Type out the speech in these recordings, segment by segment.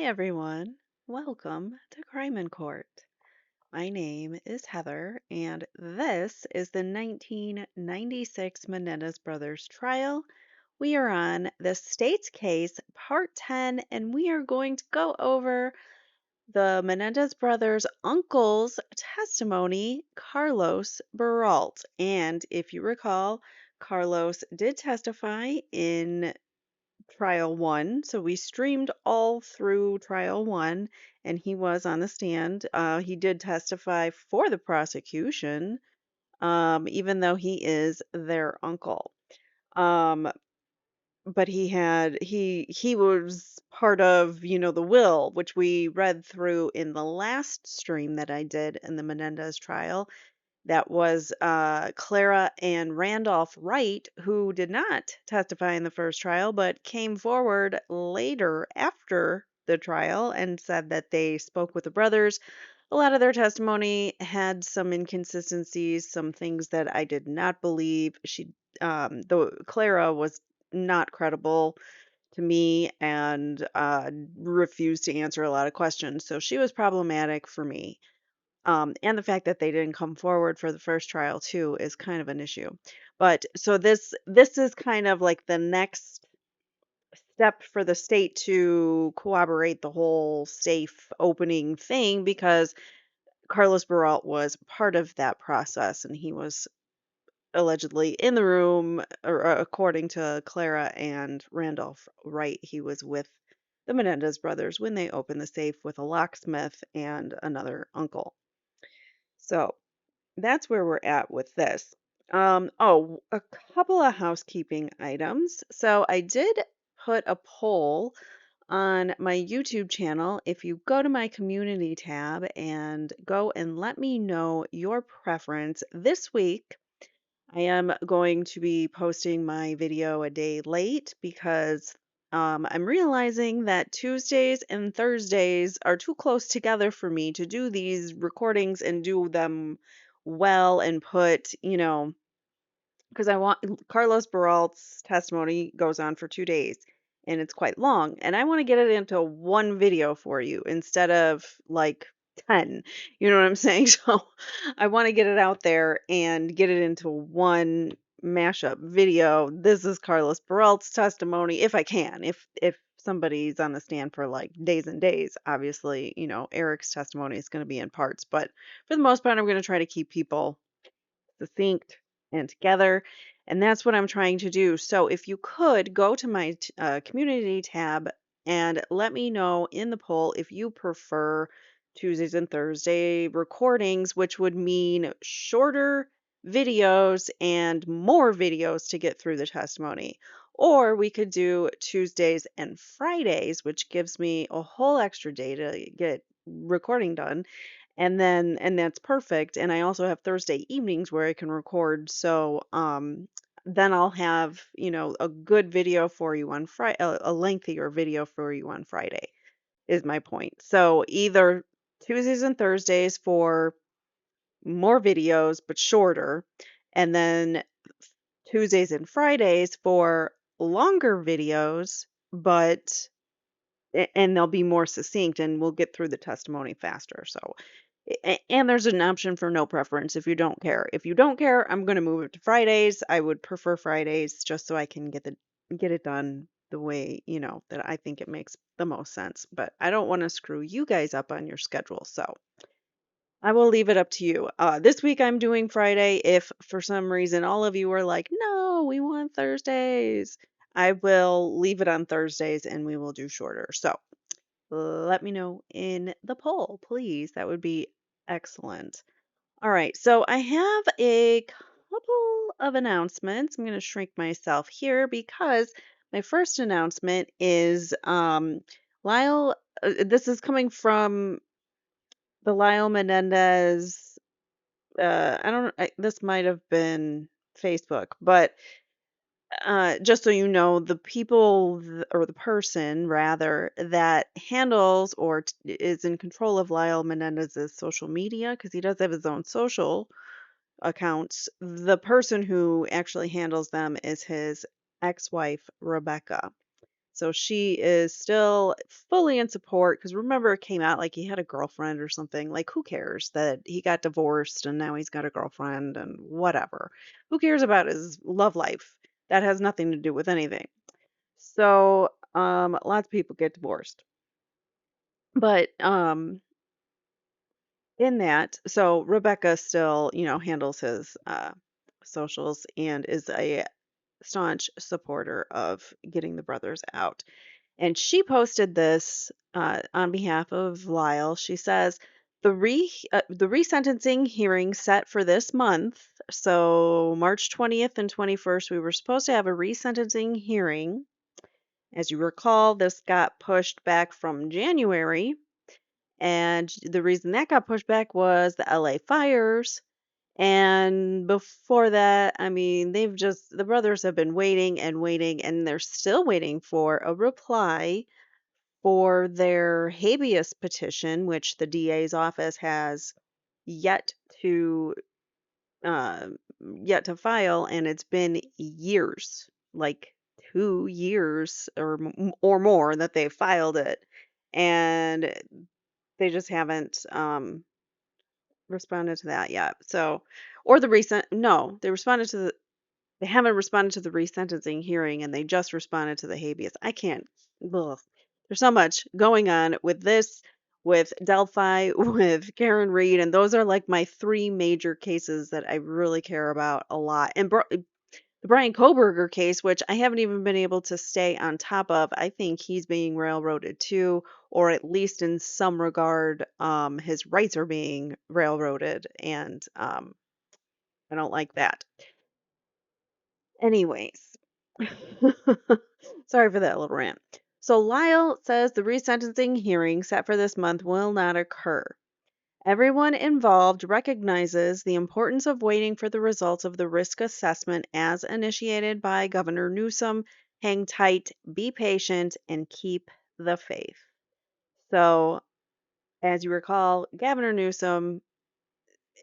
everyone. Welcome to Crime in Court. My name is Heather, and this is the 1996 Menendez brothers trial. We are on the state's case, part 10, and we are going to go over the Menendez brothers' uncle's testimony, Carlos Baralt. And if you recall, Carlos did testify in trial one. So we streamed all through trial one, and he was on the stand. He did testify for the prosecution, even though he is their uncle. Um, but he was part of, the will, which we read through in the last stream that I did in the Menendez trial. That was Clara and Randolph Wright, who did not testify in the first trial, but came forward later after the trial and said that they spoke with the brothers. A lot of their testimony had some inconsistencies, some things that I did not believe. Though Clara was not credible to me and refused to answer a lot of questions, so she was problematic for me. And the fact that they didn't come forward for the first trial too is kind of an issue. But so this is kind of like the next step for the state to corroborate the whole safe opening thing because Carlos Baralt was part of that process and he was allegedly in the room, or according to Clara and Randolph Wright, he was with the Menendez brothers when they opened the safe with a locksmith and another uncle. So that's where we're at with this. A couple of housekeeping items. So I did put a poll on my YouTube channel. If you go to my community tab and go and let me know your preference this week, I am going to be posting my video a day late because I'm realizing that Tuesdays and Thursdays are too close together for me to do these recordings and do them well and put, because I want Carlos Baralt's testimony goes on for 2 days and it's quite long, and I want to get it into one video for you instead of like 10. You know what I'm saying? So I want to get it out there and get it into one mashup video. This is Carlos Baralt's testimony if I can. If somebody's on the stand for like days and days, obviously, Eric's testimony is going to be in parts, but for the most part I'm going to try to keep people succinct and together. And that's what I'm trying to do. So if you could go to my community tab and let me know in the poll if you prefer Tuesdays and Thursday recordings, which would mean shorter videos and more videos to get through the testimony. Or we could do Tuesdays and Fridays, which gives me a whole extra day to get recording done, and that's perfect. And I also have Thursday evenings where I can record. So then I'll have, a good video for you on Friday, a lengthier video for you on Friday is my point. So either Tuesdays and Thursdays for more videos but shorter, and then Tuesdays and Fridays for longer videos but and they'll be more succinct and we'll get through the testimony faster. So and there's an option for no preference if you don't care. If you don't care, I'm going to move it to Fridays. I would prefer Fridays just so I can get it done the way, that I think it makes the most sense. But I don't want to screw you guys up on your schedule. So I will leave it up to you. This week I'm doing Friday. If for some reason all of you are like, no, we want Thursdays, I will leave it on Thursdays and we will do shorter. So let me know in the poll, please. That would be excellent. All right, so I have a couple of announcements. I'm going to shrink myself here because my first announcement is Lyle. This is coming from the Lyle Menendez. I don't. This might have been Facebook, but just so you know, the people or the person rather that handles or is in control of Lyle Menendez's social media, because he does have his own social accounts, the person who actually handles them is his ex-wife, Rebecca. So she is still fully in support because remember it came out like he had a girlfriend or something. Like, who cares that he got divorced and now he's got a girlfriend and whatever? Who cares about his love life? That has nothing to do with anything. So, lots of people get divorced. But in that, so Rebecca still, handles his socials and is a staunch supporter of getting the brothers out. And she posted this on behalf of Lyle. She says the resentencing hearing set for this month, so March 20th and 21st, we were supposed to have a resentencing hearing. As you recall, this got pushed back from January, and the reason that got pushed back was the LA fires. And before that, I mean, the brothers have been waiting and waiting, and they're still waiting for a reply for their habeas petition, which the DA's office has yet to uh, yet to file, and it's been years, like 2 years or more that they filed it, and they just haven't responded to that yet. So, or the recent no, they haven't responded to the resentencing hearing, and they just responded to the habeas. I can't. Ugh. There's so much going on with this, with Delphi, with Karen Reed, and those are like my three major cases that I really care about a lot. And the Brian Koberger case, which I haven't even been able to stay on top of, I think he's being railroaded too, or at least in some regard, his rights are being railroaded, and I don't like that. Anyways, sorry for that little rant. So Lyle says the resentencing hearing set for this month will not occur. Everyone involved recognizes the importance of waiting for the results of the risk assessment as initiated by Governor Newsom. Hang tight, be patient, and keep the faith. So, as you recall, Governor Newsom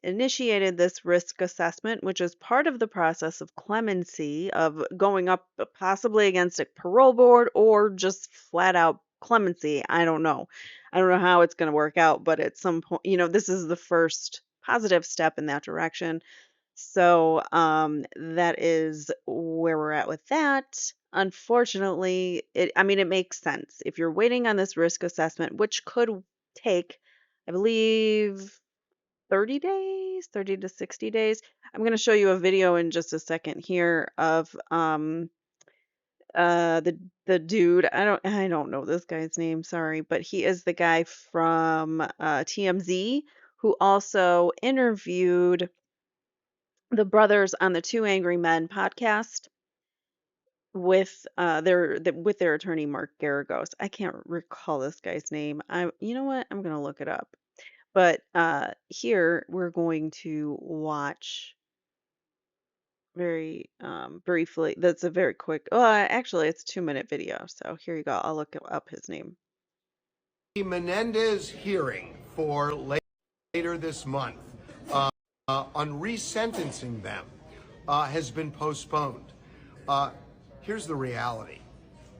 initiated this risk assessment, which is part of the process of clemency, of going up possibly against a parole board or just flat out clemency. I don't know. I don't know how it's going to work out, but at some point, this is the first positive step in that direction. So that is where we're at with that. Unfortunately, it makes sense. If you're waiting on this risk assessment, which could take, I believe, 30 days, 30 to 60 days. I'm going to show you a video in just a second here of the dude. I don't know this guy's name, sorry, but he is the guy from TMZ who also interviewed the brothers on the Two Angry Men podcast with with their attorney Mark Garagos. I can't recall this guy's name. You know what? I'm going to look it up. But here we're going to watch very briefly. That's a very quick. Oh, actually, it's a 2-minute video. So here you go. I'll look up his name. The Menendez hearing for later this month on resentencing them has been postponed. Here's the reality.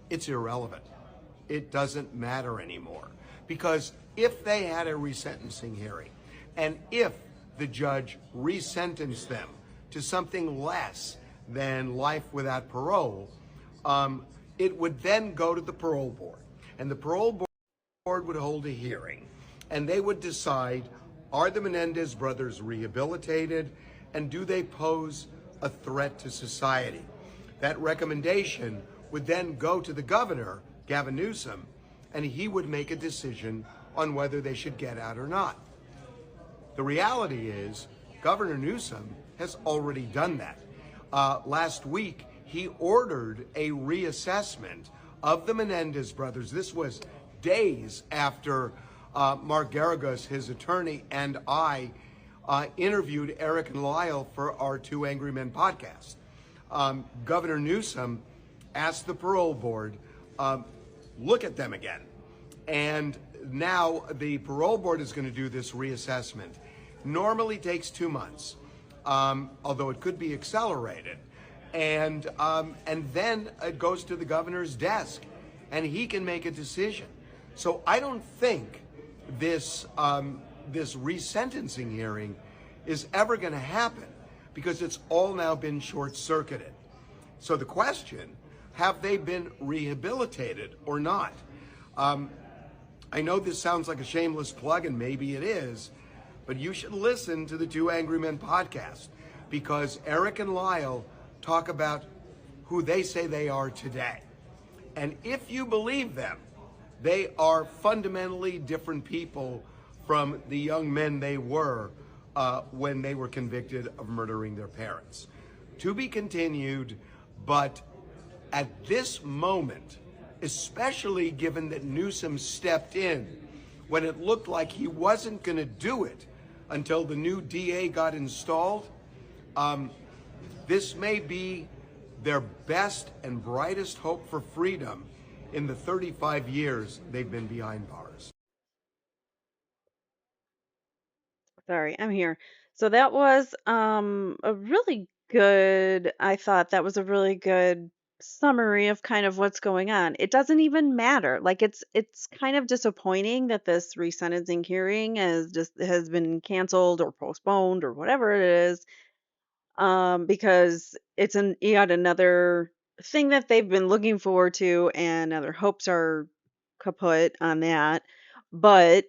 It's irrelevant. It doesn't matter anymore. Because if they had a resentencing hearing, and if the judge resentenced them to something less than life without parole, it would then go to the parole board. And the parole board would hold a hearing, and they would decide, are the Menendez brothers rehabilitated, and do they pose a threat to society? That recommendation would then go to the governor, Gavin Newsom, and he would make a decision on whether they should get out or not. The reality is, Governor Newsom has already done that. Last week, he ordered a reassessment of the Menendez brothers. This was days after Mark Garagos, his attorney, and I interviewed Erik and Lyle for our Two Angry Men podcast. Governor Newsom asked the parole board, look at them again. And now the parole board is going to do this reassessment. Normally takes 2 months, although it could be accelerated. And then it goes to the governor's desk. and he can make a decision. So I don't think this resentencing hearing is ever going to happen because it's all now been short-circuited. So the question, have they been rehabilitated or not? I know this sounds like a shameless plug, and maybe it is, but you should listen to the Two Angry Men podcast because Erik and Lyle talk about who they say they are today. And if you believe them, they are fundamentally different people from the young men they were when they were convicted of murdering their parents. To be continued, but at this moment, especially given that Newsom stepped in when it looked like he wasn't going to do it until the new DA got installed, this may be their best and brightest hope for freedom in the 35 years they've been behind bars. Sorry, I'm here. So that was a really good, I thought that was a really good summary of kind of what's going on. It doesn't even matter. Like it's kind of disappointing that this resentencing hearing has been canceled or postponed or whatever it is, because it's an yet another thing that they've been looking forward to, and now their hopes are kaput on that. But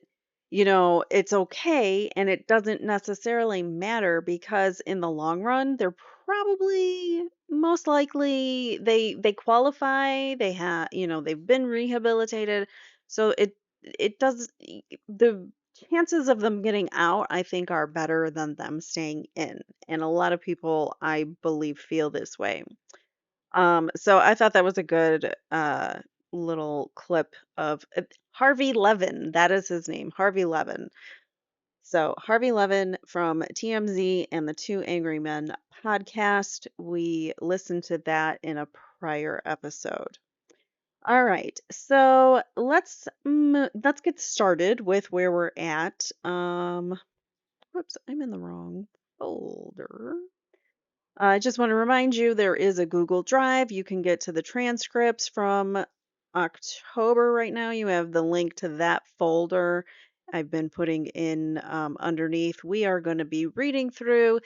it's okay, and it doesn't necessarily matter because in the long run, they're probably most likely they qualify. They have, they've been rehabilitated, so it does the chances of them getting out, I think, are better than them staying in. And a lot of people, I believe, feel this way. So I thought that was a good little clip of Harvey Levin. That is his name, Harvey Levin. So Harvey Levin from TMZ and the Two Angry Men podcast. We listened to that in a prior episode. All right, so let's get started with where we're at. Whoops, I'm in the wrong folder. I just want to remind you there is a Google Drive. You can get to the transcripts from October right now. You have the link to that folder I've been putting in underneath. We are going to be reading through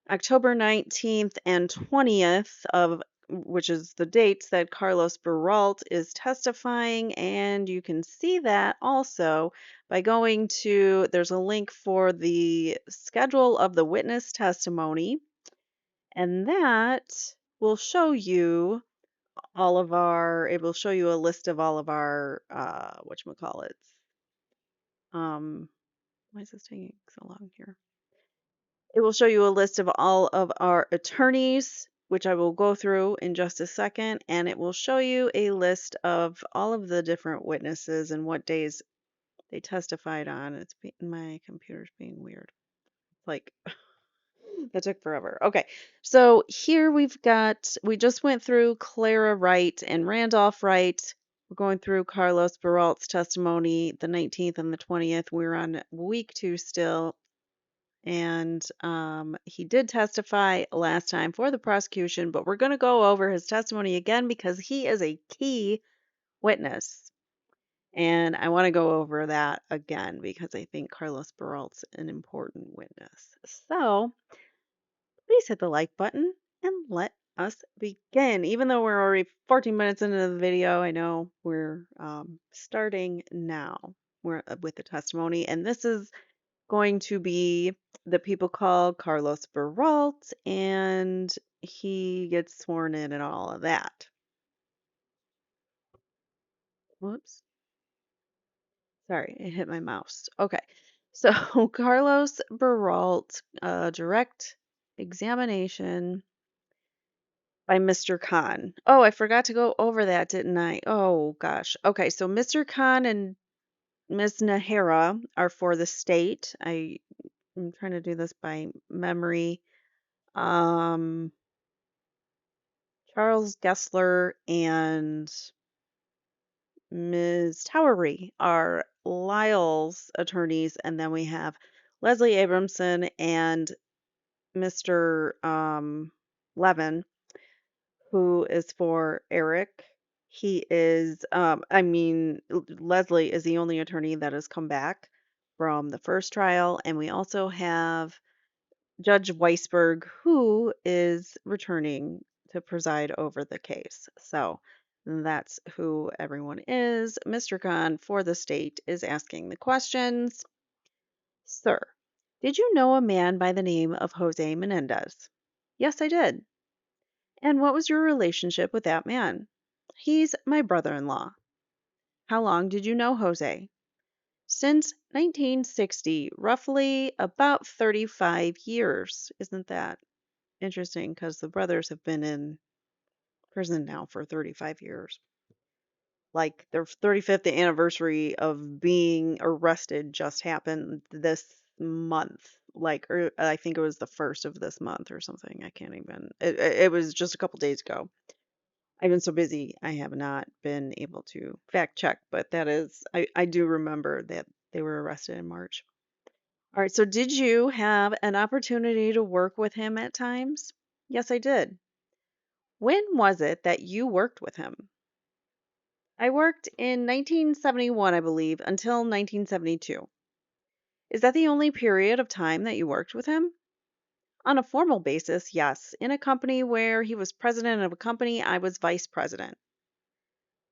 October 19th and 20th of which is the dates that Carlos Baralt is testifying, and you can see that also by going to there's a link for the schedule of the witness testimony, and that will show you it will show you a list of all of our whatchamacallits. Why is this taking so long here? It will show you a list of all of our attorneys, which I will go through in just a second, and it will show you a list of all of the different witnesses and what days they testified on. My computer's being weird. Like that took forever. Okay. So here we just went through Clara Wright and Randolph Wright. We're going through Carlos Baralt's testimony, the 19th and the 20th. We're on week 2 still. And he did testify last time for the prosecution, but we're going to go over his testimony again because he is a key witness. And I want to go over that again because I think Carlos Baralt's an important witness. So please hit the like button and let us begin. Even though we're already 14 minutes into the video, I know we're starting now. We're with the testimony, and this is going to be the people call Carlos Baralt, and he gets sworn in and all of that. Whoops. Sorry, it hit my mouse. Okay. So Carlos Baralt, direct examination by Mr. Khan. Oh, I forgot to go over that, didn't I? Oh, gosh. Okay, so Mr. Khan and Ms. Nahara are for the state. I'm trying to do this by memory. Um, Charles Gessler and Ms. Towery are Lyle's attorneys, and then we have Leslie Abramson and Mr. Levin, who is for Erik. He is, Leslie is the only attorney that has come back from the first trial, and we also have Judge Weisberg, who is returning to preside over the case. So that's who everyone is. Mr. Khan for the state is asking the questions. Sir, did you know a man by the name of Jose Menendez? Yes, I did. And what was your relationship with that man? He's my brother-in-law. How long did you know Jose? Since 1960, roughly about 35 years. Isn't that interesting? Because the brothers have been in prison now for 35 years. Like their 35th anniversary of being arrested just happened this month. Or I think it was the first of this month or something. I can't even. It was just a couple days ago. I've been so busy, I have not been able to fact check, but I do remember that they were arrested in March. All right, so did you have an opportunity to work with him at times? Yes, I did. When was it that you worked with him? I worked in 1971, I believe, until 1972. Is that the only period of time that you worked with him? On a formal basis, yes. In a company where he was president of a company, I was vice president.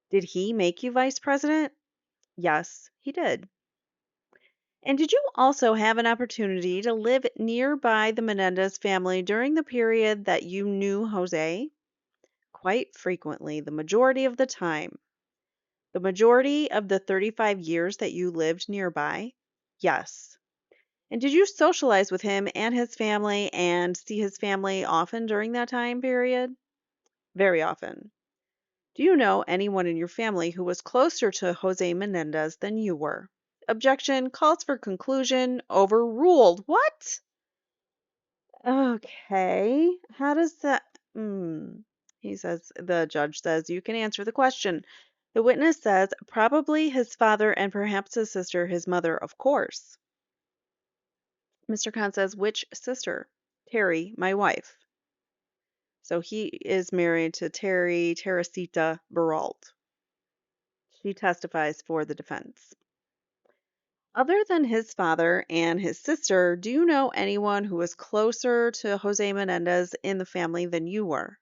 Did he make you vice president? Yes, he did. And did you also have an opportunity to live nearby the Menendez family during the period that you knew Jose? Quite frequently, the majority of the time. The majority of the 35 years that you lived nearby? Yes. And did you socialize with him and his family and see his family often during that time period? Very often. Do you know anyone in your family who was closer to Jose Menendez than you were? Objection calls for conclusion. Overruled. What? Okay. How does that? The judge says, you can answer the question. The witness says, probably his father and perhaps his sister, his mother, of course. Mr. Khan says, which sister? Terry, my wife. So he is married to Teresita Baralt. She testifies for the defense. Other than his father and his sister, do you know anyone who was closer to Jose Menendez in the family than you were?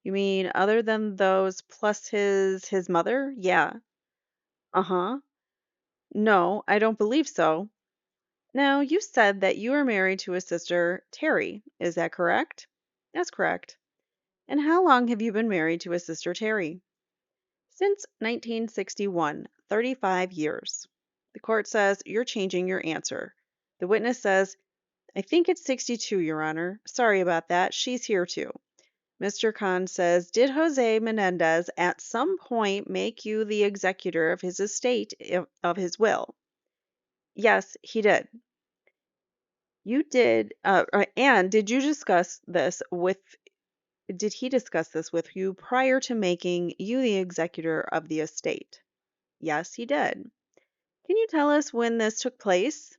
You mean other than those plus his mother? Yeah. Uh-huh. No, I don't believe so. Now, you said that you were married to his sister, Terry. Is that correct? That's correct. And how long have you been married to his sister, Terry? Since 1961, 35 years. The court says you're changing your answer. The witness says, I think it's 62, Your Honor. Sorry about that. She's here too. Mr. Khan says, did Jose Menendez at some point make you the executor of his estate of his will? Yes, he did. You did, and did you discuss this with, did he discuss this with you prior to making you the executor of the estate? Yes, he did. Can you tell us when this took place?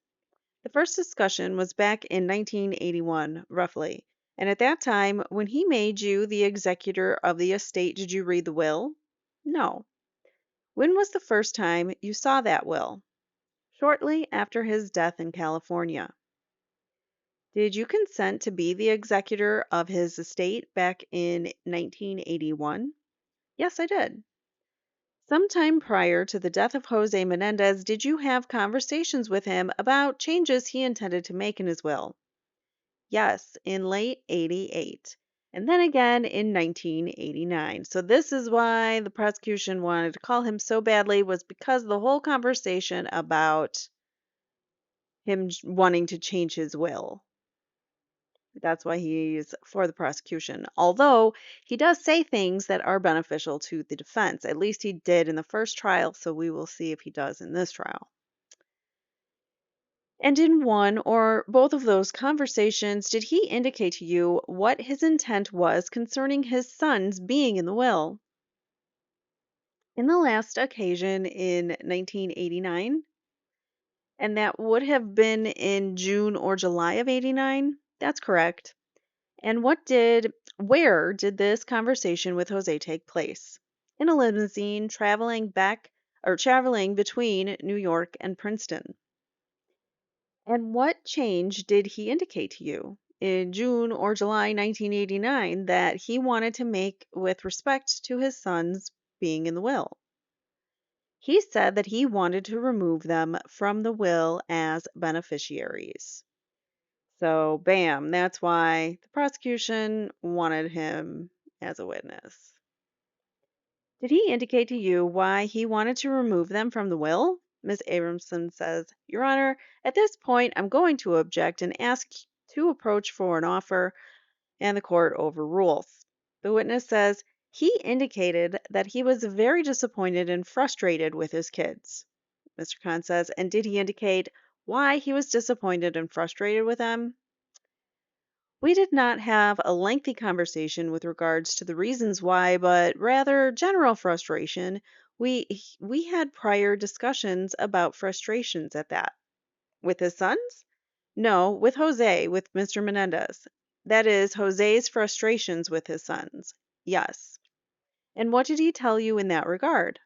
The first discussion was back in 1981, roughly. And at that time, when he made you the executor of the estate, did you read the will? No. When was the first time you saw that will? Shortly after his death in California. Did you consent to be the executor of his estate back in 1981? Yes, I did. Sometime prior to the death of Jose Menendez, did you have conversations with him about changes he intended to make in his will? Yes, in late 88. And then again in 1989. So this is why the prosecution wanted to call him so badly, was because of the whole conversation about him wanting to change his will. That's why he's for the prosecution. Although he does say things that are beneficial to the defense. At least he did in the first trial, so we will see if he does in this trial. And in one or both of those conversations, did he indicate to you what his intent was concerning his sons being in the will? In the last occasion in 1989, and that would have been in June or July of 89? That's correct. And where did this conversation with Jose take place? in a limousine traveling between New York and Princeton. And what change did he indicate to you in June or July 1989 that he wanted to make with respect to his sons being in the will? He said that he wanted to remove them from the will as beneficiaries. So, bam, that's why the prosecution wanted him as a witness. Did he indicate to you why he wanted to remove them from the will? Ms. Abramson says, Your Honor, at this point, I'm going to object and ask to approach for an offer, and the court overrules. The witness says he indicated that he was very disappointed and frustrated with his kids. Mr. Khan says, and did he indicate why he was disappointed and frustrated with them? We did not have a lengthy conversation with regards to the reasons why, but rather general frustration. We had prior discussions about frustrations at that. With his sons? No, with Jose, with Mr. Menendez. That is, Jose's frustrations with his sons. Yes. And what did he tell you in that regard?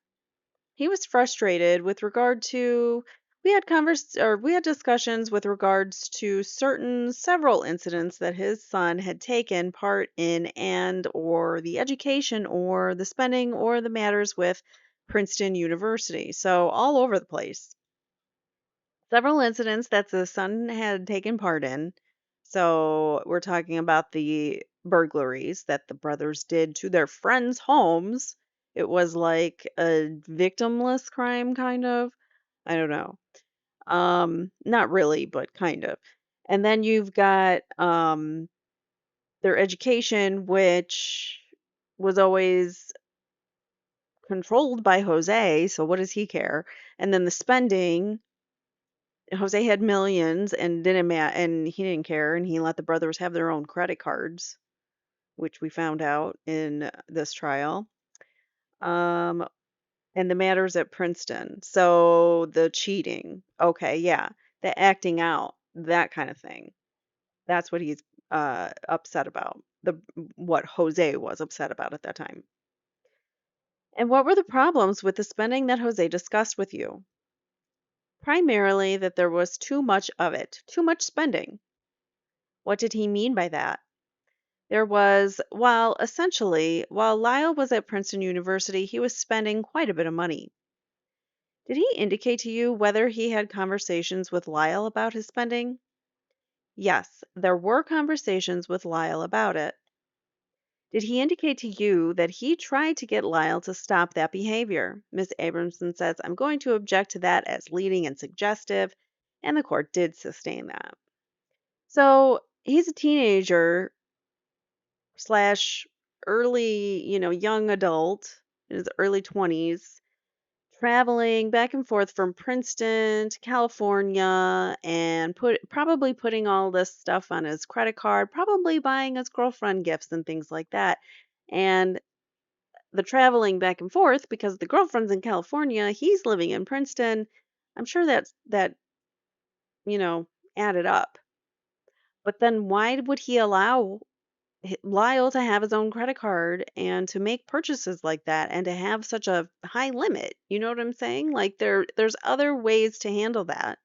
He was frustrated with regard to we had discussions with regards to several incidents that his son had taken part in and or the education or the spending or the matters with Princeton University. So all over the place. Several incidents that the son had taken part in. So we're talking about the burglaries that the brothers did to their friends' homes. It was like a victimless crime, kind of. I don't know. Not really, but kind of. And then you've got their education, which was always controlled by Jose. So what does he care? And then the spending, Jose had millions and and he didn't care, and he let the brothers have their own credit cards, which we found out in this trial. Um, and the matters at Princeton. So the cheating. Okay, yeah. The acting out, that kind of thing. That's what he's upset about. What Jose was upset about at that time. And what were the problems with the spending that Jose discussed with you? Primarily that there was too much of it, too much spending. What did he mean by that? While Lyle was at Princeton University, he was spending quite a bit of money. Did he indicate to you whether he had conversations with Lyle about his spending? Yes, there were conversations with Lyle about it. Did he indicate to you that he tried to get Lyle to stop that behavior? Ms. Abramson says, I'm going to object to that as leading and suggestive, and the court did sustain that. So he's a teenager slash early, young adult in his early 20s, traveling back and forth from Princeton to California and probably putting all this stuff on his credit card, probably buying his girlfriend gifts and things like that. And the traveling back and forth because the girlfriend's in California, he's living in Princeton. I'm sure that you know added up. But then why would he allow Lyle to have his own credit card and to make purchases like that and to have such a high limit? You know what I'm saying? Like there's other ways to handle that.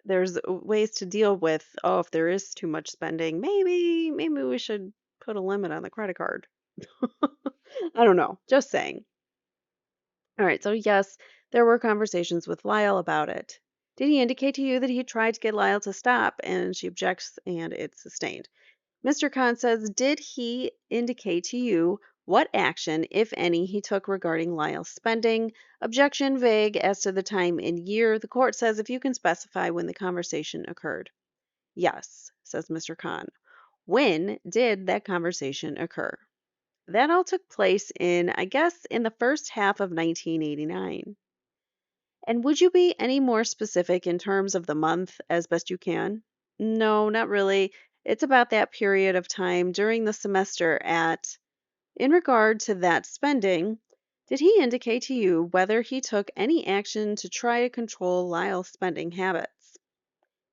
There's ways to deal with, oh, if there is too much spending, maybe we should put a limit on the credit card. I don't know. Just saying. All right, so yes, there were conversations with Lyle about it. Did he indicate to you that he tried to get Lyle to stop? And she objects, and it's sustained. Mr. Khan says, did he indicate to you what action, if any, he took regarding Lyle's spending? Objection vague as to the time and year. The court says if you can specify when the conversation occurred. Yes, says Mr. Khan. When did that conversation occur? That all took place I guess, in the first half of 1989. And would you be any more specific in terms of the month as best you can? No, not really. It's about that period of time during the semester in regard to that spending, did he indicate to you whether he took any action to try to control Lyle's spending habits?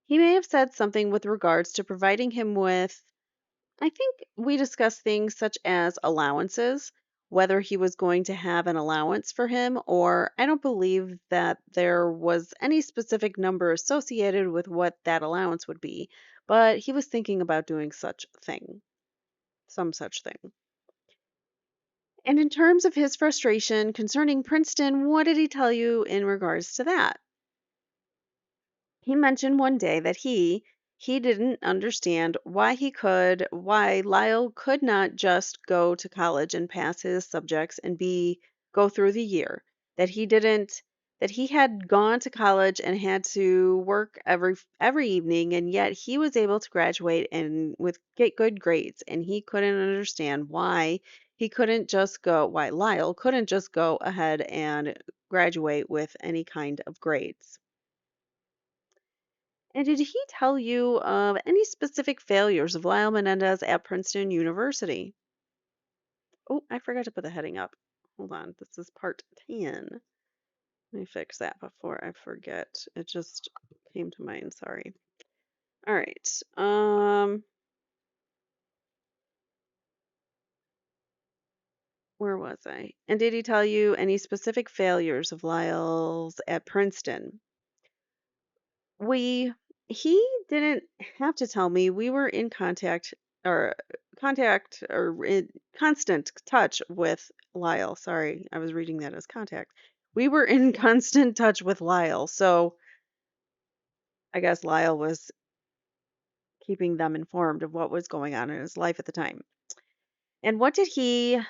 He may have said something with regards to providing him with, I think we discussed things such as allowances, whether he was going to have an allowance for him, or I don't believe that there was any specific number associated with what that allowance would be, but he was thinking about doing such thing, some such thing. And in terms of his frustration concerning Princeton, what did he tell you in regards to that? He mentioned one day that he didn't understand why Lyle could not just go to college and pass his subjects and be go through the year. That he didn't that he had gone to college and had to work every evening, and yet he was able to graduate and with get good grades, and he couldn't understand why Lyle couldn't just go ahead and graduate with any kind of grades. And did he tell you of any specific failures of Lyle Menendez at Princeton University? Oh, I forgot to put the heading up. Hold on. This is part 10. Let me fix that before I forget. It just came to mind. Sorry. All right. Where was I? And did he tell you any specific failures of Lyle's at Princeton? We He didn't have to tell me. We were in or in constant touch with Lyle. Sorry, I was reading that as contact. We were in constant touch with Lyle. So I guess Lyle was keeping them informed of what was going on in his life at the time. And what did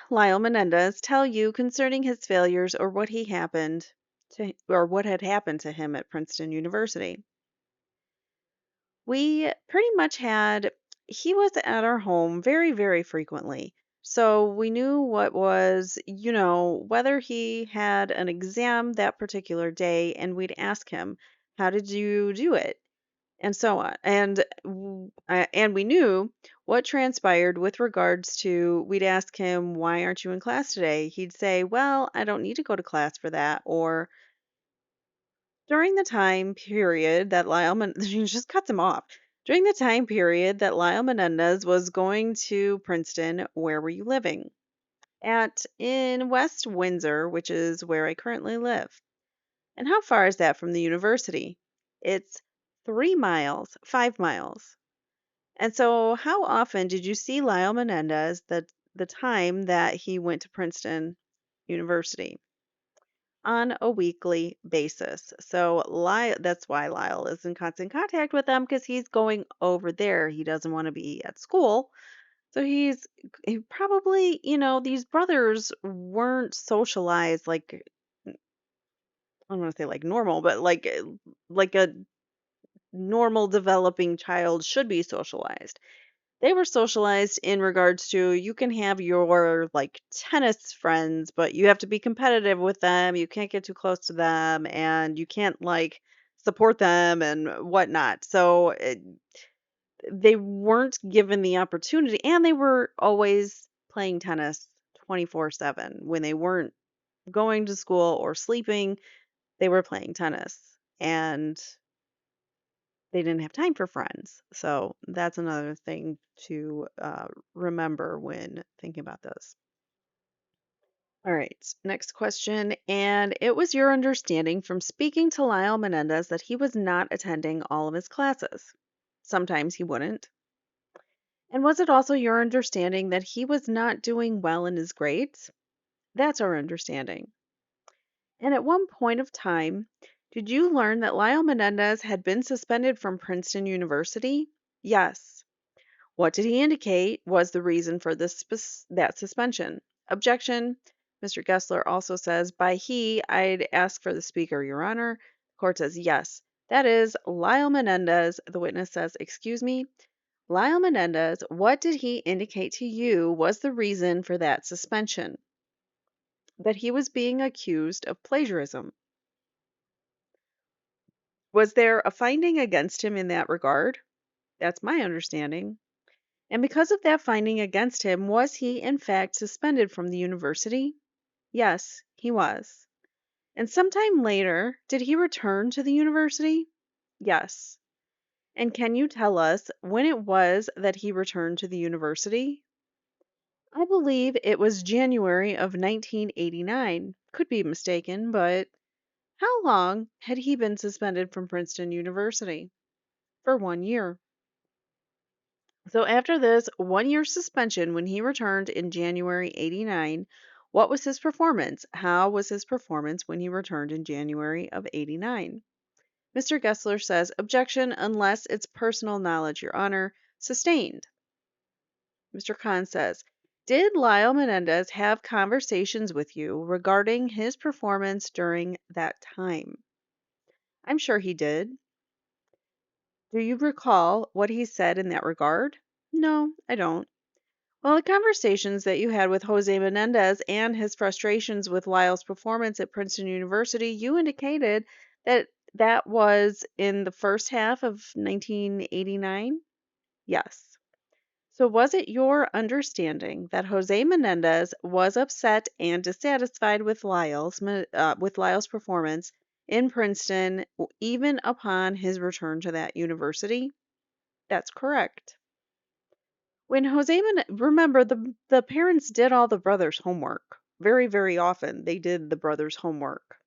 Lyle Menendez, tell you concerning his failures or what had happened to him at Princeton University? We pretty much he was at our home very, very frequently. So we knew whether he had an exam that particular day, and we'd ask him, "How did you do it?" And so on. And we knew what transpired with regards to, we'd ask him, "Why aren't you in class today?" He'd say, "Well, I don't need to go to class for that," or during the time period that she just cuts him off. During the time period that Lyle Menendez was going to Princeton, where were you living? In West Windsor, which is where I currently live. And how far is that from the university? It's 3 miles, 5 miles. And so, how often did you see Lyle Menendez the time that he went to Princeton University? On a weekly basis. So that's why Lyle is in constant contact with them, because he's going over there. He doesn't want to be at school. So he probably, these brothers weren't socialized like, I don't want to say like normal, but like a normal developing child should be socialized. They were socialized in regards to, you can have your like tennis friends, but you have to be competitive with them. You can't get too close to them, and you can't like support them and whatnot. So they weren't given the opportunity, and they were always playing tennis 24/7. When they weren't going to school or sleeping, they were playing tennis. And they didn't have time for friends. So that's another thing to remember when thinking about this. All right, next question. And it was your understanding from speaking to Lyle Menendez that he was not attending all of his classes. Sometimes he wouldn't. And was it also your understanding that he was not doing well in his grades? That's our understanding. And at one point of time, did you learn that Lyle Menendez had been suspended from Princeton University? Yes. What did he indicate was the reason for that suspension? Objection. Mr. Gessler also says, by he, I'd ask for the speaker, Your Honor. Court says, yes. That is Lyle Menendez. The witness says, excuse me. Lyle Menendez, what did he indicate to you was the reason for that suspension? That he was being accused of plagiarism. Was there a finding against him in that regard? That's my understanding. And because of that finding against him, was he in fact suspended from the university? Yes, he was. And sometime later, did he return to the university? Yes. And can you tell us when it was that he returned to the university? I believe it was January of 1989. Could be mistaken, but how long had he been suspended from Princeton University? For 1 year. So after this 1 year suspension, when he returned in January 89, what was his performance? How was his performance when he returned in January of 89? Mr. Gessler says, objection unless it's personal knowledge, Your Honor. Sustained. Mr. Khan says, did Lyle Menendez have conversations with you regarding his performance during that time? I'm sure he did. Do you recall what he said in that regard? No, I don't. Well, the conversations that you had with Jose Menendez and his frustrations with Lyle's performance at Princeton University, you indicated that that was in the first half of 1989? Yes. So was it your understanding that Jose Menendez was upset and dissatisfied with Lyle's performance in Princeton even upon his return to that university? That's correct. When remember the parents did all the brothers' homework. Very, very often they did the brothers' homework.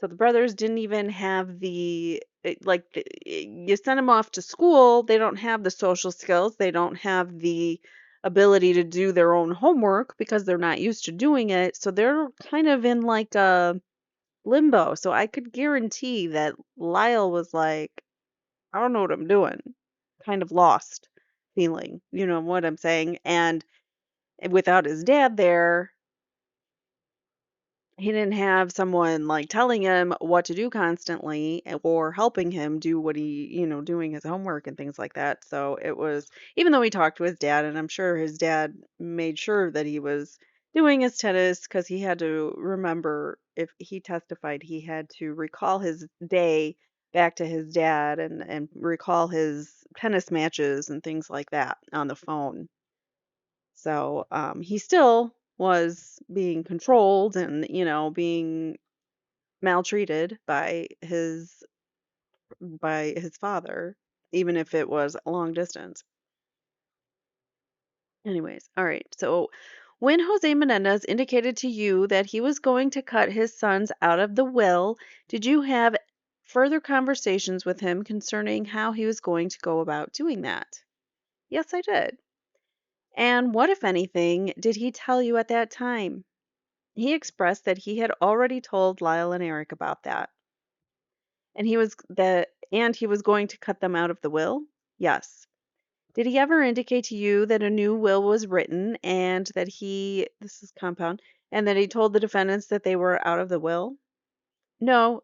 So the brothers didn't even have you send them off to school, they don't have the social skills, they don't have the ability to do their own homework because they're not used to doing it. So they're kind of in like a limbo. So I could guarantee that Lyle was like, I don't know what I'm doing. Kind of lost feeling, you know what I'm saying? And without his dad there, he didn't have someone like telling him what to do constantly or helping him do what doing his homework and things like that. So it was, even though he talked to his dad, and I'm sure his dad made sure that he was doing his tennis because he had to remember, if he testified, he had to recall his day back to his dad and recall his tennis matches and things like that on the phone. So he still was being controlled and, being maltreated by his father, even if it was long distance. Anyways, all right. So when Jose Menendez indicated to you that he was going to cut his sons out of the will, did you have further conversations with him concerning how he was going to go about doing that? Yes, I did. And what, if anything, did he tell you at that time? He expressed that he had already told Lyle and Erik about that, and he was going to cut them out of the will. Yes. Did he ever indicate to you that a new will was written and that this is compound, and that he told the defendants that they were out of the will? No,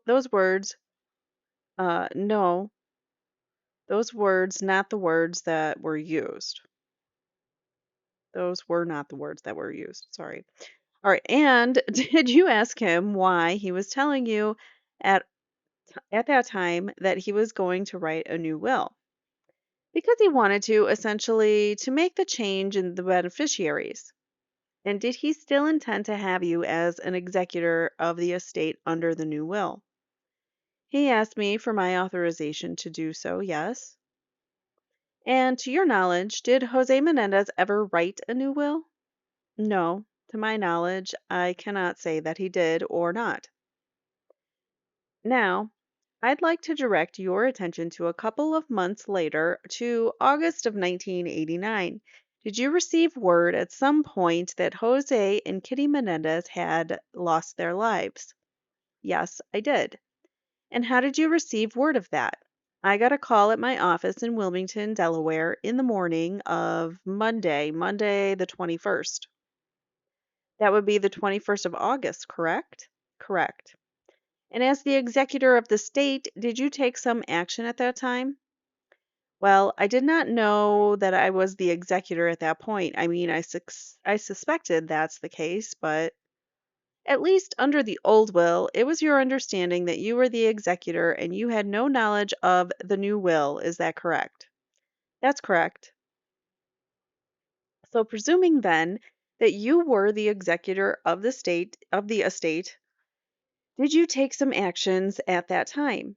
no, those words, not the words that were used. Those were not the words that were used. Sorry. All right. And did you ask him why he was telling you at at that time that he was going to write a new will? Because he wanted to, essentially, to make the change in the beneficiaries. And did he still intend to have you as an executor of the estate under the new will? He asked me for my authorization to do so, yes. And to your knowledge, did Jose Menendez ever write a new will? No. To my knowledge, I cannot say that he did or not. Now, I'd like to direct your attention to a couple of months later, to August of 1989. Did you receive word at some point that Jose and Kitty Menendez had lost their lives? Yes, I did. And how did you receive word of that? I got a call at my office in Wilmington, Delaware, in the morning of Monday the 21st. That would be the 21st of August, correct? Correct. And as the executor of the state, did you take some action at that time? Well, I did not know that I was the executor at that point. I mean, I suspected that's the case, but at least under the old will, it was your understanding that you were the executor and you had no knowledge of the new will. Is that correct? That's correct. So presuming then that you were the executor of the estate, did you take some actions at that time?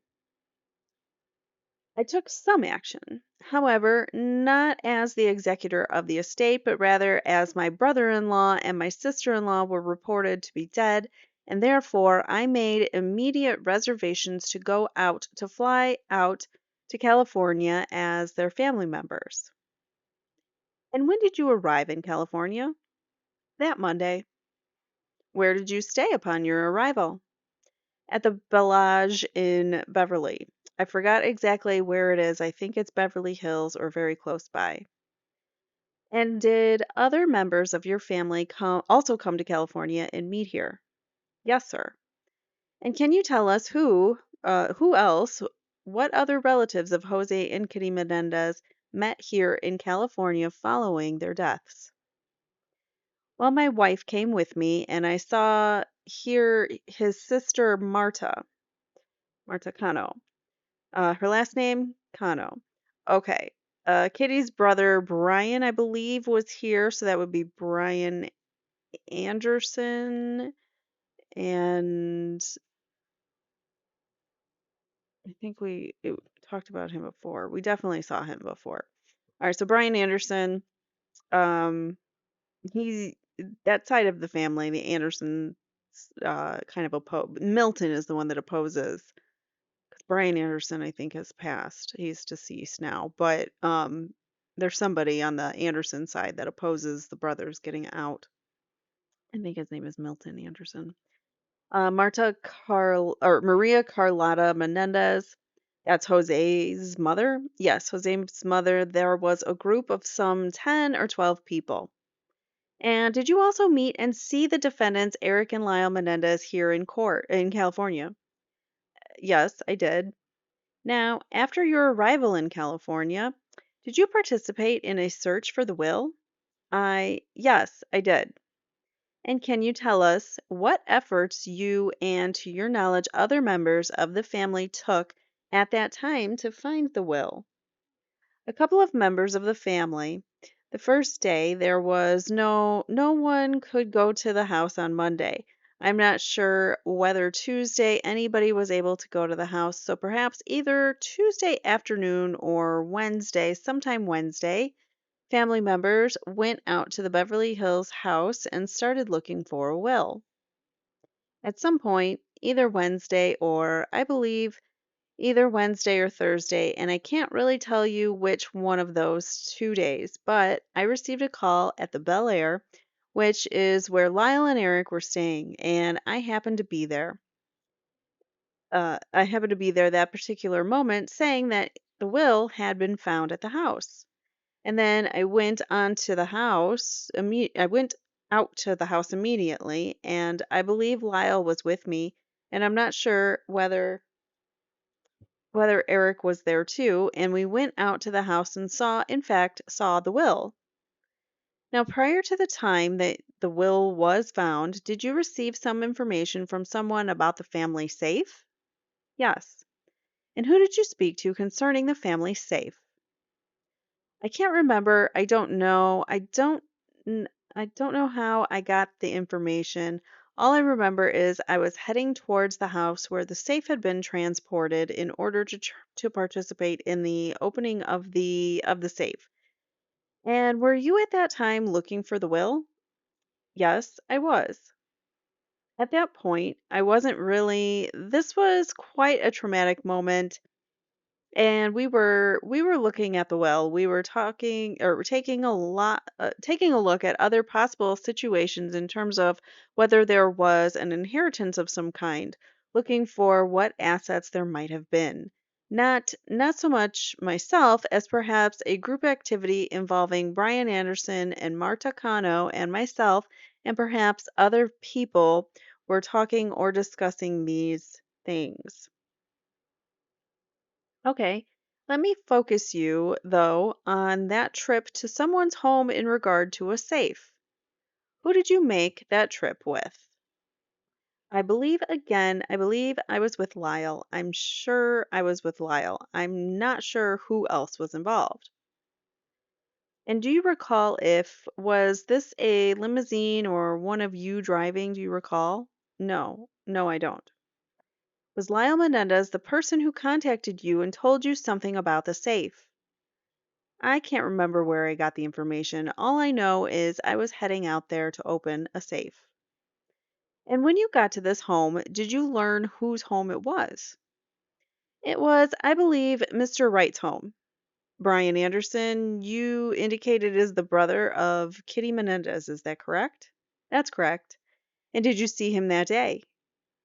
I took some action. However, not as the executor of the estate, but rather as my brother in law and my sister in law were reported to be dead, and therefore I made immediate reservations to go out to fly out to California as their family members. And when did you arrive in California? That Monday. Where did you stay upon your arrival? At the Bellage in Beverly. I forgot exactly where it is. I think it's Beverly Hills or very close by. And did other members of your family also come to California and meet here? Yes, sir. And can you tell us who else, what other relatives of Jose and Kitty Menendez met here in California following their deaths? Well, my wife came with me, and I saw here his sister Marta Cano. Her last name, Cano. Okay. Kitty's brother, Brian, I believe, was here, so that would be Brian Anderson. And I think we talked about him before. We definitely saw him before. All right, so Brian Anderson, um, he that side of the family, the Andersons, kind of oppose. Milton is the one that opposes. Brian Anderson, I think, has passed. He's deceased now, but there's somebody on the Anderson side that opposes the brothers getting out. I think his name is Milton Anderson. Maria Carlotta Menendez. That's Jose's mother. Yes, Jose's mother. There was a group of some 10 or 12 people. And did you also meet and see the defendants, Erik and Lyle Menendez, here in court in California? Yes, I did. Now, after your arrival in California, did you participate in a search for the will? Yes, I did. And can you tell us what efforts you and, to your knowledge, other members of the family took at that time to find the will? A couple of members of the family. The first day there was no one could go to the house on Monday. I'm not sure whether Tuesday anybody was able to go to the house, so perhaps either Tuesday afternoon or Wednesday, sometime Wednesday, family members went out to the Beverly Hills house and started looking for a will. At some point, either Wednesday or I believe either Wednesday or Thursday, and I can't really tell you which one of those 2 days, but I received a call at the Bel Air, which is where Lyle and Erik were staying, and I happened to be there. I happened to be there that particular moment, saying that the will had been found at the house. And then I went onto the house. I went out to the house immediately, and I believe Lyle was with me, and I'm not sure whether Erik was there too, and we went out to the house and in fact, saw the will. Now, prior to the time that the will was found, did you receive some information from someone about the family safe? Yes. And who did you speak to concerning the family safe? I can't remember. I don't know. N- I don't know how I got the information. All I remember is I was heading towards the house where the safe had been transported in order to participate in the opening of the safe. And were you at that time looking for the will? Yes, I was. At that point, I wasn't really. This was quite a traumatic moment. And we were looking at the well. We were talking or taking a look at other possible situations in terms of whether there was an inheritance of some kind, looking for what assets there might have been. Not so much myself as perhaps a group activity involving Brian Anderson and Marta Cano and myself and perhaps other people were talking or discussing these things. Okay, let me focus you, though, on that trip to someone's home in regard to a safe. Who did you make that trip with? I believe I was with Lyle. I'm sure I was with Lyle. I'm not sure who else was involved. And do you recall if was this a limousine or one of you driving? Do you recall? No, I don't. Was Lyle Menendez the person who contacted you and told you something about the safe? I can't remember where I got the information. All I know is I was heading out there to open a safe. And when you got to this home, did you learn whose home it was? It was, I believe, Mr. Wright's home. Brian Anderson, you indicated is the brother of Kitty Menendez, is that correct? That's correct. And did you see him that day?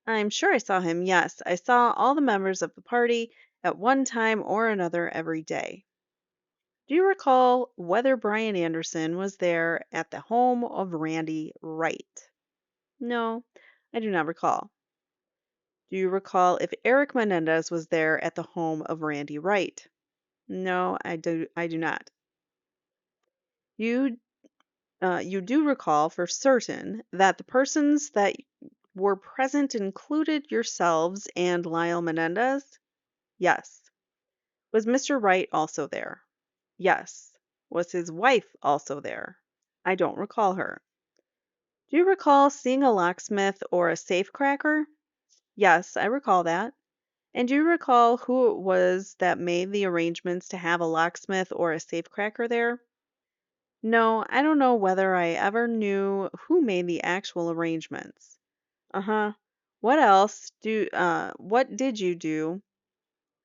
I'm sure I saw him, yes. I saw all the members of the party at one time or another every day. Do you recall whether Brian Anderson was there at the home of Randy Wright? No, I do not recall. Do you recall if Erik Menendez was there at the home of Randy Wright? No, I do not. You you do recall for certain that the persons that were present included yourselves and Lyle Menendez? Yes. Was Mr. Wright also there? Yes. Was his wife also there? I don't recall her. Do you recall seeing a locksmith or a safecracker? Yes, I recall that. And do you recall who it was that made the arrangements to have a locksmith or a safecracker there? No, I don't know whether I ever knew who made the actual arrangements. Uh-huh. What did you do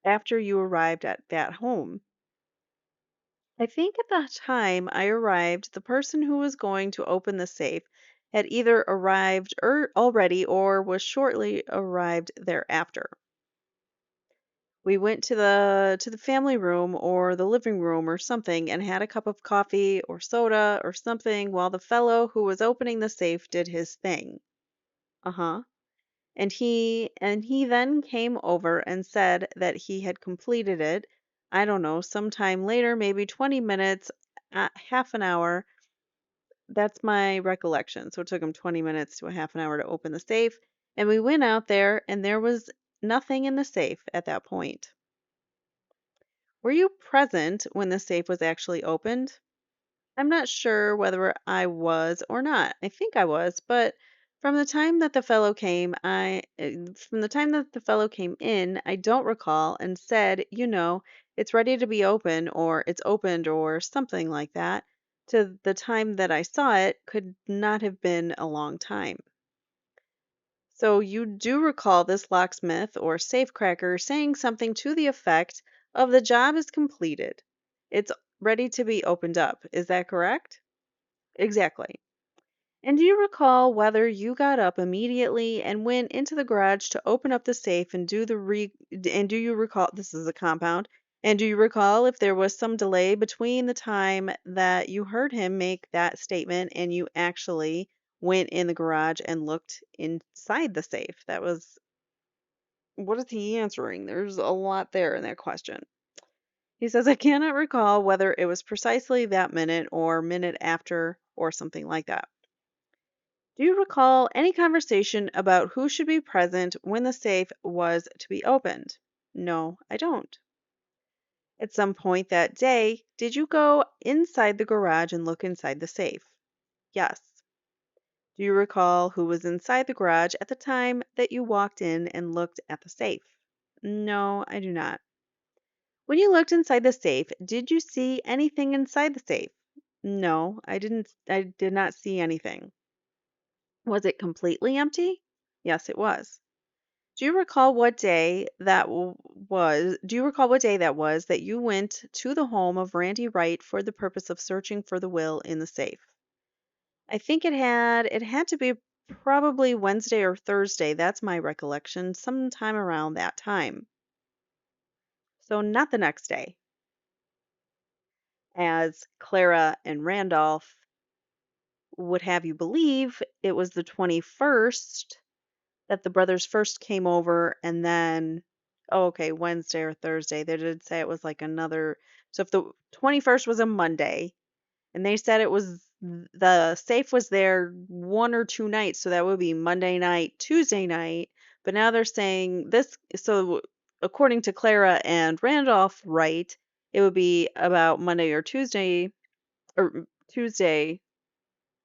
after you arrived at that home? I think at the time I arrived, the person who was going to open the safe had either arrived already or was shortly arrived thereafter. We went to the family room or the living room or something and had a cup of coffee or soda or something while the fellow who was opening the safe did his thing. Uh-huh. And he then came over and said that he had completed it. I don't know, sometime later, maybe 20 minutes, half an hour. That's my recollection. So it took him 20 minutes to a half an hour to open the safe. And we went out there and there was nothing in the safe at that point. Were you present when the safe was actually opened? I'm not sure whether I was or not. I think I was, but from the time that the fellow came in, I don't recall and said, it's ready to be open or it's opened or something like that. To the time that I saw it could not have been a long time. So you do recall this locksmith or safecracker saying something to the effect of the job is completed. It's ready to be opened up. Is that correct? Exactly. And do you recall whether you got up immediately and went into the garage to open up the safe and and do you recall this is a compound? And do you recall if there was some delay between the time that you heard him make that statement and you actually went in the garage and looked inside the safe? That was what is he answering? There's a lot there in that question. He says, I cannot recall whether it was precisely that minute or minute after or something like that. Do you recall any conversation about who should be present when the safe was to be opened? No, I don't. At some point that day, did you go inside the garage and look inside the safe? Yes. Do you recall who was inside the garage at the time that you walked in and looked at the safe? No, I do not. When you looked inside the safe, did you see anything inside the safe? No, I didn't. I did not see anything. Was it completely empty? Yes, it was. Do you recall what day that was? Do you recall what day that was that you went to the home of Randy Wright for the purpose of searching for the will in the safe? I think it had to be probably Wednesday or Thursday. That's my recollection, sometime around that time. So not the next day, as Clara and Randolph would have you believe it was the 21st that the brothers first came over and then okay, Wednesday or Thursday. They did say it was like another so if the 21st was a Monday and they said it was the safe was there one or two nights, so that would be Monday night, Tuesday night, but now they're saying this so according to Clara and Randolph Wright, it would be about Monday or Tuesday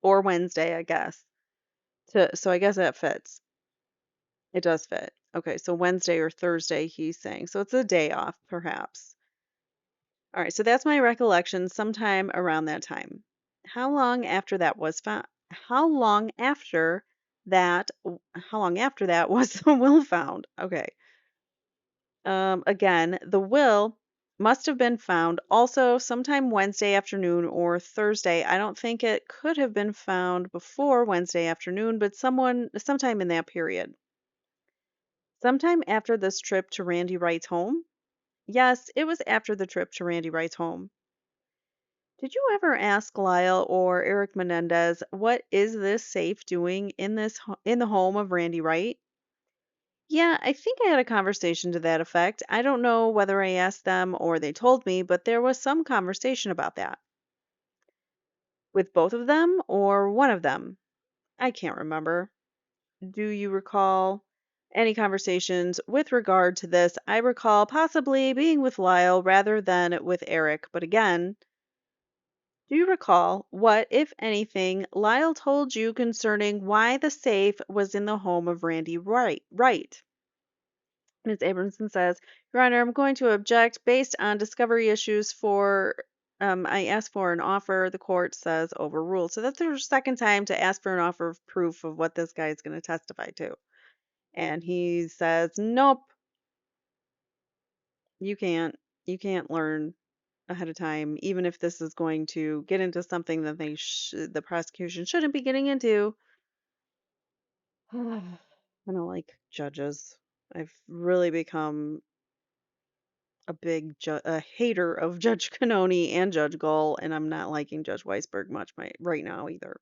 or Wednesday, I guess. So I guess that fits. It does fit. Okay, so Wednesday or Thursday, he's saying. So it's a day off, perhaps. All right, so that's my recollection, sometime around that time. How long after that was found? How long after how long after that was the will found? Okay. Again, the will must have been found also sometime Wednesday afternoon or Thursday. I don't think it could have been found before Wednesday afternoon, but sometime in that period. Sometime after this trip to Randy Wright's home? Yes, it was after the trip to Randy Wright's home. Did you ever ask Lyle or Eric Menendez, what is this safe doing in in the home of Randy Wright? Yeah, I think I had a conversation to that effect. I don't know whether I asked them or they told me, but there was some conversation about that. With both of them or one of them? I can't remember. Do you recall any conversations with regard to this? I recall possibly being with Lyle rather than with Eric, but again, do you recall what, if anything, Lyle told you concerning why the safe was in the home of Randy Wright? Ms. Abramson says, Your Honor, I'm going to object based on discovery issues for. I asked for an offer. The court says overruled. So that's their second time to ask for an offer of proof of what this guy is going to testify to. And he says, Nope, you can't. You can't learn ahead of time, even if this is going to get into something that the prosecution shouldn't be getting into. I don't like judges. I've really become a hater of Judge Canoni and Judge Gull, and I'm not liking Judge Weisberg much right now either.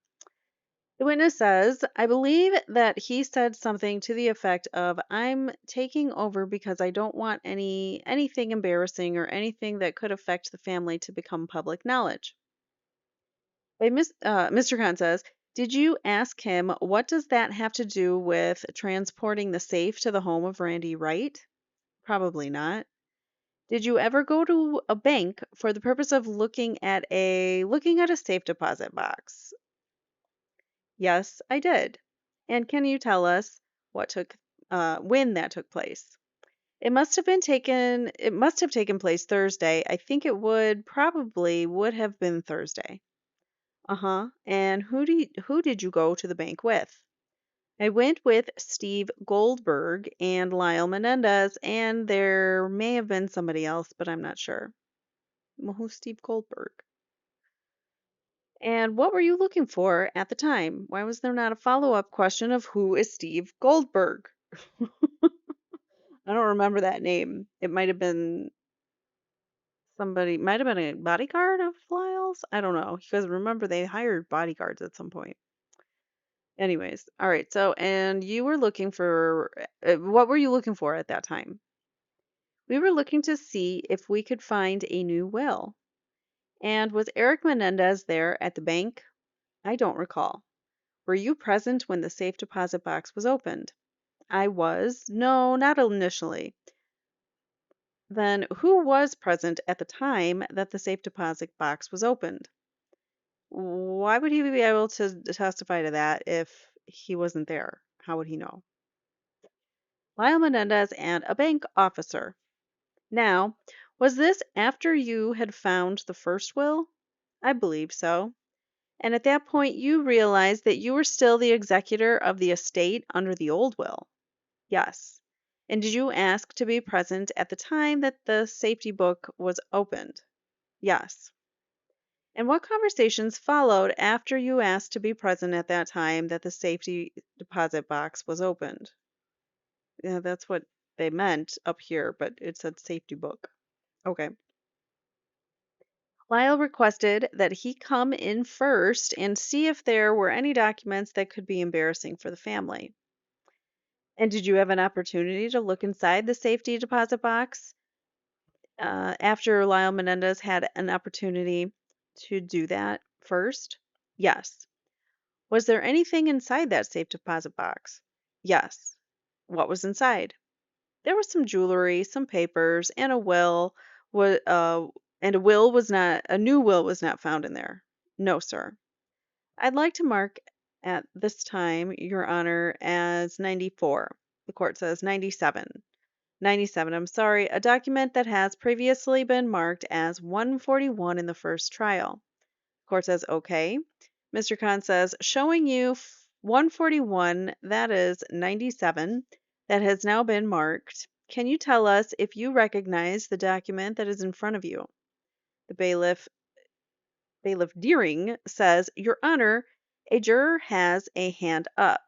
The witness says, I believe that he said something to the effect of, I'm taking over because I don't want anything embarrassing or anything that could affect the family to become public knowledge. Mr. Khan says, did you ask him what does that have to do with transporting the safe to the home of Randy Wright? Probably not. Did you ever go to a bank for the purpose of looking at a safe deposit box? Yes, I did. And can you tell us when that took place? It must have taken place Thursday. I think it would have been Thursday. Uh-huh. And who did you go to the bank with? I went with Steve Goldberg and Lyle Menendez, and there may have been somebody else, but I'm not sure. Well, who's Steve Goldberg? And what were you looking for at the time? Why was there not a follow-up question of who is Steve Goldberg? I don't remember that name. It might have been a bodyguard of Lyle's. I don't know. Because remember, they hired bodyguards at some point. Anyways, all right. So, and you were looking for, what were you looking for at that time? We were looking to see if we could find a new will. And was Eric Menendez there at the bank? I don't recall. Were you present when the safe deposit box was opened? I was. No, not initially. Then who was present at the time that the safe deposit box was opened? Why would he be able to testify to that if he wasn't there? How would he know? Lyle Menendez and a bank officer. Now, was this after you had found the first will? I believe so. And at that point, you realized that you were still the executor of the estate under the old will? Yes. And did you ask to be present at the time that the safety book was opened? Yes. And what conversations followed after you asked to be present at that time that the safety deposit box was opened? Yeah, that's what they meant up here, but it said safety book. Okay. Lyle requested that he come in first and see if there were any documents that could be embarrassing for the family. And did you have an opportunity to look inside the safety deposit box after Lyle Menendez had an opportunity to do that first? Yes. Was there anything inside that safe deposit box? Yes. What was inside? There was some jewelry, some papers, and a will. And a new will was not found in there. No, sir. I'd like to mark at this time, Your Honor, as 94. The court says 97. 97, I'm sorry, a document that has previously been marked as 141 in the first trial. Court says, okay. Mr. Khan says, showing you 141, that is 97, that has now been marked. Can you tell us if you recognize the document that is in front of you? The bailiff Deering says, Your Honor, a juror has a hand up.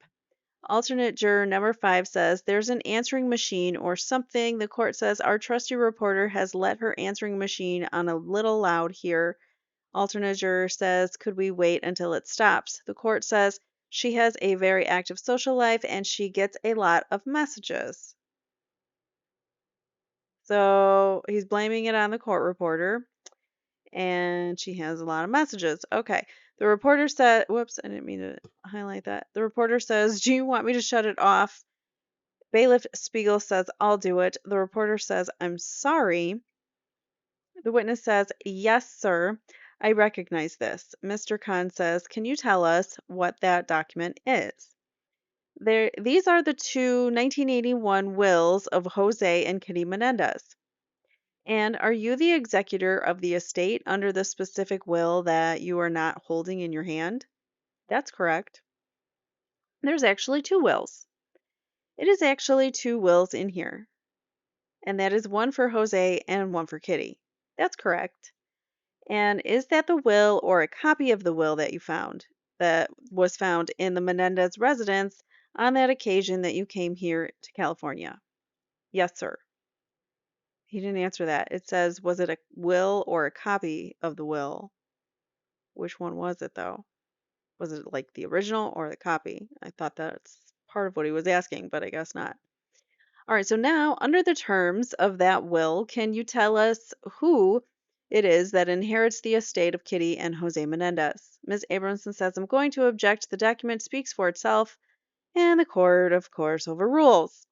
Alternate juror number 5 says, There's an answering machine or something. The court says, Our trusty reporter has let her answering machine on a little loud here. Alternate juror says, Could we wait until it stops? The court says, She has a very active social life and she gets a lot of messages. So he's blaming it on the court reporter, and she has a lot of messages. Okay. The reporter said, whoops, I didn't mean to highlight that. The reporter says, Do you want me to shut it off? Bailiff Spiegel says, I'll do it. The reporter says, I'm sorry. The witness says, Yes, sir. I recognize this. Mr. Khan says, Can you tell us what that document is? These are the two 1981 wills of Jose and Kitty Menendez. And are you the executor of the estate under the specific will that you are not holding in your hand? That's correct. There's actually two wills. It is actually two wills in here, and that is one for Jose and one for Kitty. That's correct. And is that the will or a copy of the will that you found that was found in the Menendez residence on that occasion that you came here to California? Yes, sir. He didn't answer that. It says, was it a will or a copy of the will? Which one was it, though? Was it like the original or the copy? I thought that's part of what he was asking, but I guess not. All right, so now, under the terms of that will, can you tell us who it is that inherits the estate of Kitty and Jose Menendez? Ms. Abramson says, I'm going to object. The document speaks for itself, and the court, of course, overrules.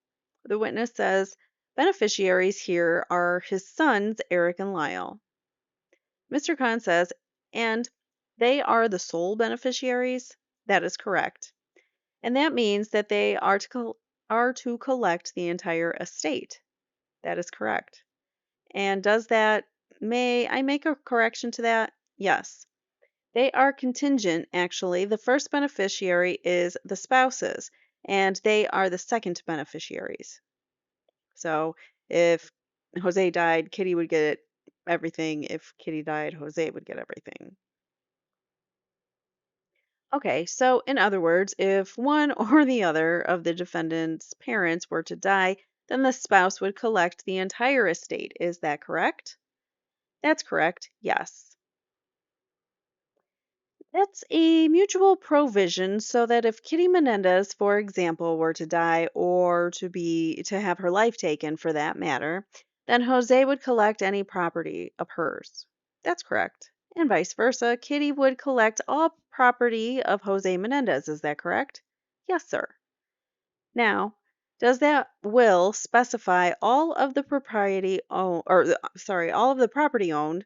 The witness says, beneficiaries here are his sons, Erik and Lyle. Mr. Khan says, and they are the sole beneficiaries? That is correct. And that means that they are to collect the entire estate. That is correct. And may I make a correction to that? Yes. They are contingent, actually. The first beneficiary is the spouses, and they are the second beneficiaries. So if Jose died, Kitty would get everything. If Kitty died, Jose would get everything. Okay, so in other words, if one or the other of the defendant's parents were to die, then the spouse would collect the entire estate. Is that correct? That's correct, yes. That's a mutual provision so that if Kitty Menendez, for example, were to die or to have her life taken for that matter, then Jose would collect any property of hers. That's correct. And vice versa, Kitty would collect all property of Jose Menendez. Is that correct? Yes, sir. Now, does that will specify all of the all of the property owned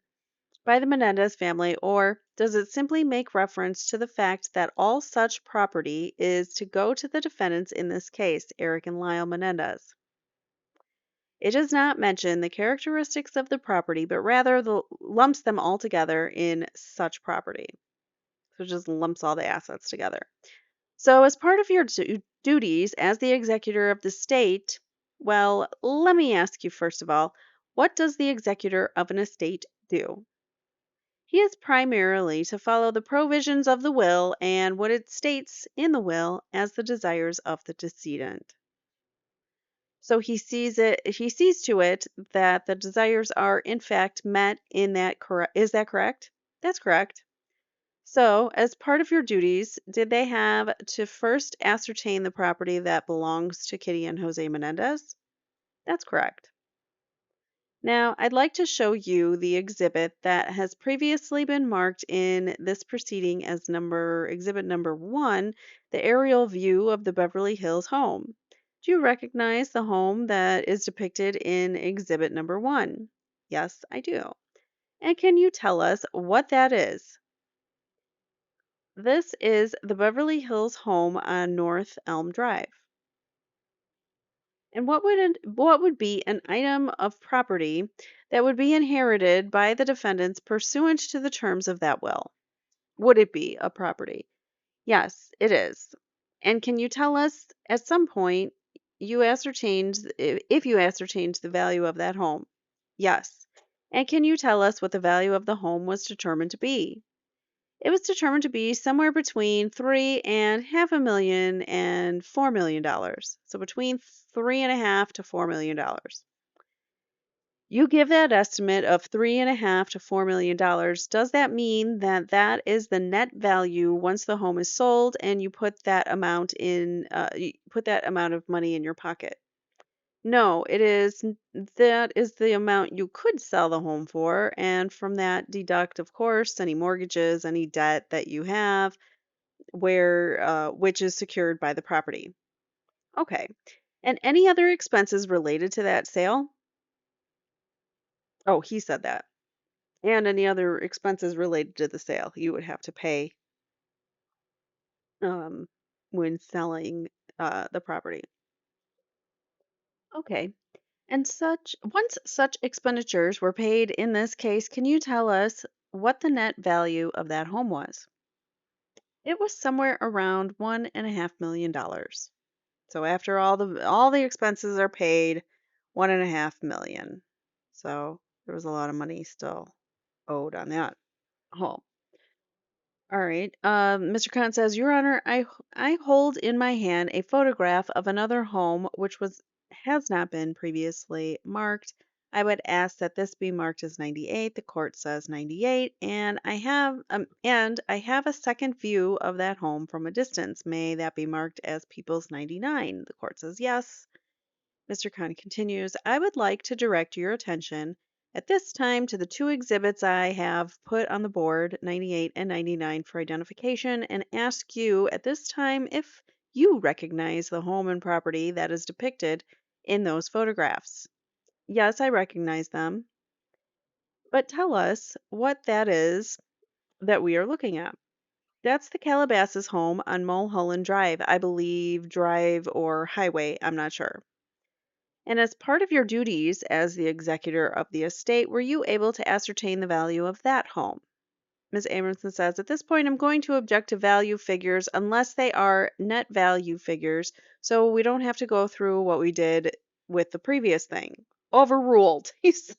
by the Menendez family, or does it simply make reference to the fact that all such property is to go to the defendants in this case, Erik and Lyle Menendez? It does not mention the characteristics of the property, but rather lumps them all together in such property. So it just lumps all the assets together. So, as part of your duties as the executor of the state, well, let me ask you first of all, what does the executor of an estate do? He is primarily to follow the provisions of the will and what it states in the will as the desires of the decedent. So he sees to it that the desires are in fact met in that is that correct? That's correct. So, as part of your duties, did they have to first ascertain the property that belongs to Kitty and Jose Menendez? That's correct. Now, I'd like to show you the exhibit that has previously been marked in this proceeding as exhibit number 1, the aerial view of the Beverly Hills home. Do you recognize the home that is depicted in exhibit number 1? Yes, I do. And can you tell us what that is? This is the Beverly Hills home on North Elm Drive. And what would be an item of property that would be inherited by the defendants pursuant to the terms of that will? Would it be a property? Yes, it is. And can you tell us at some point if you ascertained the value of that home? Yes. And can you tell us what the value of the home was determined to be? It was determined to be somewhere between three and half a million and $4 million. So between 3.5 to $4 million. You give that estimate of 3.5 to $4 million. Does that mean that that is the net value once the home is sold and you put that amount you put that amount of money in your pocket? No, that is the amount you could sell the home for, and from that deduct, of course, any mortgages, any debt that you have, which is secured by the property. Okay. And any other expenses related to that sale? Oh, he said that. And any other expenses related to the sale you would have to pay um, when selling the property. Okay. And once such expenditures were paid in this case, can you tell us what the net value of that home was? It was somewhere around $1.5 million. So after all the expenses are paid, 1.5 million. So there was a lot of money still owed on that home. All right. Mr. Khan says, Your Honor, I hold in my hand a photograph of another home which has not been previously marked. I would ask that this be marked as 98. The court says 98, and I have a second view of that home from a distance. May that be marked as People's 99? The court says yes. Mr. Khan continues, I would like to direct your attention at this time to the two exhibits I have put on the board, 98 and 99, for identification, and ask you at this time if you recognize the home and property that is depicted in those photographs. Yes, I recognize them. But tell us what that is that we are looking at. That's the Calabasas home on Mulholland Drive, I believe, drive or highway, I'm not sure. And as part of your duties as the executor of the estate, were you able to ascertain the value of that home? Ms. Abramson says, At this point, I'm going to object to value figures unless they are net value figures, so we don't have to go through what we did with the previous thing. Overruled, he says.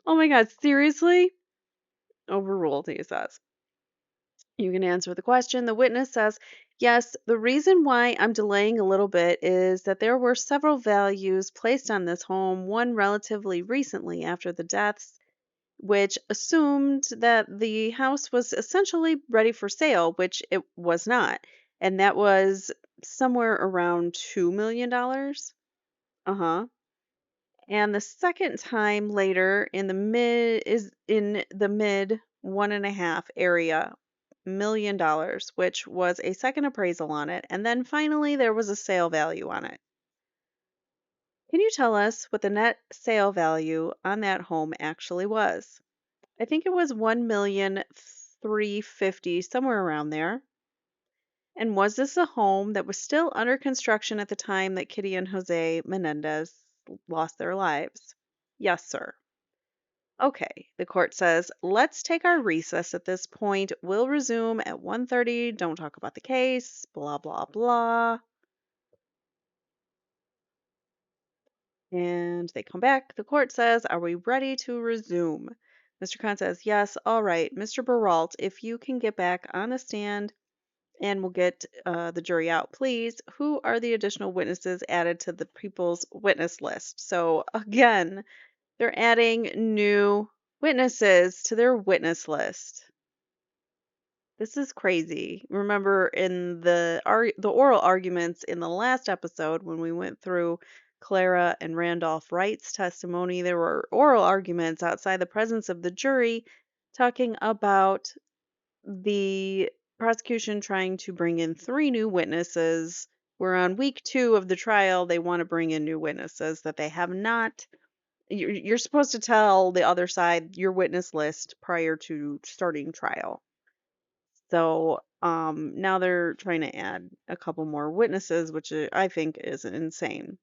Oh my God, seriously? Overruled, he says. You can answer the question. The witness says, Yes, the reason why I'm delaying a little bit is that there were several values placed on this home, one relatively recently after the deaths, which assumed that the house was essentially ready for sale, which it was not. And that was somewhere around $2 million. Uh-huh. And the second time later in the mid 1.5 area $1 million, which was a second appraisal on it. And then finally there was a sale value on it. Can you tell us what the net sale value on that home actually was? I think it was 1,350,000, somewhere around there. And was this a home that was still under construction at the time that Kitty and Jose Menendez lost their lives? Yes, sir. Okay, the court says, let's take our recess at this point. We'll resume at 1:30. Don't talk about the case, blah, blah, blah. And they come back. The court says, are we ready to resume? Mr. Khan says, yes, all right. Mr. Baralt, if you can get back on the stand and we'll get the jury out, please. Who are the additional witnesses added to the people's witness list? So again, they're adding new witnesses to their witness list. This is crazy. Remember in the oral arguments in the last episode when we went through Clara and Randolph Wright's testimony, there were oral arguments outside the presence of the jury talking about the prosecution trying to bring in 3 new witnesses. We're on week 2 of the trial. They want to bring in new witnesses that they have not. You're supposed to tell the other side your witness list prior to starting trial. So now they're trying to add a couple more witnesses, which I think is insane.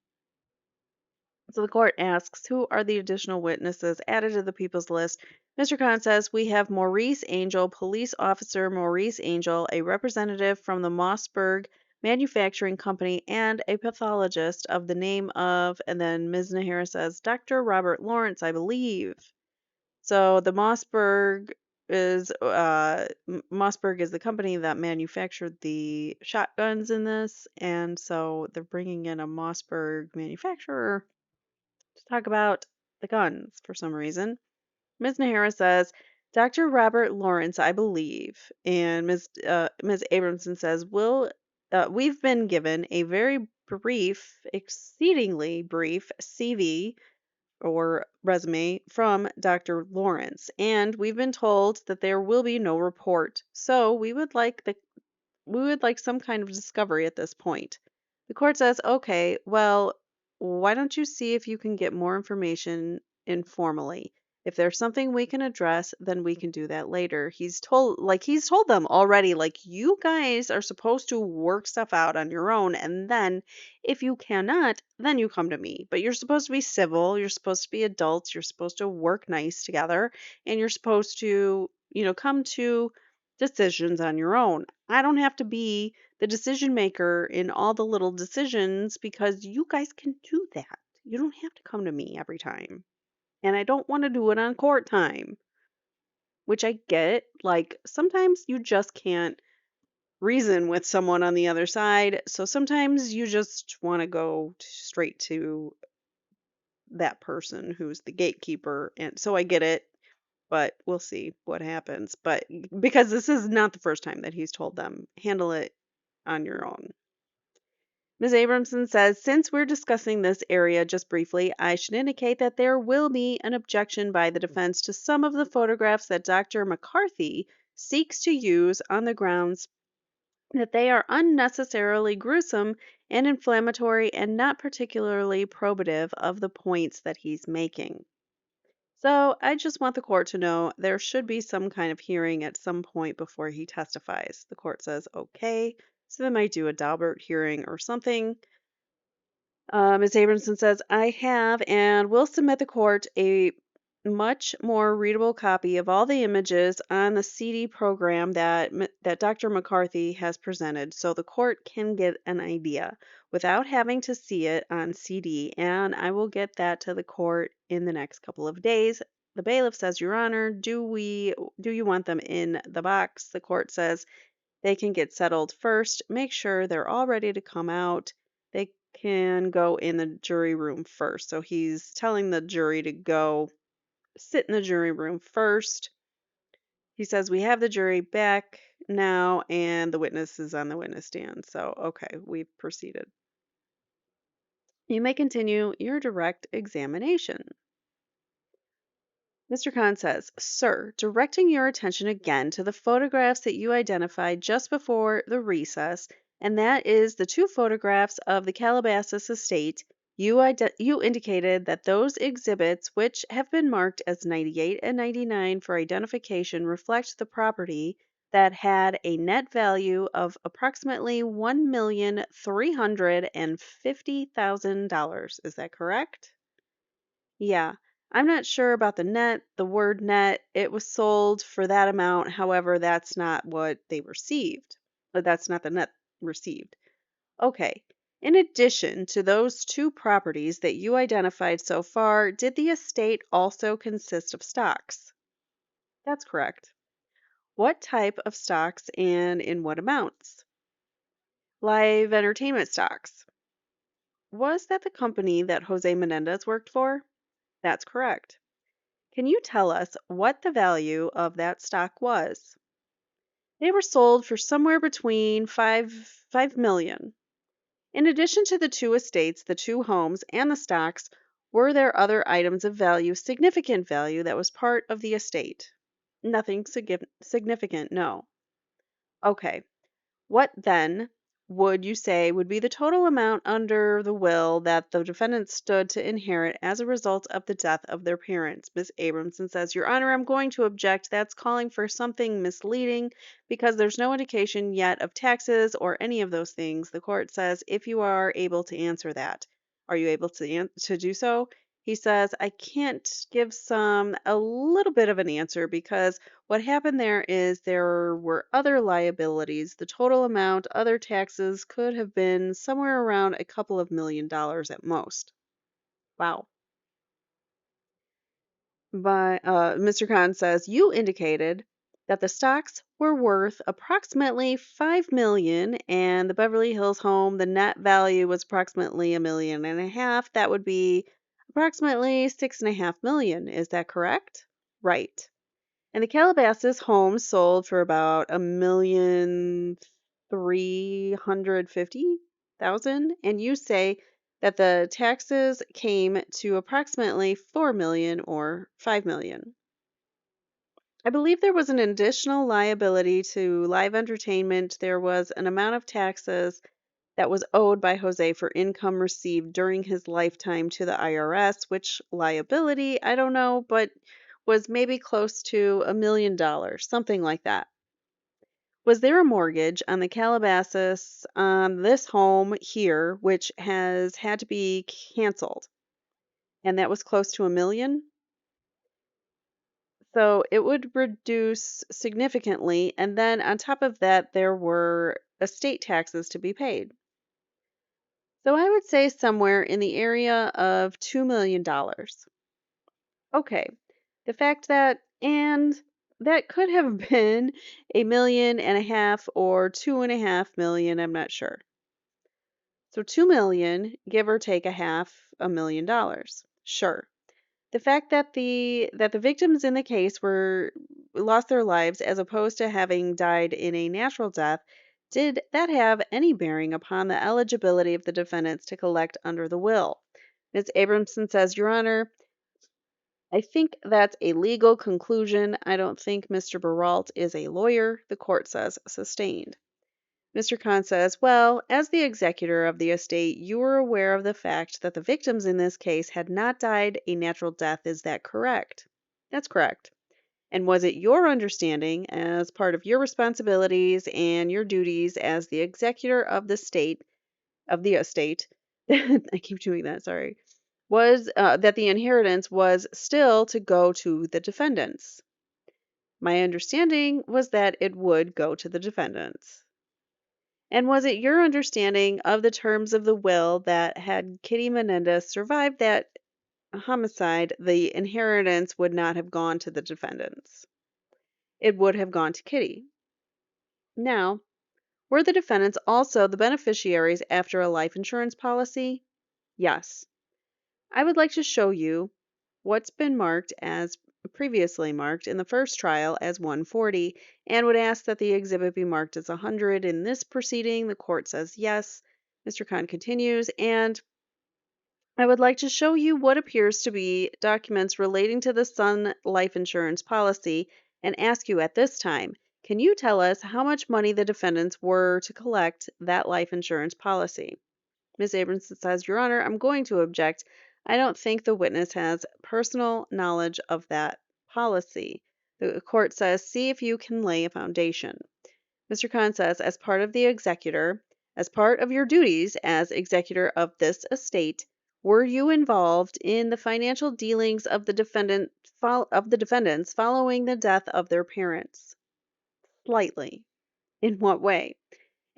So the court asks, who are the additional witnesses added to the people's list? Mr. Khan says, we have Maurice Angel, police officer Maurice Angel, a representative from the Mossberg Manufacturing Company, and a pathologist of the name of, and then Ms. Nahara says, Dr. Robert Lawrence, I believe. So the Mossberg is the company that manufactured the shotguns in this, and so they're bringing in a Mossberg manufacturer to talk about the guns for some reason. Ms. Nahara says, Dr. Robert Lawrence, I believe, and Ms. Abramson says, we've been given a very brief, exceedingly brief CV or resume from Dr. Lawrence, and we've been told that there will be no report. So we would like some kind of discovery at this point. The court says, okay, well, why don't you see if you can get more information informally? If there's something we can address, then we can do that later. He's told them already, like, you guys are supposed to work stuff out on your own, and then if you cannot, then you come to me. But you're supposed to be civil, you're supposed to be adults, you're supposed to work nice together, and you're supposed to, come to decisions on your own. I don't have to be the decision maker in all the little decisions because you guys can do that. You don't have to come to me every time. And I don't want to do it on court time, which I get. Like, sometimes you just can't reason with someone on the other side. So sometimes you just want to go straight to that person who's the gatekeeper. And so I get it, but we'll see what happens. But because this is not the first time that he's told them, handle it on your own. Ms. Abramson says, since we're discussing this area just briefly, I should indicate that there will be an objection by the defense to some of the photographs that Dr. McCarthy seeks to use on the grounds that they are unnecessarily gruesome and inflammatory and not particularly probative of the points that he's making. So I just want the court to know there should be some kind of hearing at some point before he testifies. The court says, okay, so they might do a Daubert hearing or something. Ms. Abramson says, I have and will submit the court a much more readable copy of all the images on the CD program that Dr. McCarthy has presented so the court can get an idea without having to see it on CD, and I will get that to the court in the next couple of days. The bailiff says, Your Honor, do you want them in the box? The court says they can get settled first. Make sure they're all ready to come out. They can go in the jury room first. So he's telling the jury to go sit in the jury room first. He says, we have the jury back now, and the witness is on the witness stand. So, okay, we've proceeded. You may continue your direct examination. Mr. Khan says, Sir, directing your attention again to the photographs that you identified just before the recess, and that is the two photographs of the Calabasas estate, you indicated that those exhibits, which have been marked as 98 and 99 for identification, reflect the property that had a net value of approximately $1,350,000. Is that correct? Yeah. I'm not sure about the word net. It was sold for that amount. However, that's not what they received. Or that's not the net received. Okay. In addition to those two properties that you identified so far, did the estate also consist of stocks? That's correct. What type of stocks and in what amounts? Live entertainment stocks. Was that the company that Jose Menendez worked for? That's correct. Can you tell us what the value of that stock was? They were sold for somewhere between five million. In addition to the two estates, the two homes, and the stocks, were there other items of value, significant value, that was part of the estate? Nothing significant, no. Okay. What then would you say would be the total amount under the will that the defendant stood to inherit as a result of the death of their parents? Ms. Abramson says, Your Honor, I'm going to object. That's calling for something misleading because there's no indication yet of taxes or any of those things. The court says, if you are able to answer that, are you able to do so? He says, I can't give a little bit of an answer because what happened there is there were other liabilities. The total amount, other taxes could have been somewhere around a couple of $1 million at most. Wow. But Mr. Khan says you indicated that the stocks were worth approximately 5 million, and the Beverly Hills home, the net value was approximately 1.5 million. That would be approximately 6.5 million. Is that correct? Right. And the Calabasas home sold for about 1,350,000, and you say that the taxes came to approximately 4 million or 5 million. I believe there was an additional liability to live entertainment. There was an amount of taxes that was owed by Jose for income received during his lifetime to the IRS, which liability, I don't know, but was maybe close to $1 million, something like that. Was there a mortgage on the Calabasas on this home here, which has had to be canceled? And that was close to 1 million? So it would reduce significantly. And then on top of that, there were estate taxes to be paid. So I would say somewhere in the area of $2 million. Okay. The fact that, and that could have been 1.5 million or 2.5 million, I'm not sure. So 2 million, give or take $500,000. Sure. The fact that the victims in the case were lost their lives as opposed to having died in a natural death, did that have any bearing upon the eligibility of the defendants to collect under the will? Ms. Abramson says, Your Honor, I think that's a legal conclusion. I don't think Mr. Baralt is a lawyer. The court says sustained. Mr. Khan says, Well, as the executor of the estate, you were aware of the fact that the victims in this case had not died a natural death. Is that correct? That's correct. And was it your understanding, as part of your responsibilities and your duties as the executor of the estate, I keep doing that, sorry, was that the inheritance was still to go to the defendants? My understanding was that it would go to the defendants. And was it your understanding of the terms of the will that had Kitty Menendez survived that homicide, the inheritance would not have gone to the defendants? It would have gone to Kitty. Now, were the defendants also the beneficiaries after a life insurance policy? Yes. I would like to show you what's been marked as previously marked in the first trial as 140 and would ask that the exhibit be marked as 100 in this proceeding. The court says yes. Mr. Khan continues, and I would like to show you what appears to be documents relating to the Sun life insurance policy and ask you at this time, can you tell us how much money the defendants were to collect that life insurance policy? Ms. Abramson says, Your Honor, I'm going to object. I don't think the witness has personal knowledge of that policy. The court says, see if you can lay a foundation. Mr. Khan says, as part of your duties as executor of this estate, were you involved in the financial dealings of the defendants following the death of their parents? Slightly. In what way?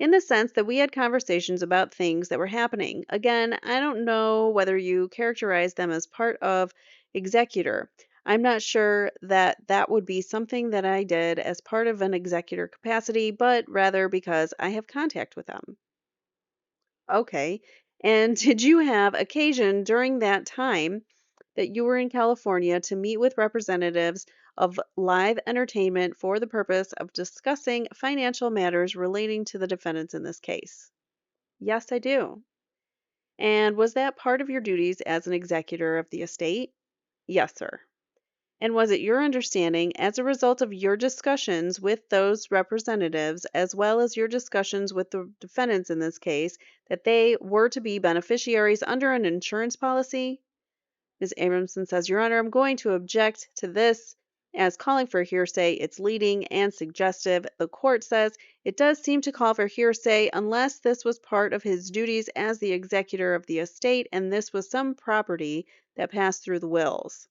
In the sense that we had conversations about things that were happening. Again, I don't know whether you characterize them as part of executor. I'm not sure that that would be something that I did as part of an executor capacity, but rather because I have contact with them. Okay. And did you have occasion during that time that you were in California to meet with representatives of live entertainment for the purpose of discussing financial matters relating to the defendants in this case? Yes, I do. And was that part of your duties as an executor of the estate? Yes, sir. And was it your understanding, as a result of your discussions with those representatives, as well as your discussions with the defendants in this case, that they were to be beneficiaries under an insurance policy? Ms. Abramson says, Your Honor, I'm going to object to this as calling for hearsay. It's leading and suggestive. The court says it does seem to call for hearsay unless this was part of his duties as the executor of the estate and this was some property that passed through the wills.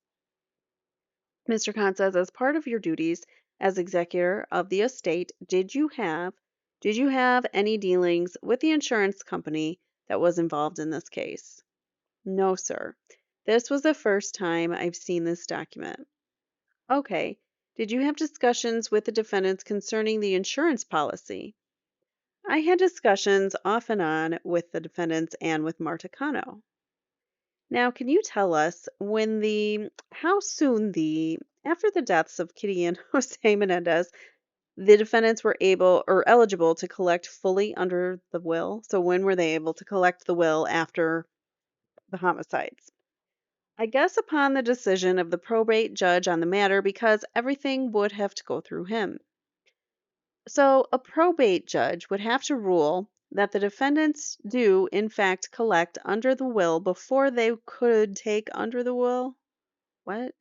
Mr. Khan says, as part of your duties as executor of the estate, did you have any dealings with the insurance company that was involved in this case? No, sir. This was the first time I've seen this document. Okay. Did you have discussions with the defendants concerning the insurance policy? I had discussions off and on with the defendants and with Marta Cano. Now, can you tell us how soon after the deaths of Kitty and Jose Menendez, the defendants were able or eligible to collect fully under the will? So when were they able to collect the will after the homicides? I guess upon the decision of the probate judge on the matter because everything would have to go through him. So a probate judge would have to rule that the defendants do, in fact, collect under the will before they could take under the will. What?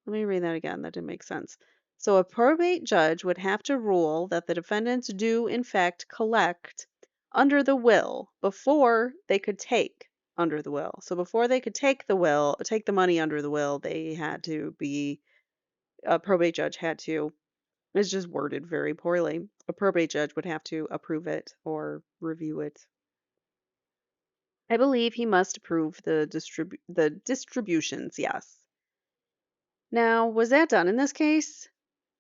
Let me read that again. That didn't make sense. So a probate judge would have to rule that the defendants do, in fact, collect under the will before they could take under the will. So before they could take the money under the will, a probate judge had to, it's just worded very poorly. A probate judge would have to approve it or review it. I believe he must approve the distributions, yes. Now, was that done in this case?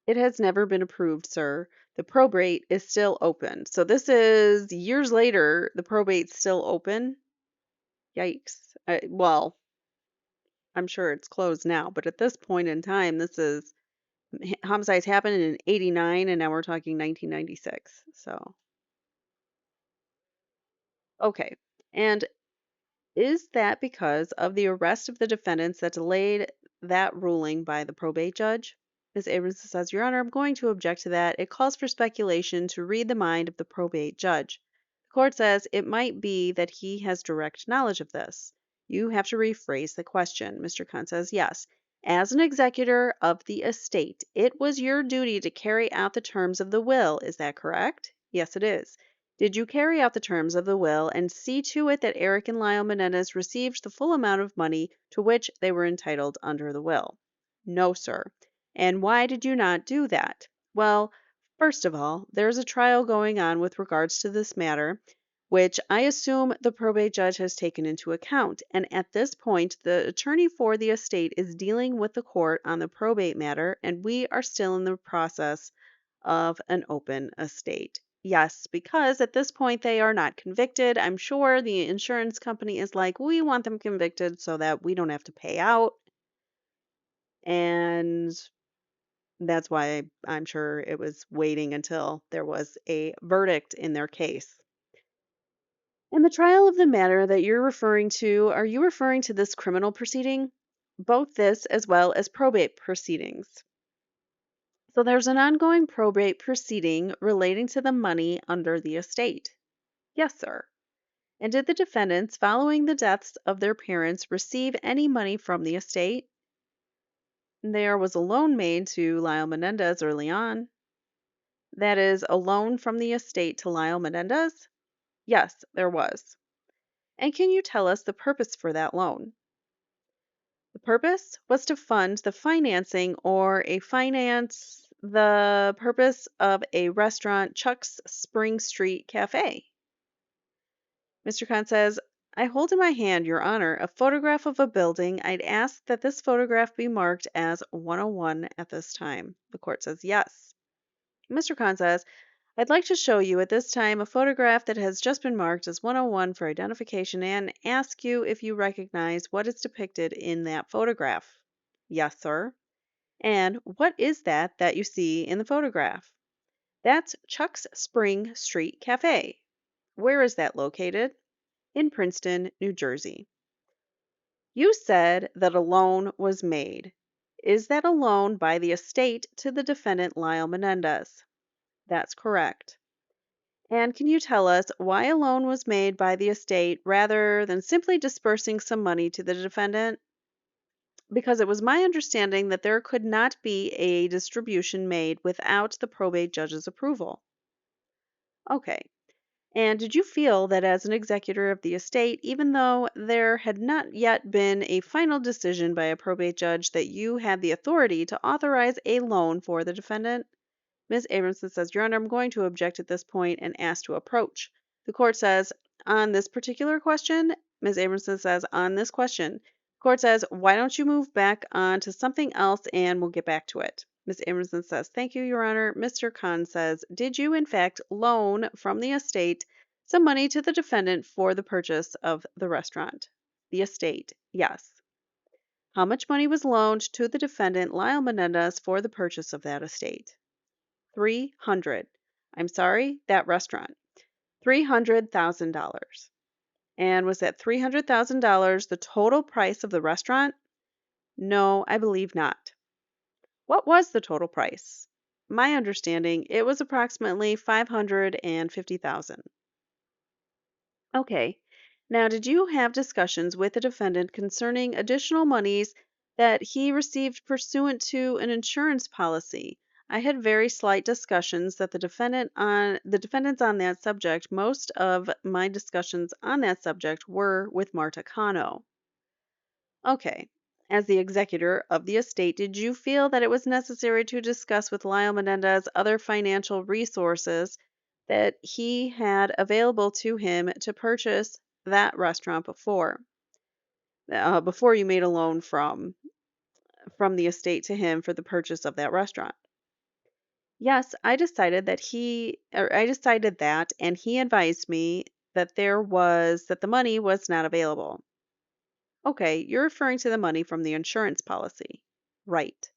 It has never been approved, sir. The probate is still open. So this is years later, the probate's still open. Yikes. Well, I'm sure it's closed now, but at this point in time, homicides happened in 89 and now we're talking 1996. So, okay. And is that because of the arrest of the defendants that delayed that ruling by the probate judge? Ms. Abrams says, Your Honor, I'm going to object to that. It calls for speculation to read the mind of the probate judge. The court says it might be that he has direct knowledge of this. You have to rephrase the question. Mr. Khan says, Yes. As an executor of the estate, it was your duty to carry out the terms of the will. Is that correct? Yes, it is. Did you carry out the terms of the will and see to it that Erik and Lyle Menendez received the full amount of money to which they were entitled under the will? No, sir. And why did you not do that? Well, first of all, there's a trial going on with regards to this matter, which I assume the probate judge has taken into account. And at this point, the attorney for the estate is dealing with the court on the probate matter, and we are still in the process of an open estate. Yes, because at this point they are not convicted. I'm sure the insurance company is like, we want them convicted so that we don't have to pay out. And that's why I'm sure it was waiting until there was a verdict in their case. In the trial of the matter that you're referring to, are you referring to this criminal proceeding? Both this as well as probate proceedings. So there's an ongoing probate proceeding relating to the money under the estate. Yes, sir. And did the defendants, following the deaths of their parents, receive any money from the estate? There was a loan made to Lyle Menendez early on. That is, a loan from the estate to Lyle Menendez? Yes, there was. And can you tell us the purpose for that loan? The purpose was to fund the financing the purpose of a restaurant, Chuck's Spring Street Cafe. Mr. Khan says, I hold in my hand, Your Honor, a photograph of a building. I'd ask that this photograph be marked as 101 at this time. The court says yes. Mr. Khan says, I'd like to show you at this time a photograph that has just been marked as 101 for identification and ask you if you recognize what is depicted in that photograph. Yes, sir. And what is that you see in the photograph? That's Chuck's Spring Street Cafe. Where is that located? In Princeton, New Jersey. You said that a loan was made. Is that a loan by the estate to the defendant Lyle Menendez? That's correct. And can you tell us why a loan was made by the estate rather than simply dispersing some money to the defendant? Because it was my understanding that there could not be a distribution made without the probate judge's approval. Okay. And did you feel that as an executor of the estate, even though there had not yet been a final decision by a probate judge, that you had the authority to authorize a loan for the defendant? Ms. Abramson says, Your Honor, I'm going to object at this point and ask to approach. The court says, on this particular question, Ms. Abramson says, on this question, the court says, why don't you move back on to something else and we'll get back to it. Ms. Abramson says, thank you, Your Honor. Mr. Khan says, did you in fact loan from the estate some money to the defendant for the purchase of the restaurant? The estate, yes. How much money was loaned to the defendant, Lyle Menendez, for the purchase of that estate? 300. I'm sorry, that restaurant. $300,000. And was that $300,000 the total price of the restaurant? No, I believe not. What was the total price? My understanding, it was approximately $550,000. Okay. Now, did you have discussions with the defendant concerning additional monies that he received pursuant to an insurance policy? I had very slight discussions that the defendants on that subject. Most of my discussions on that subject were with Marta Cano. Okay. As the executor of the estate, did you feel that it was necessary to discuss with Lyle Menendez other financial resources that he had available to him to purchase that restaurant before you made a loan from the estate to him for the purchase of that restaurant? Yes, I decided that, and he advised me that the money was not available. Okay, you're referring to the money from the insurance policy. Right.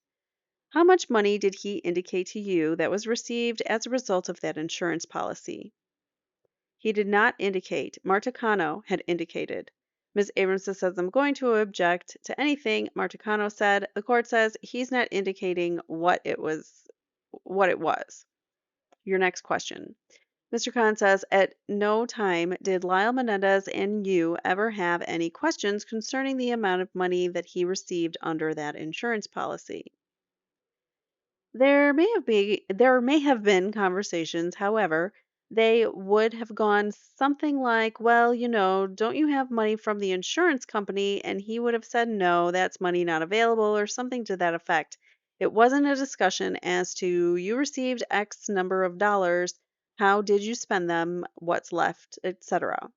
How much money did he indicate to you that was received as a result of that insurance policy? He did not indicate. Martacano had indicated. Ms. Abramson says, I'm going to object to anything Martacano said. The court says he's not indicating what it was. Your next question. Mr. Khan says, at no time did Lyle Menendez and you ever have any questions concerning the amount of money that he received under that insurance policy. There may have been conversations, however, they would have gone something like, well, don't you have money from the insurance company? And he would have said, no, that's money not available, or something to that effect. It wasn't a discussion as to you received X number of dollars, how did you spend them, what's left, etc.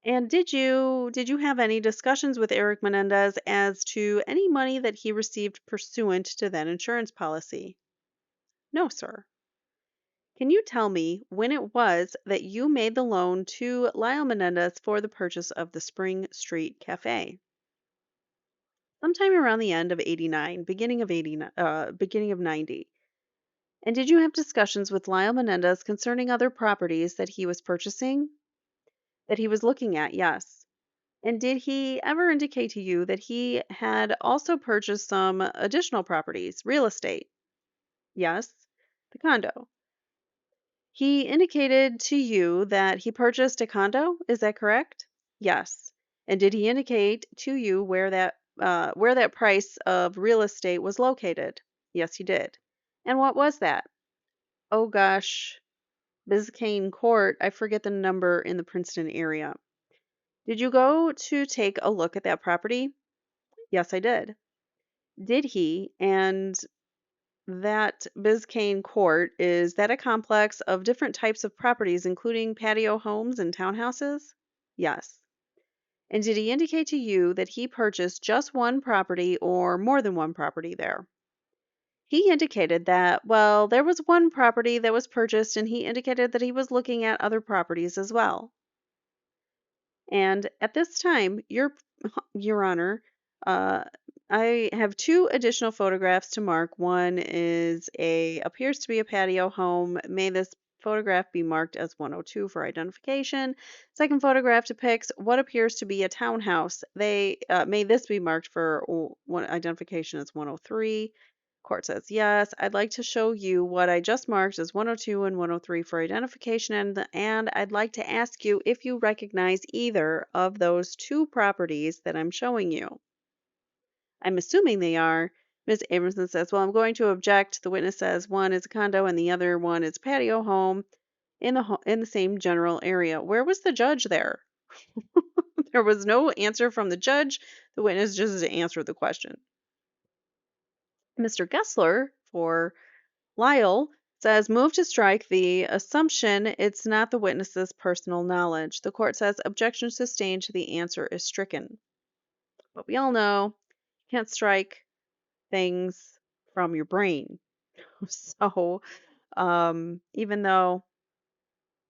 And did you have any discussions with Erik Menendez as to any money that he received pursuant to that insurance policy? No, sir. Can you tell me when it was that you made the loan to Lyle Menendez for the purchase of the Spring Street Cafe? Sometime around the end of 89, beginning of 90. And did you have discussions with Lyle Menendez concerning other properties that he was purchasing? That he was looking at, yes. And did he ever indicate to you that he had also purchased some additional properties, real estate? Yes, the condo. He indicated to you that he purchased a condo, is that correct? Yes. And did he indicate to you where that price of real estate was located? Yes, he did. And what was that? Oh gosh, Biscayne Court. I forget the number in the Princeton area. Did you go to take a look at that property? Yes, I did. Did he? And that Biscayne Court, is that a complex of different types of properties, including patio homes and townhouses? Yes. And did he indicate to you that he purchased just one property or more than one property there? He indicated that, well, there was one property that was purchased, and he indicated that he was looking at other properties as well. And at this time, Your Honor, uh, I have two additional photographs to mark. One appears to be a patio home. May this photograph be marked as 102 for identification. Second photograph depicts what appears to be a townhouse. May this be marked for one identification as 103. Court says yes. I'd like to show you what I just marked as 102 and 103 for identification, and I'd like to ask you if you recognize either of those two properties that I'm showing you. I'm assuming they are. Ms. Abramson says, well, I'm going to object. The witness says one is a condo and the other one is a patio home in the same general area. Where was the judge there? There was no answer from the judge. The witness just answered the question. Mr. Gessler for Lyle says, move to strike the assumption it's not the witness's personal knowledge. The court says, objection sustained. The answer is stricken. But we all know you can't strike things from your brain. So even though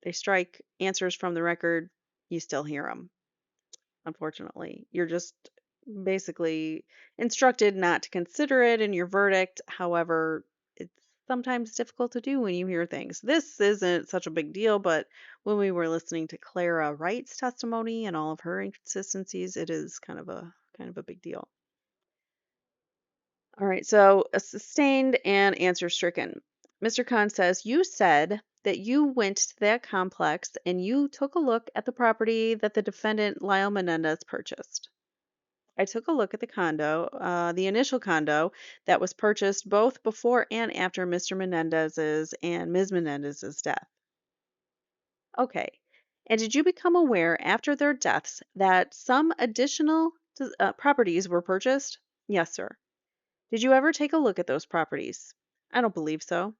they strike answers from the record, you still hear them. Unfortunately, you're just basically instructed not to consider it in your verdict. However, it's sometimes difficult to do when you hear things. This isn't such a big deal, but when we were listening to Clara Wright's testimony and all of her inconsistencies, it is kind of a big deal. All right, so a sustained and answer stricken. Mr. Khan says, you said that you went to that complex and you took a look at the property that the defendant Lyle Menendez purchased. I took a look at the condo, the initial condo that was purchased both before and after Mr. Menendez's and Ms. Menendez's death. Okay. And did you become aware after their deaths that some additional properties were purchased? Yes, sir. Did you ever take a look at those properties? I don't believe so.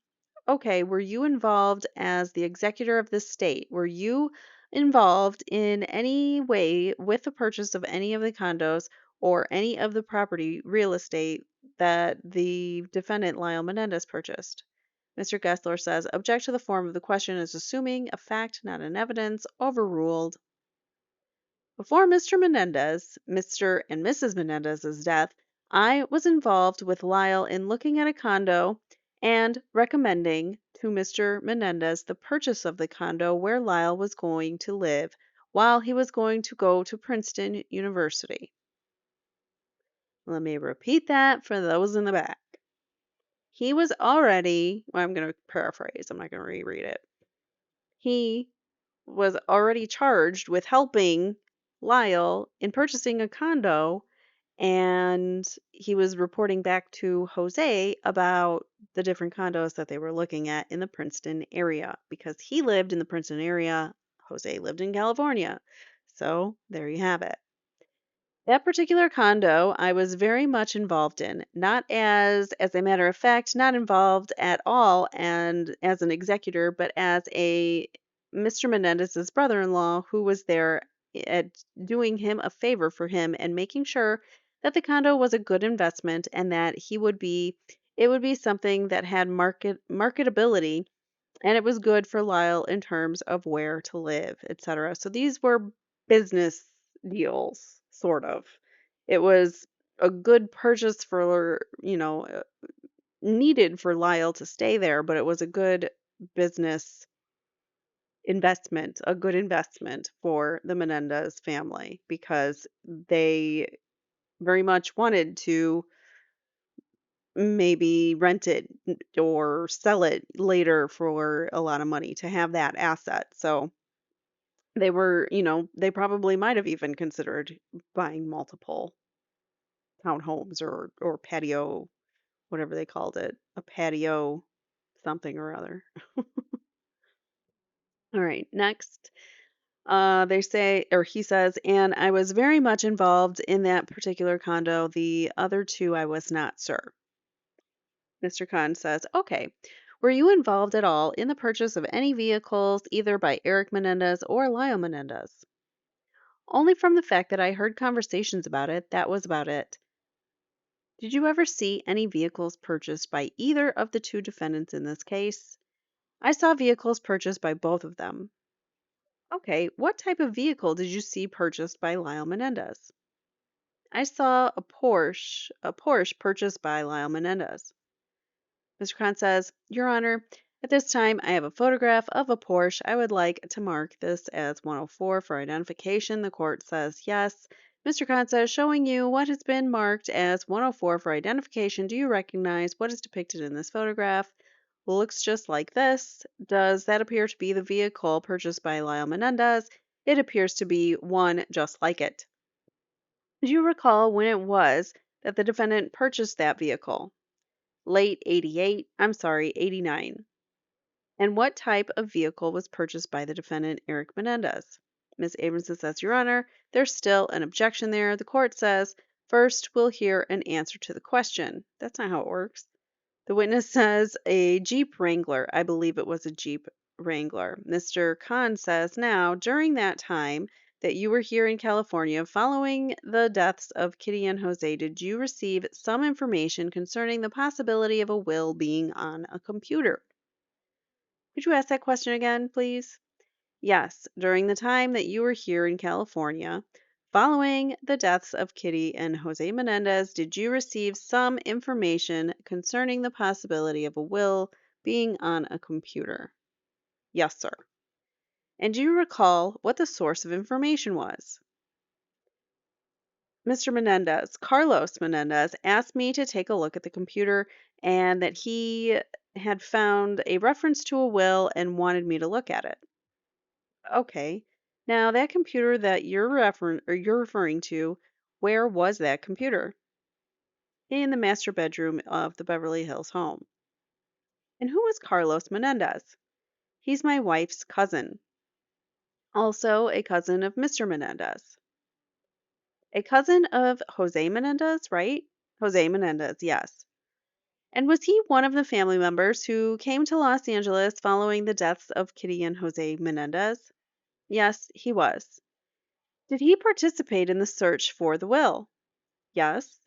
Okay, were you involved as the executor of this state? Were you involved in any way with the purchase of any of the condos or any of the property real estate that the defendant Lyle Menendez purchased? Mr. Gessler says, object to the form of the question as assuming a fact, not an evidence, overruled. Before Mr. Menendez, Mr. and Mrs. Menendez's death, I was involved with Lyle in looking at a condo and recommending to Mr. Menendez the purchase of the condo where Lyle was going to live while he was going to go to Princeton University. Let me repeat that for those in the back. He was already, well, I'm going to paraphrase, I'm not going to reread it. He was already charged with helping Lyle in purchasing a condo, and he was reporting back to Jose about the different condos that they were looking at in the Princeton area because he lived in the Princeton area. Jose lived in California. So there you have it. That particular condo I was very much involved in, not as a matter of fact, not involved at all and as an executor, but as a Mr. Menendez's brother-in-law who was there at doing him a favor for him and making sure that the condo was a good investment and that it would be something that had marketability and it was good for Lyle in terms of where to live, etc. So these were business deals, sort of. It was a good purchase for, needed for Lyle to stay there, but it was a good business investment, a good investment for the Menendez family because they very much wanted to maybe rent it or sell it later for a lot of money to have that asset. So they were, they probably might have even considered buying multiple townhomes or patio, whatever they called it, a patio something or other. All right, next. They say, or he says, and I was very much involved in that particular condo. The other two I was not, sir. Mr. Khan says, okay. Were you involved at all in the purchase of any vehicles, either by Erik Menendez or Lyle Menendez? Only from the fact that I heard conversations about it, that was about it. Did you ever see any vehicles purchased by either of the two defendants in this case? I saw vehicles purchased by both of them. Okay, what type of vehicle did you see purchased by Lyle Menendez? I saw a Porsche purchased by Lyle Menendez. Mr. Khan says, Your Honor, At this time, I have a photograph of a Porsche. I would like to mark this as 104 for identification. The court says yes. Mr. Khan says, showing you what has been marked as 104 for identification. Do you recognize what is depicted in this photograph? Looks just like this. Does that appear to be the vehicle purchased by Lyle Menendez? It appears to be one just like it. Do you recall when it was that the defendant purchased that vehicle? Late 88, 89. And what type of vehicle was purchased by the defendant, Erik Menendez? Ms. Abramson says, Your Honor, there's still an objection there. The court says, first we'll hear an answer to the question. That's not how it works. The witness says a Jeep Wrangler. I believe it was a Jeep Wrangler. Mr. Khan says, now, during that time that you were here in California following the deaths of Kitty and Jose, did you receive some information concerning the possibility of a will being on a computer? Could you ask that question again, please? Yes, during the time that you were here in California, following the deaths of Kitty and Jose Menendez, did you receive some information concerning the possibility of a will being on a computer? Yes, sir. And do you recall what the source of information was? Mr. Menendez, Carlos Menendez, asked me to take a look at the computer and that he had found a reference to a will and wanted me to look at it. Okay. Now that computer that you're referring to, where was that computer? In the master bedroom of the Beverly Hills home. And who is Carlos Menendez? He's my wife's cousin. Also a cousin of Mr. Menendez. A cousin of Jose Menendez, right? Jose Menendez, yes. And was he one of the family members who came to Los Angeles following the deaths of Kitty and Jose Menendez? Yes, he was. Did he participate in the search for the will? Yes.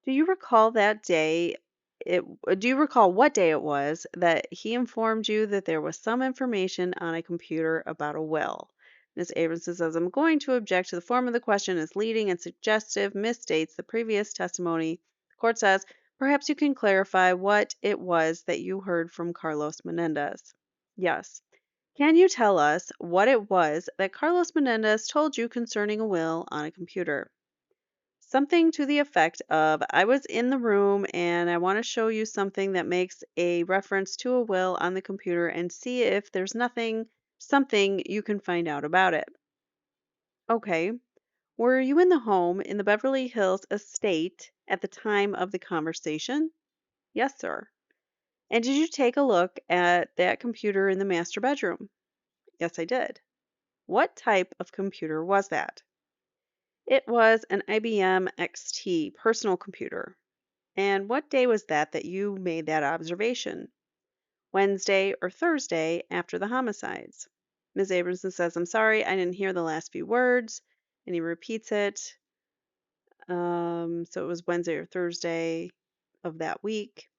Do you recall that day? Do you recall what day it was that he informed you that there was some information on a computer about a will? Ms. Abramson says, I'm going to object to the form of the question as leading and suggestive, misstates the previous testimony. The court says, perhaps you can clarify what it was that you heard from Carlos Menendez. Yes. Can you tell us what it was that Carlos Menendez told you concerning a will on a computer? Something to the effect of, I was in the room and I want to show you something that makes a reference to a will on the computer and see if there's something you can find out about it. Okay. Were you in the home in the Beverly Hills estate at the time of the conversation? Yes, sir. And did you take a look at that computer in the master bedroom? Yes, I did. What type of computer was that? It was an IBM XT personal computer. And what day was that you made that observation? Wednesday or Thursday after the homicides? Ms. Abramson says, I'm sorry, I didn't hear the last few words. And he repeats it. So it was Wednesday or Thursday of that week.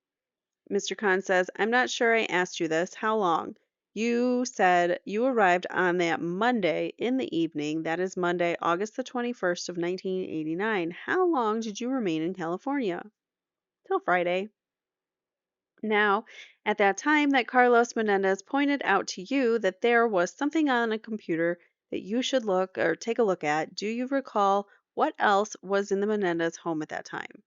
Mr. Khan says, I'm not sure I asked you this. How long? You said you arrived on that Monday in the evening. That is Monday, August the 21st of 1989. How long did you remain in California? Till Friday. Now, at that time that Carlos Menendez pointed out to you that there was something on a computer that you should look or take a look at, do you recall what else was in the Menendez home at that time?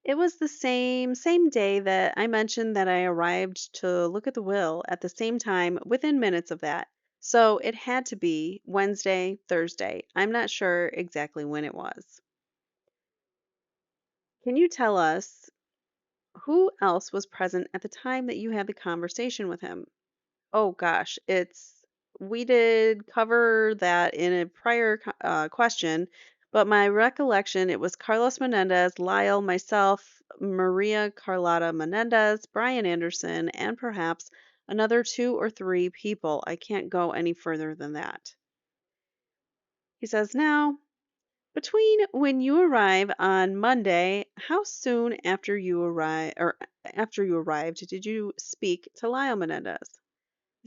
It was the same day that I mentioned that I arrived to look at the will at the same time within minutes of that. So it had to be Wednesday, Thursday. I'm not sure exactly when it was. Can you tell us who else was present at the time that you had the conversation with him? Oh gosh, we did cover that in a prior question, but my recollection, it was Carlos Menendez, Lyle, myself, Maria Carlotta Menendez, Brian Anderson, and perhaps another two or three people. I can't go any further than that. He says, now, between when you arrive on Monday, how soon after you arrived did you speak to Lyle Menendez?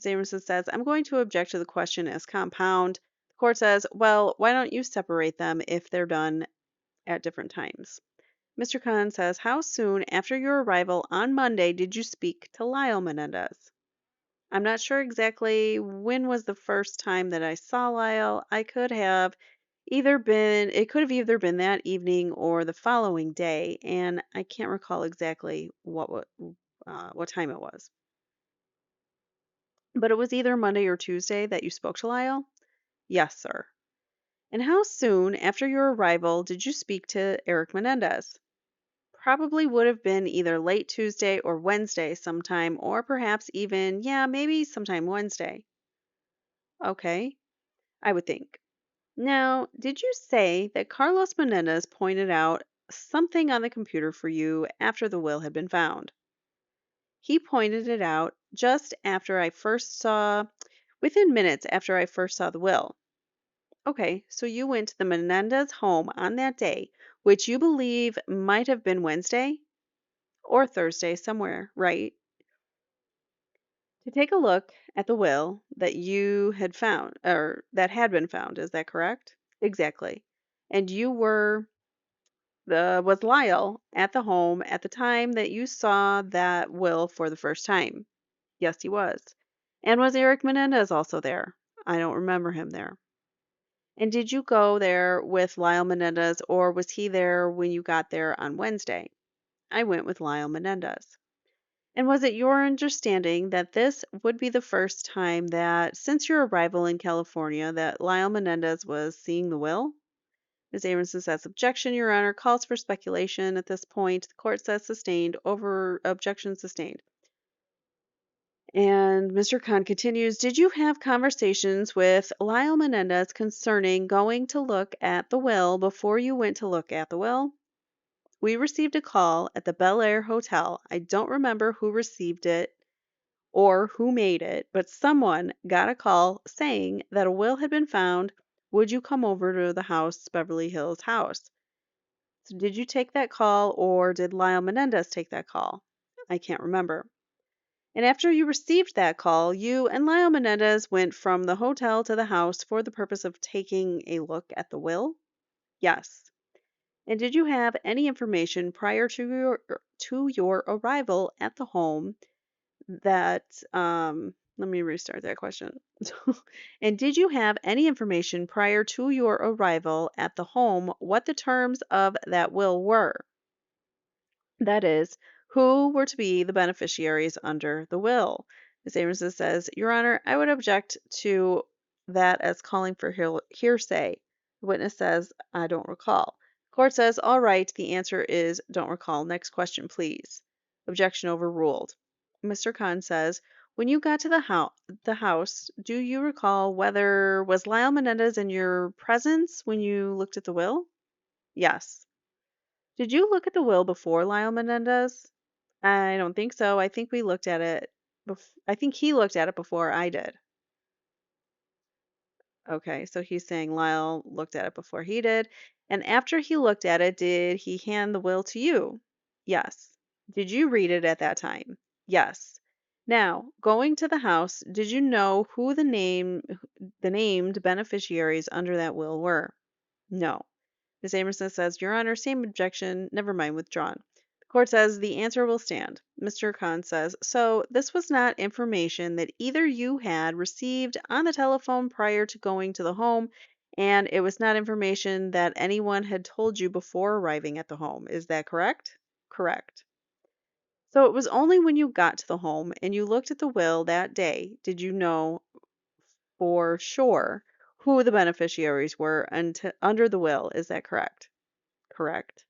Samerson says, I'm going to object to the question as compound. The court says, well, why don't you separate them if they're done at different times? Mr. Khan says, how soon after your arrival on Monday did you speak to Lyle Menendez? I'm not sure exactly when was the first time that I saw Lyle. It could have either been that evening or the following day, and I can't recall exactly what time it was. But it was either Monday or Tuesday that you spoke to Lyle? Yes, sir. And how soon after your arrival did you speak to Erik Menendez? Probably would have been either late Tuesday or Wednesday sometime, or perhaps even, yeah, maybe sometime Wednesday. Okay, I would think. Now, did you say that Carlos Menendez pointed out something on the computer for you after the will had been found? He pointed it out within minutes after I first saw the will. Okay, so you went to the Menendez home on that day, which you believe might have been Wednesday or Thursday somewhere, right? To take a look at the will that you had found, or that had been found. Is that correct? Exactly. And you was Lyle at the home at the time that you saw that will for the first time? Yes, he was. And was Erik Menendez also there? I don't remember him there. And did you go there with Lyle Menendez, or was he there when you got there on Wednesday? I went with Lyle Menendez. And was it your understanding that this would be the first time that, since your arrival in California, that Lyle Menendez was seeing the will? Ms. Aronson says, objection, Your Honor, calls for speculation at this point. The court says sustained, over objection sustained. And Mr. Khan continues, did you have conversations with Lyle Menendez concerning going to look at the will before you went to look at the will? We received a call at the Bel Air Hotel. I don't remember who received it or who made it, but someone got a call saying that a will had been found. Would you come over to the house, Beverly Hills house? So did you take that call or did Lyle Menendez take that call? I can't remember. And after you received that call, you and Lyle Menendez went from the hotel to the house for the purpose of taking a look at the will? Yes. And did you have any information prior to your arrival at the home that let me restart that question. And did you have any information prior to your arrival at the home what the terms of that will were? That is, who were to be the beneficiaries under the will? Ms. Aronson says, Your Honor, I would object to that as calling for hearsay. The witness says, I don't recall. Court says, all right, the answer is don't recall. Next question, please. Objection overruled. Mr. Khan says, when you got to the house, do you recall whether was Lyle Menendez in your presence when you looked at the will? Yes. Did you look at the will before Lyle Menendez? I don't think so. I think we looked at it. I think he looked at it before I did. Okay, so he's saying Lyle looked at it before he did. And after he looked at it, did he hand the will to you? Yes. Did you read it at that time? Yes. Now, going to the house, did you know who the named beneficiaries under that will were? No. Ms. Amerson says, Your Honor, same objection, never mind, withdrawn. The court says the answer will stand. Mr. Khan says, so this was not information that either you had received on the telephone prior to going to the home, and it was not information that anyone had told you before arriving at the home. Is that correct? Correct. So it was only when you got to the home and you looked at the will that day did you know for sure who the beneficiaries were under the will. Is that correct? Correct.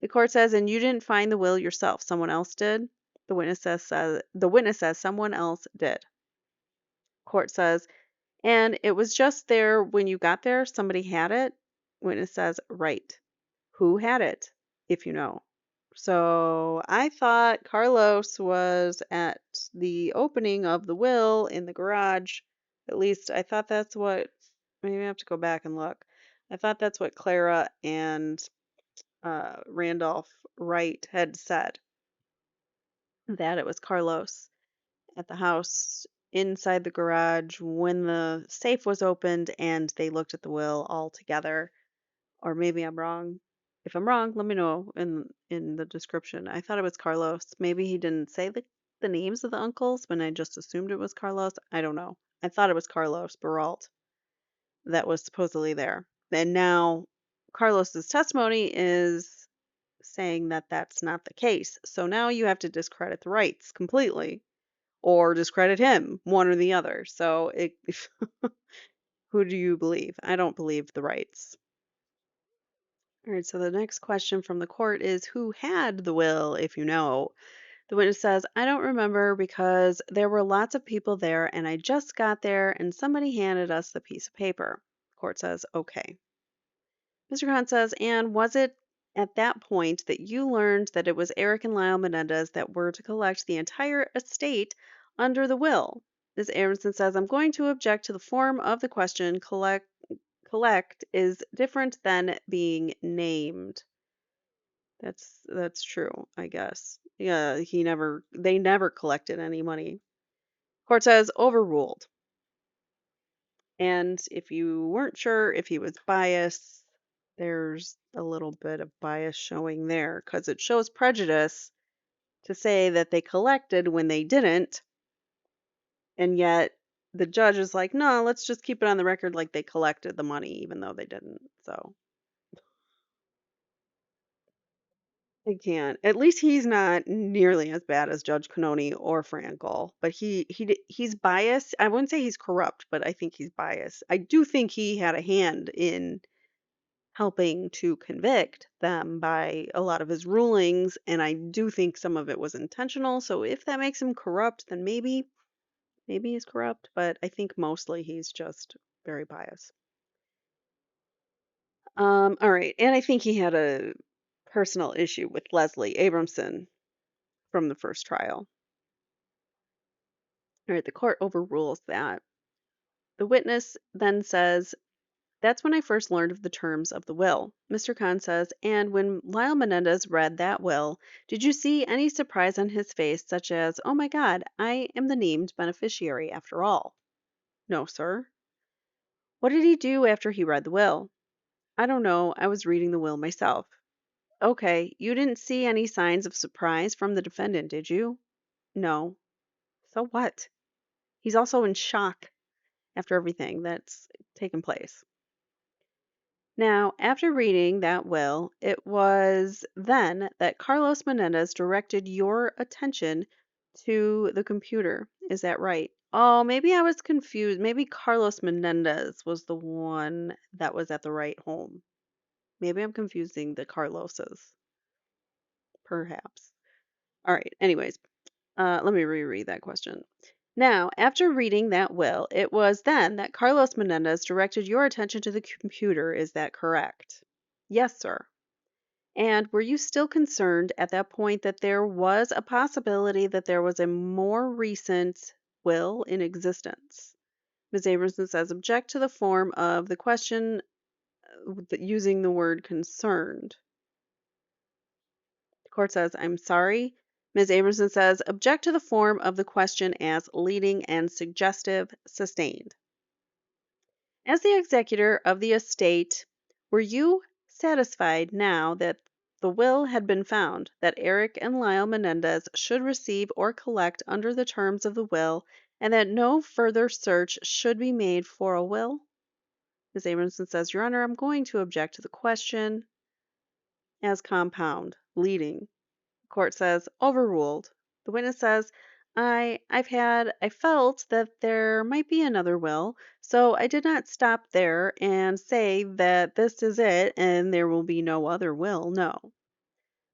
The court says, and you didn't find the will yourself. Someone else did. The witness says someone else did. Court says, and it was just there when you got there. Somebody had it. Witness says, right. Who had it, if you know? So I thought Carlos was at the opening of the will in the garage. At least I thought that's what. Maybe I have to go back and look. I thought that's what Clara and Randolph Wright had said, that it was Carlos at the house inside the garage when the safe was opened and they looked at the will all together. Or maybe I'm wrong. If I'm wrong, let me know in the description. I thought it was Carlos. Maybe he didn't say the names of the uncles, but I just assumed it was Carlos. I don't know. I thought it was Carlos Baralt that was supposedly there. And now Carlos's testimony is saying that that's not the case. So now you have to discredit the rights completely or discredit him, one or the other. So who do you believe? I don't believe the rights. All right, so the next question from the court is who had the will, if you know? The witness says, I don't remember because there were lots of people there and I just got there and somebody handed us the piece of paper. Court says, okay. Mr. Khan says, and was it at that point that you learned that it was Eric and Lyle Menendez that were to collect the entire estate under the will? Ms. Aronson says, I'm going to object to the form of the question. Collect is different than being named. That's true, I guess. Yeah, they never collected any money. Court says overruled. And if you weren't sure if he was biased, there's a little bit of bias showing there because it shows prejudice to say that they collected when they didn't, and yet the judge is like, no, let's just keep it on the record like they collected the money even though they didn't. So I can't. At least he's not nearly as bad as Judge Cannoni or Frankel, but he's biased. I wouldn't say he's corrupt, but I think he's biased. I do think he had a hand in helping to convict them by a lot of his rulings, and I do think some of it was intentional. So if that makes him corrupt, then maybe he's corrupt, but I think mostly he's just very biased. All right, and I think he had a personal issue with Leslie Abramson from the first trial. All right, the court overrules that. The witness then says, that's when I first learned of the terms of the will. Mr. Khan says, and when Lyle Menendez read that will, did you see any surprise on his face, such as, oh my God, I am the named beneficiary after all? No, sir. What did he do after he read the will? I don't know. I was reading the will myself. Okay, you didn't see any signs of surprise from the defendant, did you? No. So what? He's also in shock after everything that's taken place. Now, after reading that will, it was then that Carlos Menendez directed your attention to the computer. Is that right? Oh, maybe I was confused. Maybe Carlos Menendez was the one that was at the right home. Maybe I'm confusing the Carloses. Perhaps. All right. Anyways, let me reread that question. Now, after reading that will, it was then that Carlos Menendez directed your attention to the computer. Is that correct? Yes, sir. And were you still concerned at that point that there was a possibility that there was a more recent will in existence? Ms. Abramson says, object to the form of the question using the word concerned. The court says, I'm sorry. Ms. Abramson says, object to the form of the question as leading and suggestive, sustained. As the executor of the estate, were you satisfied now that the will had been found that Eric and Lyle Menendez should receive or collect under the terms of the will, and that no further search should be made for a will? Ms. Abramson says, Your Honor, I'm going to object to the question as compound, leading. The court says, overruled. The witness says, I felt that there might be another will, so I did not stop there and say that this is it and there will be no other will. No.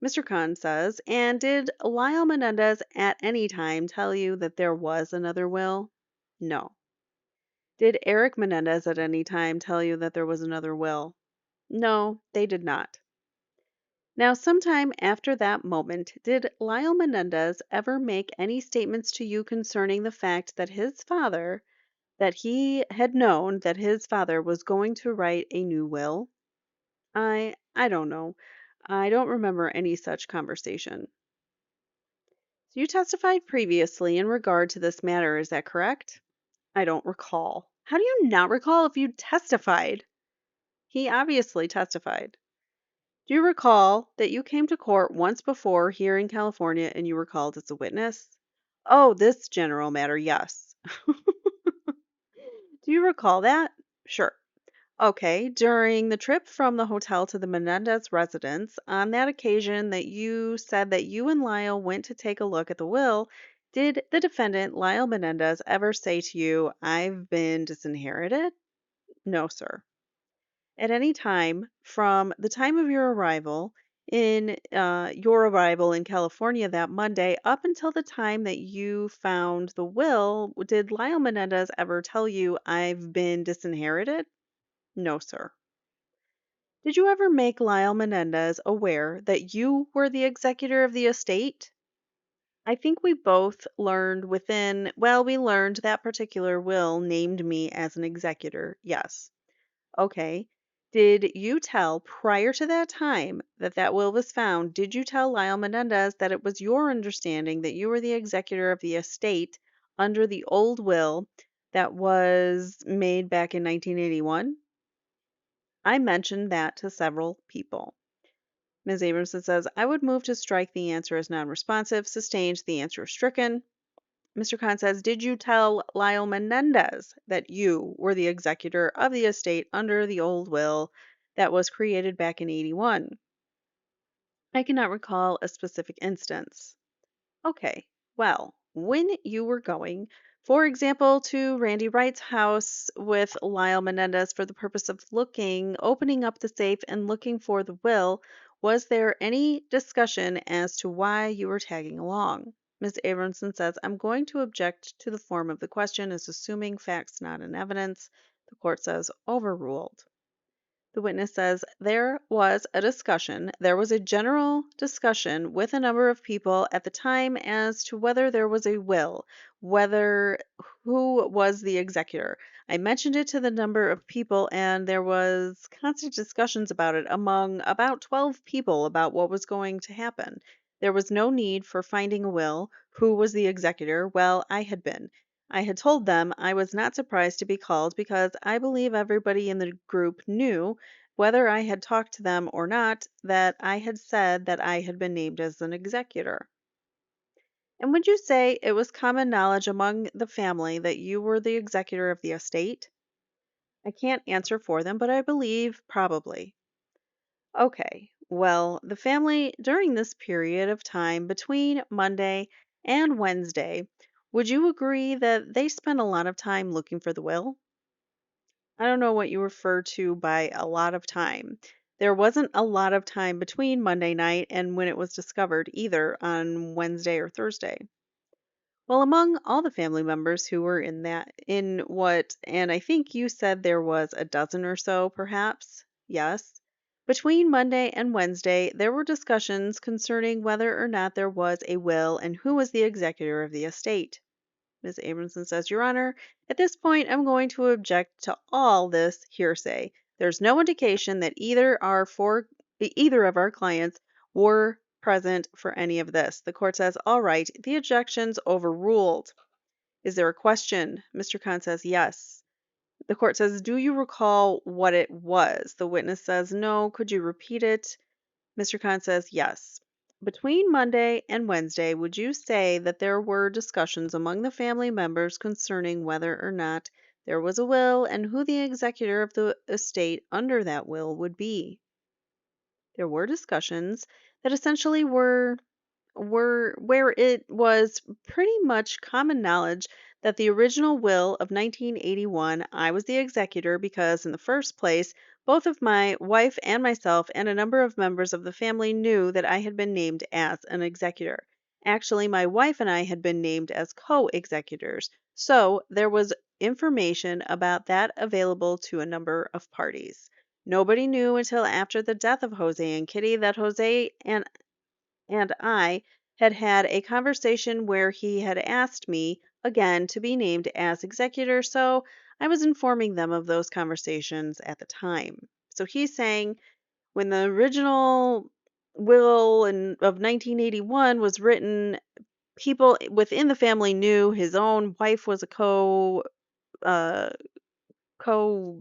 Mr. Khan says, and did Lyle Menendez at any time tell you that there was another will? No. Did Eric Menendez at any time tell you that there was another will? No, they did not. Now, sometime after that moment, did Lyle Menendez ever make any statements to you concerning the fact that he had known that his father was going to write a new will? I don't know. I don't remember any such conversation. So you testified previously in regard to this matter, is that correct? I don't recall. How do you not recall if you testified? He obviously testified. Do you recall that you came to court once before here in California and you were called as a witness? Oh, this general matter, yes. Do you recall that? Sure. Okay, during the trip from the hotel to the Menendez residence, on that occasion that you said that you and Lyle went to take a look at the will, did the defendant, Lyle Menendez, ever say to you, I've been disinherited? No, sir. At any time from the time of your arrival in California that Monday up until the time that you found the will, did Lyle Menendez ever tell you, I've been disinherited? No, sir. Did you ever make Lyle Menendez aware that you were the executor of the estate? I think we both learned we learned that particular will named me as an executor. Yes. Okay. Did you tell prior to that time that that will was found, did you tell Lyle Menendez that it was your understanding that you were the executor of the estate under the old will that was made back in 1981? I mentioned that to several people. Ms. Abramson says, I would move to strike the answer as non-responsive. Sustained, the answer is stricken. Mr. Khan says, did you tell Lyle Menendez that you were the executor of the estate under the old will that was created back in 81? I cannot recall a specific instance. Okay, well, when you were going, for example, to Randy Wright's house with Lyle Menendez for the purpose of opening up the safe and looking for the will, was there any discussion as to why you were tagging along? Ms. Abramson says, I'm going to object to the form of the question as assuming facts not in evidence. The court says, overruled. The witness says there was a discussion. There was a general discussion with a number of people at the time as to whether there was a will, whether who was the executor. I mentioned it to the number of people, and there was constant discussions about it among about 12 people about what was going to happen. There was no need for finding a will. Who was the executor? Well, I had been. I had told them I was not surprised to be called because I believe everybody in the group knew, whether I had talked to them or not, that I had said that I had been named as an executor. And would you say it was common knowledge among the family that you were the executor of the estate? I can't answer for them, but I believe probably. Okay, well, the family during this period of time between Monday and Wednesday, would you agree that they spent a lot of time looking for the will? I don't know what you refer to by a lot of time. There wasn't a lot of time between Monday night and when it was discovered either on Wednesday or Thursday. Well, among all the family members who were and I think you said there was a dozen or so, perhaps? Yes. Between Monday and Wednesday, there were discussions concerning whether or not there was a will and who was the executor of the estate. Ms. Abramson says, Your Honor, at this point, I'm going to object to all this hearsay. There's no indication that either of our clients were present for any of this. The court says, all right, the objection's overruled. Is there a question? Mr. Khan says, yes. The court says, do you recall what it was? The witness says, no. Could you repeat it? Mr. Khan says, yes. Between Monday and Wednesday, would you say that there were discussions among the family members concerning whether or not there was a will and who the executor of the estate under that will would be? There were discussions that essentially were where it was pretty much common knowledge that the original will of 1981, I was the executor because, in the first place, both of my wife and myself and a number of members of the family knew that I had been named as an executor. Actually, my wife and I had been named as co executors, so there was information about that available to a number of parties. Nobody knew until after the death of Jose and Kitty that Jose and I had had a conversation where he had asked me again to be named as executor, so I was informing them of those conversations at the time. So he's saying when the original of 1981 was written, people within the family knew his own wife was a uh, co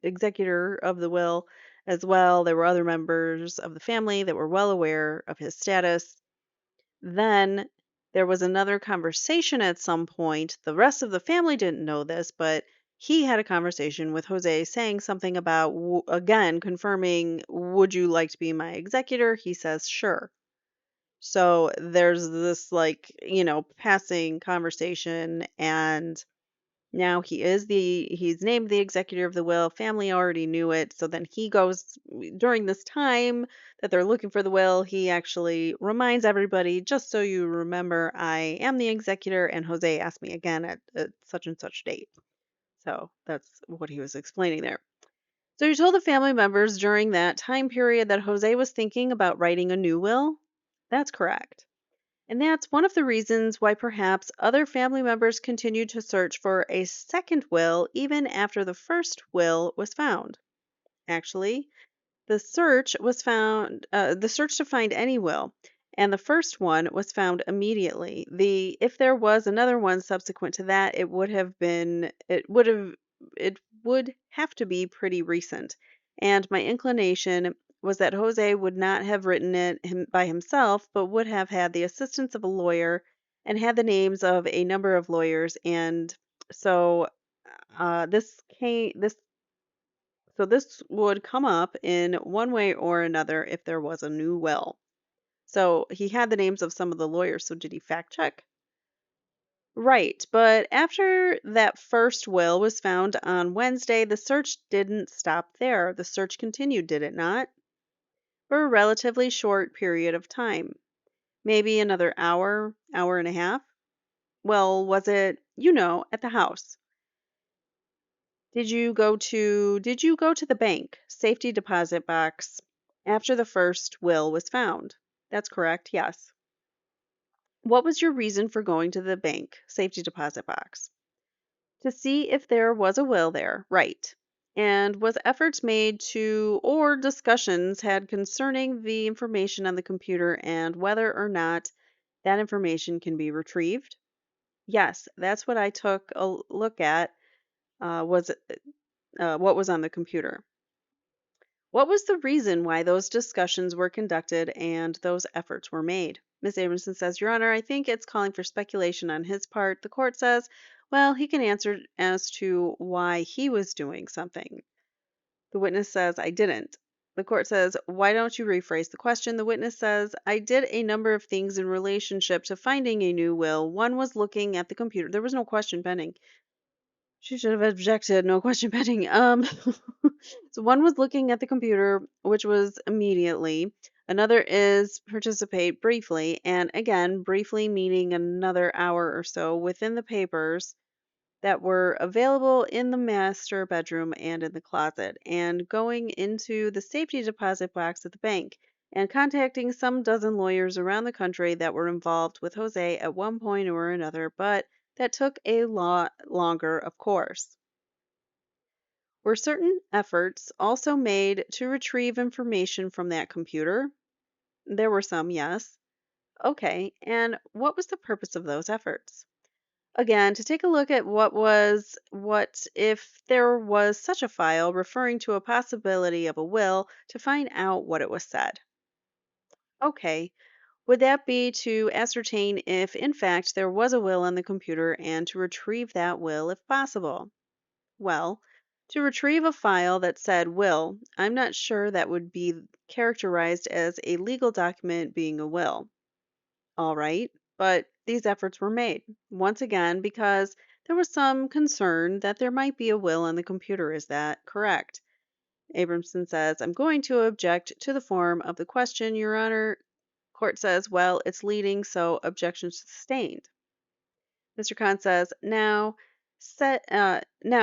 executor of the will, as well. There were other members of the family that were well aware of his status. Then there was another conversation at some point. The rest of the family didn't know this, but he had a conversation with Jose saying something about, again, confirming, would you like to be my executor? He says, sure. So there's this, like, passing conversation, and now he's named the executor of the will. Family already knew it. So then he goes during this time that they're looking for the will, he actually reminds everybody, just so you remember, I am the executor, and Jose asked me again at such and such date. So that's what he was explaining there. So he told the family members during that time period that Jose was thinking about writing a new will? That's correct. And that's one of the reasons why perhaps other family members continued to search for a second will even after the first will was found. Actually, the search to find any will, and the first one was found immediately. If there was another one subsequent to that, it would have to be pretty recent. And my inclination was that Jose would not have written it by himself, but would have had the assistance of a lawyer and had the names of a number of lawyers. And so this would come up in one way or another if there was a new will. So he had the names of some of the lawyers. So did he fact check? Right, but after that first will was found on Wednesday, the search didn't stop there. The search continued, did it not? For a relatively short period of time. Maybe another hour, hour and a half. Well, was it, at the house? Did you go to the bank, safety deposit box, after the first will was found? That's correct, yes. What was your reason for going to the bank, safety deposit box? To see if there was a will there, right. And was efforts made or discussions had concerning the information on the computer and whether or not that information can be retrieved? Yes, that's what I took a look at, was what was on the computer. What was the reason why those discussions were conducted and those efforts were made? Ms. Abramson says, Your Honor, I think it's calling for speculation on his part. The court says, well, he can answer as to why he was doing something. The witness says, I didn't. The court says, why don't you rephrase the question? The witness says, I did a number of things in relationship to finding a new will. One was looking at the computer. There was no question pending. She should have objected. No question pending. So one was looking at the computer, which was immediately. Another is participate briefly, and again, briefly meaning another hour or so within the papers that were available in the master bedroom and in the closet, and going into the safety deposit box at the bank, and contacting some dozen lawyers around the country that were involved with Jose at one point or another, but that took a lot longer, of course. Were certain efforts also made to retrieve information from that computer? There were some, yes. Okay, and what was the purpose of those efforts? Again, to take a look at what if there was such a file referring to a possibility of a will to find out what it was said. Okay, would that be to ascertain if in fact there was a will on the computer and to retrieve that will if possible? Well, to retrieve a file that said will, I'm not sure that would be characterized as a legal document being a will. All right, but these efforts were made, once again, because there was some concern that there might be a will on the computer. Is that correct? Abramson says, I'm going to object to the form of the question, Your Honor. Court says, well, it's leading, so objection sustained. Mr. Khan says, now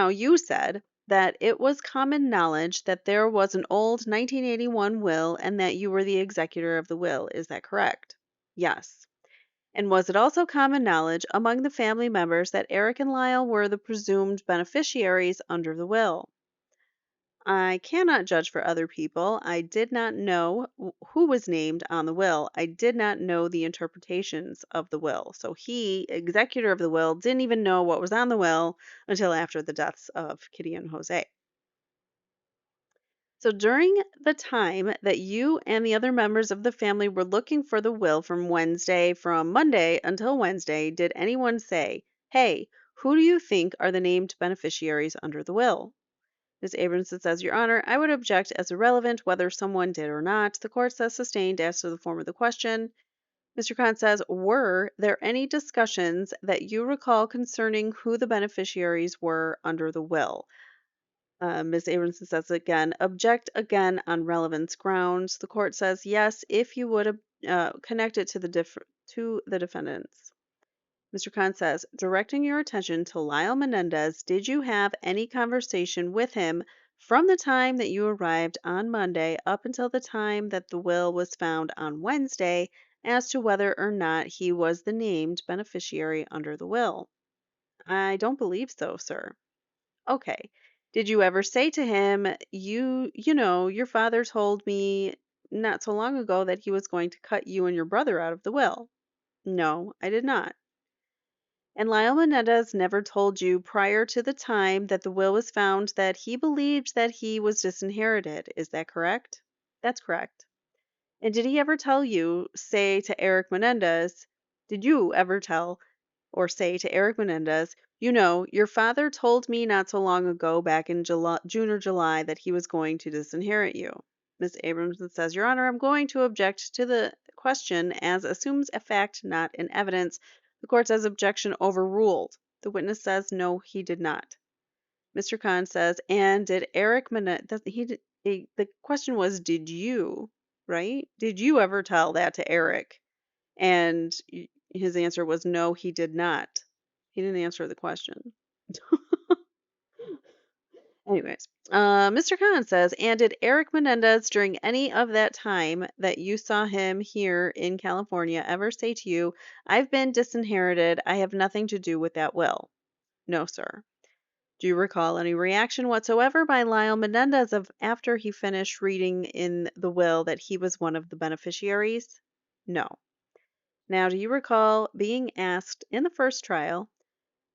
you said that it was common knowledge that there was an old 1981 will and that you were the executor of the will. Is that correct? Yes. And was it also common knowledge among the family members that Erik and Lyle were the presumed beneficiaries under the will? I cannot judge for other people. I did not know who was named on the will. I did not know the interpretations of the will. So he, executor of the will, didn't even know what was on the will until after the deaths of Kitty and Jose. So during the time that you and the other members of the family were looking for the will from Monday until Wednesday, did anyone say, "Hey, who do you think are the named beneficiaries under the will?" Ms. Abramson says, Your Honor, I would object as irrelevant whether someone did or not. The court says sustained as to the form of the question. Mr. Khan says, were there any discussions that you recall concerning who the beneficiaries were under the will? Ms. Abramson says again, object again on relevance grounds. The court says yes, if you would connect it to the defendants. Mr. Khan says, directing your attention to Lyle Menendez, did you have any conversation with him from the time that you arrived on Monday up until the time that the will was found on Wednesday as to whether or not he was the named beneficiary under the will? I don't believe so, sir. Okay. Did you ever say to him, your father told me not so long ago that he was going to cut you and your brother out of the will? No, I did not. And Lyle Menendez never told you prior to the time that the will was found that he believed that he was disinherited. Is that correct? That's correct. And did he ever tell you, say to Eric Menendez, did you ever tell or say to Eric Menendez, your father told me not so long ago, back in June or July, that he was going to disinherit you? Ms. Abramson says, Your Honor, I'm going to object to the question as assumes a fact, not an evidence. The court says objection overruled. The witness says no, he did not. Mr. Khan says, and did Eric Menendez, the question was, did you, right? Did you ever tell that to Eric? And his answer was no, he did not. He didn't answer the question. Anyways, Mr. Khan says, and did Eric Menendez, during any of that time that you saw him here in California, ever say to you, I've been disinherited, I have nothing to do with that will? No, sir. Do you recall any reaction whatsoever by Lyle Menendez after he finished reading in the will that he was one of the beneficiaries? No. Now, do you recall being asked in the first trial,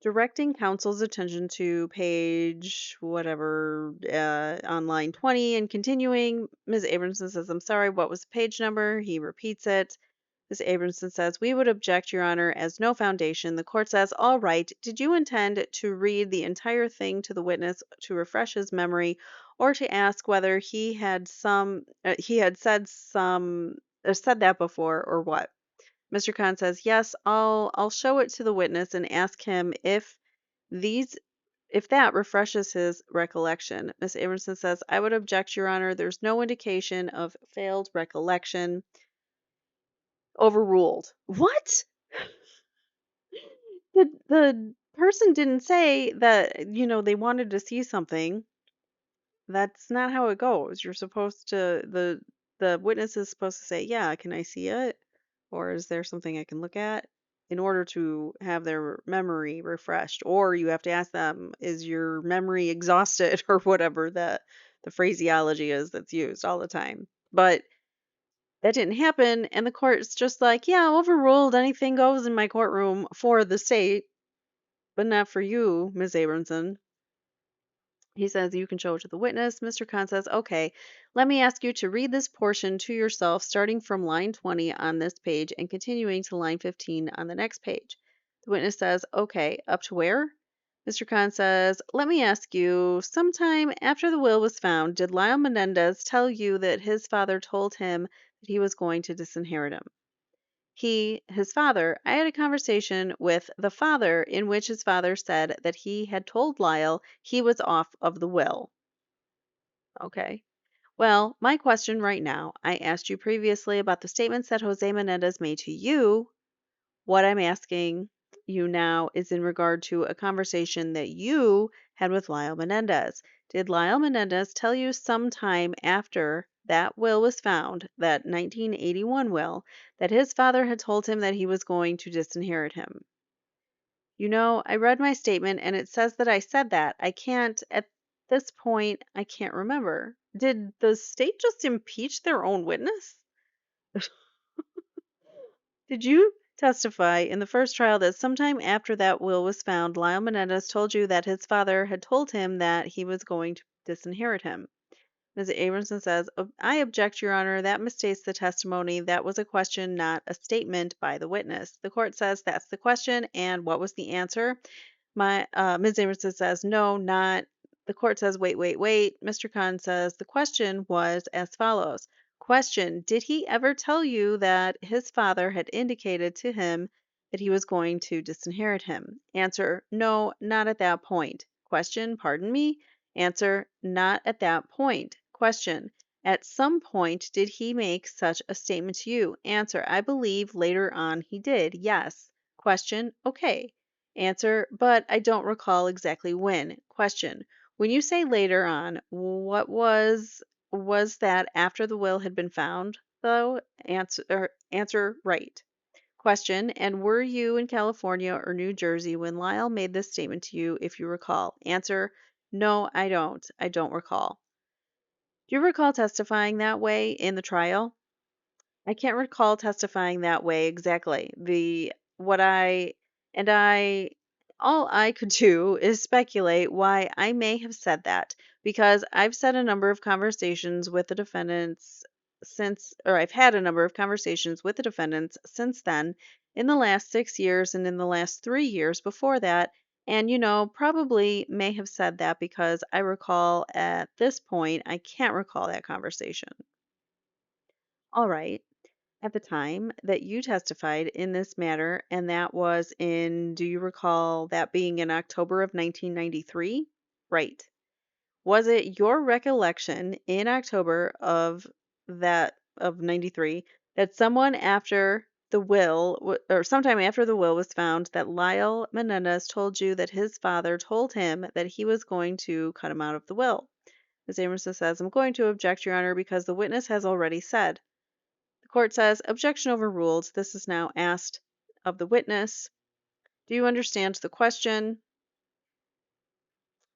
directing counsel's attention to page whatever on line 20 and continuing? Ms. Abramson says, I'm sorry, what was the page number? He repeats it. Ms. Abramson says, we would object, Your Honor, as no foundation. The court says, all right, did you intend to read the entire thing to the witness to refresh his memory or to ask whether he had said that before or what? Mr. Khan says, yes, I'll show it to the witness and ask him if that refreshes his recollection. Ms. Abramson says, I would object, Your Honor. There's no indication of failed recollection. Overruled. What? The person didn't say that, they wanted to see something. That's not how it goes. You're supposed to the witness is supposed to say, "Yeah, can I see it?" Or is there something I can look at in order to have their memory refreshed? Or you have to ask them, "Is your memory exhausted?" or whatever the phraseology is that's used all the time. But that didn't happen, and the court's just like, "Yeah, overruled. Anything goes in my courtroom for the state, but not for you, Ms. Abramson." He says you can show it to the witness. Mr. Khan says, okay, let me ask you to read this portion to yourself starting from line 20 on this page and continuing to line 15 on the next page. The witness says, okay, up to where? Mr. Khan says, let me ask you, sometime after the will was found, did Lyle Menendez tell you that his father told him that he was going to disinherit him? His father, I had a conversation with the father in which his father said that he had told Lyle he was off of the will. Okay. Well, my question right now, I asked you previously about the statements that Jose Menendez made to you. What I'm asking you now is in regard to a conversation that you had with Lyle Menendez. Did Lyle Menendez tell you sometime after that will was found, that 1981 will, that his father had told him that he was going to disinherit him? I read my statement and it says that I said that. At this point, I can't remember. Did the state just impeach their own witness? Did you testify in the first trial that sometime after that will was found, Lyle Menendez told you that his father had told him that he was going to disinherit him? Ms. Abramson says, I object, Your Honor. That misstates the testimony. That was a question, not a statement by the witness. The court says that's the question, and what was the answer? Ms. Abramson says, no, not. The court says, wait, wait, wait. Mr. Khan says the question was as follows. Question, did he ever tell you that his father had indicated to him that he was going to disinherit him? Answer, no, not at that point. Question, pardon me? Answer, not at that point. Question, at some point did he make such a statement to you? Answer, I believe later on he did, yes. Question, okay. Answer, but I don't recall exactly when. Question, when you say later on, what was that after the will had been found, though? Answer right. Question, and were you in California or New Jersey when Lyle made this statement to you, if you recall? Answer, no, I don't. I don't recall. Do you recall testifying that way in the trial? I can't recall testifying that way exactly. The what I and I all I could do is speculate why I may have said that because I've said a number of conversations with the defendants I've had a number of conversations with the defendants since then in the last 6 years and in the last 3 years before that. And, probably may have said that because I recall at this point, I can't recall that conversation. All right, at the time that you testified in this matter, and that was do you recall that being in October of 1993? Right. Was it your recollection in October of 93 that someone after the or sometime after the will was found that Lyle Menendez told you that his father told him that he was going to cut him out of the will? Ms. Amerson says, I'm going to object, Your Honor, because the witness has already said. The court says, objection overruled. This is now asked of the witness. Do you understand the question?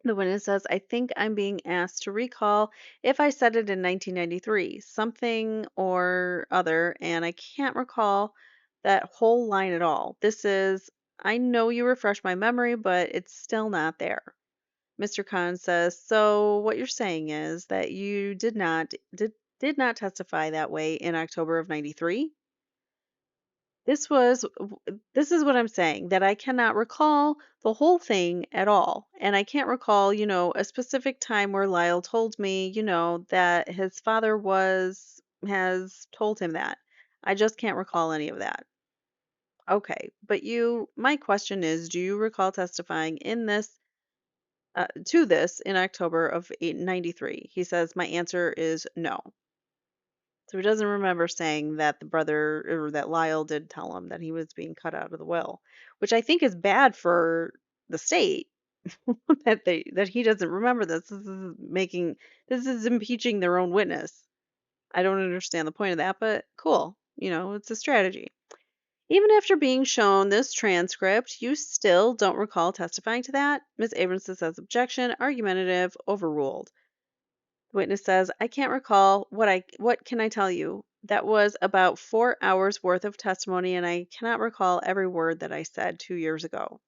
The witness says, I think I'm being asked to recall if I said it in 1993, something or other, and I can't recall that whole line at all. I know you refreshed my memory, but it's still not there. Mr. Khan says, so what you're saying is that you did not testify that way in October of 93? This is what I'm saying, that I cannot recall the whole thing at all. And I can't recall, a specific time where Lyle told me, that his father has told him that. I just can't recall any of that. Okay, but my question is, do you recall testifying to this in October of 93? He says, my answer is no. So he doesn't remember saying that the brother or that Lyle did tell him that he was being cut out of the will, which I think is bad for the state that he doesn't remember this. This is impeaching their own witness. I don't understand the point of that, but cool. It's a strategy. Even after being shown this transcript, you still don't recall testifying to that? Ms. Abramson says objection, argumentative, overruled. The witness says, I can't recall what can I tell you? That was about 4 hours worth of testimony, and I cannot recall every word that I said 2 years ago.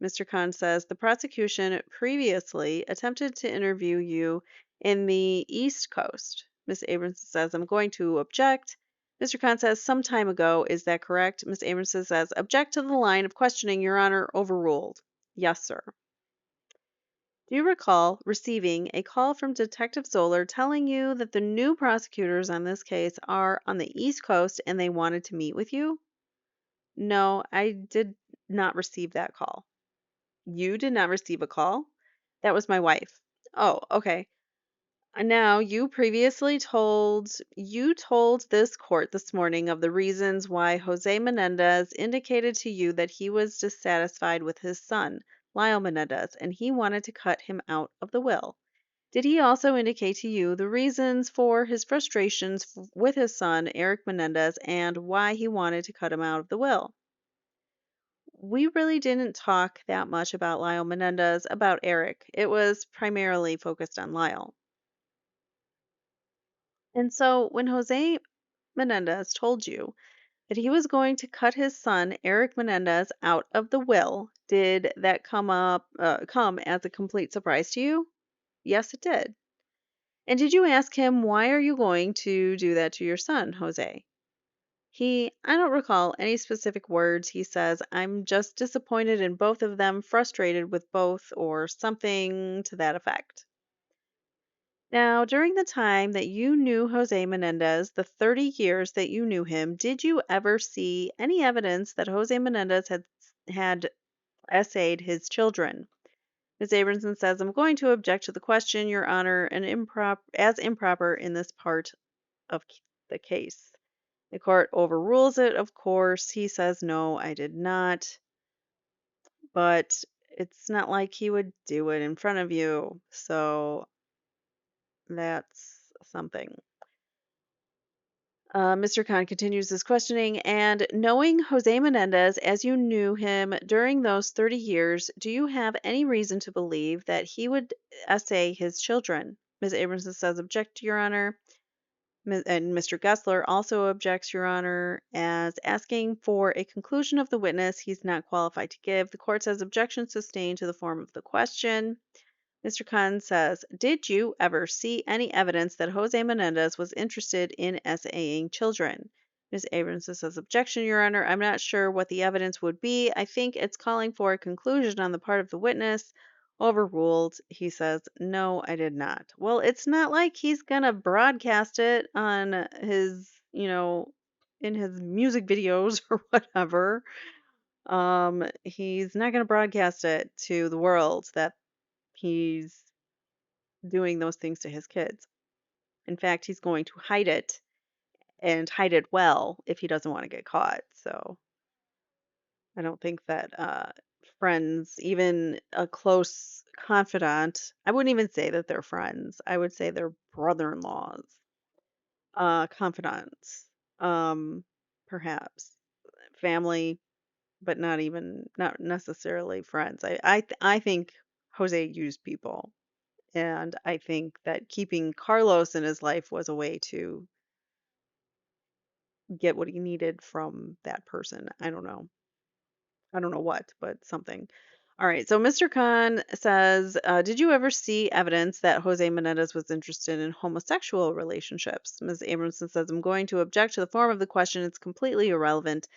Mr. Khan says, the prosecution previously attempted to interview you in the East Coast. Ms. Abramson says, I'm going to object. Mr. Khan says, some time ago, is that correct? Ms. Abramson says, object to the line of questioning, Your Honor, overruled. Yes, sir. Do you recall receiving a call from Detective Zoller telling you that the new prosecutors on this case are on the East Coast and they wanted to meet with you? No, I did not receive that call. You did not receive a call? That was my wife. Oh, okay. Now, you told this court this morning of the reasons why Jose Menendez indicated to you that he was dissatisfied with his son, Lyle Menendez, and he wanted to cut him out of the will. Did he also indicate to you the reasons for his frustrations with his son, Erik Menendez, and why he wanted to cut him out of the will? We really didn't talk that much about Lyle Menendez, about Erik. It was primarily focused on Lyle. And so when Jose Menendez told you that he was going to cut his son, Erik Menendez, out of the will, did that come as a complete surprise to you? Yes, it did. And did you ask him, why are you going to do that to your son, Jose? I don't recall any specific words. He says, I'm just disappointed in both of them, frustrated with both, or something to that effect. Now, during the time that you knew Jose Menendez, the 30 years that you knew him, did you ever see any evidence that Jose Menendez had essayed his children? Ms. Abramson says, I'm going to object to the question, Your Honor, and improper in this part of the case. The court overrules it, of course. He says, no, I did not. But it's not like he would do it in front of you. So that's something. Mr. Khan continues his questioning, and knowing Jose Menendez as you knew him during those 30 years, do you have any reason to believe that he would essay his children? Ms. Abramson says, object, Your Honor. And Mr. Gessler also objects, Your Honor, as asking for a conclusion of the witness he's not qualified to give. The court says, objection sustained to the form of the question. Mr. Khan says, did you ever see any evidence that Jose Menendez was interested in SAing children? Ms. Abramson says, objection, Your Honor. I'm not sure what the evidence would be. I think it's calling for a conclusion on the part of the witness. Overruled. He says, no, I did not. Well, it's not like he's going to broadcast it on his, in his music videos or whatever. He's not going to broadcast it to the world that he's doing those things to his kids. In fact, he's going to hide it and hide it well if he doesn't want to get caught. So I don't think that friends, even a close confidant, I wouldn't even say that they're friends. I would say they're brother-in-laws, confidants, perhaps family, but not necessarily friends. I think Jose used people. And I think that keeping Carlos in his life was a way to get what he needed from that person. I don't know. I don't know what, but something. All right. So Mr. Khan says, did you ever see evidence that Jose Menendez was interested in homosexual relationships? Ms. Abramson says, I'm going to object to the form of the question. It's completely irrelevant.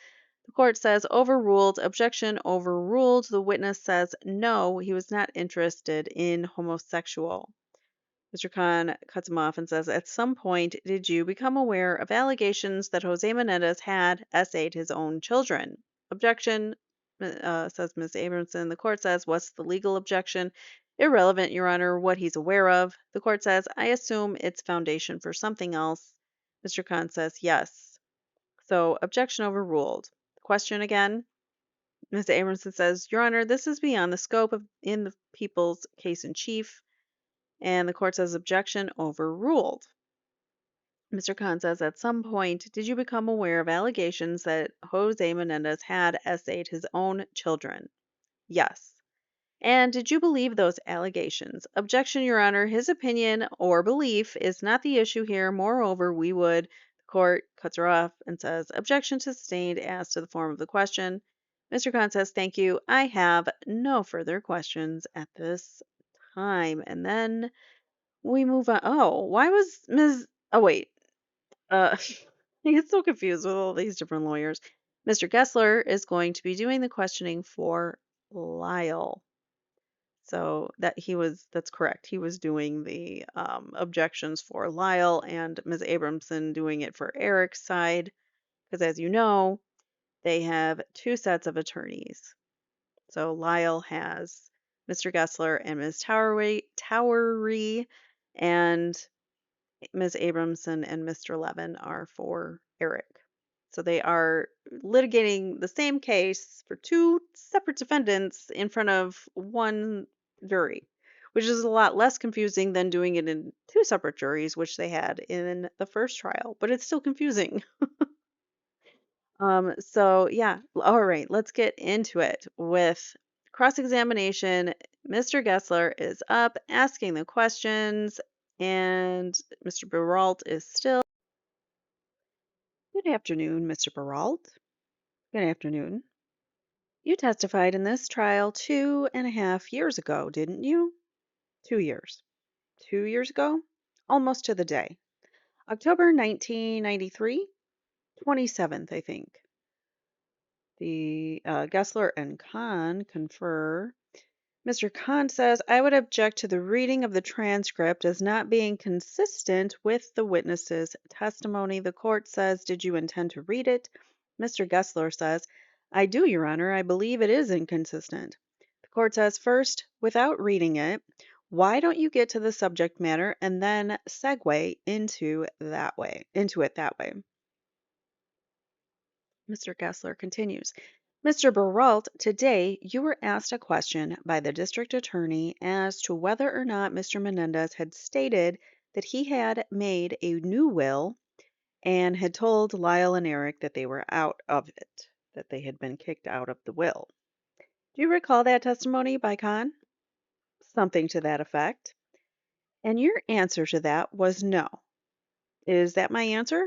The court says, overruled. Objection overruled. The witness says, no, he was not interested in homosexual. Mr. Khan cuts him off and says, at some point, did you become aware of allegations that Jose Menendez had essayed his own children? Objection, says Ms. Abramson. The court says, what's the legal objection? Irrelevant, Your Honor, what he's aware of. The court says, I assume it's foundation for something else. Mr. Khan says, yes. So, objection overruled. Question again. Ms. Abramson says, Your Honor, this is beyond the scope in the people's case in chief. And the court says objection overruled. Mr. Khan says, at some point, did you become aware of allegations that Jose Menendez had essayed his own children? Yes. And did you believe those allegations? Objection, Your Honor. His opinion or belief is not the issue here. Moreover, the court cuts her off and says, objection sustained as to the form of the question. Mr. Khan says, thank you. I have no further questions at this time. And then we move on. Oh, why was Ms. Oh, wait. I get so confused with all these different lawyers. Mr. Gessler is going to be doing the questioning for Lyle. So that's correct. He was doing the objections for Lyle and Ms. Abramson doing it for Eric's side. Because as you know, they have two sets of attorneys. So Lyle has Mr. Gessler and Ms. Towery, and Ms. Abramson and Mr. Levin are for Eric. So they are litigating the same case for two separate defendants in front of one jury, which is a lot less confusing than doing it in two separate juries, which they had in the first trial, but it's still confusing. So yeah, all right, let's get into it with cross-examination. Mr. Gessler is up asking the questions, and Mr. Baralt is still. Good afternoon, Mr. Baralt. Good afternoon. You testified in this trial 2.5 years ago, didn't you? 2 years. 2 years ago? almost to the day. October 1993, 27th, I think. The Gessler and Kahn confer. Mr. Kahn says, I would object to the reading of the transcript as not being consistent with the witness's testimony. The court says, did you intend to read it? Mr. Gessler says, I do, Your Honor. I believe it is inconsistent. The court says, first, without reading it, why don't you get to the subject matter and then segue into it that way? Mr. Gessler continues. Mr. Baralt, today you were asked a question by the district attorney as to whether or not Mr. Menendez had stated that he had made a new will and had told Lyle and Erik that they were out of it, that they had been kicked out of the will. Do you recall that testimony by Kahn? Something to that effect. And your answer to that was no. Is that my answer?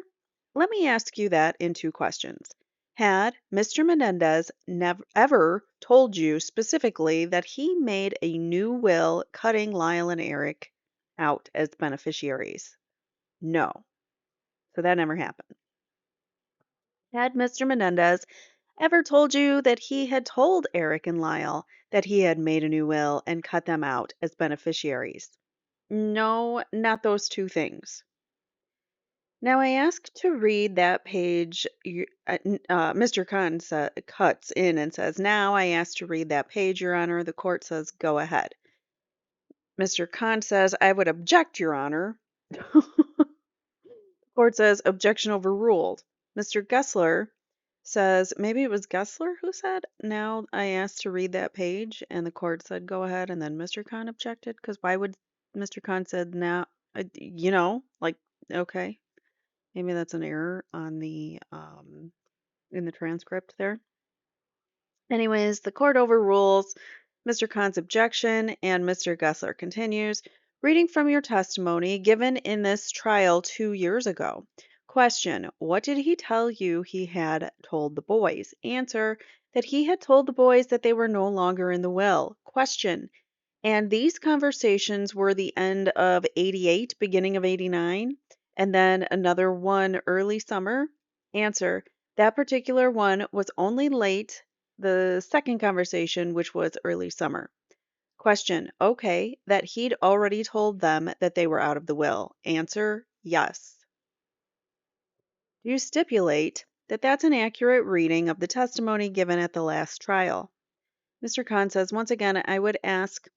Let me ask you that in two questions. Had Mr. Menendez never ever told you specifically that he made a new will cutting Lyle and Erik out as beneficiaries? No. So that never happened. Had Mr. Menendez ever told you that he had told Erik and Lyle that he had made a new will and cut them out as beneficiaries? No, not those two things. Now, I asked to read that page. Mr. Khan cuts in and says, now I ask to read that page, Your Honor. The court says, go ahead. Mr. Khan says, I would object, Your Honor. The court says, objection overruled. Mr. Gessler says, maybe it was Gessler who said, now I asked to read that page, and the court said, go ahead, and then Mr. Khan objected, because why would Mr. Khan said, now, okay. Maybe that's an error on the in the transcript there. Anyways, the court overrules Mr. Khan's objection, and Mr. Gessler continues. Reading from your testimony given in this trial 2 years ago. Question: what did he tell you he had told the boys? Answer: that he had told the boys that they were no longer in the will. Question: and these conversations were the end of 88, beginning of 89, and then another one early summer? Answer: that particular one was only late, the second conversation, which was early summer. Question: okay, that he'd already told them that they were out of the will. Answer: yes. Do you stipulate that that's an accurate reading of the testimony given at the last trial? Mr. Khan says, once again, I would ask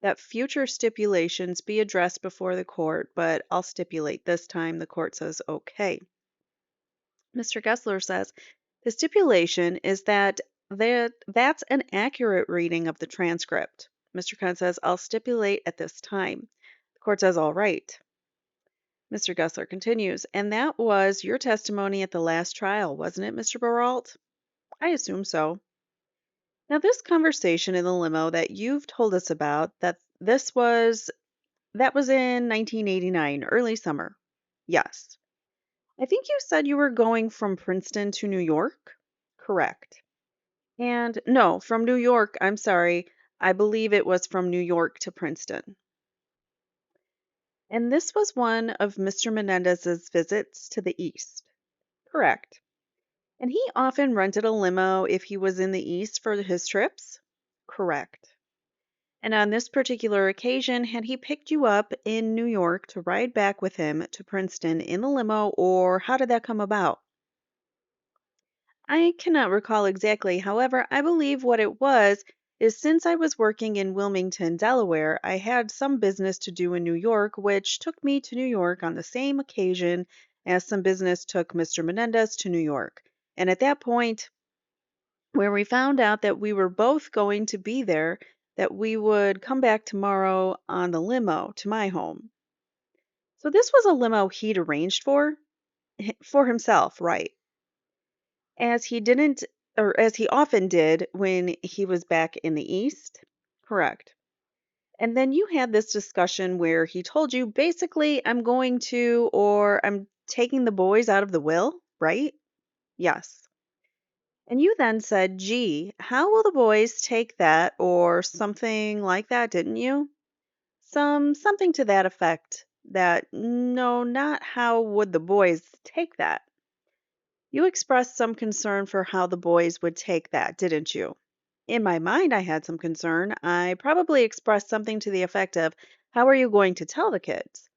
that future stipulations be addressed before the court, but I'll stipulate this time. The court says, okay. Mr. Gessler says, the stipulation is that that's an accurate reading of the transcript. Mr. Khan says, I'll stipulate at this time. The court says, all right. Mr. Gessler continues, and that was your testimony at the last trial, wasn't it, Mr. Baralt? I assume so. Now, this conversation in the limo that you've told us about, that was in 1989, early summer. Yes. I think you said you were going from Princeton to New York? Correct. And no, from New York, I'm sorry. I believe it was from New York to Princeton. And this was one of Mr. Menendez's visits to the East. Correct. And he often rented a limo if he was in the East for his trips? Correct. And on this particular occasion, had he picked you up in New York to ride back with him to Princeton in the limo, or how did that come about? I cannot recall exactly. However, I believe what it was is since I was working in Wilmington, Delaware, I had some business to do in New York, which took me to New York on the same occasion as some business took Mr. Menendez to New York. And at that point, where we found out that we were both going to be there, that we would come back tomorrow on the limo to my home. So this was a limo he'd arranged for himself, right? As he didn't, or as he often did when he was back in the East? Correct. And then you had this discussion where he told you, basically, I'm going to, or I'm taking the boys out of the will, right? Yes. And you then said, gee, how will the boys take that, or something like that, didn't you? Something to that effect. that no, not how would the boys take that. You expressed some concern for how the boys would take that, didn't you? In my mind, I had some concern. I probably expressed something to the effect of, how are you going to tell the kids?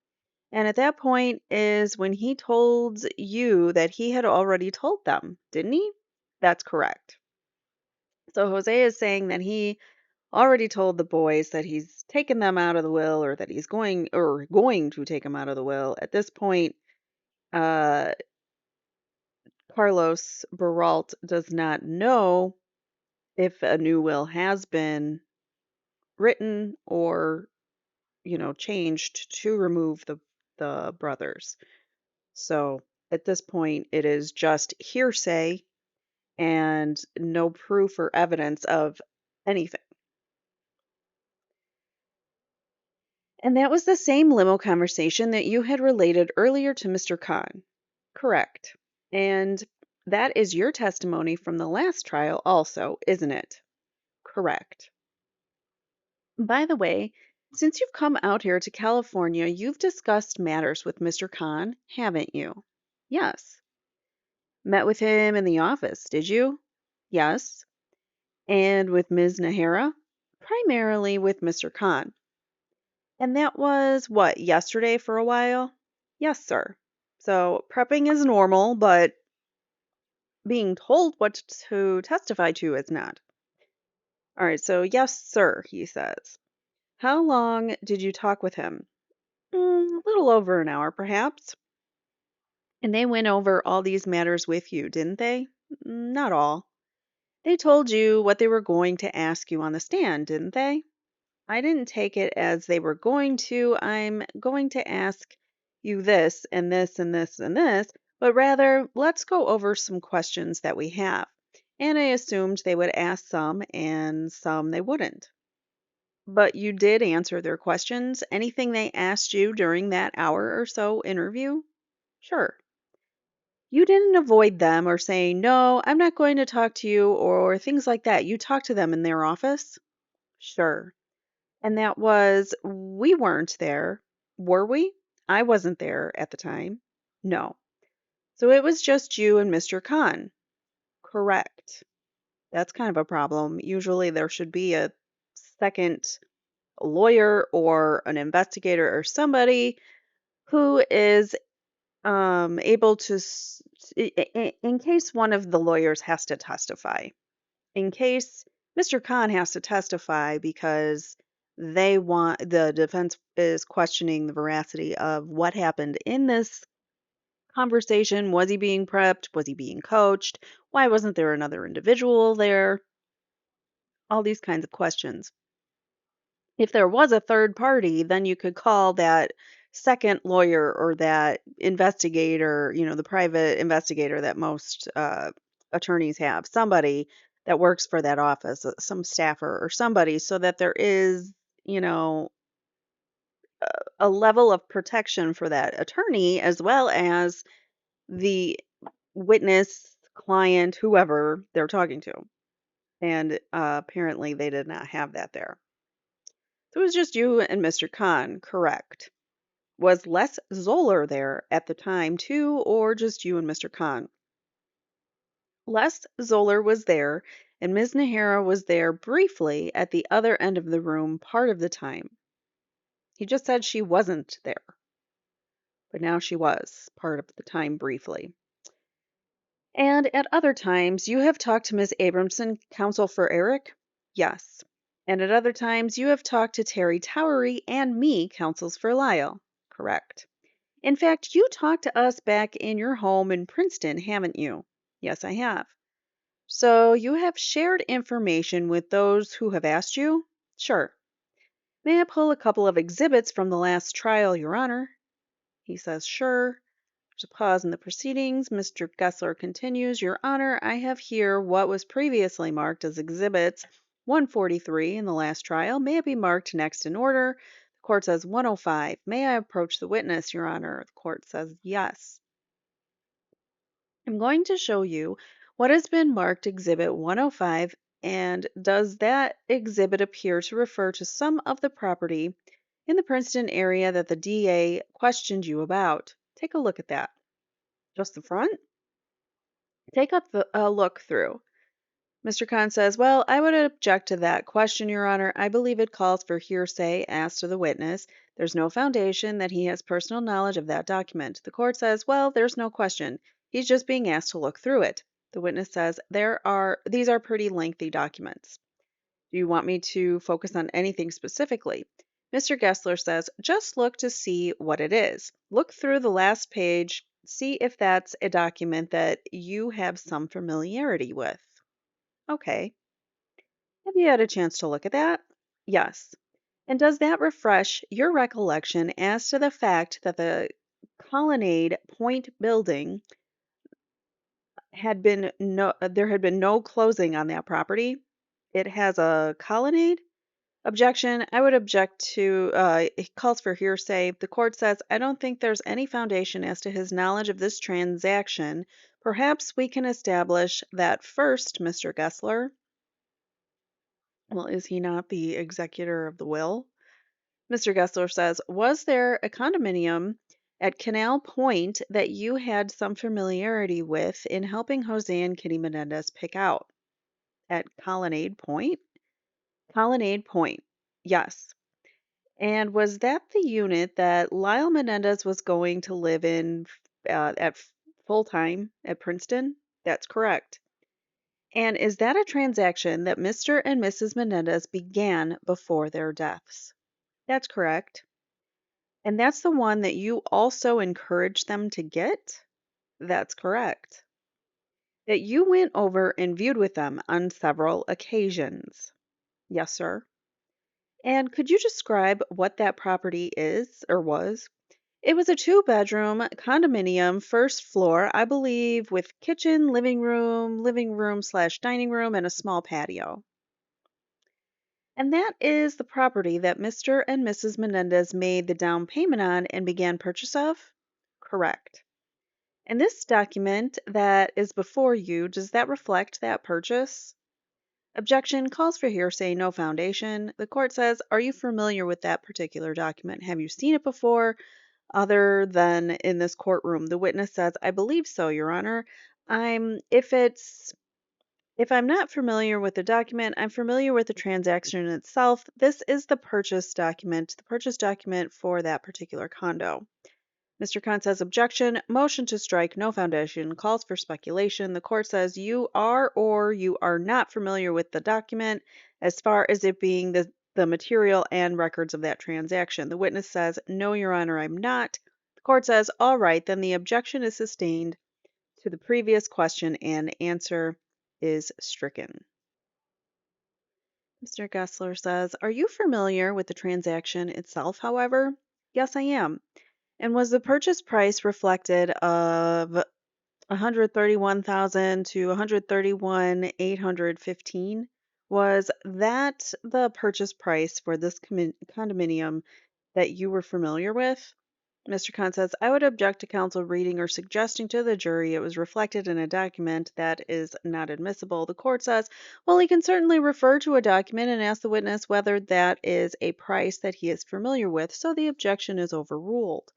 And at that point is when he told you that he had already told them, didn't he? That's correct. So Jose is saying that he already told the boys that he's taken them out of the will, or that he's going to take them out of the will. At this point, uh, Carlos Baralt does not know if a new will has been written or, changed to remove the brothers. So at this point, it is just hearsay and no proof or evidence of anything. And that was the same limo conversation that you had related earlier to Mr. Khan. Correct. And that is your testimony from the last trial, also, isn't it? Correct. By the way, since you've come out here to California, you've discussed matters with Mr. Khan, haven't you? Yes. Met with him in the office, did you? Yes. And with Ms. Nahara? Primarily with Mr. Khan. And that was what, yesterday for a while? Yes, sir. So prepping is normal, but being told what to testify to is not. All right, so yes, sir, he says. How long did you talk with him? A little over an hour, perhaps. And they went over all these matters with you, didn't they? Not all. They told you what they were going to ask you on the stand, didn't they? I didn't take it as they were going to, I'm going to ask you this and this and this and this, but rather, let's go over some questions that we have. And I assumed they would ask some and some they wouldn't. But you did answer their questions, anything they asked you during that hour or so interview? Sure. You didn't avoid them or say, no, I'm not going to talk to you or things like that. You talked to them in their office? Sure. And that was, we weren't there, were we? I wasn't there at the time. No. So it was just you and Mr. Khan. Correct. That's kind of a problem. Usually there should be a second lawyer or an investigator or somebody who is able to, in case one of the lawyers has to testify. In case Mr. Khan has to testify because the defense is questioning the veracity of what happened in this conversation. Was he being prepped? Was he being coached? Why wasn't there another individual there? All these kinds of questions. If there was a third party, then you could call that second lawyer or that investigator, the private investigator that most attorneys have, somebody that works for that office, some staffer or somebody, so that there is, you know, a level of protection for that attorney as well as the witness, client, whoever they're talking to. And apparently they did not have that there. So it was just you and Mr. Khan, correct? Was Les Zoller there at the time too, or just you and Mr. Khan? Les Zoller was there, and Ms. Nahara was there briefly at the other end of the room part of the time. He just said she wasn't there, but now she was part of the time briefly. And at other times, you have talked to Ms. Abramson, counsel for Erik? Yes. And at other times, you have talked to Terry Towery and me, counsels for Lyle? Correct. In fact, you talked to us back in your home in Princeton, haven't you? Yes, I have. So you have shared information with those who have asked you? Sure. May I pull a couple of exhibits from the last trial, Your Honor? He says, sure. There's a pause in the proceedings. Mr. Gessler continues, Your Honor, I have here what was previously marked as Exhibits 143 in the last trial. May it be marked next in order? The court says 105. May I approach the witness, Your Honor? The court says yes. I'm going to show you what has been marked Exhibit 105, and does that exhibit appear to refer to some of the property in the Princeton area that the DA questioned you about. Take a look at that. Just the front? Take up a look through. Mr. Khan says, well, I would object to that question, Your Honor. I believe it calls for hearsay as to the witness. There's no foundation that he has personal knowledge of that document. The court says, well, there's no question. He's just being asked to look through it. The witness says, these are pretty lengthy documents. Do you want me to focus on anything specifically? Mr. Gessler says, just look to see what it is. Look through the last page, see if that's a document that you have some familiarity with. Okay. Have you had a chance to look at that? Yes. And does that refresh your recollection as to the fact that the Colonnade Point building there had been no closing on that property? It has a colonnade? Objection. I would object to, it calls for hearsay. The court says, I don't think there's any foundation as to his knowledge of this transaction. Perhaps we can establish that first, Mr. Gessler. Well, is he not the executor of the will? Mr. Gessler says, was there a condominium at Canal Point that you had some familiarity with in helping Jose and Kitty Menendez pick out? At Colonnade Point? Colonnade Point, yes. And was that the unit that Lyle Menendez was going to live in at full time at Princeton? That's correct. And is that a transaction that Mr. and Mrs. Menendez began before their deaths? That's correct. And that's the one that you also encouraged them to get? That's correct. That you went over and viewed with them on several occasions? Yes, sir. And could you describe what that property is or was? It was a two-bedroom condominium, first floor, I believe, with kitchen, living room slash dining room, and a small patio. And that is the property that Mr. and Mrs. Menendez made the down payment on and began purchase of? Correct. And this document that is before you, does that reflect that purchase? Objection calls for hearsay, no foundation. The court says, are you familiar with that particular document? Have you seen it before other than in this courtroom? The witness says, I believe so, Your Honor. If I'm not familiar with the document, I'm familiar with the transaction itself. This is the purchase document for that particular condo. Mr. Khan says objection, motion to strike, no foundation, calls for speculation. The court says you are or you are not familiar with the document as far as it being the material and records of that transaction. The witness says, no, Your Honor, I'm not. The court says, all right, then the objection is sustained to the previous question and answer is stricken. Mr. Gessler says, are you familiar with the transaction itself, however? Yes, I am. And was the purchase price reflected of 131,000 to 131,815? Was that the purchase price for this condominium that you were familiar with? Mr. Khan says, I would object to counsel reading or suggesting to the jury it was reflected in a document that is not admissible. The court says, well, he can certainly refer to a document and ask the witness whether that is a price that he is familiar with, so the objection is overruled.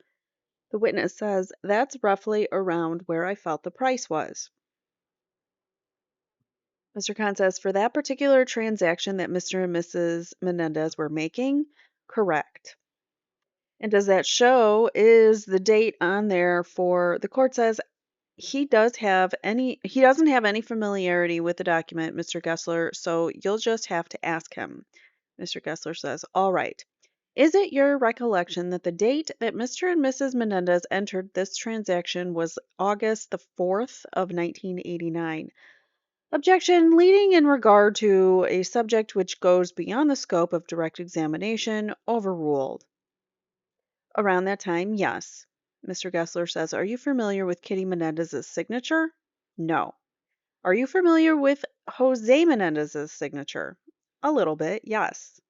The witness says, that's roughly around where I felt the price was. Mr. Khan says, for that particular transaction that Mr. and Mrs. Menendez were making, correct. And does that show, is the date on there for, the court says he doesn't have any familiarity with the document, Mr. Gessler, so you'll just have to ask him. Mr. Gessler says, all right. Is it your recollection that the date that Mr. and Mrs. Menendez entered this transaction was August the 4th of 1989? Objection leading in regard to a subject which goes beyond the scope of direct examination, overruled. Around that time, yes. Mr. Gessler says, are you familiar with Kitty Menendez's signature? No. Are you familiar with Jose Menendez's signature? A little bit, yes.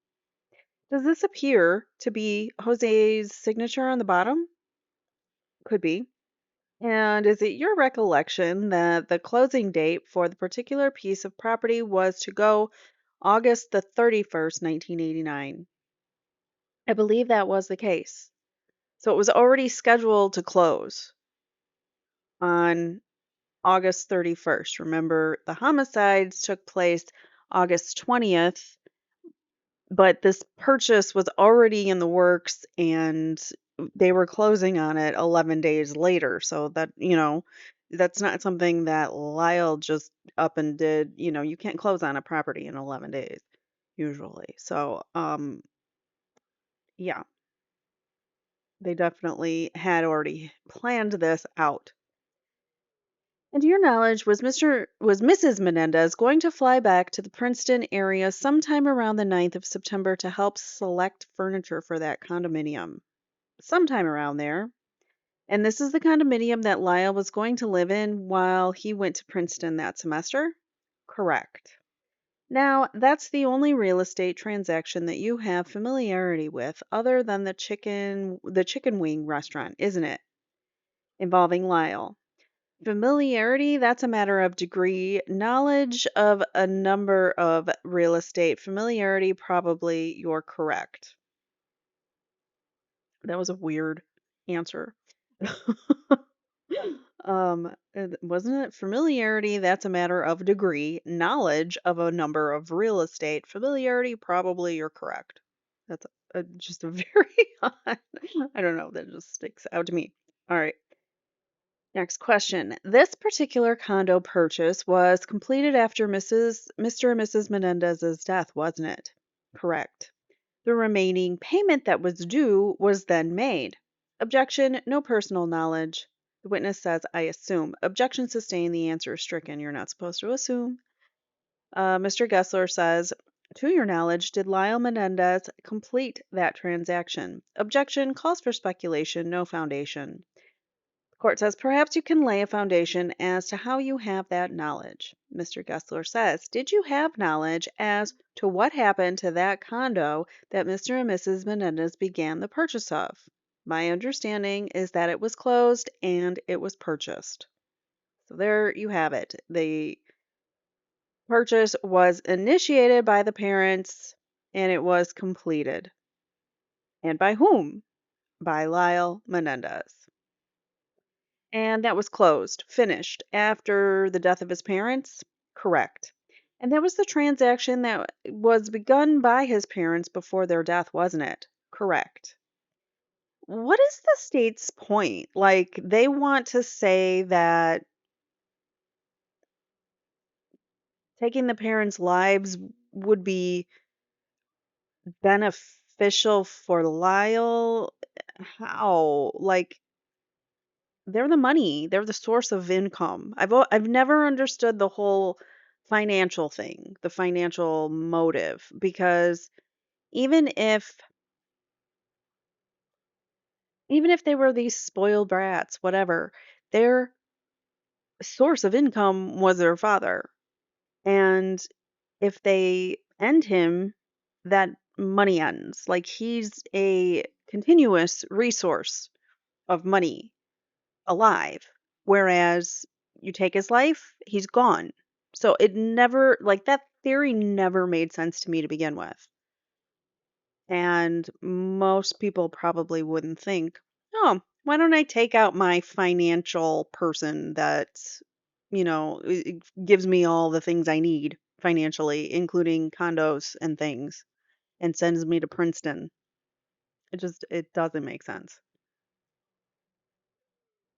Does this appear to be Jose's signature on the bottom? Could be. And is it your recollection that the closing date for the particular piece of property was to go August the 31st, 1989? I believe that was the case. So it was already scheduled to close on August 31st. Remember, the homicides took place August 20th, but this purchase was already in the works and they were closing on it 11 days later. So that, that's not something that Lyle just up and did. You can't close on a property in 11 days usually. So, yeah, they definitely had already planned this out. And to your knowledge, was Mrs. Menendez going to fly back to the Princeton area sometime around the 9th of September to help select furniture for that condominium? Sometime around there. And this is the condominium that Lyle was going to live in while he went to Princeton that semester? Correct. Now, that's the only real estate transaction that you have familiarity with other than the chicken wing restaurant, isn't it? Involving Lyle. Familiarity, that's a matter of degree. Knowledge of a number of real estate. Familiarity, probably you're correct. That was a weird answer. Wasn't it familiarity? That's a matter of degree. Knowledge of a number of real estate. Familiarity, probably you're correct. That's just a very odd. I don't know. That just sticks out to me. All right. Next question. This particular condo purchase was completed after Mr. and Mrs. Menendez's death, wasn't it? Correct. The remaining payment that was due was then made. Objection, no personal knowledge. The witness says, I assume. Objection sustained, the answer is stricken. You're not supposed to assume. Mr. Gessler says, to your knowledge, did Lyle Menendez complete that transaction? Objection calls for speculation, no foundation. The court says, perhaps you can lay a foundation as to how you have that knowledge. Mr. Gessler says, did you have knowledge as to what happened to that condo that Mr. and Mrs. Menendez began the purchase of? My understanding is that it was closed and it was purchased. So there you have it. The purchase was initiated by the parents and it was completed. And by whom? By Lyle Menendez. And that was closed, finished after the death of his parents? Correct. And that was the transaction that was begun by his parents before their death, wasn't it? Correct. What is the state's point? Like, they want to say that taking the parents' lives would be beneficial for Lyle? How? Like, they're the money, they're the source of income. I've never understood the whole financial thing, the financial motive, because even if even if they were these spoiled brats, whatever, their source of income was their father. And if they end him, that money ends. Like he's a continuous resource of money alive. Whereas you take his life, he's gone. So it never, like, that theory never made sense to me to begin with. And most people probably wouldn't think, oh, why don't I take out my financial person that, it gives me all the things I need financially, including condos and things, and sends me to Princeton. It doesn't make sense.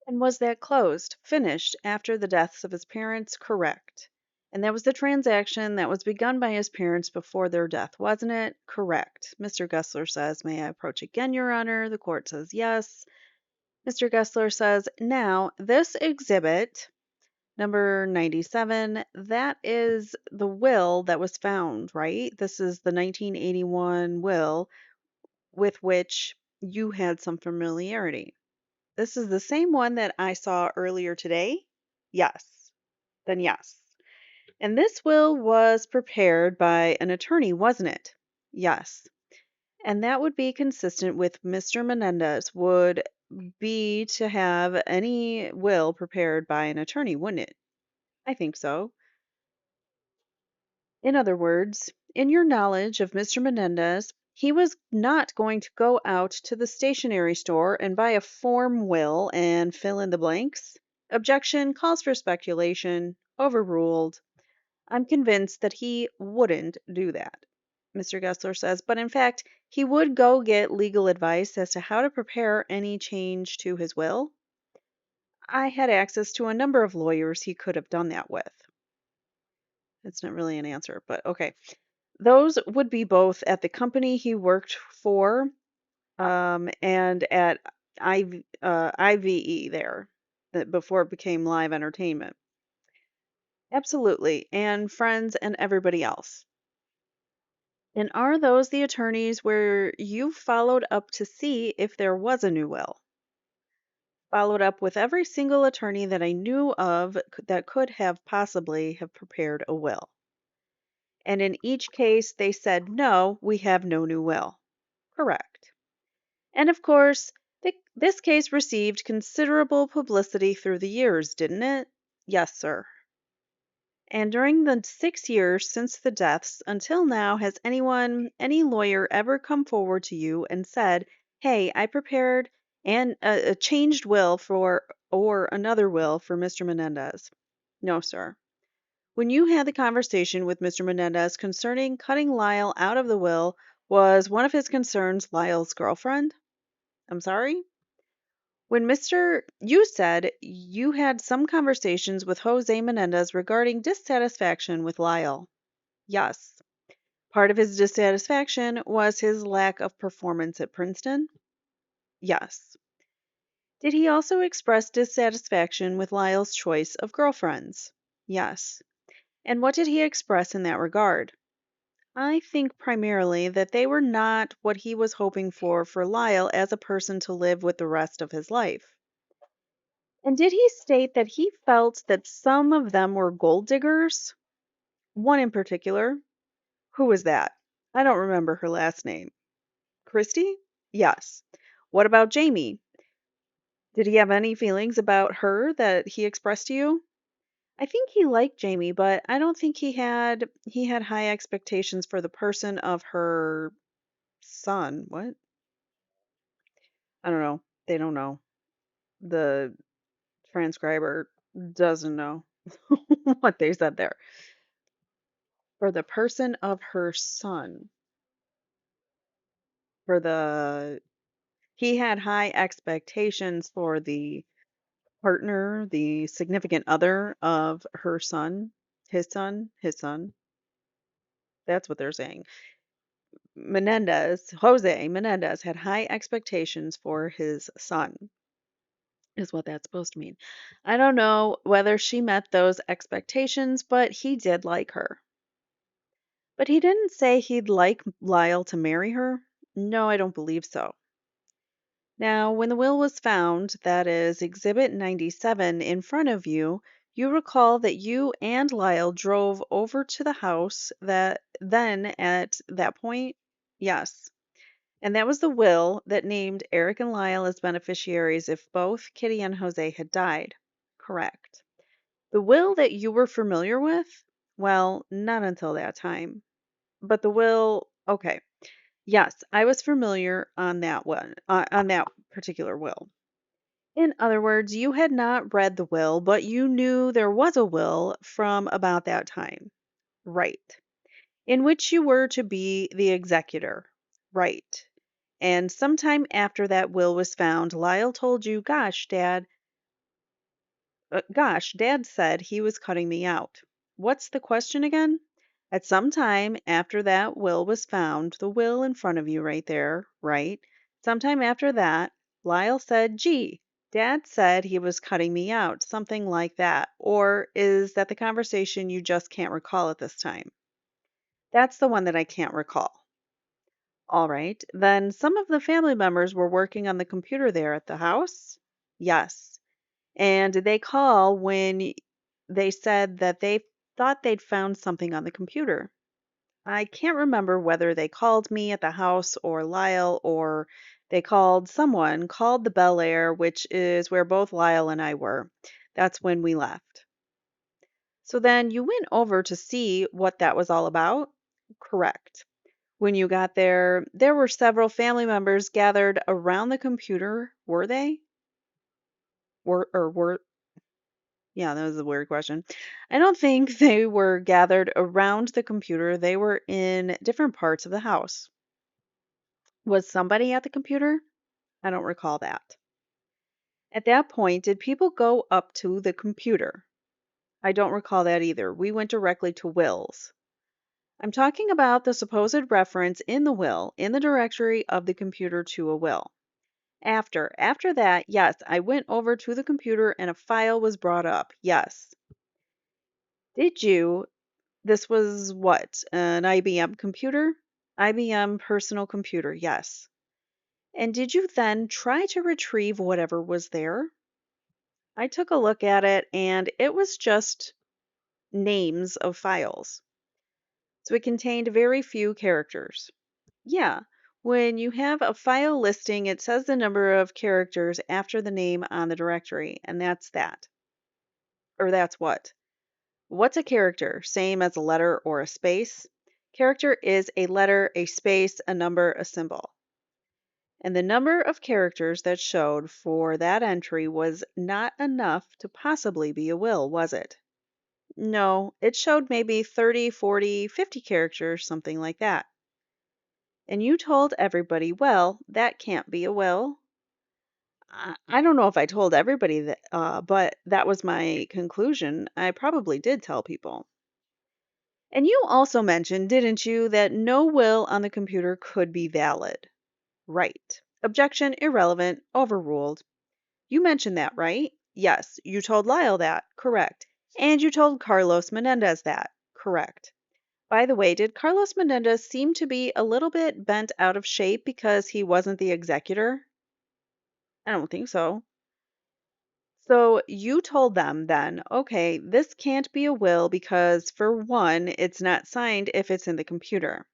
And was that closed, finished after the deaths of his parents? Correct. And that was the transaction that was begun by his parents before their death, wasn't it? Correct. Mr. Gessler says, may I approach again, Your Honor? The court says yes. Mr. Gessler says, now, this exhibit, number 97, that is the will that was found, right? This is the 1981 will with which you had some familiarity. This is the same one that I saw earlier today? Yes. Then yes. And this will was prepared by an attorney, wasn't it? Yes. And that would be consistent with Mr. Menendez would be to have any will prepared by an attorney, wouldn't it? I think so. In other words, in your knowledge of Mr. Menendez, He was not going to go out to the stationery store and buy a form will and fill in the blanks. Objection calls for speculation. Overruled. I'm convinced that he wouldn't do that. Mr. Gessler says, but in fact, he would go get legal advice as to how to prepare any change to his will. I had access to a number of lawyers he could have done that with. It's not really an answer, but okay. Those would be both at the company he worked for and at IVE there, that before it became Live Entertainment. Absolutely, and friends and everybody else. And are those the attorneys where you followed up to see if there was a new will? Followed up with every single attorney that I knew of that could have possibly have prepared a will. And in each case, they said, no, we have no new will. Correct. And of course, this case received considerable publicity through the years, didn't it? Yes, sir. And during the 6 years since the deaths until now, has any lawyer ever come forward to you and said, hey, I prepared a changed will or another will for Mr. Menendez? No, sir. When you had the conversation with Mr. Menendez concerning cutting Lyle out of the will, was one of his concerns Lyle's girlfriend? I'm sorry? You said you had some conversations with Jose Menendez regarding dissatisfaction with Lyle. Yes. Part of his dissatisfaction was his lack of performance at Princeton? Yes. Did he also express dissatisfaction with Lyle's choice of girlfriends? Yes. And what did he express in that regard? I think primarily that they were not what he was hoping for Lyle as a person to live with the rest of his life. And did he state that he felt that some of them were gold diggers? One in particular. Who was that? I don't remember her last name. Christy? Yes. What about Jamie? Did he have any feelings about her that he expressed to you? I think he liked Jamie, but I don't think he had high expectations for the person of her son. What? I don't know. They don't know. The transcriber doesn't know what they said there. For the person of her son. For the He had high expectations for the partner, the significant other of her son, his son. That's what they're saying. Jose Menendez had high expectations for his son, is what that's supposed to mean. I don't know whether she met those expectations, but he did like her. But he didn't say he'd like Lyle to marry her? No, I don't believe so. Now, when the will was found, that is Exhibit 97, in front of you, you recall that you and Lyle drove over to the house at that point? Yes. And that was the will that named Erik and Lyle as beneficiaries if both Kitty and Jose had died. Correct. The will that you were familiar with? Well, not until that time. But the will, okay. Yes, I was familiar on that one, on that particular will. In other words, you had not read the will, but you knew there was a will from about that time. Right. In which you were to be the executor. Right. And sometime after that will was found, Lyle told you, Dad said he was cutting me out. What's the question again? At some time after that will was found, the will in front of you right there, right? Sometime after that, Lyle said, gee, Dad said he was cutting me out, something like that. Or is that the conversation you just can't recall at this time? That's the one that I can't recall. All right. Then some of the family members were working on the computer there at the house? Yes. And did they call when they said that they thought they'd found something on the computer? I can't remember whether they called me at the house or Lyle or they called the Bel Air, which is where both Lyle and I were. That's when we left. So then you went over to see what that was all about? Correct. When you got there, there were several family members gathered around the computer, were they? Were Yeah, that was a weird question. I don't think they were gathered around the computer. They were in different parts of the house. Was somebody at the computer? I don't recall that. At that point, did people go up to the computer? I don't recall that either. We went directly to wills. I'm talking about the supposed reference in the will, in the directory of the computer to a will. After that, yes, I went over to the computer and a file was brought up. Yes. Did you? This was what? An IBM computer? IBM personal computer, yes. And did you then try to retrieve whatever was there? I took a look at it and it was just names of files. So it contained very few characters. Yeah, when you have a file listing, it says the number of characters after the name on the directory, and that's that. Or that's what? What's a character? Same as a letter or a space? Character is a letter, a space, a number, a symbol. And the number of characters that showed for that entry was not enough to possibly be a will, was it? No, it showed maybe 30, 40, 50 characters, something like that. And you told everybody, well, that can't be a will. I don't know if I told everybody that, but that was my conclusion. I probably did tell people. And you also mentioned, didn't you, that no will on the computer could be valid? Right. Objection irrelevant, overruled. You mentioned that, right? Yes. You told Lyle that. Correct. And you told Carlos Menendez that. Correct. By the way, did Carlos Menendez seem to be a little bit bent out of shape because he wasn't the executor? I don't think so. So you told them then, okay, this can't be a will because, for one, it's not signed if it's in the computer.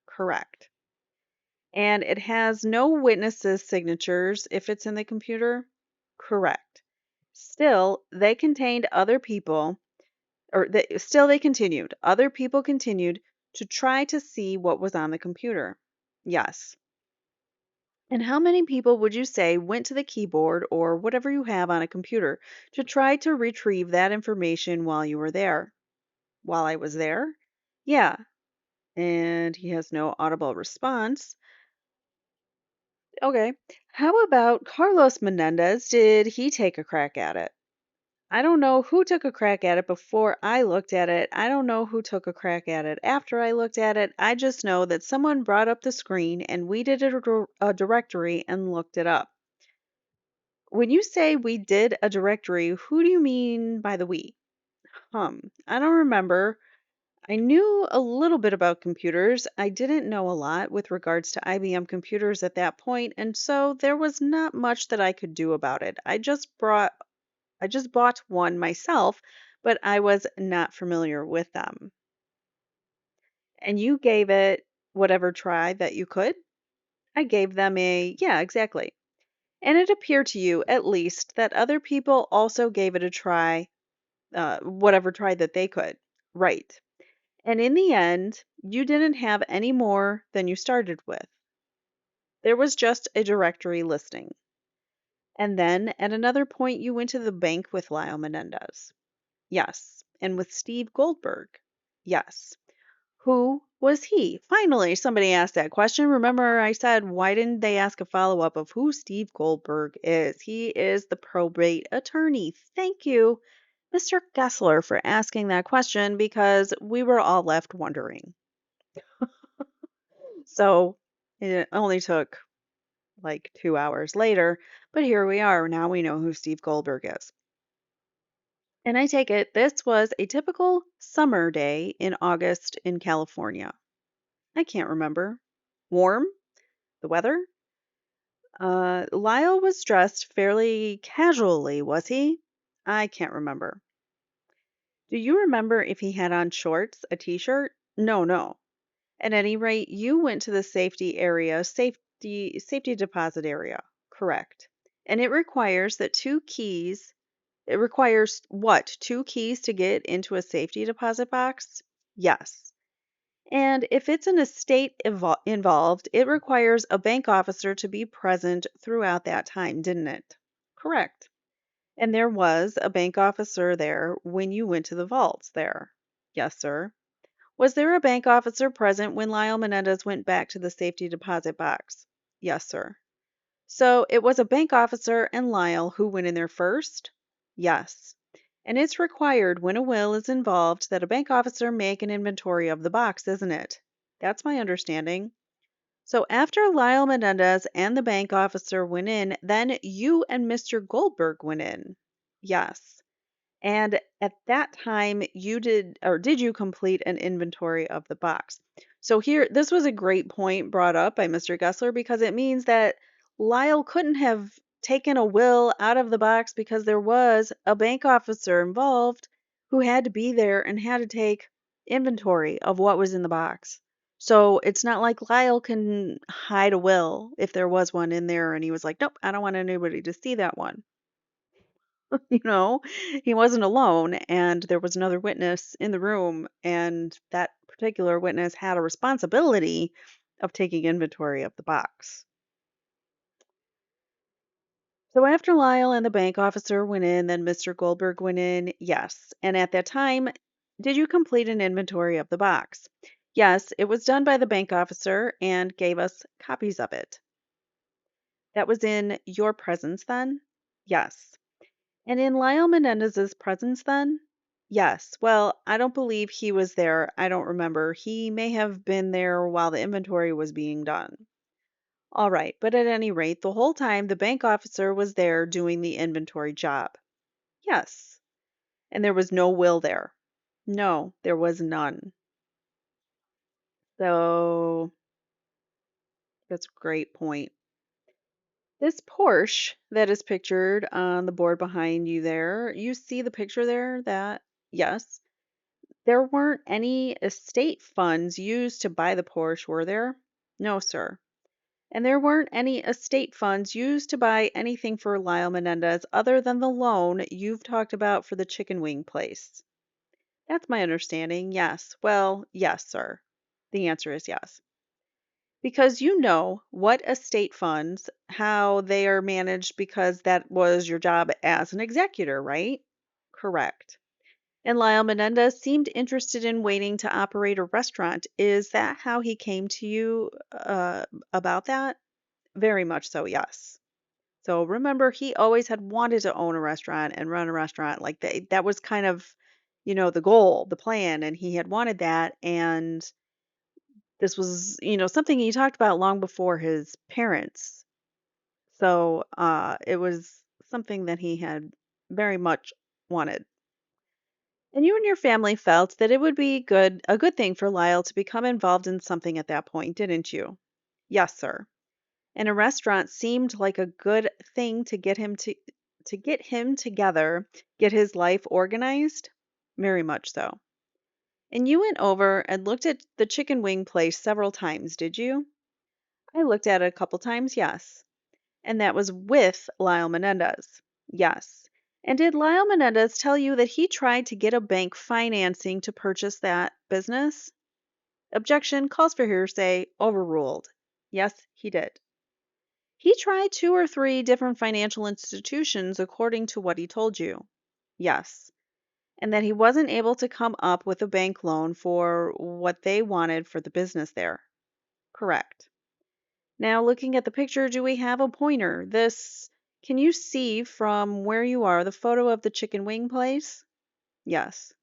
Correct. And it has no witnesses' signatures if it's in the computer? Correct. Still, they contained other people, still they continued. Other people continued to try to see what was on the computer. Yes. And how many people would you say went to the keyboard or whatever you have on a computer to try to retrieve that information while you were there? While I was there? Yeah. And he has no audible response. Okay. How about Carlos Menendez? Did he take a crack at it? I don't know who took a crack at it before I looked at it. I don't know who took a crack at it after I looked at it. I just know that someone brought up the screen and we did a directory and looked it up. When you say we did a directory, who do you mean by the we? I don't remember. I knew a little bit about computers. I didn't know a lot with regards to IBM computers at that point, and so there was not much that I could do about it. I just bought one myself, but I was not familiar with them. And you gave it whatever try that you could? I gave them yeah, exactly. And it appeared to you, at least, that other people also gave it a try, whatever try that they could. Right. And in the end, you didn't have any more than you started with. There was just a directory listing. And then at another point, you went to the bank with Lyle Menendez. Yes. And with Steve Goldberg. Yes. Who was he? Finally, somebody asked that question. Remember, I said, why didn't they ask a follow up of who Steve Goldberg is? He is the probate attorney. Thank you, Mr. Gessler, for asking that question because we were all left wondering. So it only took like 2 hours later, but here we are. Now we know who Steve Goldberg is. And I take it this was a typical summer day in August in California. I can't remember. Warm? The weather? Lyle was dressed fairly casually, was he? I can't remember. Do you remember if he had on shorts, a t-shirt? No. At any rate, you went to the safety deposit area. Correct. And it requires that two keys. It requires what? Two keys to get into a safety deposit box? Yes. And if it's an estate involved, it requires a bank officer to be present throughout that time, didn't it? Correct. And there was a bank officer there when you went to the vaults there. Yes, sir. Was there a bank officer present when Lyle Menendez went back to the safety deposit box? Yes, sir. So it was a bank officer and Lyle who went in there first? Yes. And it's required when a will is involved that a bank officer make an inventory of the box, isn't it? That's my understanding. So after Lyle Menendez and the bank officer went in, then you and Mr. Goldberg went in. Yes. And at that time, you did, or did you complete an inventory of the box? So here, this was a great point brought up by Mr. Gessler because it means that Lyle couldn't have taken a will out of the box because there was a bank officer involved who had to be there and had to take inventory of what was in the box. So it's not like Lyle can hide a will if there was one in there and he was like, nope, I don't want anybody to see that one. You know, he wasn't alone, and there was another witness in the room, and that particular witness had a responsibility of taking inventory of the box. So after Lyle and the bank officer went in, then Mr. Goldberg went in, yes. And at that time, did you complete an inventory of the box? Yes, it was done by the bank officer and gave us copies of it. That was in your presence then? Yes. And in Lyle Menendez's presence then? Yes. Well, I don't believe he was there. I don't remember. He may have been there while the inventory was being done. All right, but at any rate, the whole time the bank officer was there doing the inventory job. Yes. And there was no will there. No, there was none. So that's a great point. This Porsche that is pictured on the board behind you there, you see the picture there that, yes, there weren't any estate funds used to buy the Porsche, were there? No, sir. And there weren't any estate funds used to buy anything for Lyle Menendez other than the loan you've talked about for the chicken wing place. That's my understanding, yes. Well, yes, sir. The answer is yes. Because you know what estate funds, how they are managed, because that was your job as an executor, right? Correct. And Lyle Menendez seemed interested in waiting to operate a restaurant. Is that how he came to you about that? Very much so, yes. So remember, he always had wanted to own a restaurant and run a restaurant. Like that was kind of, the goal, the plan, and he had wanted that. And this was, something he talked about long before his parents. So it was something that he had very much wanted. And you and your family felt that it would be a good thing for Lyle to become involved in something at that point, didn't you? Yes, sir. And a restaurant seemed like a good thing to get him together, get his life organized. Very much so. And you went over and looked at the chicken wing place several times, did you? I looked at it a couple times, yes. And that was with Lyle Menendez. Yes. And did Lyle Menendez tell you that he tried to get a bank financing to purchase that business? Objection, calls for hearsay, overruled. Yes, he did. He tried 2 or 3 different financial institutions according to what he told you. Yes. And that he wasn't able to come up with a bank loan for what they wanted for the business there. Correct. Now, looking at the picture, do we have a pointer? Can you see from where you are the photo of the chicken wing place? Yes.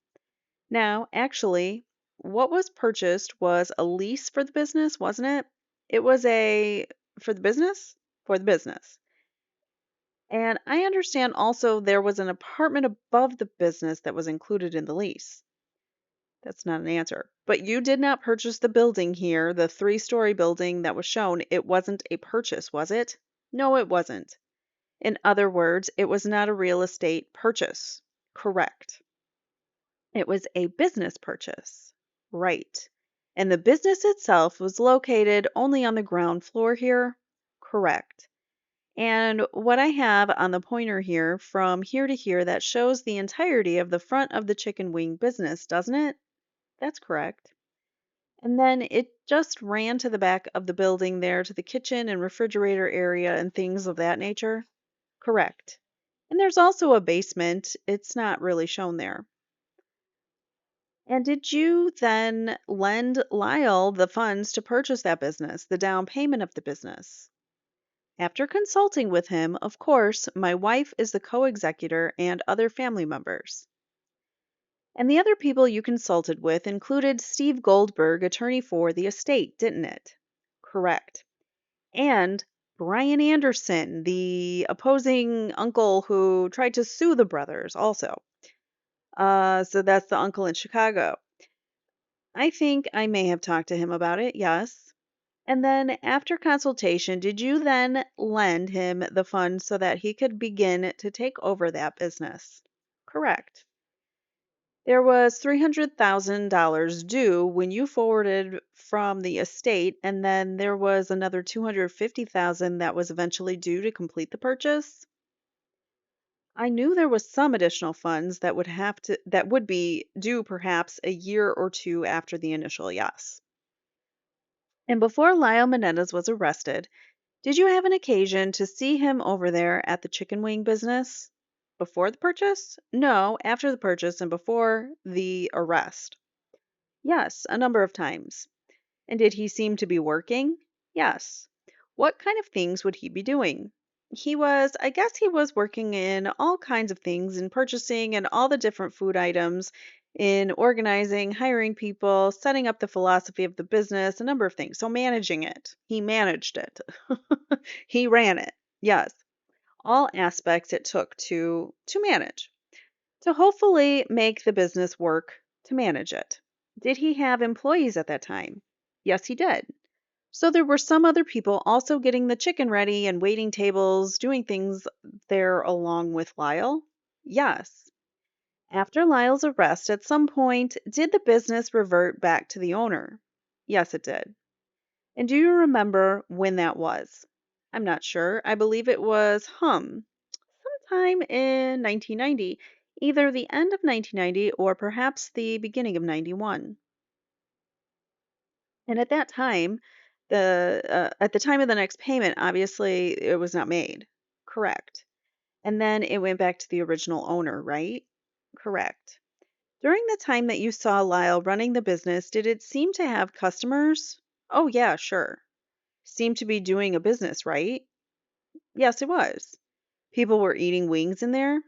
Now, actually, what was purchased was a lease for the business, wasn't it? It was for the business? For the business. And I understand also there was an apartment above the business that was included in the lease. That's not an answer. But you did not purchase the building here, the 3-story building that was shown. It wasn't a purchase, was it? No, it wasn't. In other words, it was not a real estate purchase. Correct. It was a business purchase. Right. And the business itself was located only on the ground floor here. Correct. And what I have on the pointer here, from here to here, that shows the entirety of the front of the chicken wing business, doesn't it? That's correct. And then it just ran to the back of the building there to the kitchen and refrigerator area and things of that nature? Correct. And there's also a basement. It's not really shown there. And did you then lend Lyle the funds to purchase that business, the down payment of the business? After consulting with him, of course, my wife is the co executor and other family members. And the other people you consulted with included Steve Goldberg, attorney for the estate, didn't it? Correct. And Brian Anderson, the opposing uncle who tried to sue the brothers, also. So that's the uncle in Chicago. I think I may have talked to him about it, yes. And then after consultation, did you then lend him the funds so that he could begin to take over that business? Correct. There was $300,000 due when you forwarded from the estate, and then there was another 250,000 that was eventually due to complete the purchase. I knew there was some additional funds that would be due perhaps a year or two after the initial yes. And before Lyle Menendez was arrested, did you have an occasion to see him over there at the chicken wing business? Before the purchase? No, after the purchase and before the arrest. Yes, a number of times. And did he seem to be working? Yes. What kind of things would he be doing? I guess he was working in all kinds of things, in purchasing and all the different food items, in organizing, hiring people, setting up the philosophy of the business, a number of things. So managing it. He managed it. He ran it. Yes. All aspects it took to manage, to hopefully make the business work to manage it. Did he have employees at that time? Yes, he did. So there were some other people also getting the chicken ready and waiting tables, doing things there along with Lyle? Yes. After Lyle's arrest, at some point, did the business revert back to the owner? Yes, it did. And do you remember when that was? I'm not sure. I believe it was sometime in 1990, either the end of 1990 or perhaps the beginning of 91. And at that time, at the time of the next payment, obviously it was not made. Correct. And then it went back to the original owner, right? Correct. During the time that you saw Lyle running the business, did it seem to have customers? Oh, yeah, sure. Seemed to be doing a business, right? Yes, it was. People were eating wings in there?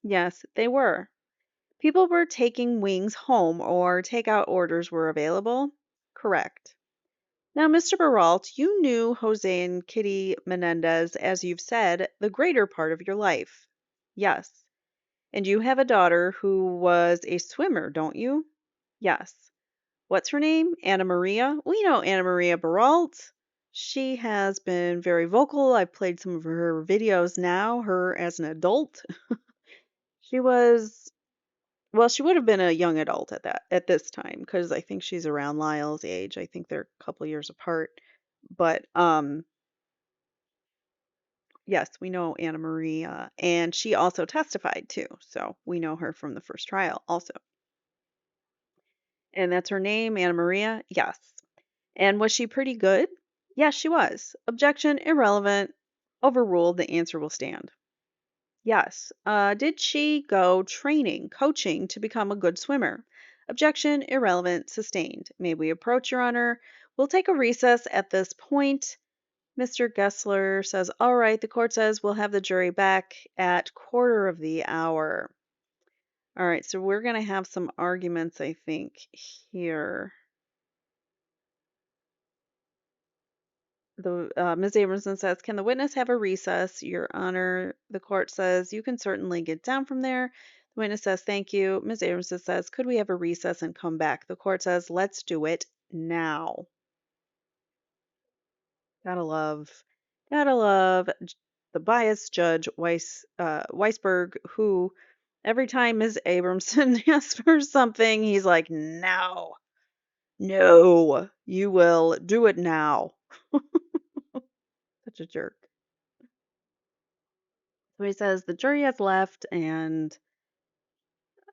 Yes, they were. People were taking wings home or takeout orders were available? Correct. Now, Mr. Baralt, you knew Jose and Kitty Menendez, as you've said, the greater part of your life. Yes. And you have a daughter who was a swimmer, don't you? Yes. What's her name? Anna Maria? We know Anna Maria Baralt. She has been very vocal. I've played some of her videos now, her as an adult. She was Well, she would have been a young adult at this time because I think she's around Lyle's age. I think they're a couple years apart. But yes, we know Anna Maria, and she also testified too. So we know her from the first trial also. And that's her name, Anna Maria? Yes. And was she pretty good? Yes, she was. Objection, irrelevant. Overruled. The answer will stand. Yes. Did she go training, coaching to become a good swimmer? Objection, irrelevant, sustained. May we approach, Your Honor? We'll take a recess at this point. Mr. Gessler says, all right, the court says we'll have the jury back at quarter of the hour. All right, so we're going to have some arguments, I think, here. Ms. Abramson says, can the witness have a recess? Your Honor, the court says, you can certainly get down from there. The witness says, thank you. Ms. Abramson says, could we have a recess and come back? The court says, let's do it now. Gotta love, the biased judge Weisberg, who every time Ms. Abramson asks for something, he's like, no, no, you will do it now. Such a jerk. So he says the jury has left and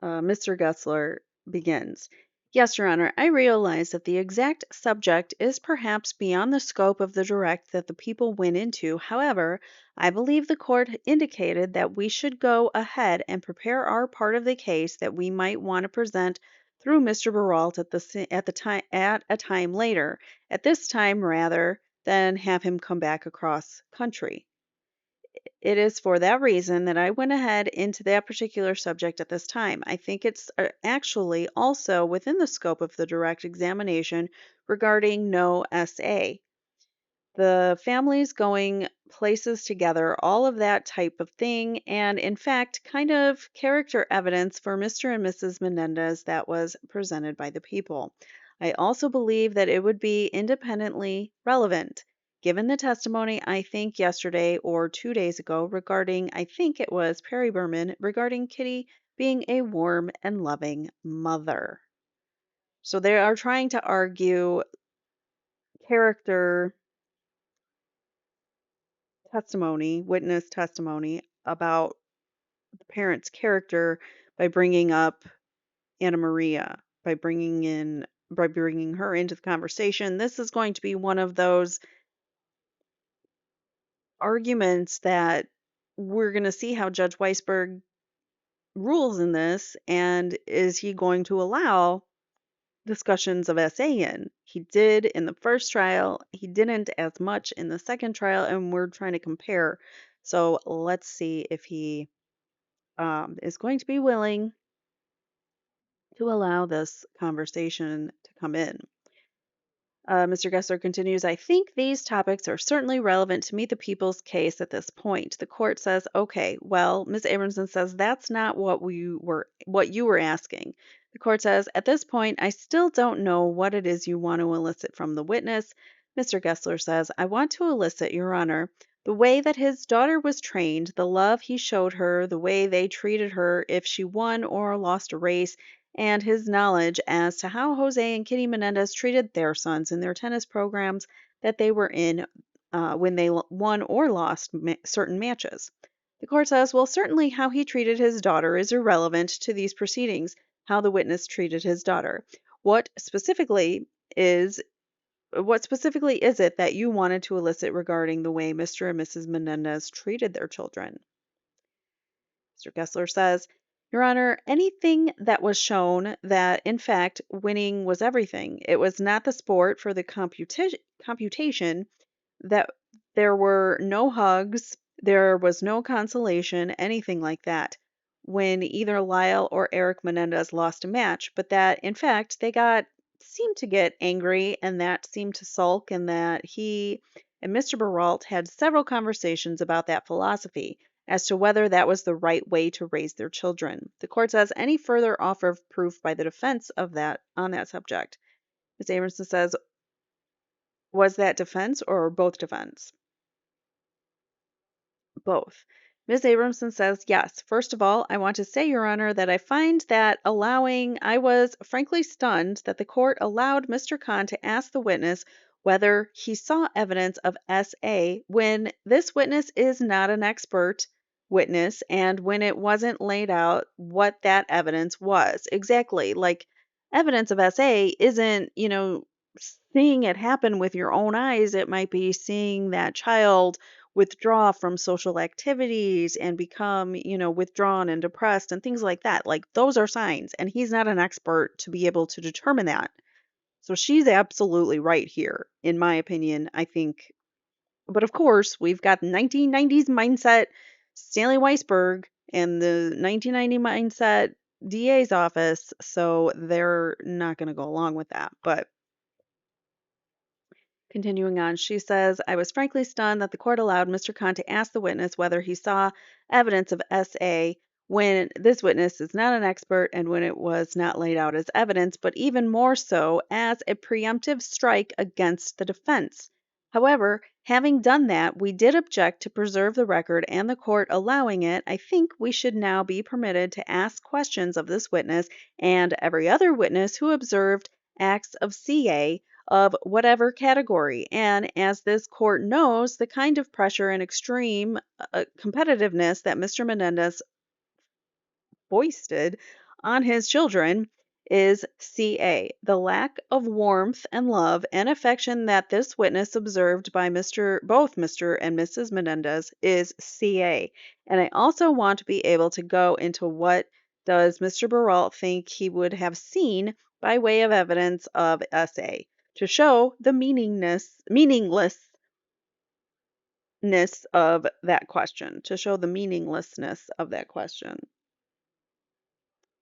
Mr. Gessler begins. Yes, Your Honor, I realize that the exact subject is perhaps beyond the scope of the direct that the people went into. However, I believe the court indicated that we should go ahead and prepare our part of the case that we might want to present through Mr. Baralt at a time later, at this time rather than have him come back across country. It is for that reason that I went ahead into that particular subject at this time. I think it's actually also within the scope of the direct examination regarding no SA, the families going places together, all of that type of thing, and in fact, kind of character evidence for Mr. and Mrs. Menendez that was presented by the people. I also believe that it would be independently relevant. Given the testimony, I think yesterday or 2 days ago, regarding, I think it was Perry Berman, regarding Kitty being a warm and loving mother. So they are trying to argue character testimony, witness testimony about the parent's character by bringing up Anna Maria, by bringing her into the conversation. This is going to be one of those arguments that we're going to see how Judge Weisberg rules in this, and is he going to allow discussions of SA in? He did in the first trial, he didn't as much in the second trial, and we're trying to compare. So let's see if he is going to be willing to allow this conversation to come in. Mr. Gessler continues, I think these topics are certainly relevant to meet the people's case at this point. The court says, okay, well, Ms. Abramson says that's not what you were asking. The court says, at this point, I still don't know what it is you want to elicit from the witness. Mr. Gessler says, I want to elicit, Your Honor, the way that his daughter was trained, the love he showed her, the way they treated her if she won or lost a race, and his knowledge as to how Jose and Kitty Menendez treated their sons in their tennis programs that they were in when they won or lost certain matches. The court says, well, certainly how he treated his daughter is irrelevant to these proceedings, how the witness treated his daughter. What specifically is it that you wanted to elicit regarding the way Mr. and Mrs. Menendez treated their children? Mr. Gessler says, Your Honor, anything that was shown that, in fact, winning was everything. It was not the sport for the computation, that there were no hugs, there was no consolation, anything like that, when either Lyle or Erik Menendez lost a match, but that, in fact, seemed to get angry, and that seemed to sulk, and that he and Mr. Baralt had several conversations about that philosophy as to whether that was the right way to raise their children. The court says any further offer of proof by the defense of that on that subject. Ms. Abramson says, was that defense or both defense? Both. Ms. Abramson says, yes. First of all, I want to say, Your Honor, that I find that I was frankly stunned that the court allowed Mr. Kahn to ask the witness whether he saw evidence of SA when this witness is not an expert witness and when it wasn't laid out what that evidence was. Exactly. Like, evidence of SA isn't, seeing it happen with your own eyes. It might be seeing that child withdraw from social activities and become, withdrawn and depressed and things like that. Like, those are signs, and he's not an expert to be able to determine that. So she's absolutely right here, in my opinion, I think. But of course, we've got 1990s mindset Stanley Weisberg and the 1990 mindset DA's office, so they're not going to go along with that. But continuing on, she says, I was frankly stunned that the court allowed Mr. Kahn to ask the witness whether he saw evidence of SA when this witness is not an expert and when it was not laid out as evidence, but even more so as a preemptive strike against the defense. However, having done that, we did object to preserve the record, and the court allowing it, I think we should now be permitted to ask questions of this witness and every other witness who observed acts of CA of whatever category. And as this court knows, the kind of pressure and extreme competitiveness that Mr. Menendez foisted on his children is CA. The lack of warmth and love and affection that this witness observed by both Mr. and Mrs. Menendez is CA. And I also want to be able to go into what does Mr. Baralt think he would have seen by way of evidence of SA to show the meaninglessness of that question, to show the meaninglessness of that question.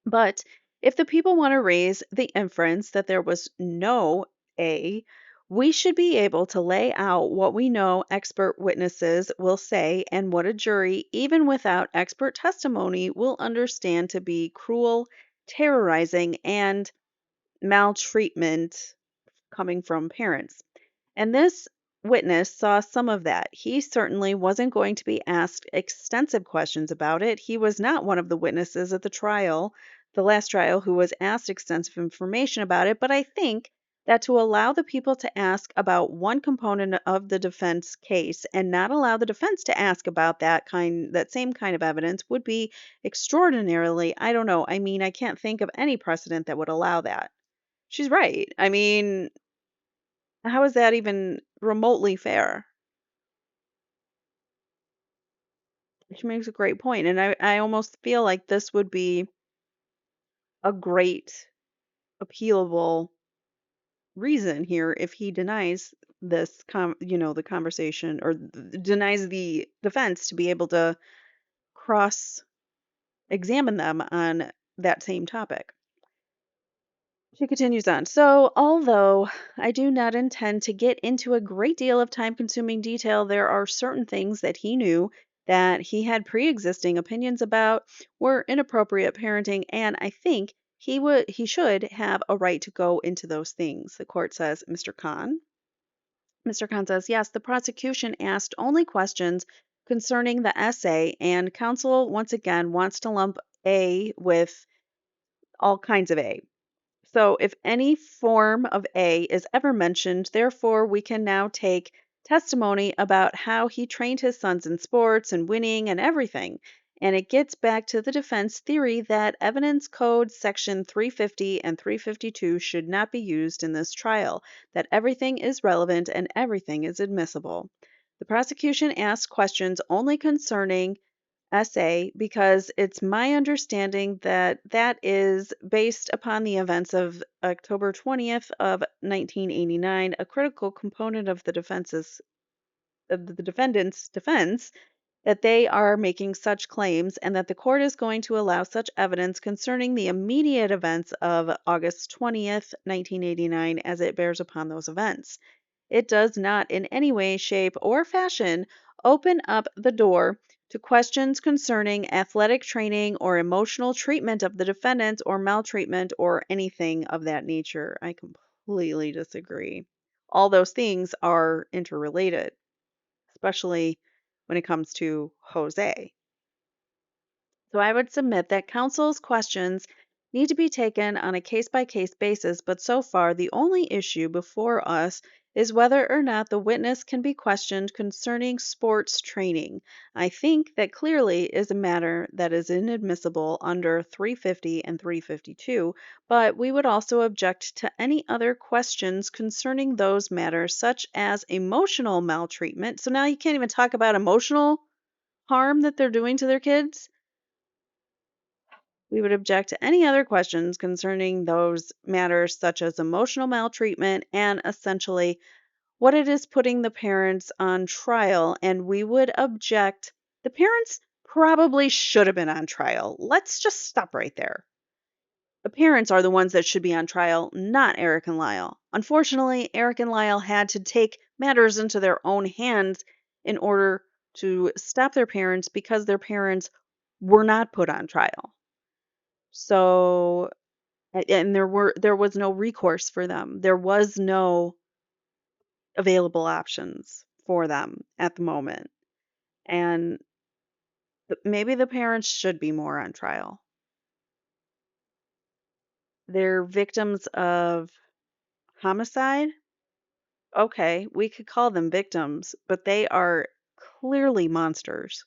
But if the people want to raise the inference that there was no A, we should be able to lay out what we know expert witnesses will say and what a jury, even without expert testimony, will understand to be cruel, terrorizing, and maltreatment coming from parents. And this witness saw some of that. He certainly wasn't going to be asked extensive questions about it. He was not one of the witnesses at the trial, the last trial, who was asked extensive information about it. But I think that to allow the people to ask about one component of the defense case and not allow the defense to ask about that same kind of evidence would be extraordinarily, I don't know. I mean, I can't think of any precedent that would allow that. She's right. I mean, how is that even remotely fair? She makes a great point, and I almost feel like this would be a great appealable reason here if he denies the conversation or denies the defense to be able to cross examine them on that same topic. She continues on. So, although I do not intend to get into a great deal of time consuming detail, there are certain things that he knew that he had pre existing opinions about were inappropriate parenting, and I think he should have a right to go into those things. The court says, Mr. Khan. Mr. Khan says, yes, the prosecution asked only questions concerning the essay, and counsel once again wants to lump A with all kinds of A. So, if any form of A is ever mentioned, therefore, we can now take testimony about how he trained his sons in sports and winning and everything. And it gets back to the defense theory that Evidence Code Section 350 and 352 should not be used in this trial, that everything is relevant and everything is admissible. The prosecution asked questions only concerning essay because it's my understanding that that is based upon the events of October 20th of 1989, a critical component of the defendant's defense that they are making such claims and that the court is going to allow such evidence concerning the immediate events of August 20th, 1989 as it bears upon those events. It does not in any way, shape, or fashion open up the door to questions concerning athletic training or emotional treatment of the defendant or maltreatment or anything of that nature. I completely disagree. All those things are interrelated, especially when it comes to Jose. So I would submit that counsel's questions need to be taken on a case by case basis, but so far the only issue before us is whether or not the witness can be questioned concerning sports training. I think that clearly is a matter that is inadmissible under 350 and 352, but we would also object to any other questions concerning those matters, such as emotional maltreatment. So now you can't even talk about emotional harm that they're doing to their kids. We would object to any other questions concerning those matters, such as emotional maltreatment and essentially what it is putting the parents on trial. And we would object, the parents probably should have been on trial. Let's just stop right there. The parents are the ones that should be on trial, not Erik and Lyle. Unfortunately, Erik and Lyle had to take matters into their own hands in order to stop their parents because their parents were not put on trial. So, and there was no recourse for them. There was no available options for them at the moment. And maybe the parents should be more on trial. They're victims of homicide. Okay, we could call them victims, but they are clearly monsters.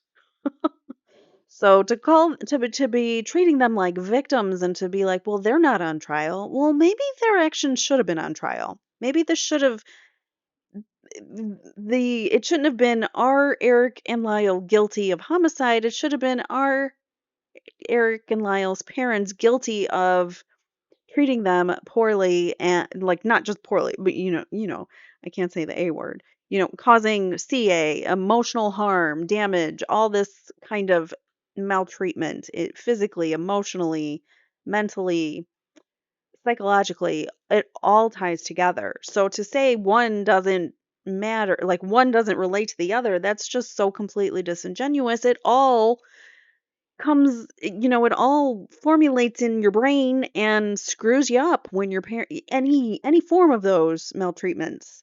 So to be treating them like victims and to be like, well, they're not on trial. Well, maybe their actions should have been on trial. Maybe this should have it shouldn't have been are Eric and Lyle guilty of homicide. It should have been are Eric and Lyle's parents guilty of treating them poorly, and like not just poorly, but I can't say the A word. Causing CA, emotional harm, damage, all this kind of maltreatment, physically, emotionally, mentally, psychologically, it all ties together. So to say one doesn't matter, like one doesn't relate to the other, that's just so completely disingenuous. It all it all formulates in your brain and screws you up when your parent any form of those maltreatments,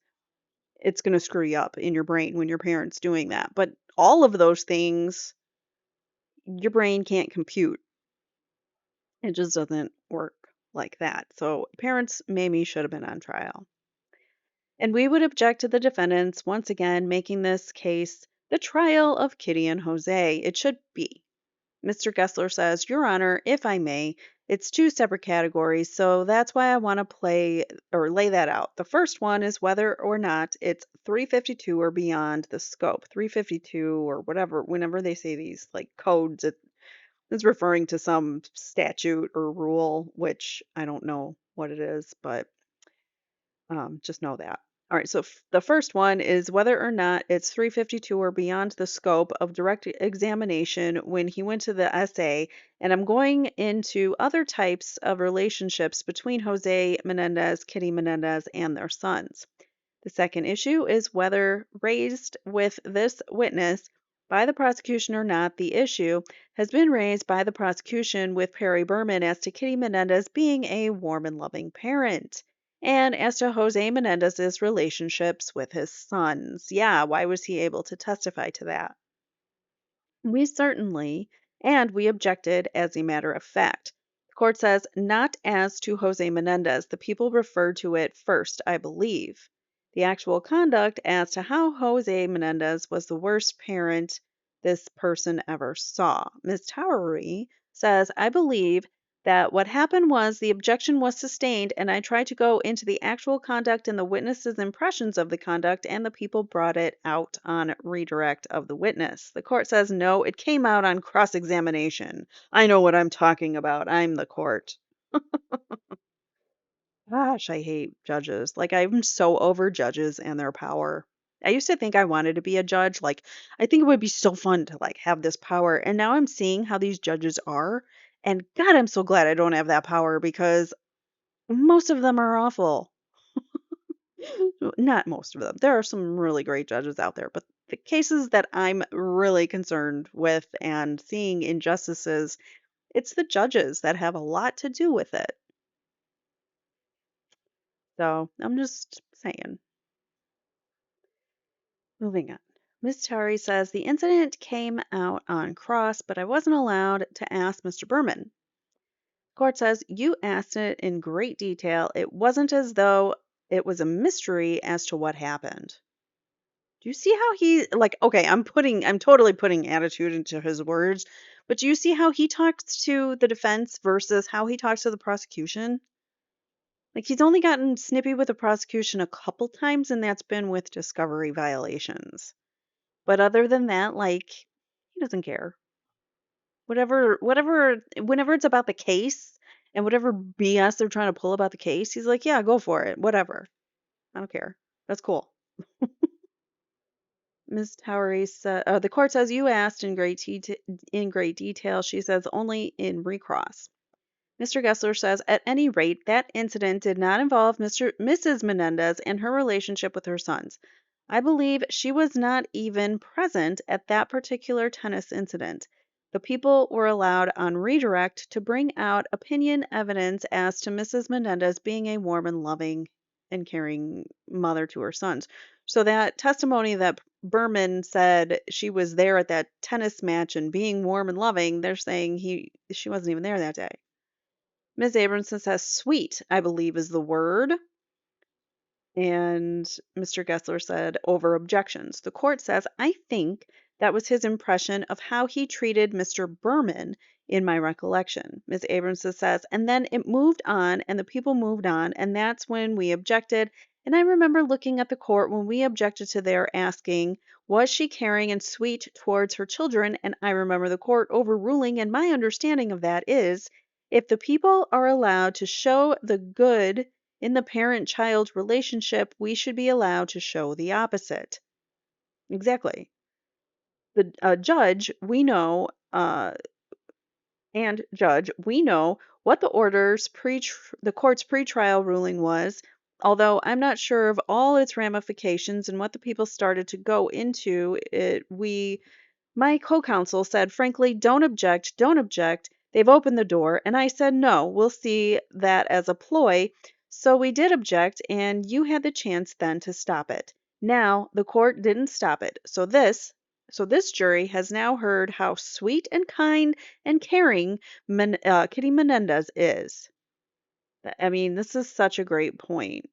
it's going to screw you up in your brain when your parents doing that. But all of those things your brain can't compute. It just doesn't work like that. So parents maybe should have been on trial. And we would object to the defendants once again making this case the trial of Kitty and Jose. It should be. Mr. Gessler says, Your Honor, if I may, it's two separate categories, so that's why I want to lay that out. The first one is whether or not it's 352 or beyond the scope. 352 or whatever, whenever they say these like codes, it's referring to some statute or rule, which I don't know what it is, but just know that. All right, so the first one is whether or not it's 352 or beyond the scope of direct examination when he went to the SA, and I'm going into other types of relationships between Jose Menendez, Kitty Menendez, and their sons. The second issue is whether raised with this witness by the prosecution or not. The issue has been raised by the prosecution with Perry Berman as to Kitty Menendez being a warm and loving parent, and as to Jose Menendez's relationships with his sons. Yeah, why was he able to testify to that? We certainly, and we objected as a matter of fact. The court says, not as to Jose Menendez. The people referred to it first, I believe. The actual conduct as to how Jose Menendez was the worst parent this person ever saw. Ms. Towery says, I believe that what happened was the objection was sustained, and I tried to go into the actual conduct and the witness's impressions of the conduct, and the people brought it out on redirect of the witness. The court says, no, it came out on cross examination. I know what I'm talking about. I'm the court. Gosh, I hate judges. Like, I'm so over judges and their power. I used to think I wanted to be a judge. Like, I think it would be so fun to like have this power. And now I'm seeing how these judges are. And God, I'm so glad I don't have that power because most of them are awful. Not most of them. There are some really great judges out there, but the cases that I'm really concerned with and seeing injustices, it's the judges that have a lot to do with it. So I'm just saying. Moving on. Miss Terry says the incident came out on cross, but I wasn't allowed to ask Mr. Berman. Court says you asked it in great detail. It wasn't as though it was a mystery as to what happened. Do you see how he like okay, I'm totally putting attitude into his words, but do you see how he talks to the defense versus how he talks to the prosecution? Like he's only gotten snippy with the prosecution a couple times and that's been with discovery violations. But other than that, like he doesn't care. Whenever it's about the case and whatever BS they're trying to pull about the case, he's like, "Yeah, go for it. Whatever. I don't care. That's cool." Ms. Towery said, the court says you asked in great detail. She says only in recross. Mr. Gessler says, at any rate, that incident did not involve Mrs. Menendez and her relationship with her sons. I believe she was not even present at that particular tennis incident. The people were allowed on redirect to bring out opinion evidence as to Mrs. Menendez being a warm and loving and caring mother to her sons. So that testimony that Berman said she was there at that tennis match and being warm and loving, they're saying she wasn't even there that day. Ms. Abramson says sweet, I believe is the word. And Mr. Gessler said over objections. The court says, I think That was his impression of how he treated Mr. Berman in my recollection. Ms. Abramson says, and then it moved on and the people moved on, and that's when we objected. And I remember looking at the court when we objected to their asking, was she caring and sweet towards her children? And I remember the court overruling, and my understanding of that is if the people are allowed to show the good in the parent child relationship, we should be allowed to show the opposite. Exactly. The judge, we know, and judge, we know what the court's pretrial ruling was, although I'm not sure of all its ramifications and what the people started to go into it. My co-counsel said, frankly, don't object, don't object. They've opened the door. And I said, no, we'll see that as a ploy. So we did object, and you had the chance then to stop it. Now, the court didn't stop it. So this jury has now heard how sweet and kind and caring Kitty Menendez is. I mean, this is such a great point.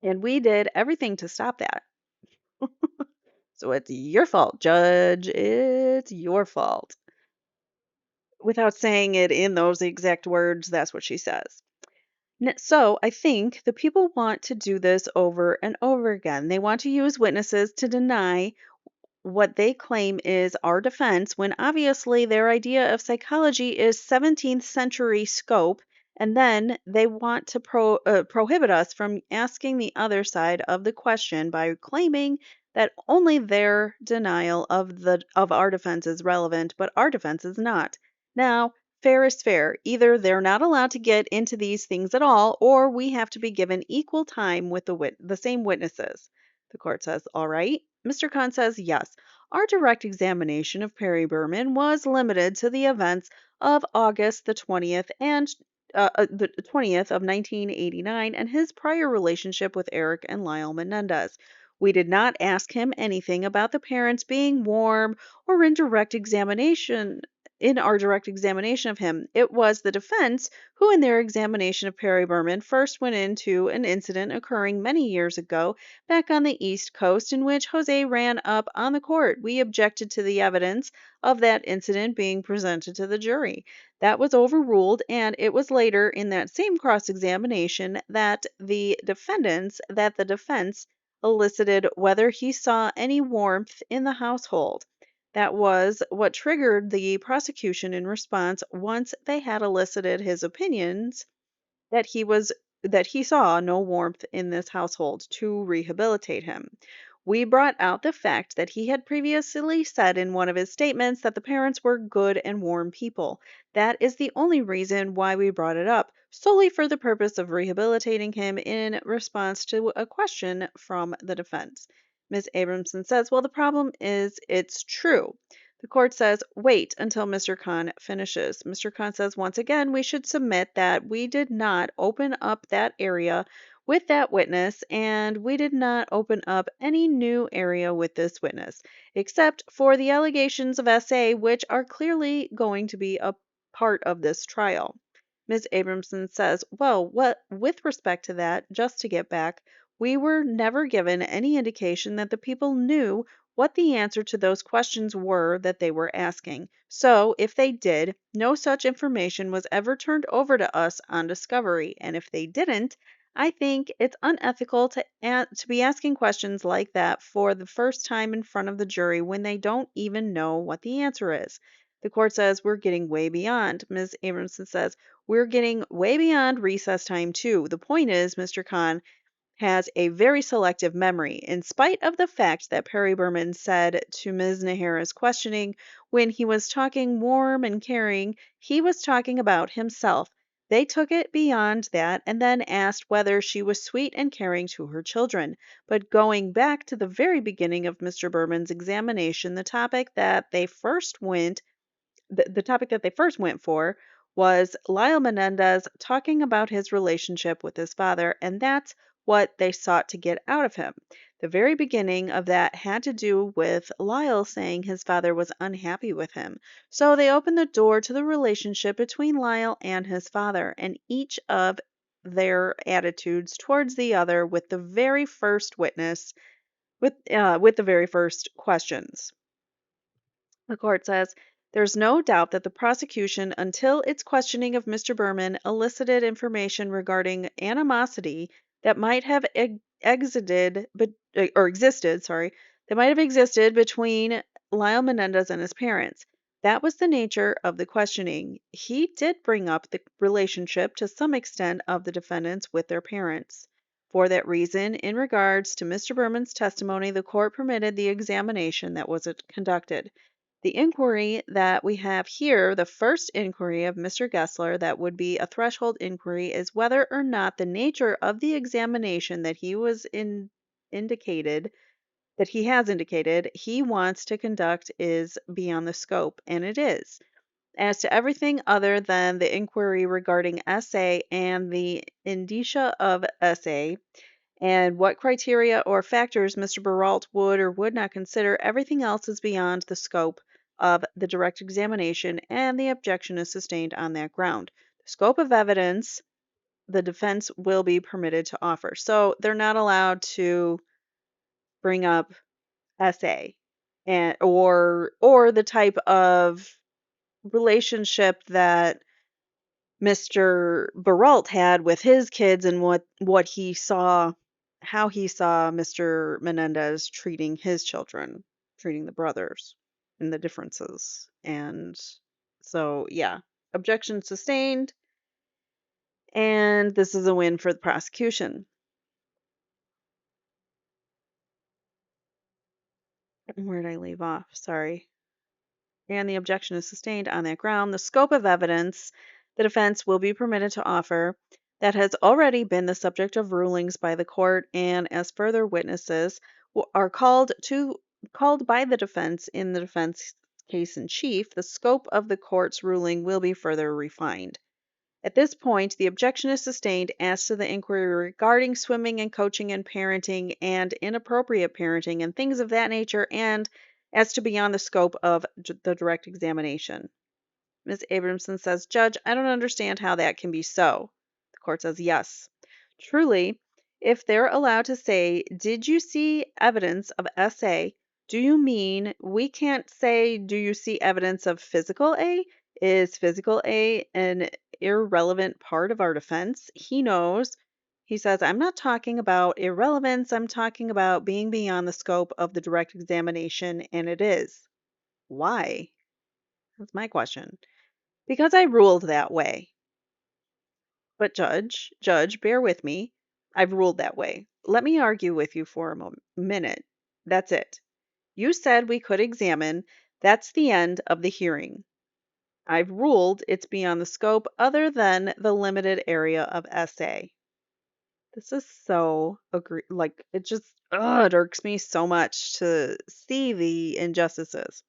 And we did everything to stop that. So it's your fault, Judge. It's your fault. Without saying it in those exact words, that's what she says. So I think the people want to do this over and over again. They want to use witnesses to deny what they claim is our defense when obviously their idea of psychology is 17th century scope, and then they want to prohibit us from asking the other side of the question by claiming that only their denial of our defense is relevant, but our defense is not. Now, fair is fair. Either they're not allowed to get into these things at all, or we have to be given equal time with the same witnesses. The court says, all right. Mr. Khan says, yes. Our direct examination of Perry Berman was limited to the events of August the 20th and the 20th of 1989 and his prior relationship with Erik and Lyle Menendez. We did not ask him anything about the parents being warm or in our direct examination of him. It was the defense who, in their examination of Perry Berman, first went into an incident occurring many years ago back on the East Coast in which Jose ran up on the court. We objected to the evidence of that incident being presented to the jury. That was overruled, and it was later in that same cross-examination that the defense elicited whether he saw any warmth in the household. That was what triggered the prosecution in response once they had elicited his opinions that he saw no warmth in this household to rehabilitate him. We brought out the fact that he had previously said in one of his statements that the parents were good and warm people. That is the only reason why we brought it up, solely for the purpose of rehabilitating him in response to a question from the defense. Ms. Abramson says, well, the problem is it's true. The court says, wait until Mr. Khan finishes. Mr. Khan says, once again, we should submit that we did not open up that area with that witness, and we did not open up any new area with this witness, except for the allegations of SA, which are clearly going to be a part of this trial. Ms. Abramson says, well, with respect to that, just to get back, we were never given any indication that the people knew what the answer to those questions were that they were asking. So, if they did, no such information was ever turned over to us on discovery, and if they didn't, I think it's unethical to be asking questions like that for the first time in front of the jury when they don't even know what the answer is. The court says we're getting way beyond. Ms. Abramson says we're getting way beyond recess time too. The point is, Mr. Khan has a very selective memory, in spite of the fact that Perry Berman said to Ms. Nahara's questioning, when he was talking warm and caring, he was talking about himself. They took it beyond that and then asked whether she was sweet and caring to her children. But going back to the very beginning of Mr. Berman's examination, the topic that they first went for was Lyle Menendez talking about his relationship with his father, and that's what they sought to get out of him. The very beginning of that had to do with Lyle saying his father was unhappy with him. So they opened the door to the relationship between Lyle and his father, and each of their attitudes towards the other with the very first witness with the very first questions. The court says there's no doubt that the prosecution, until its questioning of Mr. Berman, elicited information regarding animosity that might have that might have existed between Lyle Menendez and his parents. That was the nature of the questioning. He did bring up the relationship to some extent of the defendants with their parents. For that reason, in regards to Mr. Berman's testimony, the court permitted the examination that was conducted. The inquiry that we have here, the first inquiry of Mr. Gessler, that would be a threshold inquiry, is whether or not the nature of the examination that indicated he has indicated he wants to conduct is beyond the scope, and it is. As to everything other than the inquiry regarding SA and the indicia of SA, and what criteria or factors Mr. Baralt would or would not consider, everything else is beyond the scope of the direct examination, and the objection is sustained on that ground. The scope of evidence the defense will be permitted to offer. So they're not allowed to bring up SA or the type of relationship that Mr. Baralt had with his kids and what he saw, how he saw Mr. Menendez treating his children, treating the brothers, and the differences. And so, yeah, objection sustained, and this is a win for the prosecution. Where did I leave off? Sorry. And the objection is sustained on that ground. The scope of evidence the defense will be permitted to offer that has already been the subject of rulings by the court, and as further witnesses are called by the defense in the defense case in chief, the scope of the court's ruling will be further refined. At this point, the objection is sustained as to the inquiry regarding swimming and coaching and parenting and inappropriate parenting and things of that nature, and as to beyond the scope of the direct examination. Ms. Abramson says, Judge, I don't understand how that can be so. The court says, yes. Truly, if they're allowed to say, did you see evidence of SA? Do you mean we can't say, do you see evidence of physical A? Is physical A an irrelevant part of our defense? He knows. He says, I'm not talking about irrelevance. I'm talking about being beyond the scope of the direct examination, and it is. Why? That's my question. Because I ruled that way. But Judge, bear with me. I've ruled that way. Let me argue with you for a minute. That's it. You said we could examine. That's the end of the hearing. I've ruled it's beyond the scope other than the limited area of SA. This is so it just it irks me so much to see the injustices.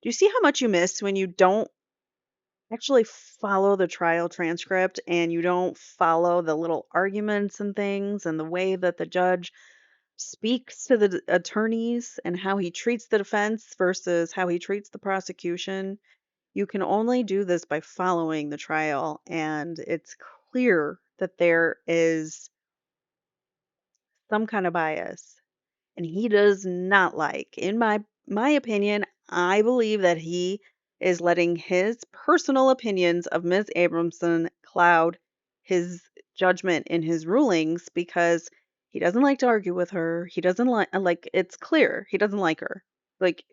Do you see how much you miss when you don't actually follow the trial transcript and you don't follow the little arguments and things and the way that the judge speaks to the attorneys and how he treats the defense versus how he treats the prosecution? You can only do this by following the trial, and it's clear that there is some kind of bias, and he does not like. In my opinion, I believe that he is letting his personal opinions of Ms. Abramson cloud his judgment in his rulings because he doesn't like to argue with her. He doesn't like it's clear he doesn't like her. Like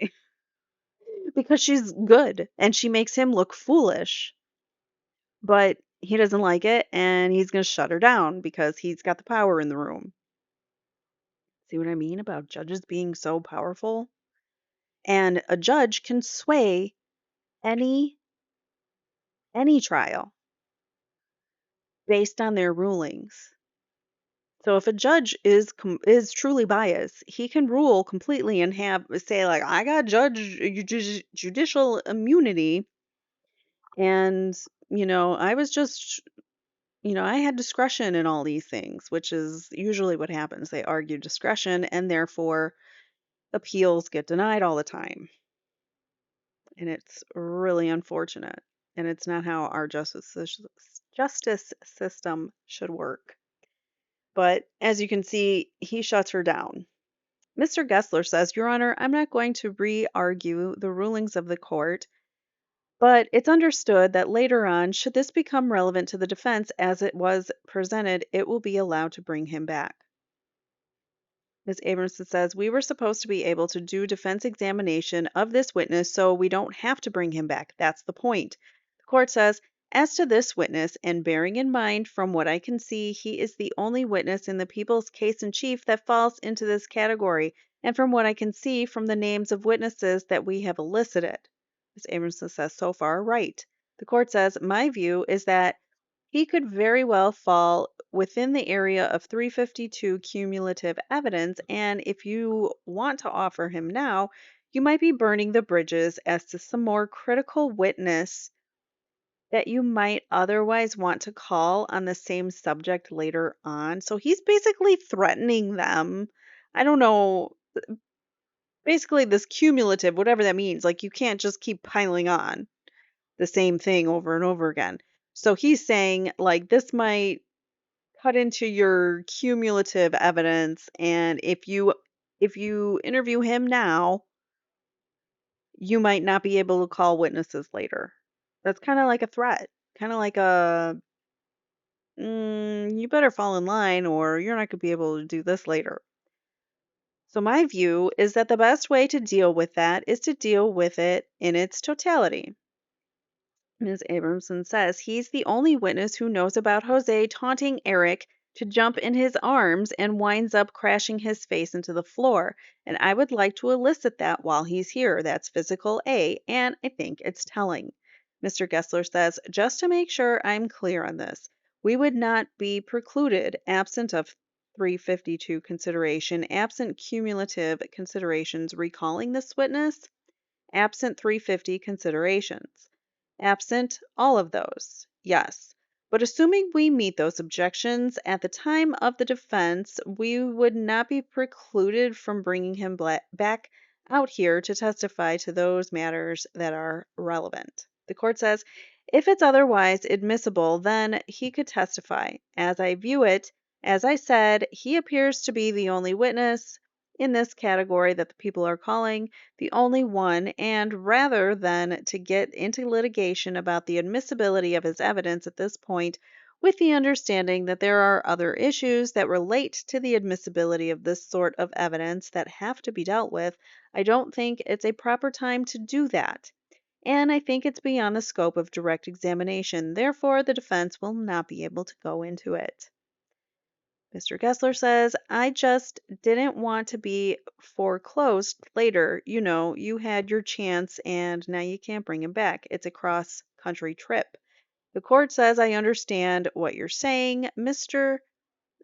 because she's good and she makes him look foolish, but he doesn't like it and he's going to shut her down because he's got the power in the room. See what I mean about judges being so powerful? And a judge can sway any trial based on their rulings. So if a judge is truly biased, he can rule completely and say like I got judicial immunity, and I was just I had discretion in all these things, which is usually what happens. They argue discretion and therefore appeals get denied all the time. And it's really unfortunate. And it's not how our justice system should work. But as you can see, he shuts her down. Mr. Gessler says, Your Honor, I'm not going to re argue the rulings of the court, but it's understood that later on, should this become relevant to the defense as it was presented, it will be allowed to bring him back. Ms. Abramson says, We were supposed to be able to do defense examination of this witness so we don't have to bring him back. That's the point. The court says, As to this witness, and bearing in mind from what I can see, he is the only witness in the people's case in chief that falls into this category, and from what I can see from the names of witnesses that we have elicited. Ms. Abramson says, So far, right. The court says, My view is that he could very well fall within the area of 352 cumulative evidence, and if you want to offer him now, you might be burning the bridges as to some more critical witness that you might otherwise want to call on the same subject later on. So he's basically threatening them. I don't know. Basically, this cumulative, whatever that means, like you can't just keep piling on the same thing over and over again. So he's saying, like, this might cut into your cumulative evidence, and if you interview him now, you might not be able to call witnesses later. That's kind of like a threat, kind of like a you better fall in line or you're not going to be able to do this later. So my view is that the best way to deal with that is to deal with it in its totality. Ms. Abramson says he's the only witness who knows about Jose taunting Erik to jump in his arms and winds up crashing his face into the floor. And I would like to elicit that while he's here. That's physical A, and I think it's telling. Mr. Gessler says, just to make sure I'm clear on this, we would not be precluded, absent of 352 consideration, absent cumulative considerations, recalling this witness, absent 350 considerations. Absent all of those, yes. But assuming we meet those objections at the time of the defense, we would not be precluded from bringing him back out here to testify to those matters that are relevant. The court says, if it's otherwise admissible, then he could testify. As I view it, as I said, he appears to be the only witness in this category that the people are calling the only one, and rather than to get into litigation about the admissibility of his evidence at this point, with the understanding that there are other issues that relate to the admissibility of this sort of evidence that have to be dealt with, I don't think it's a proper time to do that. And I think it's beyond the scope of direct examination. Therefore, the defense will not be able to go into it. Mr. Gessler says, I just didn't want to be foreclosed later. You know, you had your chance and now you can't bring him back. It's a cross country trip. The court says, I understand what you're saying. Ms.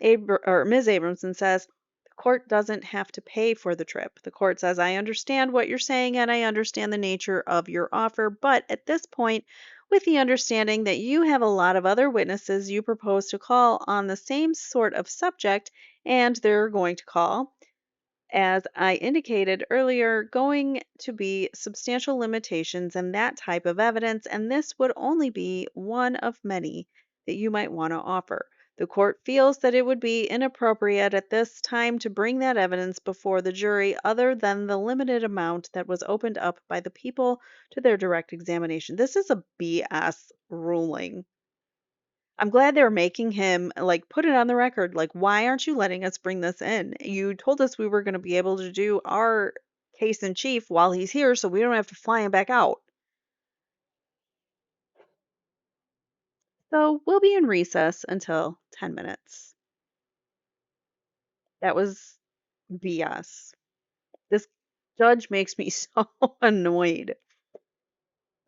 Abramson says, the court doesn't have to pay for the trip. The court says, I understand what you're saying and I understand the nature of your offer, but at this point, with the understanding that you have a lot of other witnesses you propose to call on the same sort of subject, and they're going to call, as I indicated earlier, going to be substantial limitations in that type of evidence, and this would only be one of many that you might want to offer. The court feels that it would be inappropriate at this time to bring that evidence before the jury other than the limited amount that was opened up by the people to their direct examination. This is a BS ruling. I'm glad they're making him like put it on the record. Like, why aren't you letting us bring this in? You told us we were going to be able to do our case in chief while he's here, so we don't have to fly him back out. So we'll be in recess until 10 minutes. That was BS. This judge makes me so annoyed.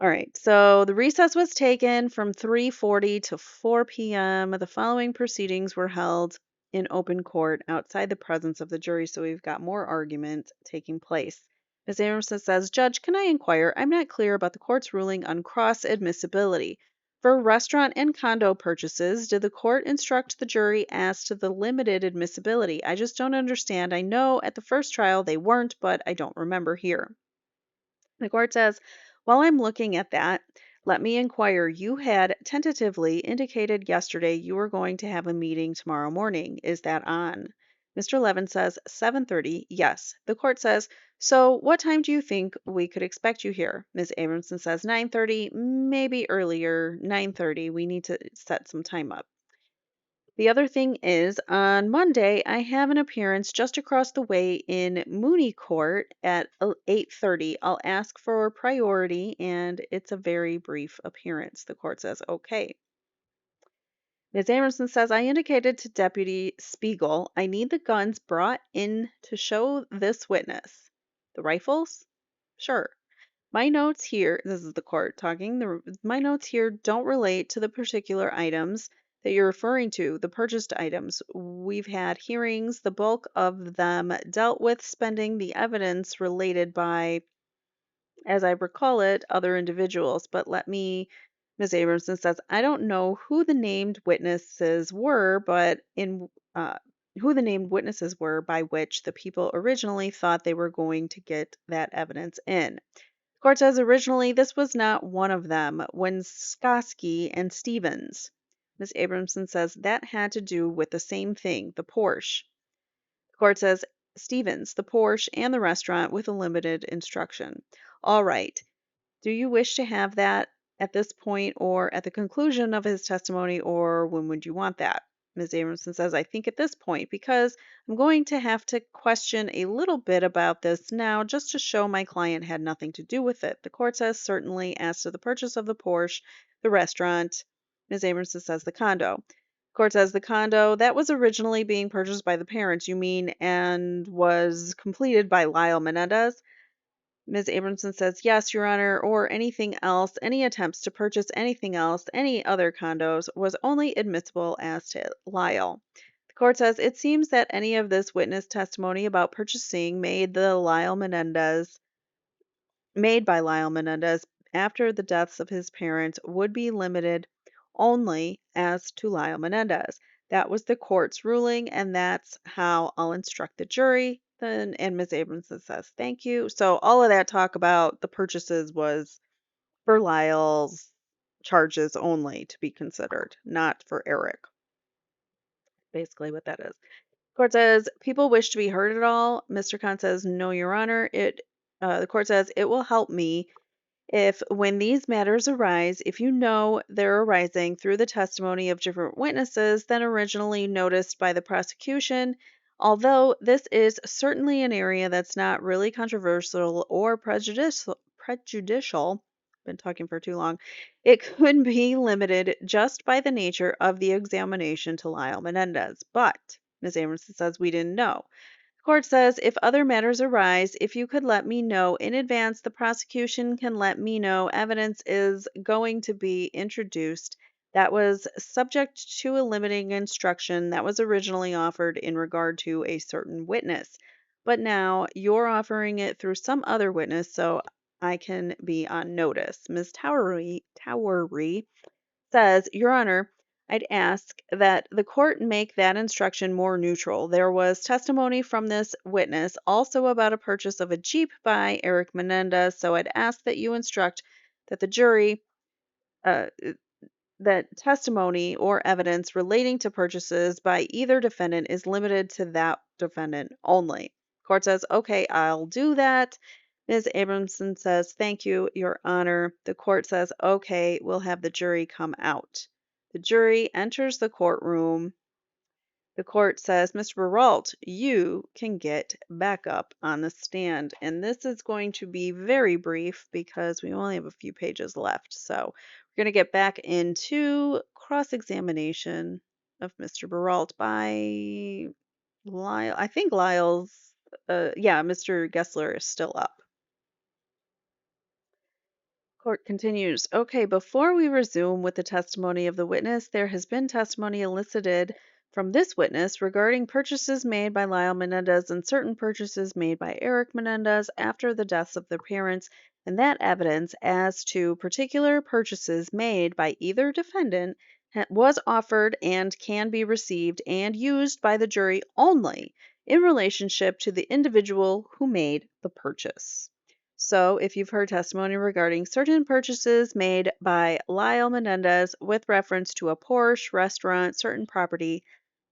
All right, so the recess was taken from 3:40 to 4 p.m. The following proceedings were held in open court outside the presence of the jury, so we've got more argument taking place. Ms. Amerson says, Judge, can I inquire? I'm not clear about the court's ruling on cross admissibility. For restaurant and condo purchases, did the court instruct the jury as to the limited admissibility? I just don't understand. I know at the first trial they weren't, but I don't remember here. The court says, while I'm looking at that, Let me inquire. You had tentatively indicated yesterday you were going to have a meeting tomorrow morning. Is that on? Mr. Levin says 7:30. Yes. The court says, so what time do you think we could expect you here? Ms. Abramson says 9:30, maybe earlier. 9:30. We need to set some time up. The other thing is, on Monday, I have an appearance just across the way in Mooney Court at 8:30. I'll ask for priority, and it's a very brief appearance. The court says, okay. Ms. Amerson says, I indicated to Deputy Spiegel I need the guns brought in to show this witness. The rifles? Sure. My notes here, this is the court talking, my notes here don't relate to the particular items that you're referring to, the purchased items. We've had hearings, the bulk of them dealt with spending the evidence related by, as I recall it, other individuals. But Ms. Abramson says, I don't know who the named witnesses were, uh, who the named witnesses were by which the people originally thought they were going to get that evidence in. Court says originally this was not one of them, Wenskoski and Stevens. Ms. Abramson says that had to do with the same thing, the Porsche. Court says Stevens, the Porsche, and the restaurant with a limited instruction. All right. Do you wish to have that at this point or at the conclusion of his testimony, or when would you want that? Ms. Abramson says, I think at this point, because I'm going to have to question a little bit about this now just to show my client had nothing to do with it. The court says, certainly, as to the purchase of the Porsche, the restaurant. Ms. Abramson says, the condo. Court says the condo that was originally being purchased by the parents, you mean, and was completed by Lyle Menendez? Ms. Abramson says, yes, Your Honor, or anything else, any attempts to purchase anything else, any other condos, was only admissible as to Lyle. The court says, it seems that any of this witness testimony about purchasing made by Lyle Menendez after the deaths of his parents would be limited only as to Lyle Menendez. That was the court's ruling, and that's how I'll instruct the jury. And Ms. Abramson says, thank you. So all of that talk about the purchases was for Lyle's charges only to be considered, not for Erik. Basically what that is. Court says, people wish to be heard at all. Mr. Khan says, no, Your Honor. The court says, it will help me if, when these matters arise, if you know they're arising through the testimony of different witnesses than originally noticed by the prosecution, although this is certainly an area that's not really controversial or prejudicial, been talking for too long, it could be limited just by the nature of the examination to Lyle Menendez. But Ms. Amerson says we didn't know. Court says if other matters arise, if you could let me know in advance, the prosecution can let me know evidence is going to be introduced that was subject to a limiting instruction that was originally offered in regard to a certain witness. But now you're offering it through some other witness, so I can be on notice. Ms. Towery says, Your Honor, I'd ask that the court make that instruction more neutral. There was testimony from this witness also about a purchase of a Jeep by Erik Menendez, so I'd ask that you instruct that the jury, uh, that testimony or evidence relating to purchases by either defendant is limited to that defendant only. Court says, okay, I'll do that. Ms. Abramson says, thank you, Your Honor. The court says, okay, we'll have the jury come out. The jury enters the courtroom. The court says, Mr. Baralt, you can get back up on the stand. And this is going to be very brief because we only have a few pages left. So we're going to get back into cross-examination of Mr. Baralt by Lyle. I think Mr. Gessler is still up. Court continues. Okay, before we resume with the testimony of the witness, there has been testimony elicited from this witness regarding purchases made by Lyle Menendez and certain purchases made by Erik Menendez after the deaths of their parents, and that evidence as to particular purchases made by either defendant was offered and can be received and used by the jury only in relationship to the individual who made the purchase. So, if you've heard testimony regarding certain purchases made by Lyle Menendez with reference to a Porsche, restaurant, certain property,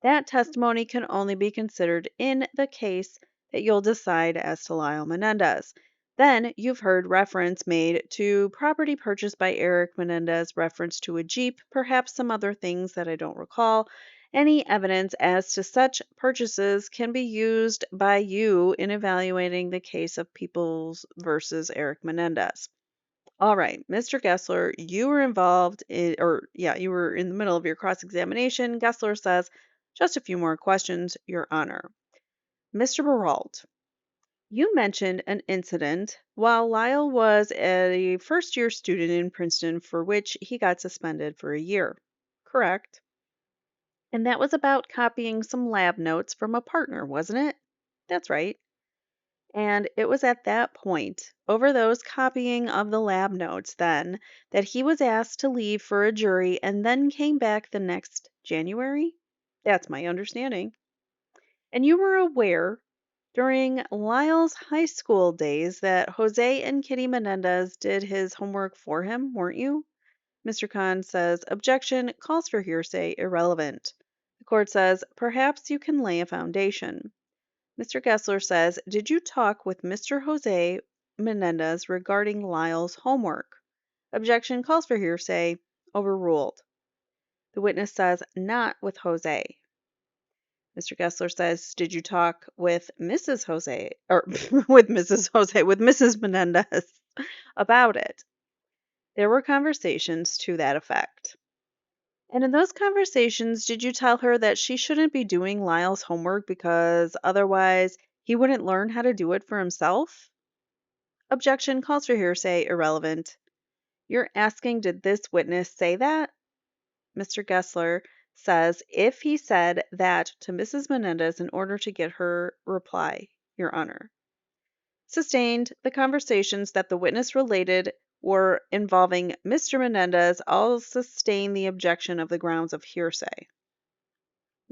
that testimony can only be considered in the case that you'll decide as to Lyle Menendez. Then you've heard reference made to property purchased by Erik Menendez, reference to a Jeep, perhaps some other things that I don't recall. Any evidence as to such purchases can be used by you in evaluating the case of Peoples versus Erik Menendez. All right, Mr. Gessler, you were involved in, or yeah, you were in the middle of your cross examination. Gessler says, just a few more questions, Your Honor. Mr. Baralt, you mentioned an incident while Lyle was a first year student in Princeton for which he got suspended for a year. Correct. And that was about copying some lab notes from a partner, wasn't it? That's right. And it was at that point, over those copying of the lab notes, then, that he was asked to leave for a jury and then came back the next January? That's my understanding. And you were aware during Lyle's high school days that Jose and Kitty Menendez did his homework for him, weren't you? Mr. Khan says, objection, calls for hearsay, irrelevant. The court says, perhaps you can lay a foundation. Mr. Gessler says, did you talk with Mr. Jose Menendez regarding Lyle's homework? Objection, calls for hearsay, overruled. The witness says, not with Jose. Mr. Gessler says, did you talk with Mrs. Jose, or with Mrs. Menendez about it? There were conversations to that effect. And in those conversations, did you tell her that she shouldn't be doing Lyle's homework because otherwise he wouldn't learn how to do it for himself? Objection, calls for hearsay, irrelevant. You're asking, did this witness say that? Mr. Gessler says, if he said that to Mrs. Menendez in order to get her reply, Your Honor. Sustained, the conversations that the witness related were involving Mr. Menendez all sustain the objection of the grounds of hearsay.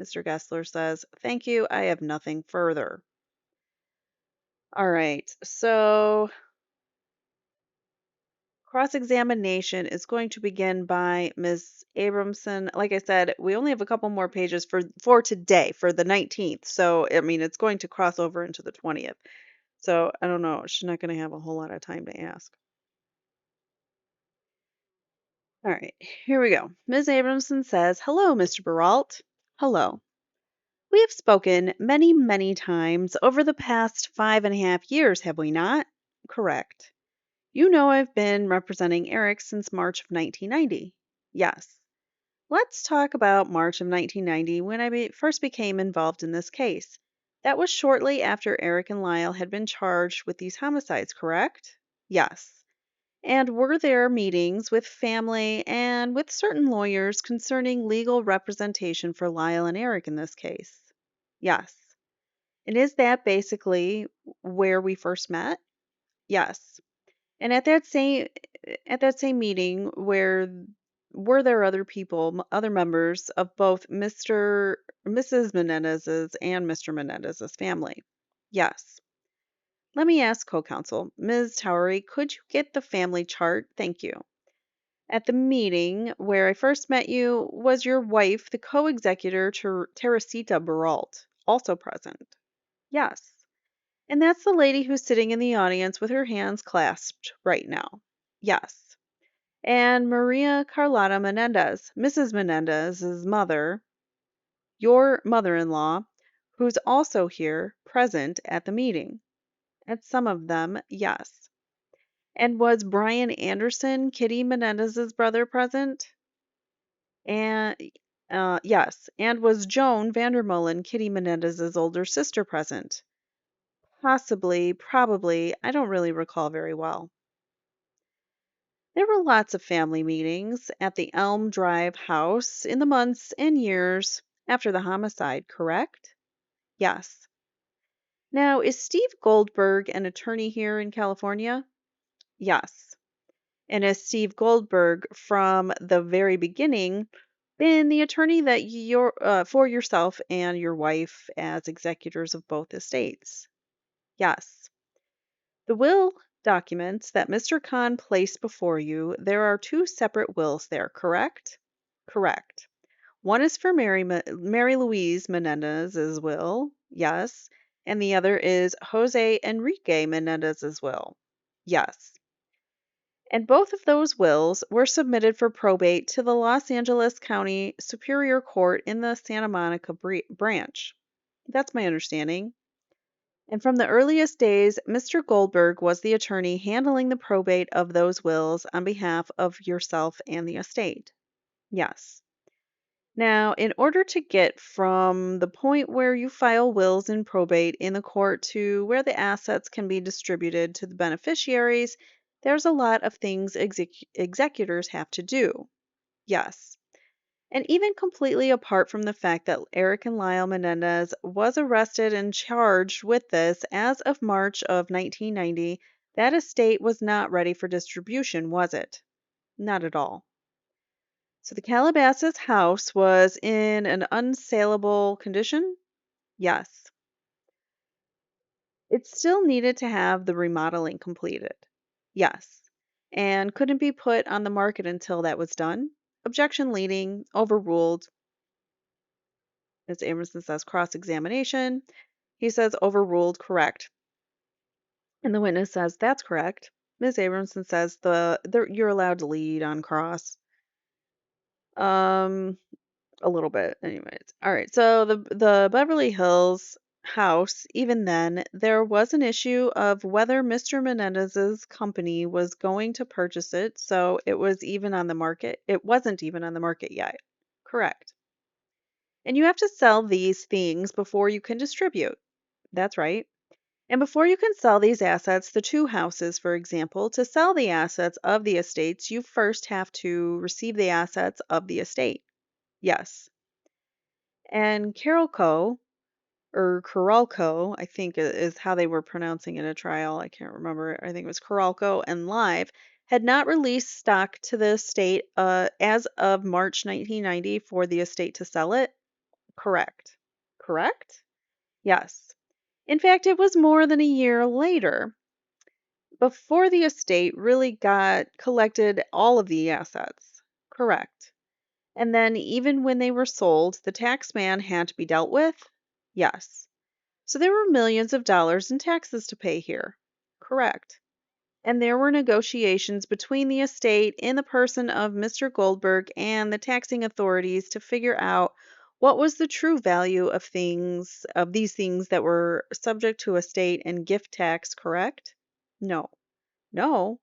Mr. Gessler says, thank you, I have nothing further. All right, so cross-examination is going to begin by Ms. Abramson. Like I said, we only have a couple more pages for today, for the 19th. So, I mean, it's going to cross over into the 20th. So, I don't know. She's not going to have a whole lot of time to ask. All right, here we go. Ms. Abramson says, hello, Mr. Baralt. Hello. We have spoken many, many times over the past 5.5 years, have we not? Correct. You know I've been representing Erik since March of 1990. Yes. Let's talk about March of 1990 when I first became involved in this case. That was shortly after Erik and Lyle had been charged with these homicides, correct? Yes. And were there meetings with family and with certain lawyers concerning legal representation for Lyle and Erik in this case? Yes. And is that basically where we first met? Yes. And at that same meeting, were there other people, other members of both Mrs. Menendez's and Mr. Menendez's family? Yes. Let me ask co-counsel, Ms. Towery, could you get the family chart? Thank you. At the meeting where I first met you, was your wife, the co-executor Teresita Baralt, also present? Yes. And that's the lady who's sitting in the audience with her hands clasped right now. Yes. And Maria Carlotta Menendez, Mrs. Menendez's mother, your mother-in-law, who's also here present at the meeting. At some of them, yes. And was Brian Anderson, Kitty Menendez's brother, present? And yes. And was Joan Vandermolen, Kitty Menendez's older sister, present? Possibly, probably, I don't really recall very well. There were lots of family meetings at the Elm Drive house in the months and years after the homicide, correct? Yes. Now, is Steve Goldberg an attorney here in California? Yes. And has Steve Goldberg, from the very beginning, been the attorney that for yourself and your wife as executors of both estates? Yes. The will documents that Mr. Khan placed before you, there are two separate wills there, correct? Correct. One is for Mary Louise Menendez's will, yes, and the other is Jose Enrique Menendez's will, yes. And both of those wills were submitted for probate to the Los Angeles County Superior Court in the Santa Monica branch. That's my understanding. And from the earliest days, Mr. Goldberg was the attorney handling the probate of those wills on behalf of yourself and the estate. Yes. Now, in order to get from the point where you file wills in probate in the court to where the assets can be distributed to the beneficiaries, there's a lot of things executors have to do. Yes. And even completely apart from the fact that Eric and Lyle Menendez was arrested and charged with this as of March of 1990, that estate was not ready for distribution, was it? Not at all. So the Calabasas house was in an unsaleable condition? Yes. It still needed to have the remodeling completed? Yes. And couldn't be put on the market until that was done? Objection leading, overruled. Ms. Abramson says cross-examination. He says overruled, correct. And the witness says that's correct. Ms. Abramson says you're allowed to lead on cross. A little bit, anyways. All right. So the Beverly Hills house, even then, there was an issue of whether Mr. Menendez's company was going to purchase it, so it was even on the market. It wasn't even on the market yet. Correct. And you have to sell these things before you can distribute. That's right. And before you can sell these assets, the two houses, for example, to sell the assets of the estates, you first have to receive the assets of the estate. Yes. And Carolco, or Coralco, I think is how they were pronouncing it at trial. I can't remember. I think it was Coralco and Live had not released stock to the estate as of March 1990 for the estate to sell it. Correct. Correct? Yes. In fact, it was more than a year later before the estate really got collected all of the assets. Correct. And then even when they were sold, the tax man had to be dealt with? Yes. So there were millions of dollars in taxes to pay here. Correct. And there were negotiations between the estate in the person of Mr. Goldberg and the taxing authorities to figure out what was the true value of these things that were subject to estate and gift tax, correct? No. No.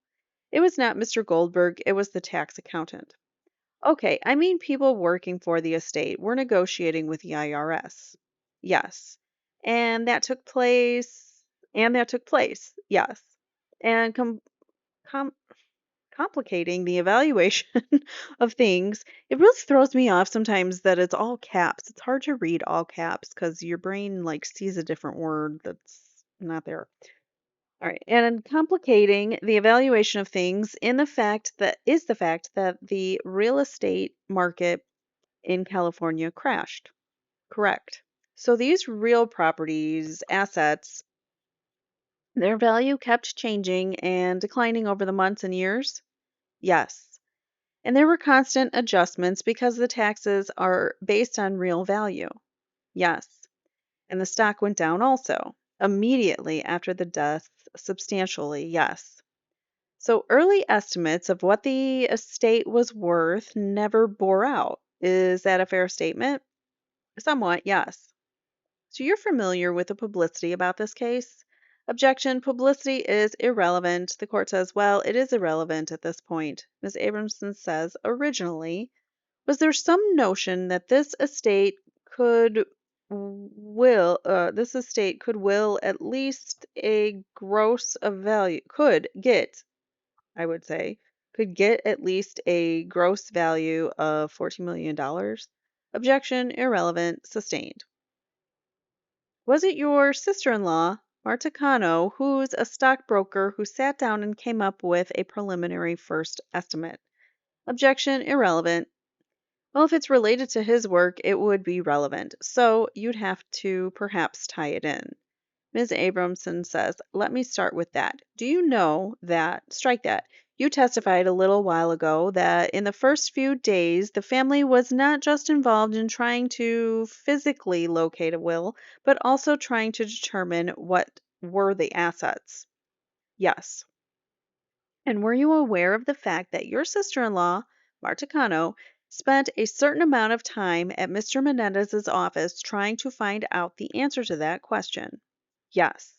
It was not Mr. Goldberg, it was the tax accountant. Okay, I mean people working for the estate were negotiating with the IRS. Yes. And that took place, yes. And com- complicating the evaluation of things, it really throws me off sometimes that it's all caps. It's hard to read all caps because your brain like sees a different word that's not there. All right, and complicating the evaluation of things is the fact that the real estate market in California crashed. Correct. So these real properties, assets, their value kept changing and declining over the months and years? Yes. And there were constant adjustments because the taxes are based on real value? Yes. And the stock went down also, immediately after the death, substantially, yes. So early estimates of what the estate was worth never bore out. Is that a fair statement? Somewhat, yes. So you're familiar with the publicity about this case? Objection, publicity is irrelevant. The court says, well, it is irrelevant at this point. Ms. Abramson says, originally, was there some notion that this estate could will at least a gross of value, could get, I would say, could get at least a gross value of $14 million? Objection, irrelevant, sustained. Was it your sister-in-law, Marta Cano, who's a stockbroker who sat down and came up with a preliminary first estimate? Objection, irrelevant. Well, if it's related to his work, it would be relevant, so you'd have to perhaps tie it in. Ms. Abramson says, let me start with that. Do you know that, strike that, you testified a little while ago that in the first few days the family was not just involved in trying to physically locate a will, but also trying to determine what were the assets? Yes. And were you aware of the fact that your sister in law, Marta Cano, spent a certain amount of time at Mr. Menendez's office trying to find out the answer to that question? Yes.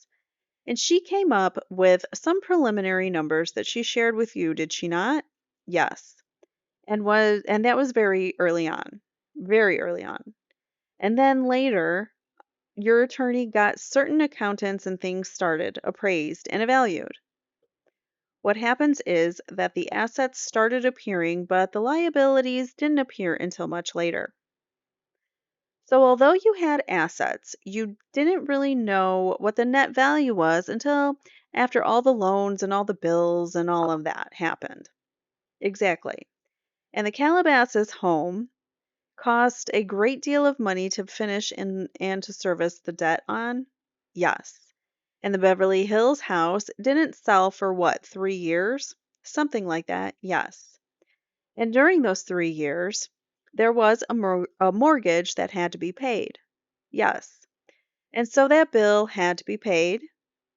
And she came up with some preliminary numbers that she shared with you, did she not? Yes. And that was very early on. Very early on. And then later, your attorney got certain accountants and things started, appraised, and evaluated. What happens is that the assets started appearing, but the liabilities didn't appear until much later. So, although you had assets, you didn't really know what the net value was until after all the loans and all the bills and all of that happened. Exactly. And the Calabasas home cost a great deal of money to finish and to service the debt on? Yes. And the Beverly Hills house didn't sell for what, 3 years? Something like that, yes. And during those 3 years, there was a mortgage that had to be paid. Yes. And so that bill had to be paid.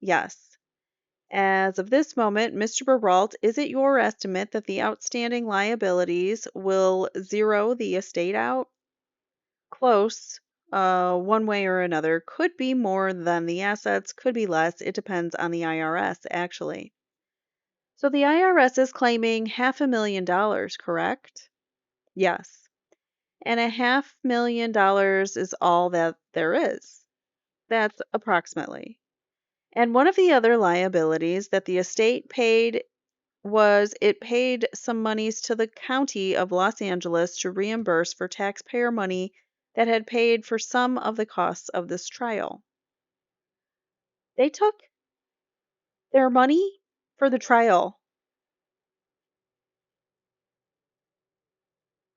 Yes. As of this moment, Mr. Baralt, is it your estimate that the outstanding liabilities will zero the estate out? Close, one way or another. Could be more than the assets, could be less. It depends on the IRS, actually. So the IRS is claiming $500,000, correct? Yes. And $500,000 is all that there is. That's approximately. And one of the other liabilities that the estate paid was it paid some monies to the County of Los Angeles to reimburse for taxpayer money that had paid for some of the costs of this trial. They took their money for the trial.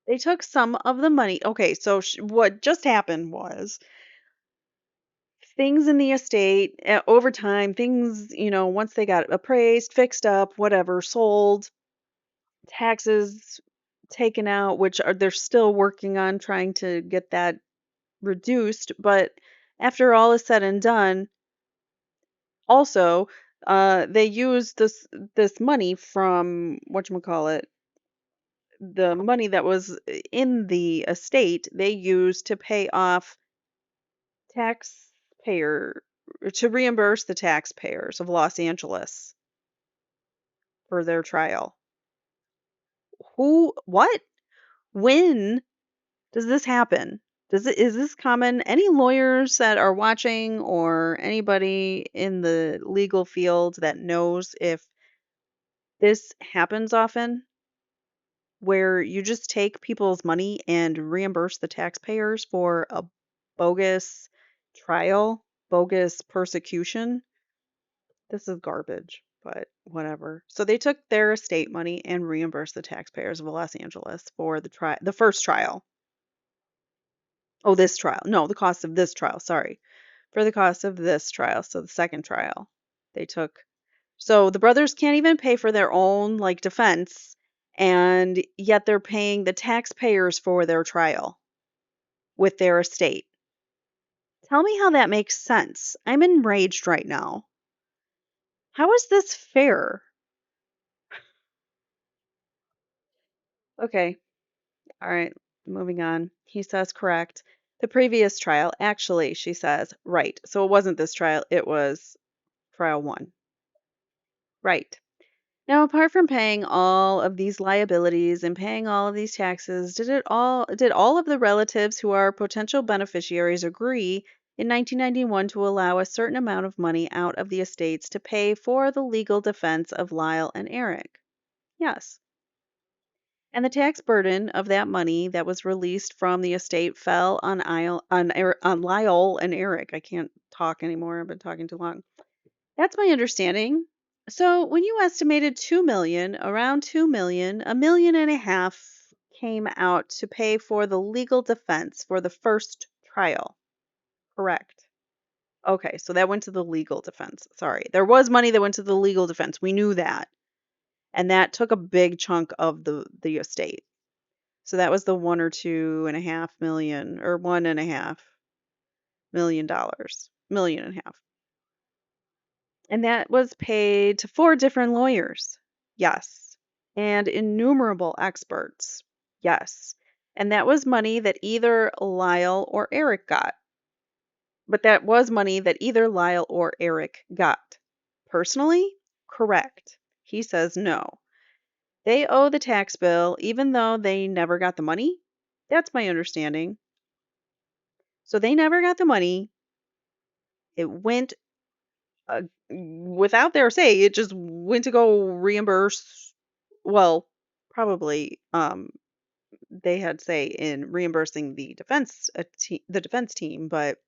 They took some of the money. Okay, so what just happened was things in the estate over time, things, once they got appraised, fixed up, whatever, sold, taxes taken out, which they're still working on trying to get that reduced. But after all is said and done, also, they use this money from whatchamacallit, the money that was in the estate, they used to pay off taxpayer to reimburse the taxpayers of Los Angeles for their trial. Who, what, when does this happen? Is this common? Any lawyers that are watching or anybody in the legal field that knows if this happens often, where you just take people's money and reimburse the taxpayers for a bogus trial, bogus persecution? This is garbage, but whatever. So they took their estate money and reimbursed the taxpayers of Los Angeles for the first trial. Oh, this trial. No, the cost of this trial, sorry. For the cost of this trial, so the second trial. They took So the brothers can't even pay for their own like defense, and yet they're paying the taxpayers for their trial with their estate. Tell me how that makes sense. I'm enraged right now. How is this fair? Okay, all right, moving on. He says correct. The previous trial, actually, she says, right. So it wasn't this trial, it was trial one. Right. Now, apart from paying all of these liabilities and paying all of these taxes, did all of the relatives who are potential beneficiaries agree in 1991 to allow a certain amount of money out of the estates to pay for the legal defense of Lyle and Erik? Yes. And the tax burden of that money that was released from the estate fell on Lyle and Erik. I can't talk anymore. I've been talking too long. That's my understanding. So when you estimated 2 million, around 2 million, a million and a half came out to pay for the legal defense for the first trial. Correct. Okay, so that went to the legal defense. Sorry. There was money that went to the legal defense. We knew that. And that took a big chunk of the estate. So that was the 1 or 2.5 million or $1.5 million. Million and a half. And that was paid to 4 different lawyers. Yes. And innumerable experts. Yes. And that was money that either Lyle or Erik got. But that was money that either Lyle or Erik got. Personally? Correct. He says no. They owe the tax bill even though they never got the money. That's my understanding. So they never got the money. It went without their say, it just went to go reimburse. Well, probably they had say in reimbursing the defense team, but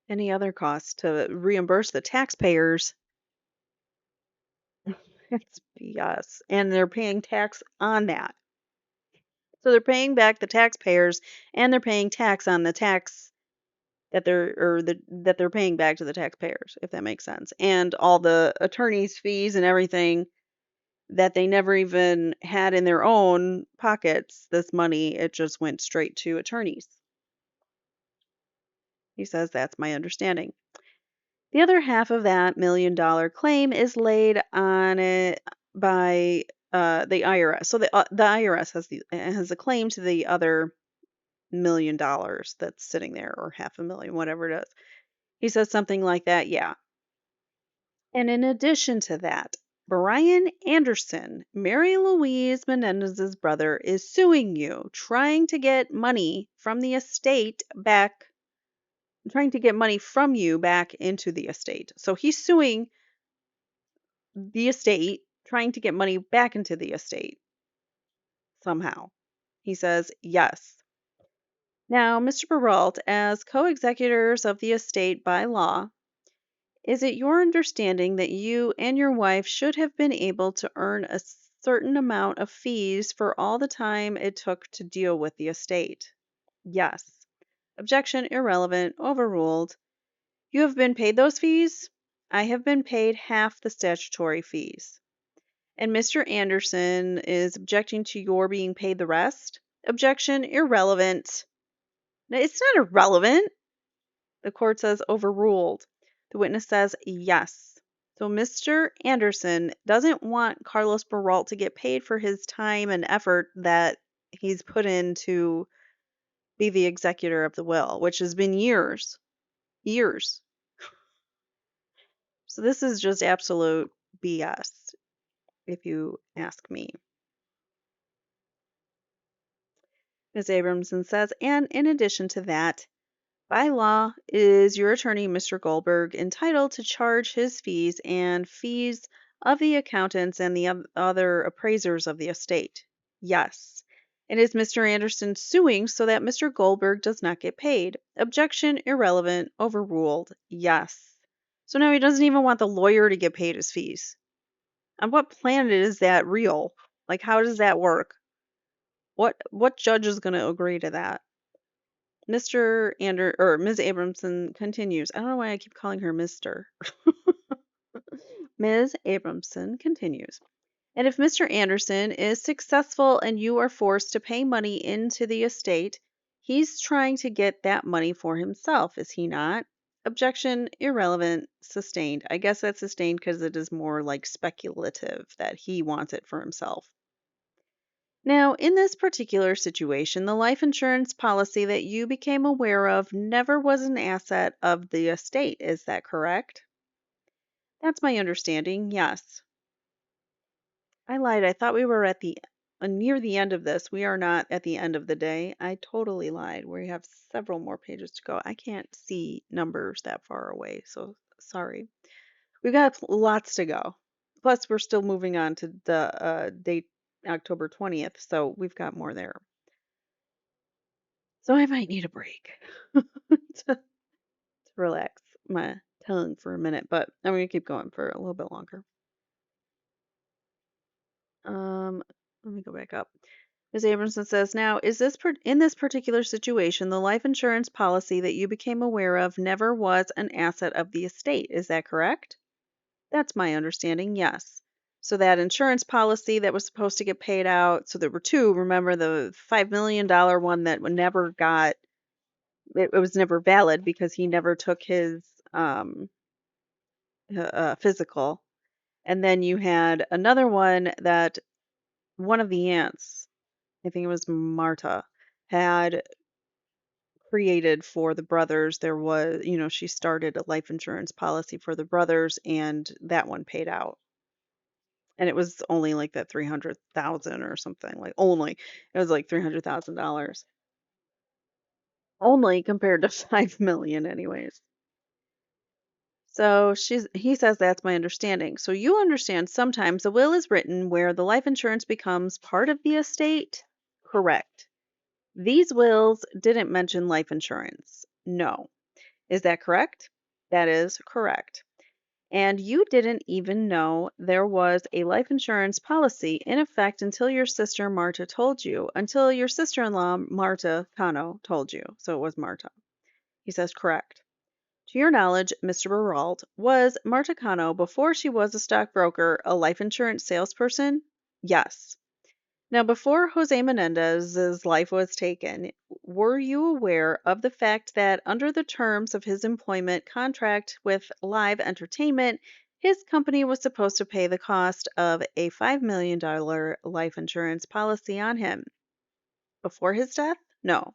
any other costs to reimburse the taxpayers, it's BS. And they're paying tax on that. So they're paying back the taxpayers and they're paying tax on the tax that they're paying back to the taxpayers, if that makes sense. And all the attorneys' fees and everything that they never even had in their own pockets, this money, it just went straight to attorneys. He says that's my understanding. The other half of that $1 million claim is laid on it by the IRS. So the IRS has a claim to the other $1 million that's sitting there, or half a million, whatever it is. He says something like that, yeah. And in addition to that, Brian Anderson, Mary Louise Menendez's brother, is suing you, trying to get money from the estate back, trying to get money from you back into the estate. So he's suing the estate, trying to get money back into the estate somehow. He says, yes. Now, Mr. Baralt, as co-executors of the estate by law, is it your understanding that you and your wife should have been able to earn a certain amount of fees for all the time it took to deal with the estate? Yes. Objection irrelevant, overruled. You have been paid those fees? I have been paid half the statutory fees. And Mr. Anderson is objecting to your being paid the rest? Objection irrelevant. No, it's not irrelevant. The court says overruled. The witness says yes. So Mr. Anderson doesn't want Carlos Baralt to get paid for his time and effort that he's put in to be the executor of the will, which has been years. Years. So this is just absolute BS, if you ask me. Ms. Abramson says, and in addition to that, by law, is your attorney, Mr. Goldberg, entitled to charge his fees and fees of the accountants and the other appraisers of the estate? Yes. And is Mr. Anderson suing so that Mr. Goldberg does not get paid? Objection irrelevant, overruled. Yes. So now he doesn't even want the lawyer to get paid his fees. On what planet is that real? Like, how does that work? What judge is going to agree to that? Ms. Abramson continues. I don't know why I keep calling her Mr. Ms. Abramson continues. And if Mr. Anderson is successful and you are forced to pay money into the estate, he's trying to get that money for himself, is he not? Objection irrelevant, sustained. I guess that's sustained because it is more like speculative that he wants it for himself. Now, in this particular situation, the life insurance policy that you became aware of never was an asset of the estate. Is that correct? That's my understanding, yes. I lied. I thought we were at the near the end of this. We are not at the end of the day. I totally lied. We have several more pages to go. I can't see numbers that far away, so sorry. We've got lots to go. Plus, we're still moving on to the date October 20th, so we've got more there. So I might need a break to relax my tongue for a minute, but I'm going to keep going for a little bit longer. Let me go back up. Ms. Abramson says, now, is this in this particular situation, the life insurance policy that you became aware of never was an asset of the estate. Is that correct? That's my understanding, yes. So that insurance policy that was supposed to get paid out, so there were two, remember the $5 million one that never got, it was never valid because he never took his physical. And then you had another one that one of the aunts, I think it was Marta, had created for the brothers. There was, she started a life insurance policy for the brothers, and that one paid out. And it was only like that 300,000 or something, like only. It was like $300,000. Only compared to 5 million anyways. So he says that's my understanding. So you understand sometimes a will is written where the life insurance becomes part of the estate? Correct. These wills didn't mention life insurance. No. Is that correct? That is correct. And you didn't even know there was a life insurance policy in effect until your sister Marta told you, until your sister-in-law Marta Cano told you. So it was Marta. He says correct. To your knowledge, Mr. Baralt, was Marta Cano, before she was a stockbroker, a life insurance salesperson? Yes. Now, before Jose Menendez's life was taken, were you aware of the fact that under the terms of his employment contract with Live Entertainment, his company was supposed to pay the cost of a $5 million life insurance policy on him? Before his death? No.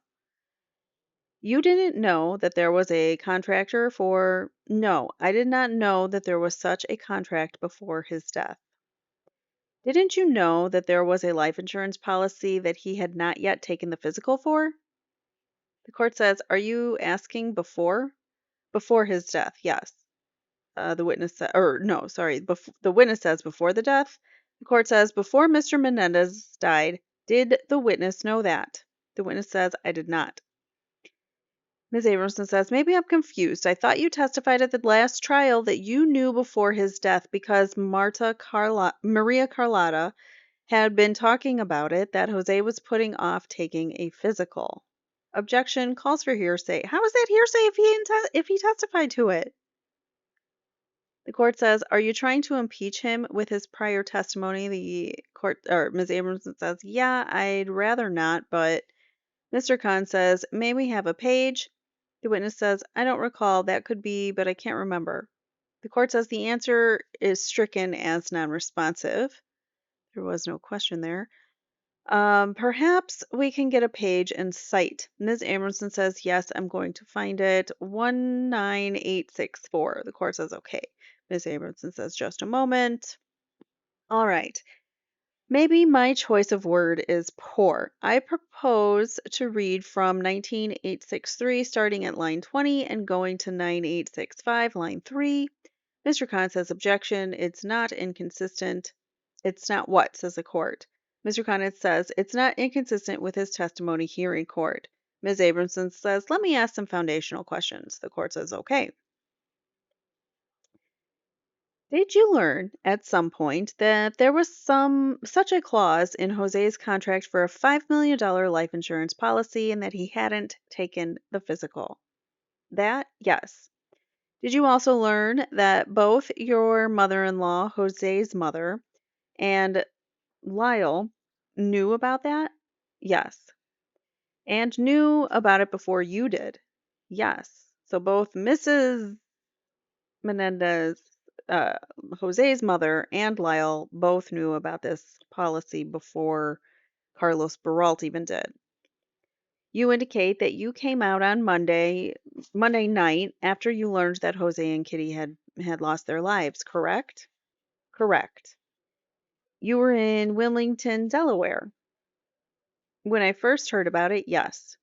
You didn't know that there was a contractor for... No, I did not know that there was such a contract before his death. Didn't you know that there was a life insurance policy that he had not yet taken the physical for? The court says, are you asking before? Before his death, yes. The witness said, or no, sorry, the witness says before the death. The court says, before Mr. Menendez died, did the witness know that? The witness says, I did not. Ms. Abramson says, maybe I'm confused. I thought you testified at the last trial that you knew before his death because Maria Carlotta had been talking about it, that Jose was putting off taking a physical. Objection calls for hearsay. How is that hearsay if he testified to it? The court says, are you trying to impeach him with his prior testimony? The court, or Ms. Abramson says, yeah, I'd rather not, but Mr. Khan says, may we have a page? The witness says, I don't recall. That could be, but I can't remember. The court says the answer is stricken as non-responsive. There was no question there. Perhaps we can get a page and cite. Ms. Amerson says, yes, I'm going to find it. 19864. The court says, okay. Ms. Amerson says, just a moment. All right. Maybe my choice of word is poor. I propose to read from 19863, starting at line 20 and going to 9865, line 3. Mr. Khan says, objection. It's not inconsistent. It's not what, says the court. Mr. Khan says, it's not inconsistent with his testimony here in court. Ms. Abramson says, let me ask some foundational questions. The court says, okay. Did you learn at some point that there was such a clause in Jose's contract for a $5 million life insurance policy and that he hadn't taken the physical? That, yes. Did you also learn that both your mother-in-law, Jose's mother, and Lyle knew about that? Yes. And knew about it before you did? Yes. So both Mrs. Menendez, uh, Jose's mother, and Lyle both knew about this policy before Carlos Baralt even did. You indicate that you came out on Monday night after you learned that Jose and Kitty had lost their lives, correct? Correct. You were in Wilmington, Delaware. When I first heard about it, yes.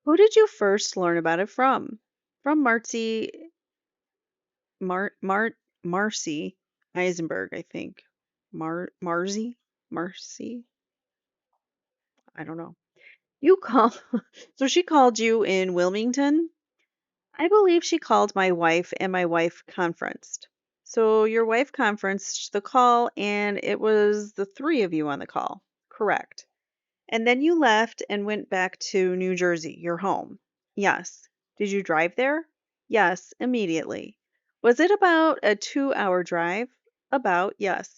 Who did you first learn about it from? From Marcy Eisenberg, I think. Marcy? I don't know. You call So she called you in Wilmington? I believe she called my wife and my wife conferenced. So your wife conferenced the call and it was the three of you on the call. Correct. And then you left and went back to New Jersey, your home. Yes. Did you drive there? Yes, immediately. Was it about a 2-hour drive? About, yes.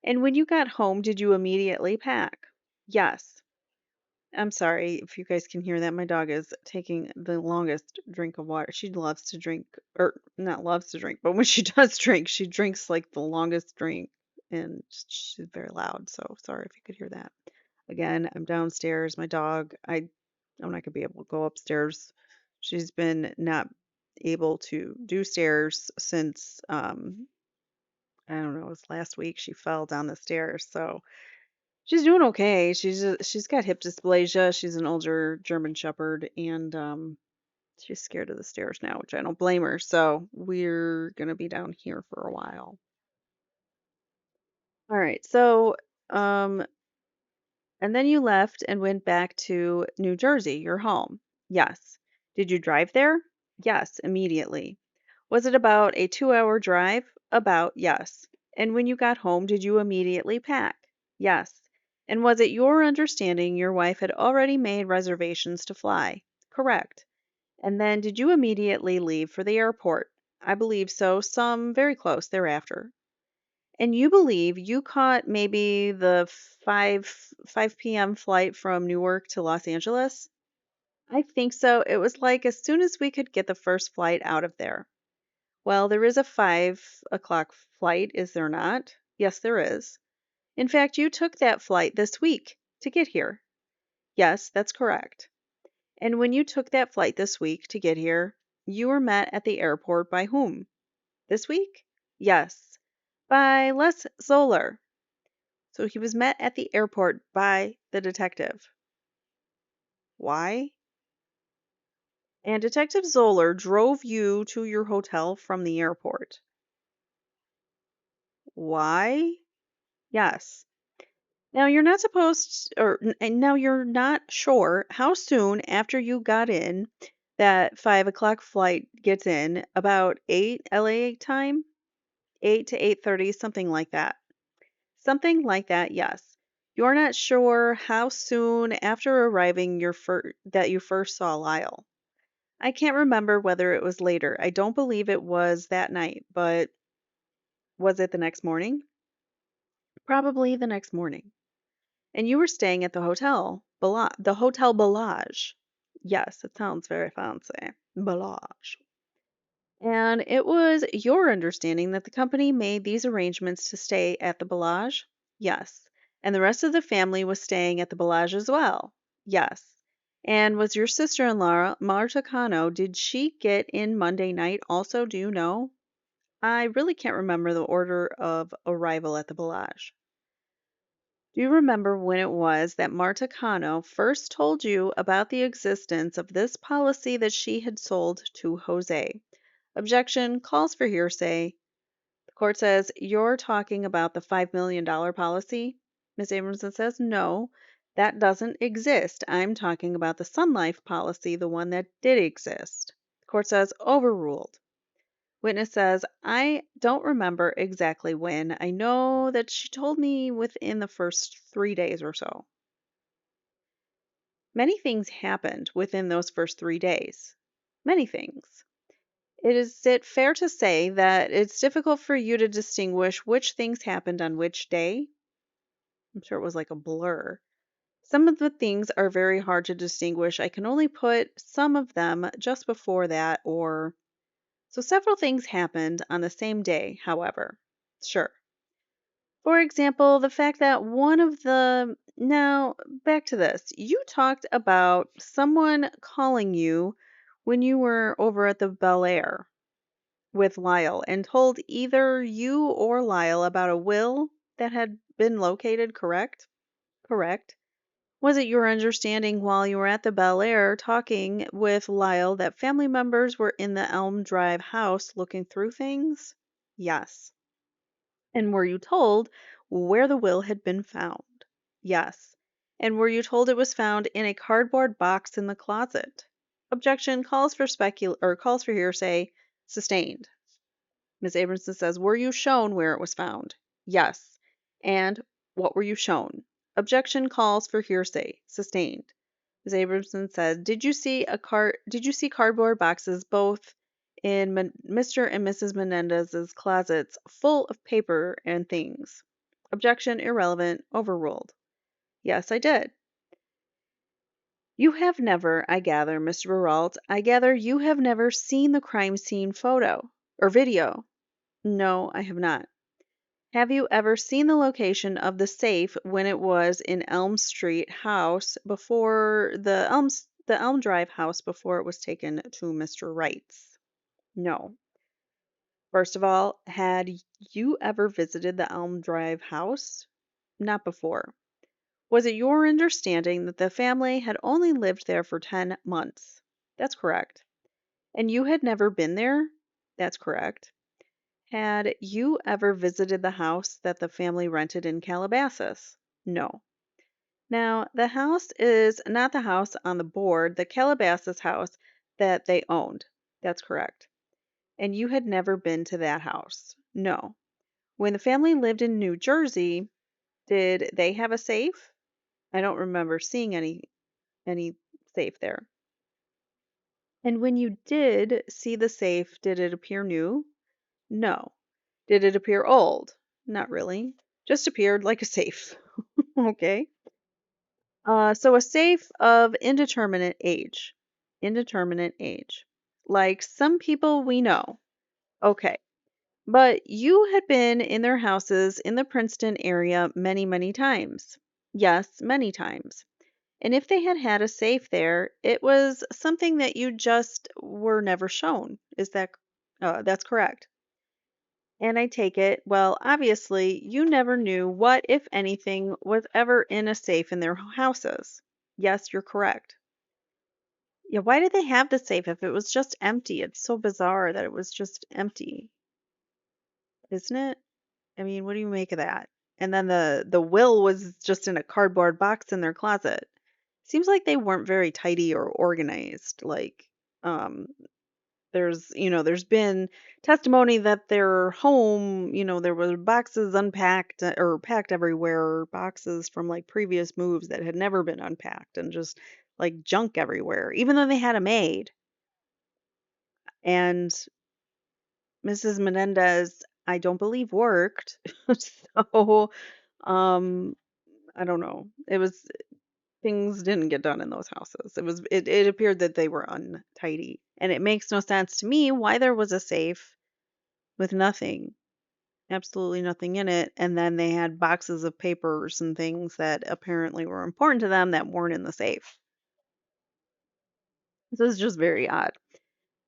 And when you got home, did you immediately pack? Yes. I'm sorry if you guys can hear that. My dog is taking the longest drink of water. She loves to drink, or not loves to drink, but when she does drink, she drinks like the longest drink, and she's very loud. So sorry if you could hear that. Again, I'm downstairs. My dog, I'm not gonna be able to go upstairs. She's been not able to do stairs since I don't know, it was last week she fell down the stairs. So she's doing okay. She's got hip dysplasia. She's an older German Shepherd, and she's scared of the stairs now, which I don't blame her. So we're gonna be down here for a while. All right. So um, and then you left and went back to New Jersey, your home. Yes. Did you drive there? Yes, immediately. Was it about a 2-hour drive? About, yes. And when you got home, did you immediately pack? Yes. And was it your understanding your wife had already made reservations to fly? Correct. And then did you immediately leave for the airport? I believe so, some very close thereafter. And you believe you caught maybe the 5 p.m. flight from Newark to Los Angeles? I think so. It was like as soon as we could get the first flight out of there. Well, there is a 5 o'clock flight, is there not? Yes, there is. In fact, you took that flight this week to get here. Yes, that's correct. And when you took that flight this week to get here, you were met at the airport by whom? This week? Yes, by Les Zoller. So he was met at the airport by the detective. Why? And Detective Zoller drove you to your hotel from the airport. Why? Yes. Now you're not supposed or and now you're not sure how soon after you got in that 5 o'clock flight gets in, about 8 LA time, 8 to 8:30, something like that. Something like that, yes. You're not sure how soon after arriving that you first saw Lyle. I can't remember whether it was later. I don't believe it was that night, but was it the next morning? Probably the next morning. And you were staying at the the Hotel Bellage. Yes, it sounds very fancy. Bellage. And it was your understanding that the company made these arrangements to stay at the Bellage? Yes. And the rest of the family was staying at the Bellage as well? Yes. And was your sister-in-law, Marta Cano, did she get in Monday night also? Do you know? I really can't remember the order of arrival at the Bellage. Do you remember when it was that Marta Cano first told you about the existence of this policy that she had sold to Jose? Objection calls for hearsay. The court says, you're talking about the $5 million policy? Ms. Abramson says, no, that doesn't exist. I'm talking about the Sun Life policy, the one that did exist. The court says, overruled. Witness says, I don't remember exactly when. I know that she told me within the first 3 days or so. Many things happened within those first 3 days. Many things. Is it fair to say that it's difficult for you to distinguish which things happened on which day? I'm sure it was like a blur. Some of the things are very hard to distinguish. I can only put some of them just before that, or so several things happened on the same day, however. Sure. For example, the fact that one of the. Now, back to this. You talked about someone calling you when you were over at the Bel Air with Lyle and told either you or Lyle about a will that had been located, correct? Correct. Was it your understanding while you were at the Bel Air talking with Lyle that family members were in the Elm Drive house looking through things? Yes. And were you told where the will had been found? Yes. And were you told it was found in a cardboard box in the closet? Objection calls for calls for hearsay. Sustained. Ms. Abramson says, were you shown where it was found? Yes. And what were you shown? Objection calls for hearsay. Sustained. Ms. Abramson said, Did you see cardboard boxes both in Mr. and Mrs. Menendez's closets full of paper and things? Objection irrelevant. Overruled. Yes, I did. You have never, I gather, Mr. Baralt, I gather you have never seen the crime scene photo or video. No, I have not. Have you ever seen the location of the safe when it was in Elm Street house before the Elm Drive house before it was taken to Mr. Wright's? No. First of all, had you ever visited the Elm Drive house? Not before. Was it your understanding that the family had only lived there for 10 months? That's correct. And you had never been there? That's correct. Had you ever visited the house that the family rented in Calabasas? No. Now, the house is not the house on the board, the Calabasas house that they owned. That's correct. And you had never been to that house? No. When the family lived in New Jersey, did they have a safe? I don't remember seeing any safe there. And when you did see the safe, did it appear new? No. Did it appear old? Not really. Just appeared like a safe. Okay. So a safe of indeterminate age. Indeterminate age. Like some people we know. Okay. But you had been in their houses in the Princeton area many, many times. Yes, many times. And if they had had a safe there, it was something that you just were never shown. That's correct. And I take it, well, obviously, you never knew what, if anything, was ever in a safe in their houses. Yes, you're correct. Yeah, why did they have the safe if it was just empty? It's so bizarre that it was just empty, isn't it? I mean, what do you make of that? And then the will was just in a cardboard box in their closet. Seems like they weren't very tidy or organized. Um, there's been testimony that their home, there were boxes unpacked or packed everywhere, boxes from like previous moves that had never been unpacked and just like junk everywhere, even though they had a maid. And Mrs. Menendez, I don't believe worked. So, um, I don't know. Things didn't get done in those houses. It appeared that they were untidy. And it makes no sense to me why there was a safe with nothing, absolutely nothing in it, and then they had boxes of papers and things that apparently were important to them that weren't in the safe. This is just very odd.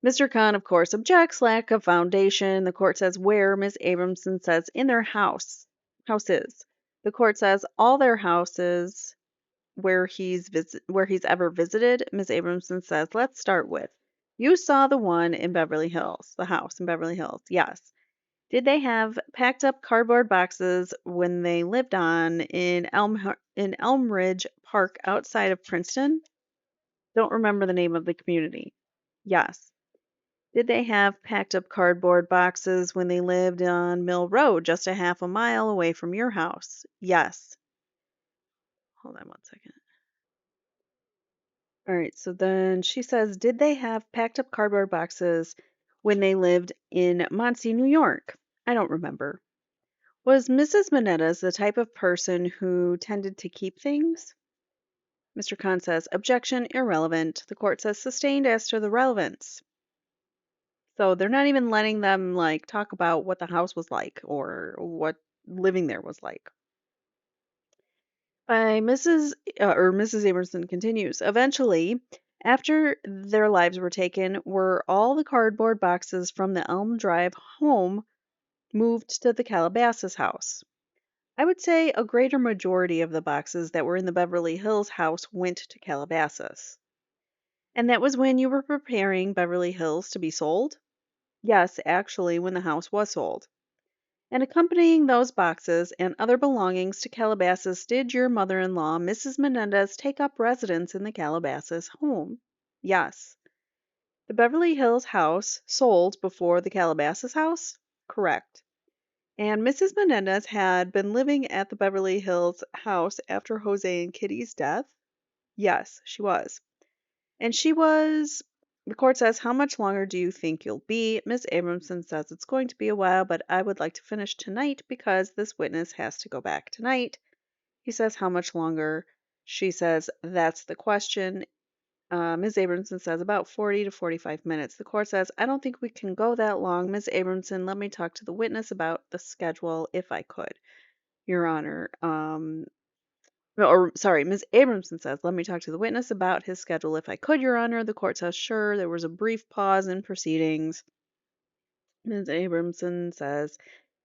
Mr. Khan, of course, objects lack of foundation. The court says where Ms. Abramson says in their houses. The court says all their houses where he's ever visited. Ms. Abramson says, let's start with you saw the one in Beverly Hills, the house in Beverly Hills. Yes. Did they have packed up cardboard boxes when they lived in Elm Ridge Park outside of Princeton? Don't remember the name of the community. Yes. Did they have packed up cardboard boxes when they lived on Mill Road, just a half a mile away from your house? Yes. Hold on one second. All right, so then she says, did they have packed up cardboard boxes when they lived in Muncie, New York? I don't remember. Was Mrs. Menendez the type of person who tended to keep things? Mr. Khan says, objection, irrelevant. The court says sustained as to the relevance. So they're not even letting them like talk about what the house was like or what living there was like. Mrs. Amerson continues. Eventually, after their lives were taken, were all the cardboard boxes from the Elm Drive home moved to the Calabasas house? I would say a greater majority of the boxes that were in the Beverly Hills house went to Calabasas. And that was when you were preparing Beverly Hills to be sold? Yes, actually, when the house was sold. And accompanying those boxes and other belongings to Calabasas, did your mother-in-law, Mrs. Menendez, take up residence in the Calabasas home? Yes. The Beverly Hills house sold before the Calabasas house? Correct. And Mrs. Menendez had been living at the Beverly Hills house after Jose and Kitty's death. Yes, she was. And the court says, how much longer do you think you'll be? Miss Abramson says it's going to be a while, but I would like to finish tonight because this witness has to go back tonight. He says, how much longer? She says, that's the question. Ms. Abramson says about 40 to 45 minutes. The court says, I don't think we can go that long. Ms. Abramson, let me talk to the witness about the schedule if I could, Your Honor. No, or sorry, Ms. Abramson says, let me talk to the witness about his schedule if I could, Your Honor. The court says, sure. There was a brief pause in proceedings. Ms. Abramson says,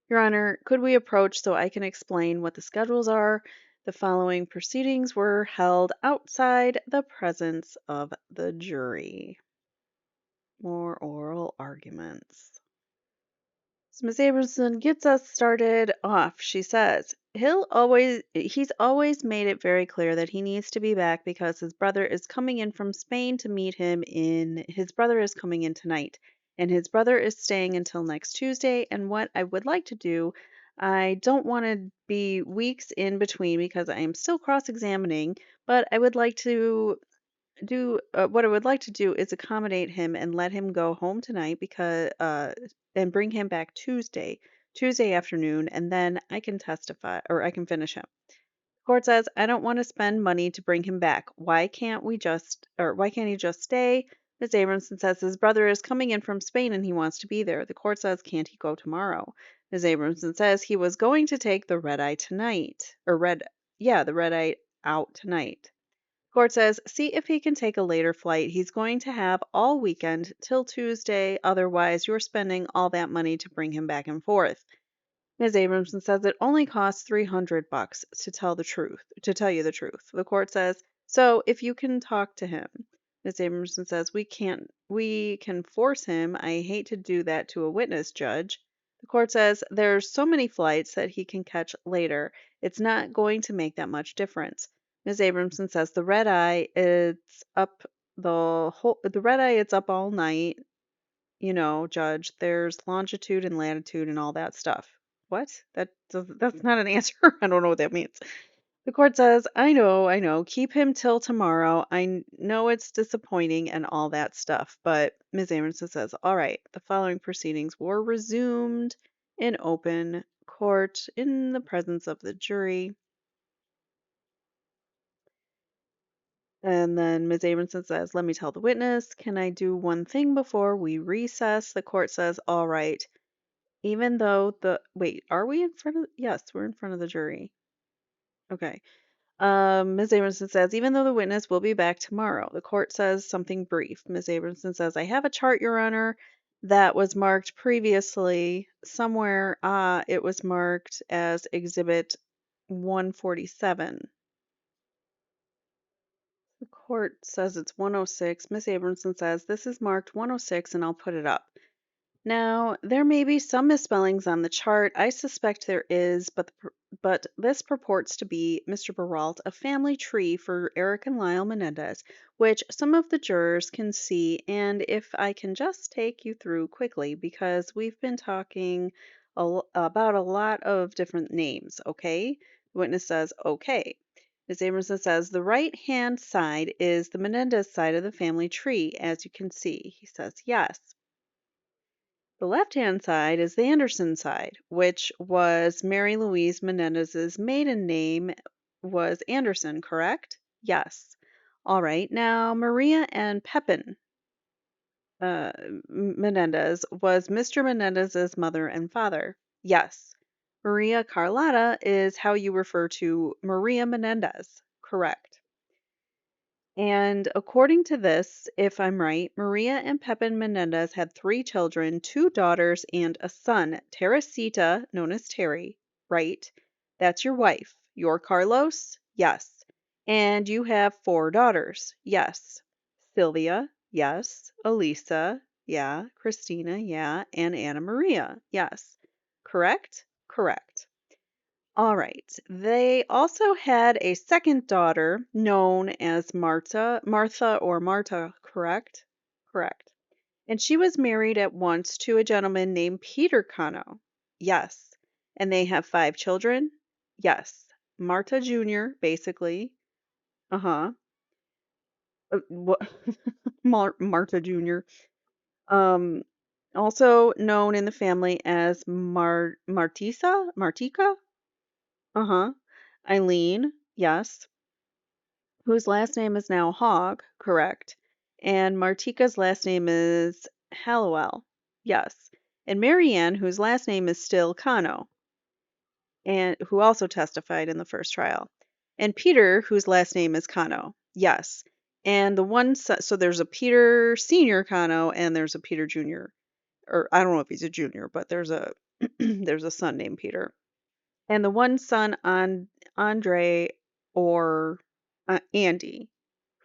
Your Honor, could we approach so I can explain what the schedules are? The following proceedings were held outside the presence of the jury. More oral arguments. So Ms. Abramson gets us started off. She says, he's always made it very clear that he needs to be back because his brother is coming in from Spain to meet him his brother is coming in tonight, and his brother is staying until next Tuesday. And what I would like to do, I don't want to be weeks in between because I am still cross-examining, but I would like to what I would like to do is accommodate him and let him go home tonight because and bring him back Tuesday afternoon, and then I can testify or I can finish him. Court says, I don't want to spend money to bring him back. Why can't he just stay? Ms. Abramson says his brother is coming in from Spain and he wants to be there. The court says, can't he go tomorrow? Ms. Abramson says he was going to take the red eye tonight, the red eye out tonight. Court says, see if he can take a later flight. He's going to have all weekend till Tuesday. Otherwise, you're spending all that money to bring him back and forth. Ms. Abramson says it only costs $300 to tell you the truth. The court says, so if you can talk to him. Ms. Abramson says, we can force him. I hate to do that to a witness, Judge. The court says, there's so many flights that he can catch later. It's not going to make that much difference. Ms. Abramson says the red eye, it's up it's up all night. Judge, there's longitude and latitude and all that stuff. What? That's not an answer. I don't know what that means. The court says, I know. Keep him till tomorrow. Know it's disappointing and all that stuff. But Ms. Amerson says, all right, the following proceedings were resumed in open court in the presence of the jury. And then Ms. Abramson says, let me tell the witness, can I do one thing before we recess? The court says, all right. Even though are we in front of, yes, we're in front of the jury. Okay. Ms. Abramson says, even though the witness will be back tomorrow, the court says something brief. Ms. Abramson says, I have a chart, Your Honor, that was marked previously somewhere. It was marked as Exhibit 147. The court says it's 106. Miss Abramson says, this is marked 106 and I'll put it up. Now, there may be some misspellings on the chart. I suspect there is, but this purports to be Mr. Baralt, a family tree for Erik and Lyle Menendez, which some of the jurors can see. And if I can just take you through quickly, because we've been talking about a lot of different names, okay? The witness says, okay. Ms. Abramson says, the right-hand side is the Menendez side of the family tree, as you can see. He says, yes. The left-hand side is the Anderson side, which was Mary Louise Menendez's maiden name was Anderson, correct? Yes. All right. Now, Maria and Pepin Menendez was Mr. Menendez's mother and father. Yes. Maria Carlotta is how you refer to Maria Menendez. Correct. And according to this, if I'm right, Maria and Pepin Menendez had 3 children, 2 daughters, and a son, Teresita, known as Terry, right? That's your wife. You're Carlos? Yes. And you have 4 daughters? Yes. Sylvia? Yes. Elisa? Yeah. Christina? Yeah. And Anna Maria? Yes. Correct? Correct. All right. They also had a second daughter known as Martha, correct? Correct. And she was married at once to a gentleman named Peter Cano. Yes. And they have 5 children? Yes. Marta Jr., basically. Uh-huh. What? Marta Jr. Um, Also known in the family as Martika? Uh-huh. Eileen, yes. Whose last name is now Hogg, correct. And Martika's last name is Hallowell, yes. And Marianne, whose last name is still Cano, and who also testified in the first trial. And Peter, whose last name is Cano, yes. And the one, so there's a Peter Senior Cano and there's a Peter Junior, or I don't know if he's a junior, but there's a there's a son named Peter. And the one son on Andre or Andy,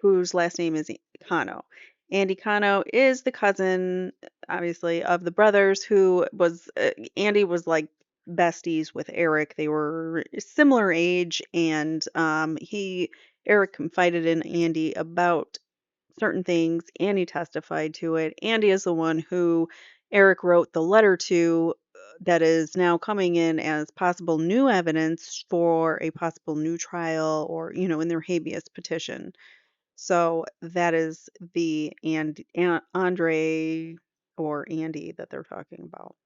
whose last name is Cano. Andy Cano is the cousin, obviously, of the brothers who was, Andy was like besties with Erik. They were similar age, and Erik confided in Andy about certain things. Andy testified to it. Andy is the one who Erik wrote the letter to that is now coming in as possible new evidence for a possible new trial or, in their habeas petition. So that is the Andre or Andy that they're talking about.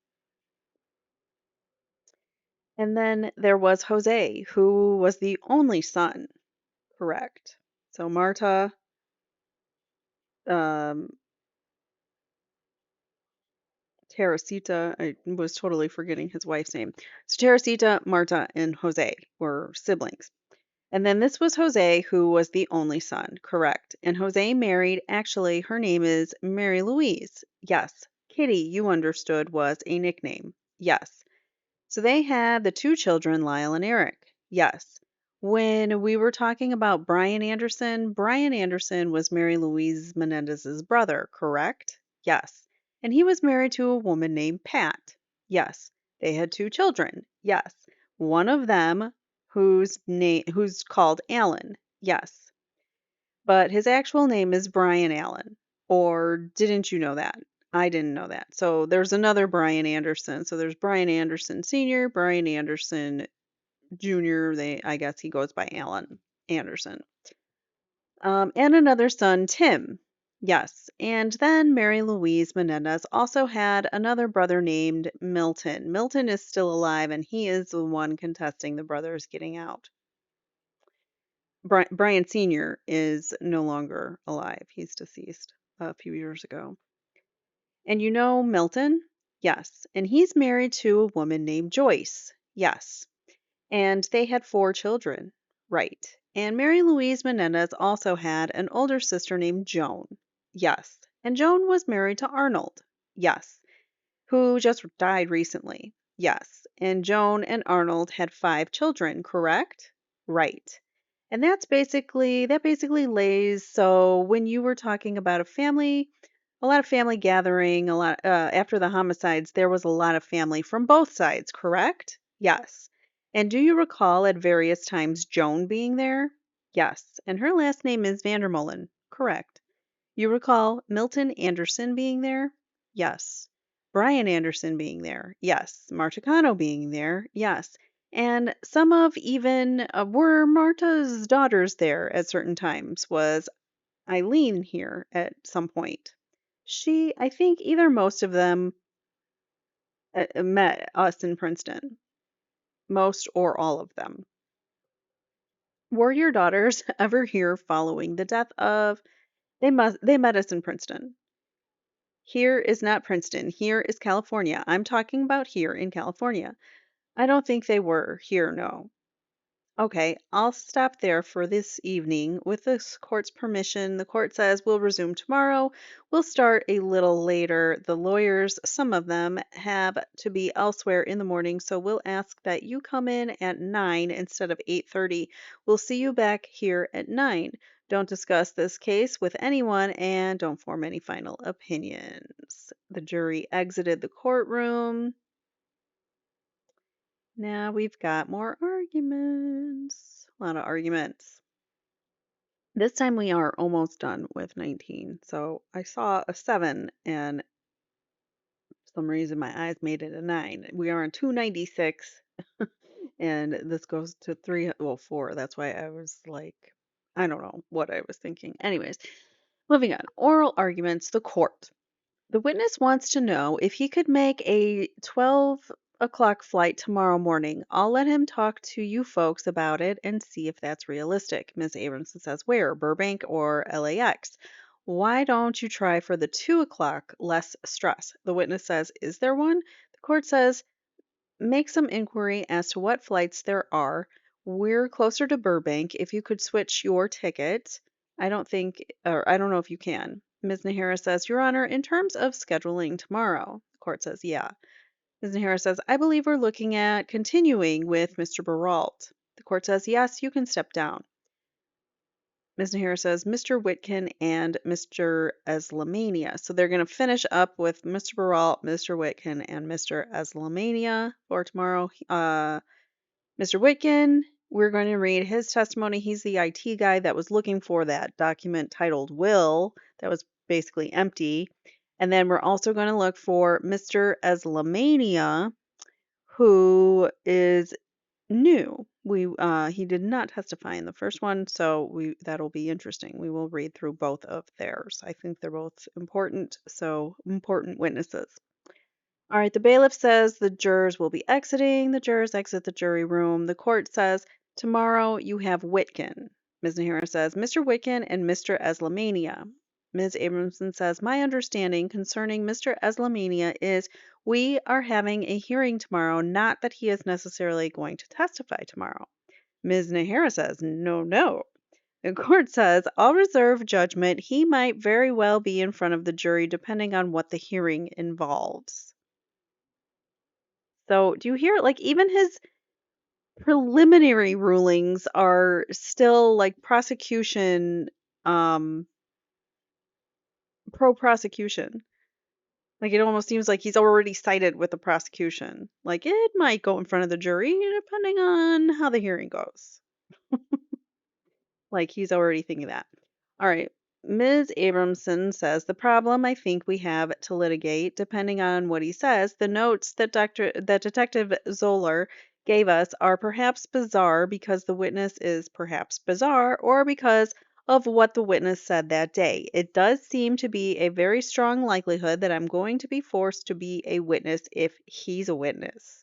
And then there was Jose, who was the only son, correct? So Marta, um, Teresita, I was totally forgetting his wife's name. So Teresita, Marta, and Jose were siblings. And then this was Jose, who was the only son, correct. And Jose married, actually, her name is Mary Louise. Yes. Kitty, you understood, was a nickname. Yes. So they had the 2 children, Lyle and Erik. Yes. When we were talking about Brian Anderson was Mary Louise Menendez's brother, correct? Yes. And he was married to a woman named Pat. Yes. They had 2 children. Yes. One of them who's called Alan. Yes. But his actual name is Brian Allen. Or didn't you know that? I didn't know that. So there's another Brian Anderson. So there's Brian Anderson Sr., Brian Anderson Jr. I guess he goes by Alan Anderson. And another son, Tim. Yes. And then Mary Louise Menendez also had another brother named Milton. Milton is still alive, and he is the one contesting the brothers getting out. Brian Sr. is no longer alive. He's deceased a few years ago. And you know Milton? Yes. And he's married to a woman named Joyce. Yes. And they had 4 children. Right. And Mary Louise Menendez also had an older sister named Joan. Yes. And Joan was married to Arnold. Yes. Who just died recently. Yes. And Joan and Arnold had 5 children, correct? Right. And that basically lays, so when you were talking about a lot of family gathering, after the homicides, there was a lot of family from both sides, correct? Yes. And do you recall at various times Joan being there? Yes. And her last name is Vandermolen, correct. You recall Milton Anderson being there? Yes. Brian Anderson being there? Yes. Marticano being there? Yes. And some of even were Marta's daughters there at certain times. Was Eileen here at some point? I think either most of them met us in Princeton, most or all of them. Were your daughters ever here following the death of? They met us in Princeton. Here is not Princeton. Here is California. I'm talking about here in California. I don't think they were here, no. Okay, I'll stop there for this evening. With this court's permission, the court says we'll resume tomorrow. We'll start a little later. The lawyers, some of them, have to be elsewhere in the morning, so we'll ask that you come in at 9 instead of 8:30. We'll see you back here at 9. Don't discuss this case with anyone and don't form any final opinions. The jury exited the courtroom. Now we've got more arguments. A lot of arguments. This time we are almost done with 19. So I saw a 7 and for some reason my eyes made it a 9. We are on 296. And this goes to three, well, four. That's why I was like, I don't know what I was thinking. Anyways, moving on. Oral arguments, the court. The witness wants to know if he could make a 12 o'clock flight tomorrow morning. I'll let him talk to you folks about it and see if that's realistic. Ms. Abramson says, where? Burbank or LAX? Why don't you try for the 2 o'clock, less stress? The witness says, is there one? The court says, make some inquiry as to what flights there are. We're closer to Burbank. If you could switch your ticket, I don't think, or I don't know if you can. Ms. Nahara says, Your Honor, in terms of scheduling tomorrow, the court says, yeah. Ms. Nahara says, I believe we're looking at continuing with Mr. Baralt. The court says, yes, you can step down. Ms. Nahara says, Mr. Whitkin and Mr. Eslamania. So they're going to finish up with Mr. Baralt, Mr. Whitkin, and Mr. Eslamania for tomorrow. Mr. Whitkin, we're going to read his testimony. He's the IT guy that was looking for that document titled Will that was basically empty. And then we're also going to look for Mr. Eslamania, who is new. He did not testify in the first one, so that'll be interesting. We will read through both of theirs. I think they're both important, so important witnesses. All right, the bailiff says the jurors will be exiting. The jurors exit the jury room. The court says, tomorrow you have Whitkin. Ms. Nahara says, Mr. Whitkin and Mr. Eslamania. Ms. Abramson says, my understanding concerning Mr. Eslamania is we are having a hearing tomorrow, not that he is necessarily going to testify tomorrow. Ms. Nahara says, no, no. The court says, I'll reserve judgment. He might very well be in front of the jury depending on what the hearing involves. So, do you hear it? Like, even his preliminary rulings are still like prosecution, pro prosecution. Like, it almost seems like he's already sided with the prosecution. Like, it might go in front of the jury depending on how the hearing goes. Like, he's already thinking that. All right. Ms. Abramson says the problem I think we have to litigate, depending on what he says, the notes that Detective Zoller gave us are perhaps bizarre because the witness is perhaps bizarre, or because of what the witness said that day. It does seem to be a very strong likelihood that I'm going to be forced to be a witness if he's a witness.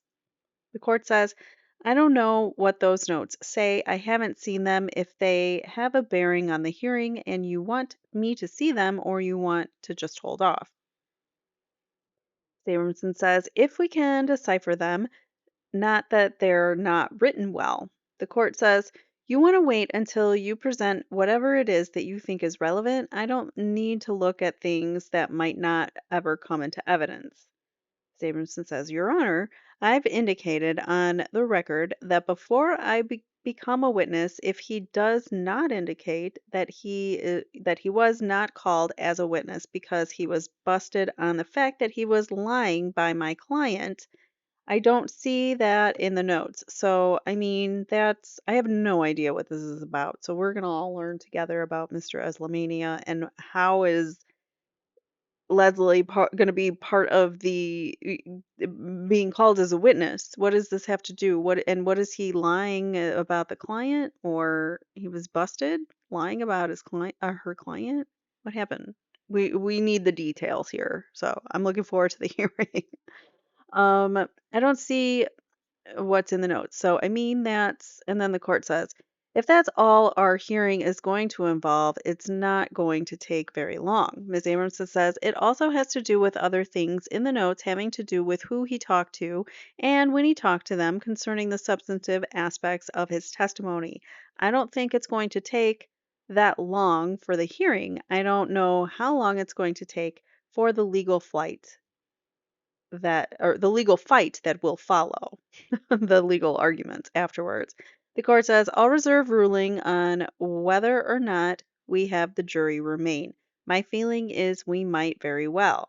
The court says, I don't know what those notes say. I haven't seen them. If they have a bearing on the hearing and you want me to see them or you want to just hold off. Abramson says, if we can decipher them, not that they're not written well. The court says, you want to wait until you present whatever it is that you think is relevant. I don't need to look at things that might not ever come into evidence. Abramson says, Your Honor, I've indicated on the record that before I become a witness, if he does not indicate that he was not called as a witness because he was busted on the fact that he was lying by my client, I don't see that in the notes. So, I mean, I have no idea what this is about. So, we're going to all learn together about Mr. Eslamania and how is Leslie going to be part of the being called as a witness? What does this have to do? What is he lying about the client, or he was busted lying about his client, her client? What happened? We need the details here. So I'm looking forward to the hearing. I don't see what's in the notes. So, I mean, and then the court says, if that's all our hearing is going to involve, it's not going to take very long. Ms. Abramson says it also has to do with other things in the notes having to do with who he talked to and when he talked to them concerning the substantive aspects of his testimony. I don't think it's going to take that long for the hearing. I don't know how long it's going to take for the legal the legal fight that will follow. The legal arguments afterwards. The court says, I'll reserve ruling on whether or not we have the jury remain. My feeling is we might very well.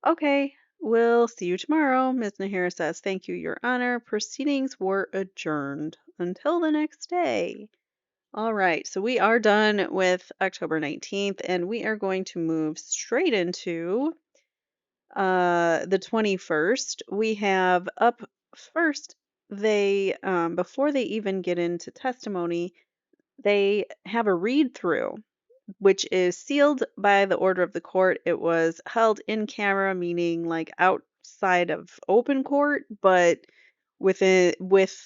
Okay, we'll see you tomorrow. Ms. Nahara says, thank you, Your Honor. Proceedings were adjourned until the next day. All right, so we are done with October 19th, and we are going to move straight into the 21st. We have up first they before they even get into testimony, they have a read through, which is sealed by the order of the court. It was held in camera, meaning like outside of open court, but with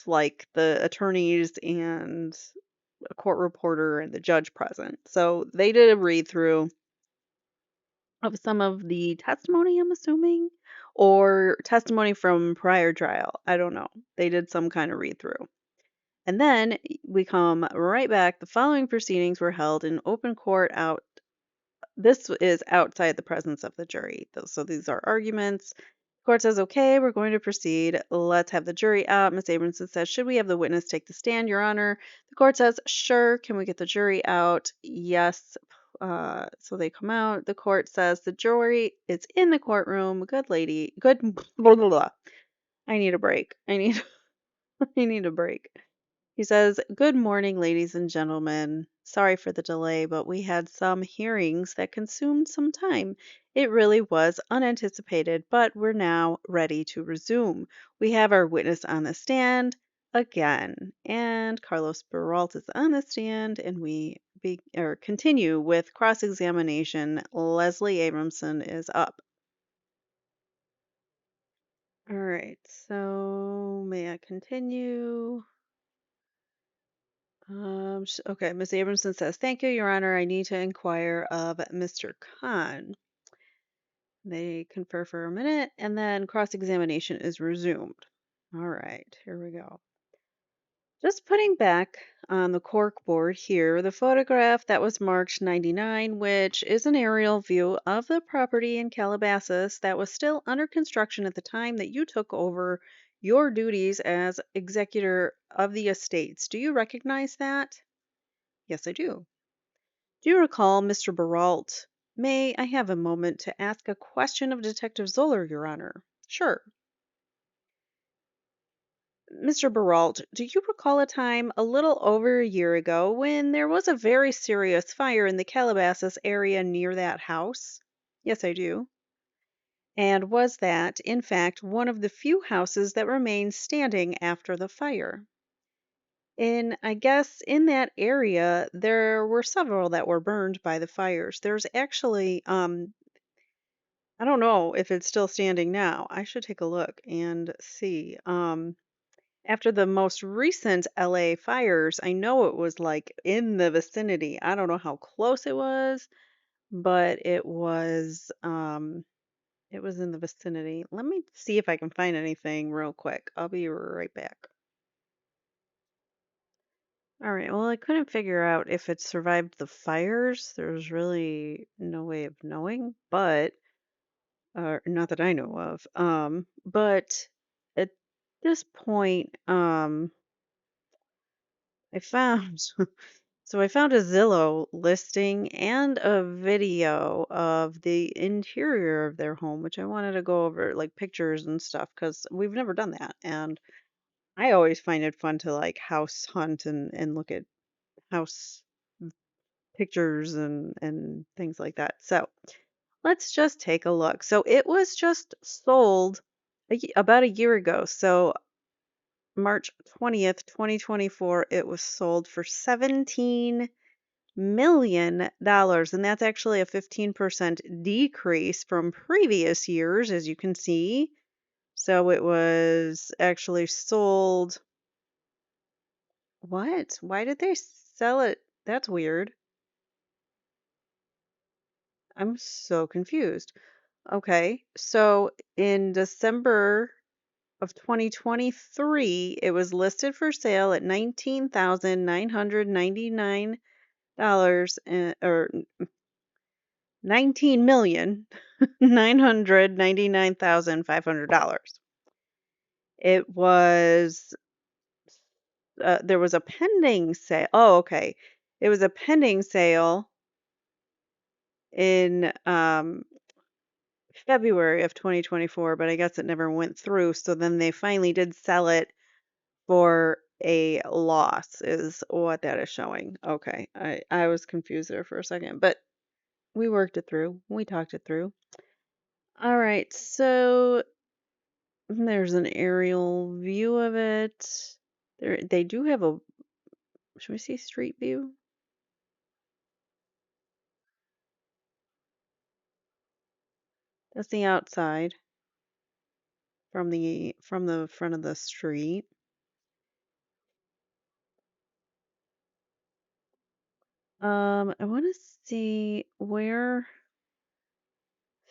like the attorneys and a court reporter and the judge present. So they did a read through of some of the testimony, I'm assuming, or testimony from prior trial. I don't know. They did some kind of read through. And then we come right back. The following proceedings were held in open court out. This is outside the presence of the jury. So these are arguments. Court says, okay, we're going to proceed. Let's have the jury out. Ms. Abramson says, should we have the witness take the stand, Your Honor? The court says, sure. Can we get the jury out? Yes. So they come out. The court says, the jury is in the courtroom. Good lady. Good. Blah, blah, blah. I need a break. I need a break. He says, good morning, ladies and gentlemen. Sorry for the delay, but we had some hearings that consumed some time. It really was unanticipated, but we're now ready to resume. We have our witness on the stand again, and Carlos Baralt is on the stand, and we continue with cross-examination. Leslie Abramson is up. All right, so may I continue? Okay, Ms. Abramson says, thank you, Your Honor. I need to inquire of Mr. Khan. They confer for a minute, and then cross-examination is resumed. All right, here we go. Just putting back on the cork board here, the photograph that was marked 99, which is an aerial view of the property in Calabasas that was still under construction at the time that you took over your duties as executor of the estates. Do you recognize that? Yes, I do. Do you recall Mr. Baralt? May I have a moment to ask a question of Detective Zoller, Your Honor? Sure. Mr. Baralt, do you recall a time a little over a year ago when there was a very serious fire in the Calabasas area near that house? Yes, I do. And was that, in fact, one of the few houses that remained standing after the fire? I guess in that area, there were several that were burned by the fires. There's actually, I don't know if it's still standing now. I should take a look and see. After the most recent LA fires, I know it was like in the vicinity. I don't know how close but it was in the vicinity. Let me see if I can find anything real quick. I'll be right back. All right, well, I couldn't figure out if it survived the fires. There's really no way of knowing, but not that I know of. But at this point, I found so I found a Zillow listing and a video of the interior of their home, which I wanted to go over, like pictures and stuff, because we've never done that, and I always find it fun to like house hunt and look at house pictures and things like that. So let's just take a look. So it was just sold about a year ago. So March 20th, 2024, it was sold for $17 million. And that's actually a 15% decrease from previous years, as you can see. So it was actually sold. What? Why did they sell it? That's weird. I'm so confused. Okay, so in December of 2023, it was listed for sale at $19,999 or 19,999,500. It was there was a pending sale. Oh, okay. It was a pending sale in February of 2024, but I guess it never went through. So then they finally did sell it for a loss, is what that is showing. Okay, I was confused there for a second, but we worked it through. We talked it through. All right, so There's an aerial view of it. They do have a, should we see street view? That's the outside from the front of the street. I want to see where.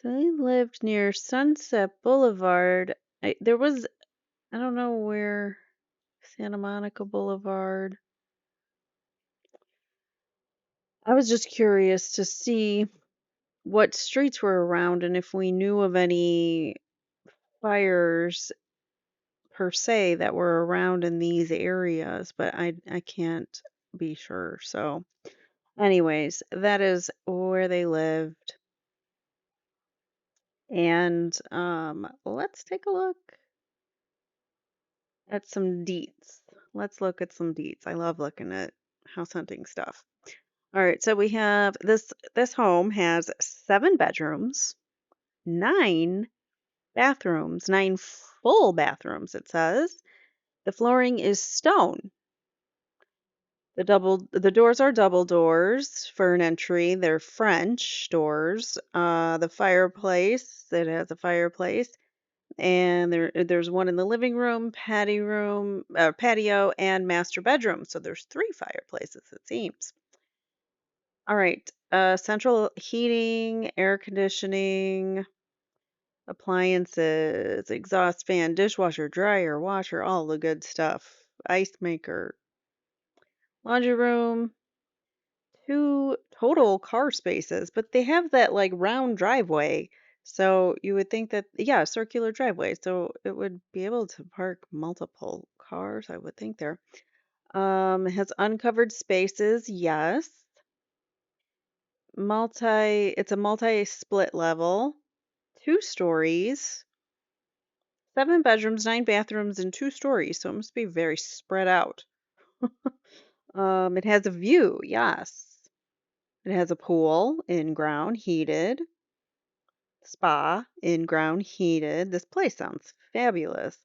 So they lived near Sunset Boulevard. There was, I don't know where, Santa Monica Boulevard. I was just curious to see what streets were around and if we knew of any fires per se that were around in these areas, but I can't be sure. So, anyways, that is where they lived. And let's take a look at some deets. Let's look at some deets. I love looking at house hunting stuff. All right, so we have this home has 7 bedrooms, 9 bathrooms, 9 full bathrooms, it says. The flooring is stone. The doors are double doors for an entry. They're French doors. The fireplace, it has a fireplace. And there's one in the living room, patio, and master bedroom. So there's 3 fireplaces, it seems. All right. Central heating, air conditioning, appliances, exhaust fan, dishwasher, dryer, washer, all the good stuff. Ice maker, laundry room, 2 total car spaces, but they have that like round driveway. So you would think that, yeah, circular driveway. So it would be able to park multiple cars, I would think there. It has uncovered spaces, yes. It's a multi-split level, 2 stories, 7 bedrooms, 9 bathrooms, and 2 stories. So it must be very spread out. It has a view, yes. It has a pool, in-ground heated, spa, in-ground heated. This place sounds fabulous.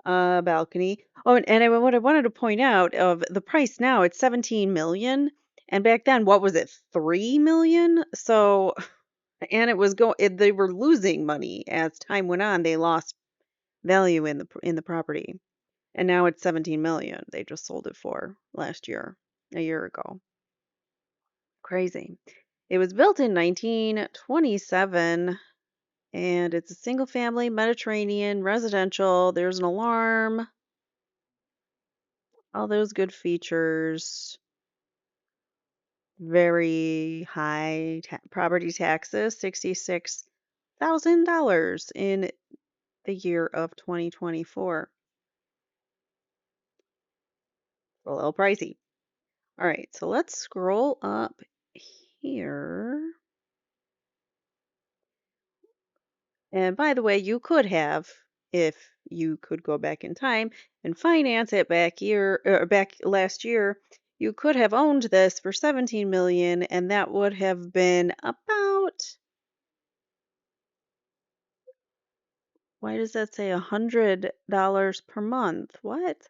Balcony. Oh, and what I wanted to point out of the price now, it's 17 million. And back then, what was it? 3 million? So, and they were losing money as time went on. They lost value in the property. And now it's 17 million. They just sold it for last year, a year ago. Crazy. It was built in 1927 and it's a single family Mediterranean residential. There's an alarm, all those good features. Very high property taxes, $66,000 in the year of 2024. A little pricey. All right, so let's scroll up here. And by the way, you could have, if you could go back in time and finance it back last year, you could have owned this for 17 million, and that would have been about, why does that say $100 per month? What?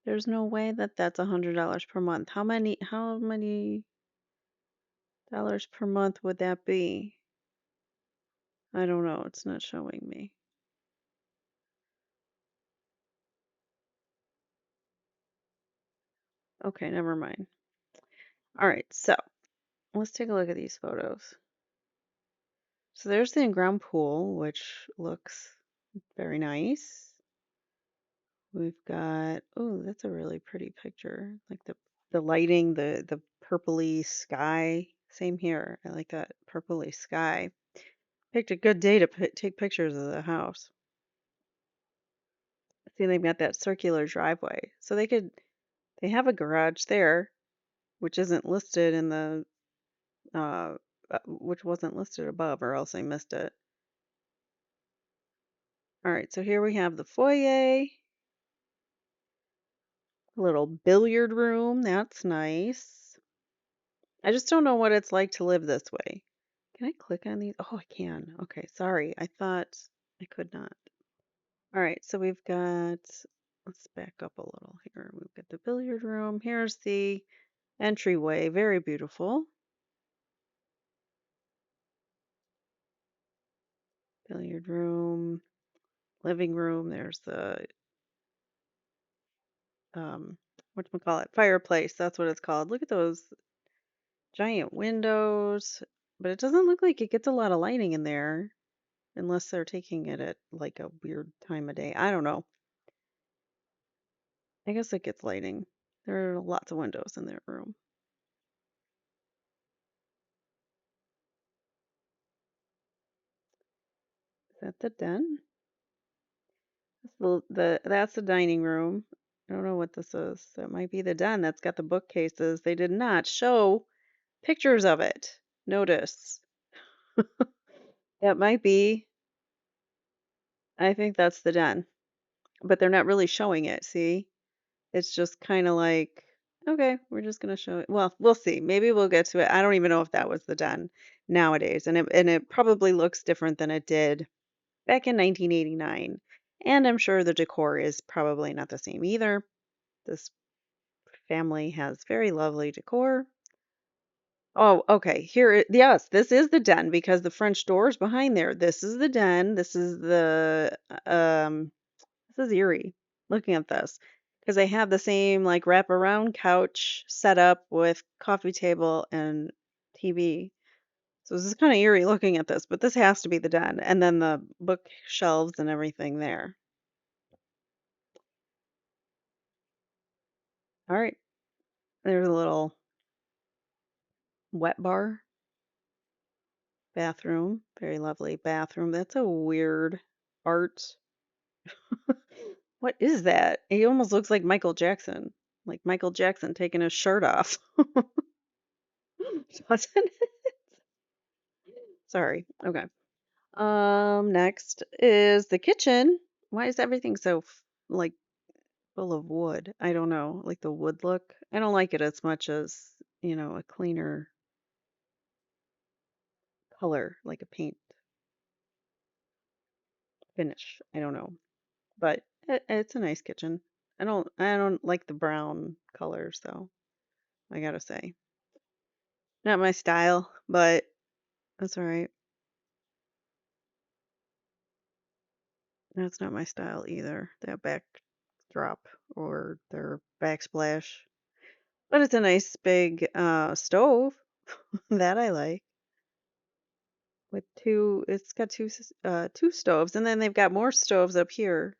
There's no way that that's $100 per month. How many dollars per month would that be? I don't know. It's not showing me. Okay, never mind. All right, so let's take a look at these photos. So there's the in-ground pool, which looks very nice. We've got, oh, that's a really pretty picture. Like the lighting, the purpley sky. Same here. I like that purpley sky. Picked a good day to take pictures of the house. See, they've got that circular driveway. So they have a garage there, which isn't listed in which wasn't listed above, or else I missed it. All right, so here we have the foyer. A little billiard room. That's nice. I just don't know what it's like to live this way. Can I click on these? Oh, I can. Okay, sorry. I thought. I could not. All right, so we've got, let's back up a little here. We've got the billiard room. Here's the entryway, very beautiful. Billiard room, living room. There's the whatchamacallit, fireplace. That's what it's called. Look at those giant windows. But it doesn't look like it gets a lot of lighting in there unless they're taking it at like a weird time of day. I don't know. I guess it gets lighting. There are lots of windows in that room. Is that the den? That's the dining room. I don't know what this is. That might be the den. That's got the bookcases. They did not show pictures of it. Notice. That might be. I think that's the den. But they're not really showing it, see? It's just kind of like, okay, we're just gonna show it. Well, we'll see. Maybe we'll get to it. I don't even know if that was the den nowadays, and it probably looks different than it did back in 1989. And I'm sure the decor is probably not the same either. This family has very lovely decor. Oh, okay. Yes, this is the den because the French door is behind there. This is the den. This is eerie looking at this because they have the same like wraparound couch set up with coffee table and TV. So this is kind of eerie looking at this, but this has to be the den. And then the bookshelves and everything there. All right. There's a little wet bar bathroom. Very lovely bathroom. That's a weird art. What is that? He almost looks like Michael Jackson. Like Michael Jackson taking his shirt off. Doesn't it? Sorry. Okay. Next is the kitchen. Why is everything so like full of wood? I don't know, like the wood look. I don't like it as much as, a cleaner color, like a paint finish. I don't know, but it's a nice kitchen. I don't like the brown colors though, I gotta say. Not my style, but that's all right. That's not my style either. That backdrop or their backsplash. But it's a nice big stove that I like. With it's got two stoves, and then they've got more stoves up here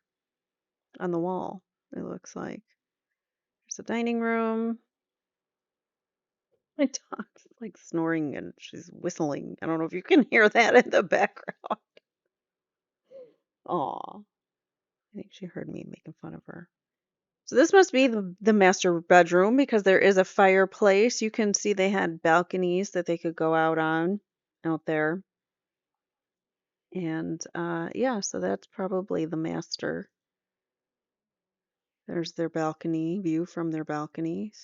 on the wall. It looks like there's a dining room. My dog's like snoring and she's whistling. I don't know if you can hear that in the background. Aw, I think she heard me making fun of her. So this must be the master bedroom because there is a fireplace. You can see they had balconies that they could go out on out there. And yeah, so that's probably the master. There's their balcony view from their balconies.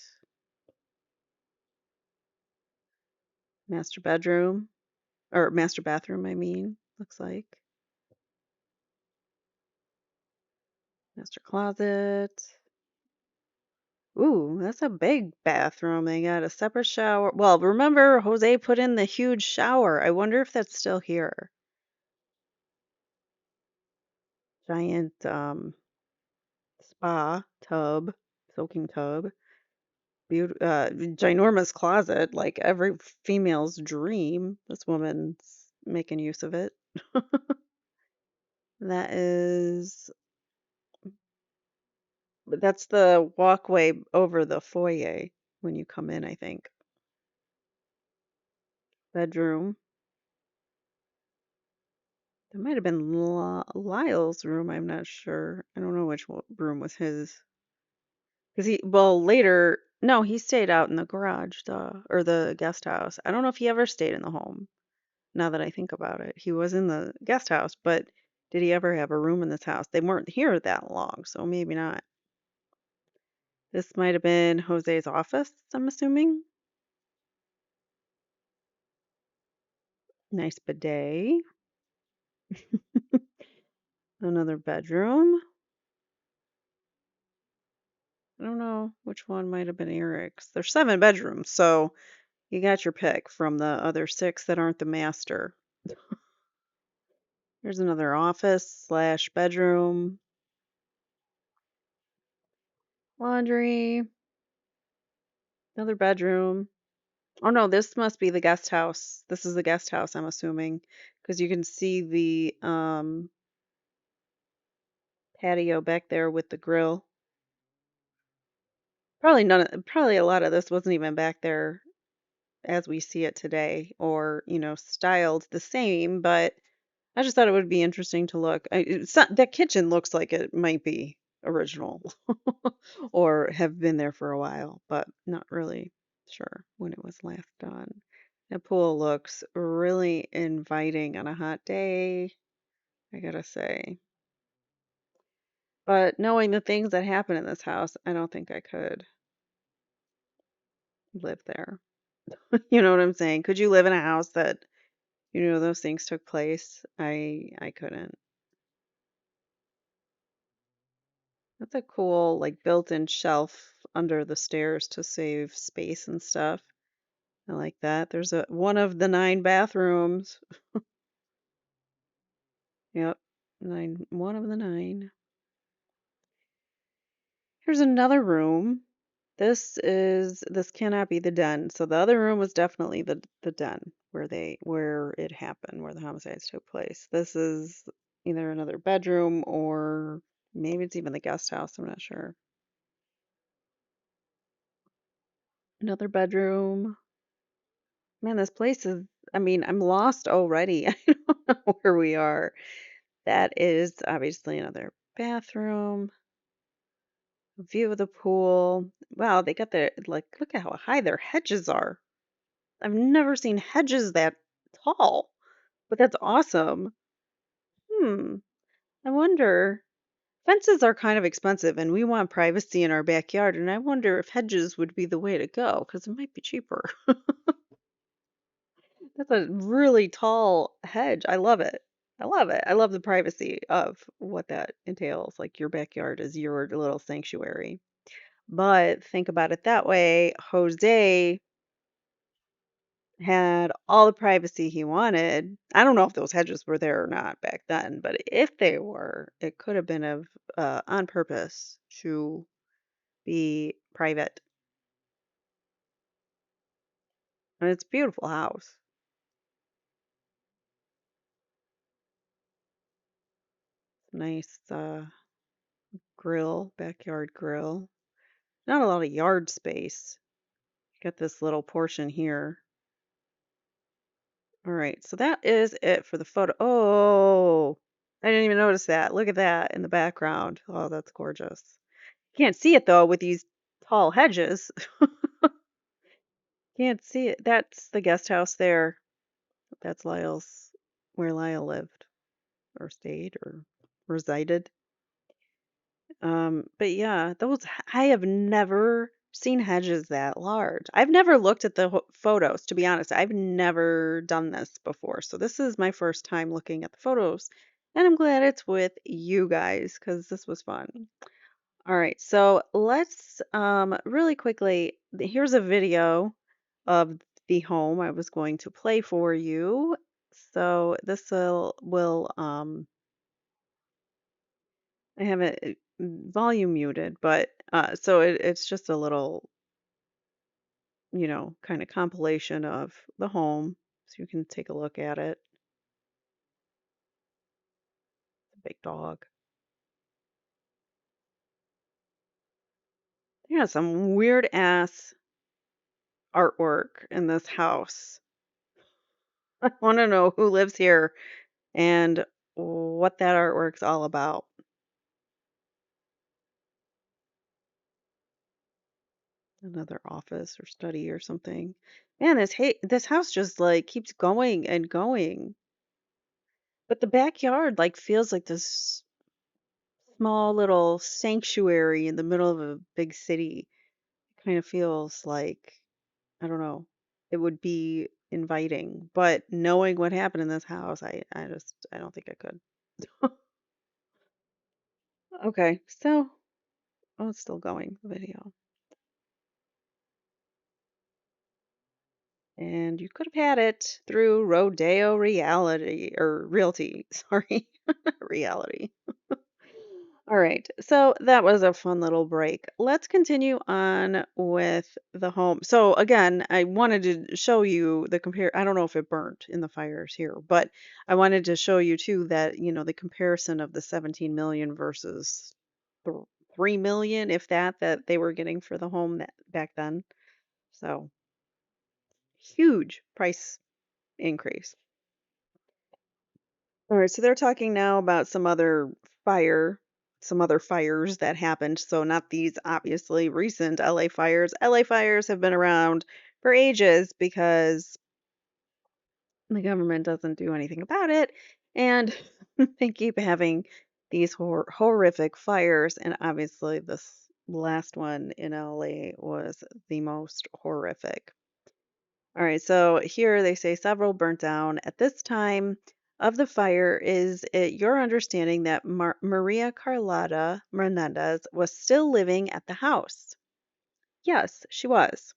Master bedroom, or master bathroom, I mean, looks like. Master closet. Ooh, that's a big bathroom. They got a separate shower. Well, remember, Jose put in the huge shower. I wonder if that's still here. Giant spa tub, soaking tub. Ginormous closet, like every female's dream. This woman's making use of it. That is, that's the walkway over the foyer when you come in, I think. Bedroom. That might have been Lyle's room. I'm not sure. I don't know which room was his. Because well, later, no, he stayed out in the garage, or the guest house. I don't know if he ever stayed in the home, now that I think about it. He was in the guest house, but did he ever have a room in this house? They weren't here that long, so maybe not. This might have been Jose's office, I'm assuming. Nice bidet. Another bedroom. I don't know which one might have been Eric's. There's 7 bedrooms, so you got your pick from the other 6 that aren't the master. There's another office slash bedroom. Laundry. Another bedroom. Oh no, this must be the guest house. This is the guest house, I'm assuming, because you can see the patio back there with the grill. Probably a lot of this wasn't even back there as we see it today, or styled the same, but I just thought it would be interesting to look. That kitchen looks like it might be original or have been there for a while, but not really sure when it was last done. That pool looks really inviting on a hot day, I gotta say. But knowing the things that happen in this house, I don't think I could live there. You know what I'm saying? Could you live in a house that, those things took place? I couldn't. That's a cool, like, built-in shelf under the stairs to save space and stuff. I like that. There's one of the 9 bathrooms. Yep. One of the 9. Here's another room. This cannot be the den. So the other room was definitely the den where it happened, where the homicides took place. This is either another bedroom or maybe it's even the guest house. I'm not sure. Another bedroom. Man, this place is, I mean, I'm lost already. I don't know where we are. That is obviously another bathroom, view of the pool. Wow, they got their, like, look at how high their hedges are. I've never seen hedges that tall, but that's awesome. Hmm, I wonder, fences are kind of expensive and we want privacy in our backyard, and I wonder if hedges would be the way to go because it might be cheaper. That's a really tall hedge. I love it. I love it. I love the privacy of what that entails. Like your backyard is your little sanctuary. But think about it that way. Jose had all the privacy he wanted. I don't know if those hedges were there or not back then, but if they were, it could have been on purpose to be private. And it's a beautiful house. Nice grill, backyard grill. Not a lot of yard space. Got this little portion here. All right, so that is it for the photo. Oh, I didn't even notice that. Look at that in the background. Oh, that's gorgeous. Can't see it though with these tall hedges. Can't see it. That's the guest house there. That's where Lyle lived or stayed or resided. But yeah, I have never seen hedges that large. I've never looked at the photos, to be honest. I've never done this before. So this is my first time looking at the photos. And I'm glad it's with you guys because this was fun. All right, so let's really quickly, here's a video of the home I was going to play for you. So this will I have it volume muted, but so it's just a little, kind of compilation of the home, so you can take a look at it. Big dog. Yeah, some weird ass artwork in this house. I want to know who lives here and what that artwork's all about. Another office or study or something. Man, this house just like keeps going and going. But the backyard like feels like this small little sanctuary in the middle of a big city. Kind of feels like, I don't know, it would be inviting. But knowing what happened in this house, I don't think I could. Okay, so, oh, it's still going, the video. And you could have had it through Rodeo Reality or Realty, sorry, reality. All right, so that was a fun little break. Let's continue on with the home. So again, I wanted to show you the compare. I don't know if it burnt in the fires here, but I wanted to show you too that, the comparison of the 17 million versus th 3 million, if that they were getting for the home that back then. So huge price increase. All right, so they're talking now about fire, some other fires that happened. So not these obviously recent LA fires. LA fires have been around for ages because the government doesn't do anything about it, and they keep having these horrific fires. And obviously, this last one in LA was the most horrific. All right, so here they say several burnt down. At this time of the fire, is it your understanding that Maria Carlotta Menendez was still living at the house? Yes, she was.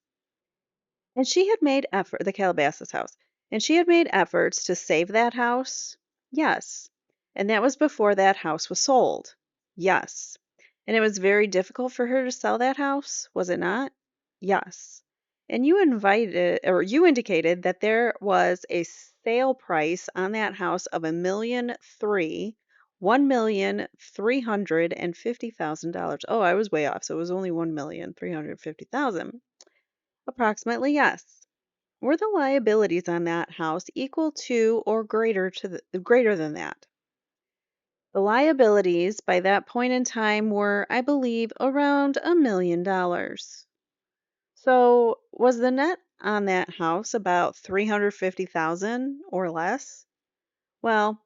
And she had made effort, the Calabasas house, and she had made efforts to save that house? Yes. And that was before that house was sold? Yes. And it was very difficult for her to sell that house, was it not? Yes. And you indicated that there was a sale price on that house of $1,350,000. Oh, I was way off. So it was only 1,350,000. Approximately, yes. Were the liabilities on that house equal to or greater than that? The liabilities by that point in time were, I believe, around $1 million. So was the net on that house about 350,000 or less? Well,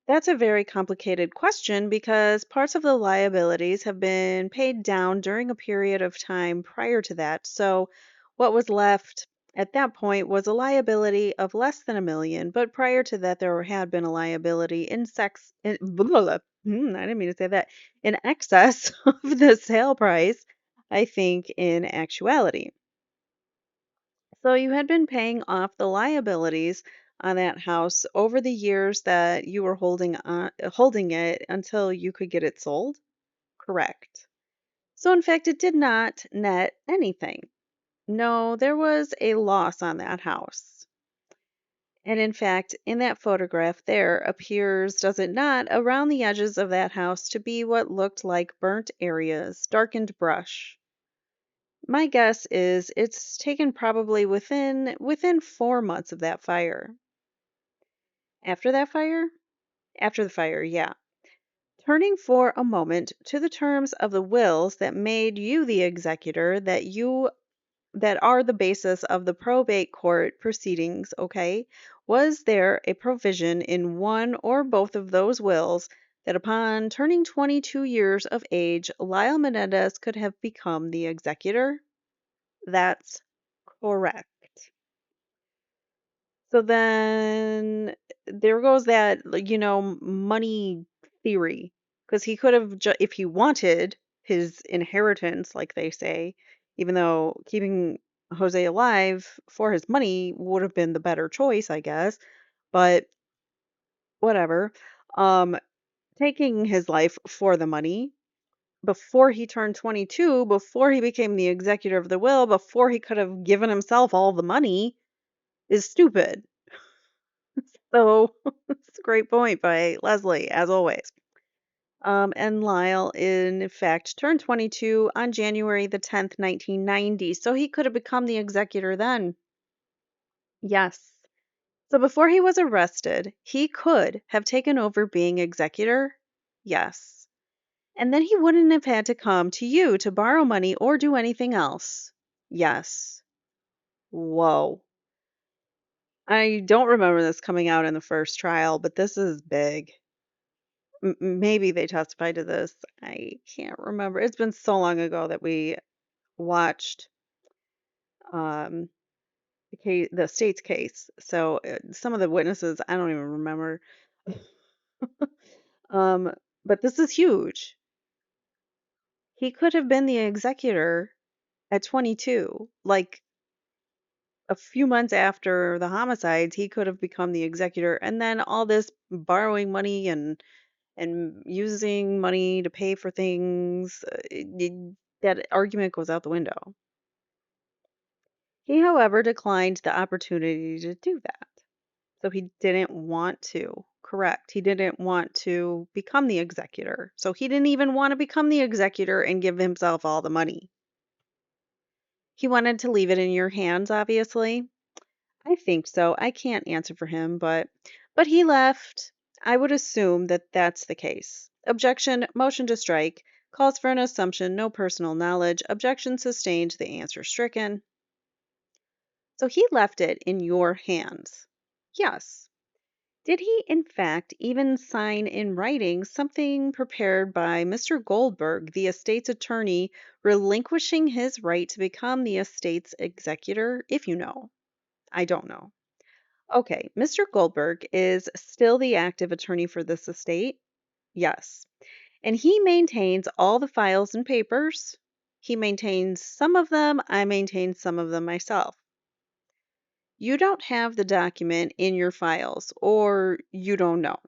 that's a very complicated question because parts of the liabilities have been paid down during a period of time prior to that. So, what was left at that point was a liability of less than 1 million, but prior to that, there had been a liability blah, blah, blah. I didn't mean to say that, in excess of the sale price, I think, in actuality. So you had been paying off the liabilities on that house over the years that you were holding it until you could get it sold? Correct. So in fact, it did not net anything. No, there was a loss on that house. And in fact, in that photograph there appears, does it not, around the edges of that house to be what looked like burnt areas, darkened brush. My guess is it's taken probably within 4 months of that fire. After that fire? After the fire, yeah. Turning for a moment to the terms of the wills that made you the executor that are the basis of the probate court proceedings, okay? Was there a provision in one or both of those wills that upon turning 22 years of age, Lyle Menendez could have become the executor? That's correct. So then there goes that, money theory. Because he could have, if he wanted his inheritance, like they say, even though keeping Jose alive for his money would have been the better choice, I guess. But whatever. Um, Taking his life for the money before he turned 22, before he became the executor of the will, before he could have given himself all the money is stupid. So it's a great point by Leslie, as always. And Lyle, in fact, turned 22 on January the 10th, 1990. So he could have become the executor then. Yes. So before he was arrested, he could have taken over being executor. Yes. And then he wouldn't have had to come to you to borrow money or do anything else. Yes. Whoa. I don't remember this coming out in the first trial, but this is big. Maybe they testified to this. I can't remember. It's been so long ago that we watched um, the state's case. So some of the witnesses, I don't even remember. Um, but this is huge. He could have been the executor at 22. Like a few months after the homicides, he could have become the executor, and then all this borrowing money and using money to pay for things, that argument goes out the window. He, however, declined the opportunity to do that. So he didn't want to. Correct. He didn't want to become the executor. So he didn't even want to become the executor and give himself all the money. He wanted to leave it in your hands, obviously. I think so. I can't answer for him, but he left. I would assume that that's the case. Objection, motion to strike. Calls for an assumption, no personal knowledge. Objection sustained, the answer stricken. So he left it in your hands. Yes. Did he, in fact, even sign in writing something prepared by Mr. Goldberg, the estate's attorney, relinquishing his right to become the estate's executor? If you know. I don't know. Okay, Mr. Goldberg is still the active attorney for this estate. Yes. And he maintains all the files and papers. He maintains some of them. I maintain some of them myself. You don't have the document in your files, or you don't know.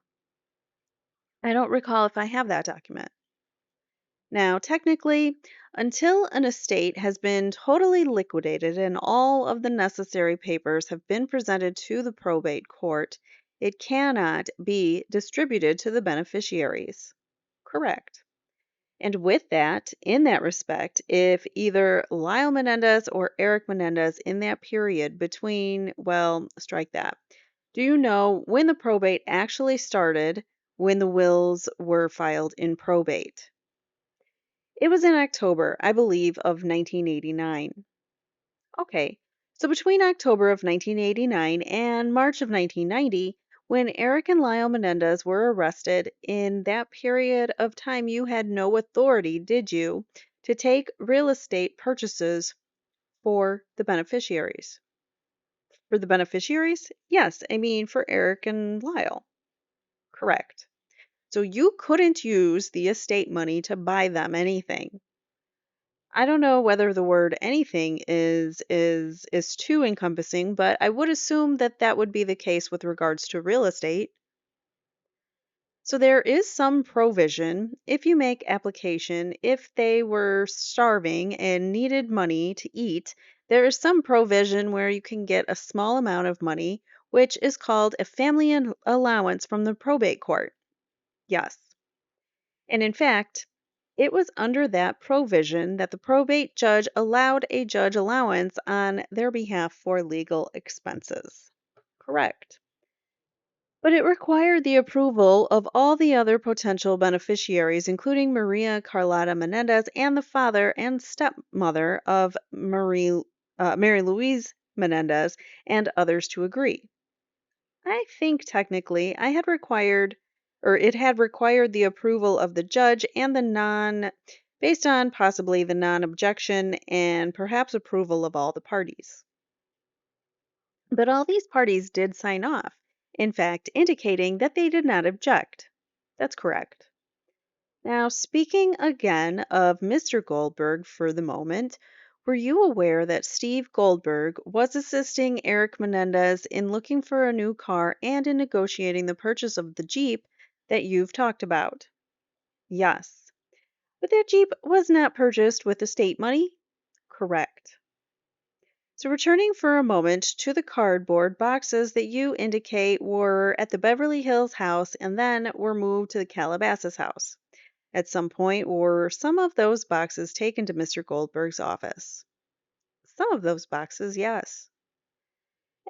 I don't recall if I have that document. Now, technically, until an estate has been totally liquidated and all of the necessary papers have been presented to the probate court, it cannot be distributed to the beneficiaries. Correct. And with that, in that respect, if either Lyle Menendez or Erik Menendez in that period between, well, strike that. Do you know when the probate actually started, when the wills were filed in probate? It was in October, I believe, of 1989. Okay, so between October of 1989 and March of 1990, when Erik and Lyle Menendez were arrested, in that period of time you had no authority, did you, to take real estate purchases for the beneficiaries? For the beneficiaries? Yes, I mean for Erik and Lyle. Correct. So you couldn't use the estate money to buy them anything. I don't know whether the word anything is too encompassing, but I would assume that that would be the case with regards to real estate. So there is some provision if you make application, if they were starving and needed money to eat, there is some provision where you can get a small amount of money, which is called a family allowance from the probate court. Yes. And in fact, it was under that provision that the probate judge allowed a judge allowance on their behalf for legal expenses. Correct. But it required the approval of all the other potential beneficiaries, including Maria Carlotta Menendez and the father and stepmother of Mary Louise Menendez, and others to agree. I think technically it had required the approval of the judge and based on possibly the non objection and perhaps approval of all the parties. But all these parties did sign off, in fact, indicating that they did not object. That's correct. Now, speaking again of Mr. Goldberg for the moment, were you aware that Steve Goldberg was assisting Erik Menendez in looking for a new car and in negotiating the purchase of the Jeep that you've talked about? Yes. But that Jeep was not purchased with estate money? Correct. So, returning for a moment to the cardboard boxes that you indicate were at the Beverly Hills house and then were moved to the Calabasas house. At some point, were some of those boxes taken to Mr. Goldberg's office? Some of those boxes, yes.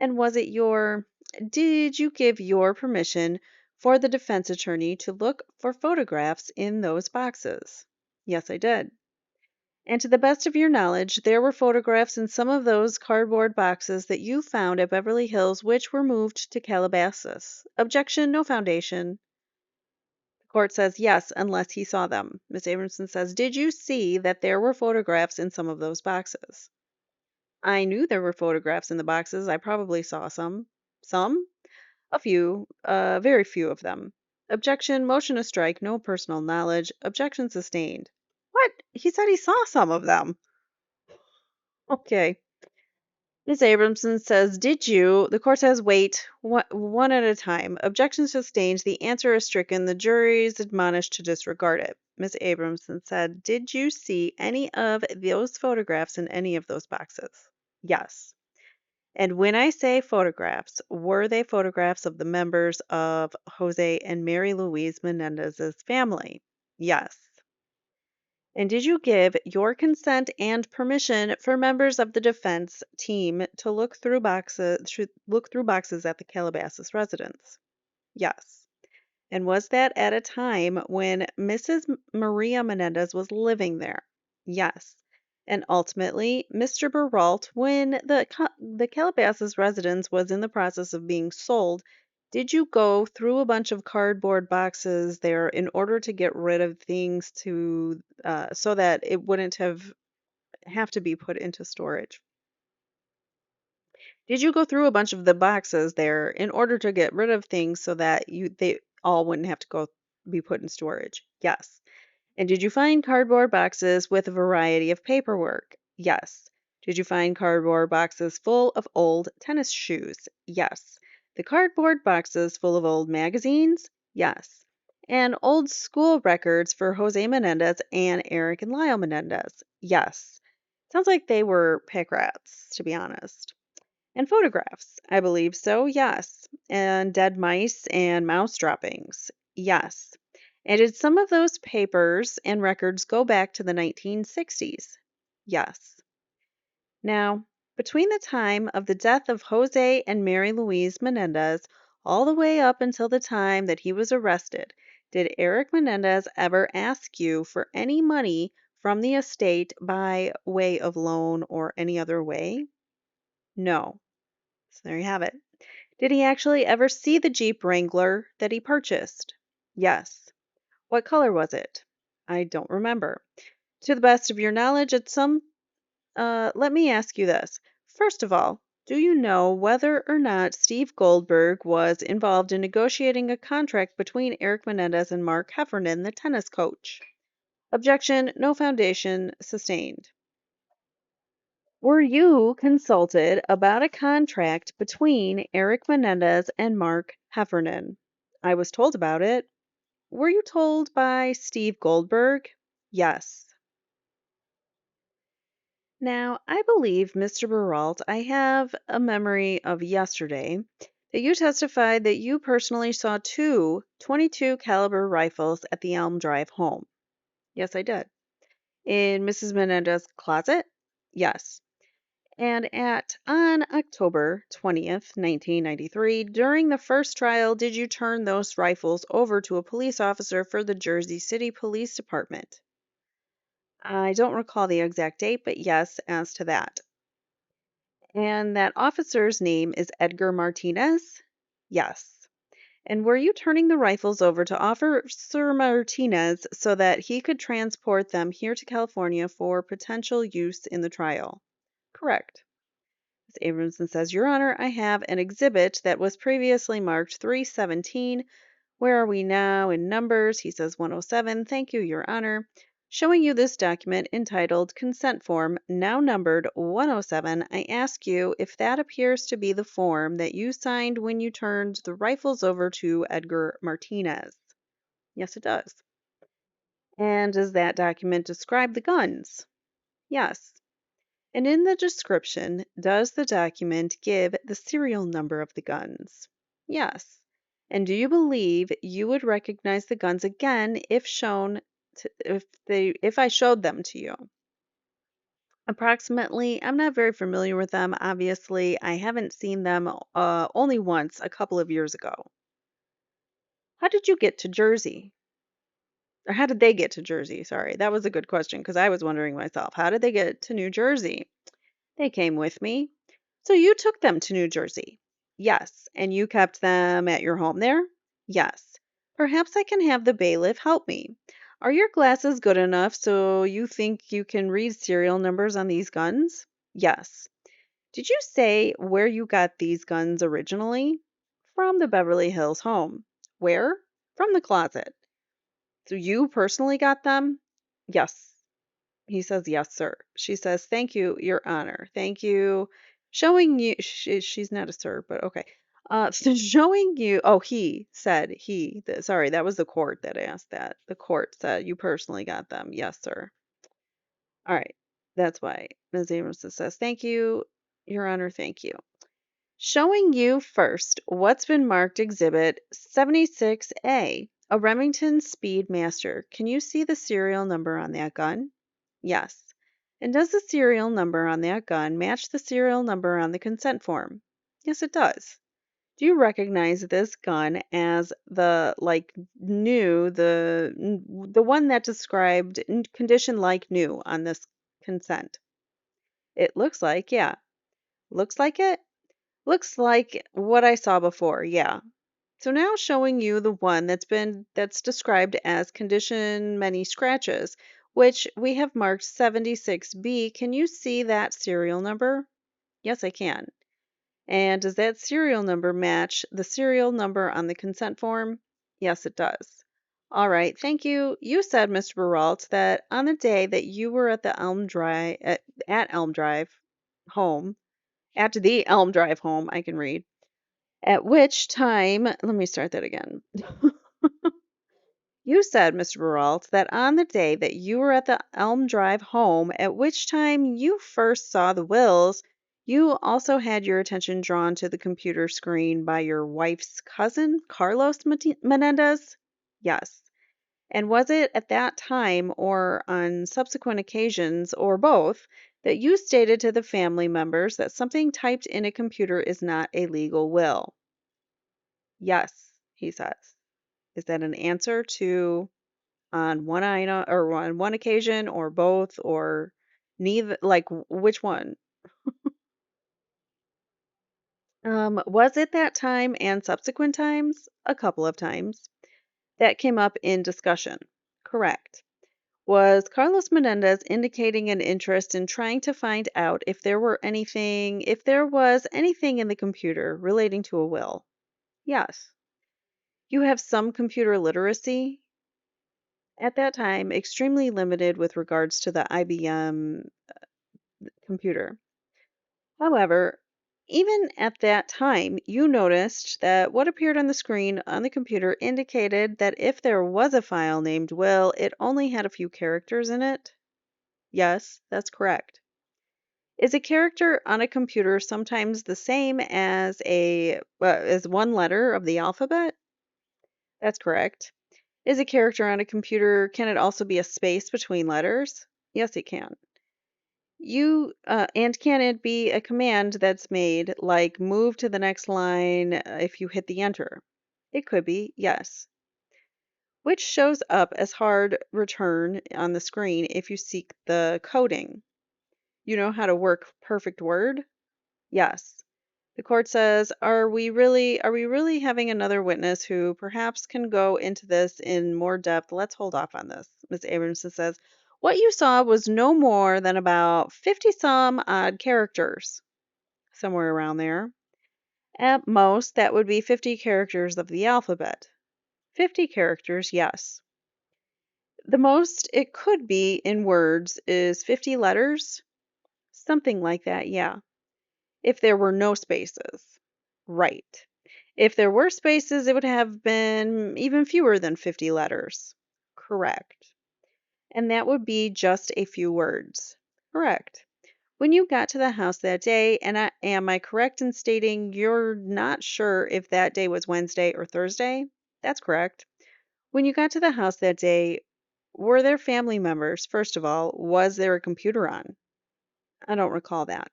And did you give your permission for the defense attorney to look for photographs in those boxes? Yes, I did. And to the best of your knowledge, there were photographs in some of those cardboard boxes that you found at Beverly Hills which were moved to Calabasas. Objection, no foundation. The court says yes, unless he saw them. Ms. Abramson says, did you see that there were photographs in some of those boxes? I knew there were photographs in the boxes. I probably saw some. Some? A few. Very few of them. Objection, motion to strike, no personal knowledge. Objection sustained. What? He said he saw some of them. Okay. Ms. Abramson says, did you? The court says, wait, one at a time. Objection sustained. The answer is stricken. The jury is admonished to disregard it. Ms. Abramson said, did you see any of those photographs in any of those boxes? Yes. And when I say photographs, were they photographs of the members of Jose and Mary Louise Menendez's family? Yes. And did you give your consent and permission for members of the defense team to look through boxes at the Calabasas residence? Yes. And was that at a time when Mrs. Maria Menendez was living there? Yes. And ultimately, Mr. Baralt, when the Calabasas residence was in the process of being sold, did you go through a bunch of cardboard boxes there in order to get rid of things so that it wouldn't have to be put into storage? Did you go through a bunch of the boxes there in order to get rid of things so that they all wouldn't have to be put in storage? Yes. And did you find cardboard boxes with a variety of paperwork? Yes. Did you find cardboard boxes full of old tennis shoes? Yes. The cardboard boxes full of old magazines? Yes. And old school records for Jose Menendez and Erik and Lyle Menendez? Yes. Sounds like they were pack rats, to be honest. And photographs. I believe so, yes. And dead mice and mouse droppings. Yes. And did some of those papers and records go back to the 1960s? Yes. Now, between the time of the death of Jose and Mary Louise Menendez all the way up until the time that he was arrested, did Erik Menendez ever ask you for any money from the estate by way of loan or any other way? No. So there you have it. Did he actually ever see the Jeep Wrangler that he purchased? Yes. What color was it? I don't remember. To the best of your knowledge, let me ask you this. First of all, do you know whether or not Steve Goldberg was involved in negotiating a contract between Erik Menendez and Mark Heffernan, the tennis coach? Objection, no foundation, sustained. Were you consulted about a contract between Erik Menendez and Mark Heffernan? I was told about it. Were you told by Steve Goldberg? Yes. Now, I believe, Mr. Baralt, I have a memory of yesterday that you testified that you personally saw two 22 caliber rifles at the Elm Drive home. Yes, I did. In Mrs. Menendez's closet? Yes. And on October 20th, 1993, during the first trial, did you turn those rifles over to a police officer for the Jersey City Police Department? I don't recall the exact date, but yes, as to that. And that officer's name is Edgar Martinez? Yes. And were you turning the rifles over to Officer Martinez so that he could transport them here to California for potential use in the trial? Correct. Ms. Abramson says, Your Honor, I have an exhibit that was previously marked 317. Where are we now in numbers? He says 107. Thank you, Your Honor. Showing you this document entitled Consent Form, now numbered 107, I ask you if that appears to be the form that you signed when you turned the rifles over to Edgar Martinez. Yes, it does. And does that document describe the guns? Yes. And in the description, does the document give the serial number of the guns? Yes. And do you believe you would recognize the guns again if if I showed them to you? Approximately, I'm not very familiar with them. Obviously, I haven't seen them only once a couple of years ago. How did you get to Jersey? Or how did they get to Jersey? Sorry, that was a good question because I was wondering myself. How did they get to New Jersey? They came with me. So you took them to New Jersey? Yes. And you kept them at your home there? Yes. Perhaps I can have the bailiff help me. Are your glasses good enough so you think you can read serial numbers on these guns? Yes. Did you say where you got these guns originally? From the Beverly Hills home. Where? From the closet. So you personally got them? Yes. He says, "Yes, sir." She says, "Thank you, Your Honor. Thank you." Showing you, she's not a sir, but okay. So showing you, oh, he said, sorry, that was the court that asked that. The court said, "You personally got them." Yes, sir. All right. That's why Ms. Abrams says, "Thank you, Your Honor. Thank you." Showing you first what's been marked Exhibit 76A, a Remington Speedmaster. Can you see the serial number on that gun? Yes. And does the serial number on that gun match the serial number on the consent form? Yes, it does. Do you recognize this gun as the the one that described condition like new on this consent? It looks like, yeah. Looks like it? Looks like what I saw before, yeah. So now showing you the one that's described as condition many scratches, which we have marked 76B. Can you see that serial number? Yes, I can. And does that serial number match the serial number on the consent form? Yes, it does. All right, thank you. You said, Mr. Baralt, that on the day that you were at the Elm Drive home, at the Elm Drive home, I can read. At which time, let me start that again. You said, Mr. Baralt, that on the day that you were at the Elm Drive home, at which time you first saw the wills, you also had your attention drawn to the computer screen by your wife's cousin, Carlos Menendez? Yes. And was it at that time or on subsequent occasions or both that you stated to the family members that something typed in a computer is not a legal will? Yes, he says. Is that an answer to on one item or on one occasion or both or neither? Like which one? Was it that time and subsequent times? A couple of times. That came up in discussion. Correct. Was Carlos Menendez indicating an interest in trying to find out if there was anything in the computer relating to a will? Yes. You have some computer literacy. At that time, extremely limited with regards to the IBM computer. However, even at that time, you noticed that what appeared on the screen on the computer indicated that if there was a file named Will, it only had a few characters in it. Yes, that's correct. Is a character on a computer sometimes the same as one letter of the alphabet? That's correct. Is a character on a computer, can it also be a space between letters? Yes, it can. And can it be a command that's made like move to the next line if you hit the enter? It could be, yes. Which shows up as hard return on the screen if you seek the coding. You know how to work perfect word? Yes. The court says, are we really having another witness who perhaps can go into this in more depth? Let's hold off on this. Ms. Abramson says, what you saw was no more than about 50 some odd characters, somewhere around there. At most, that would be 50 characters of the alphabet. 50 characters, yes. The most it could be in words is 50 letters, something like that, yeah. If there were no spaces. Right. If there were spaces, it would have been even fewer than 50 letters. Correct. And that would be just a few words. Correct. When you got to the house that day, and am I correct in stating you're not sure if that day was Wednesday or Thursday? That's correct. When you got to the house that day, were there family members? First of all, was there a computer on? I don't recall that.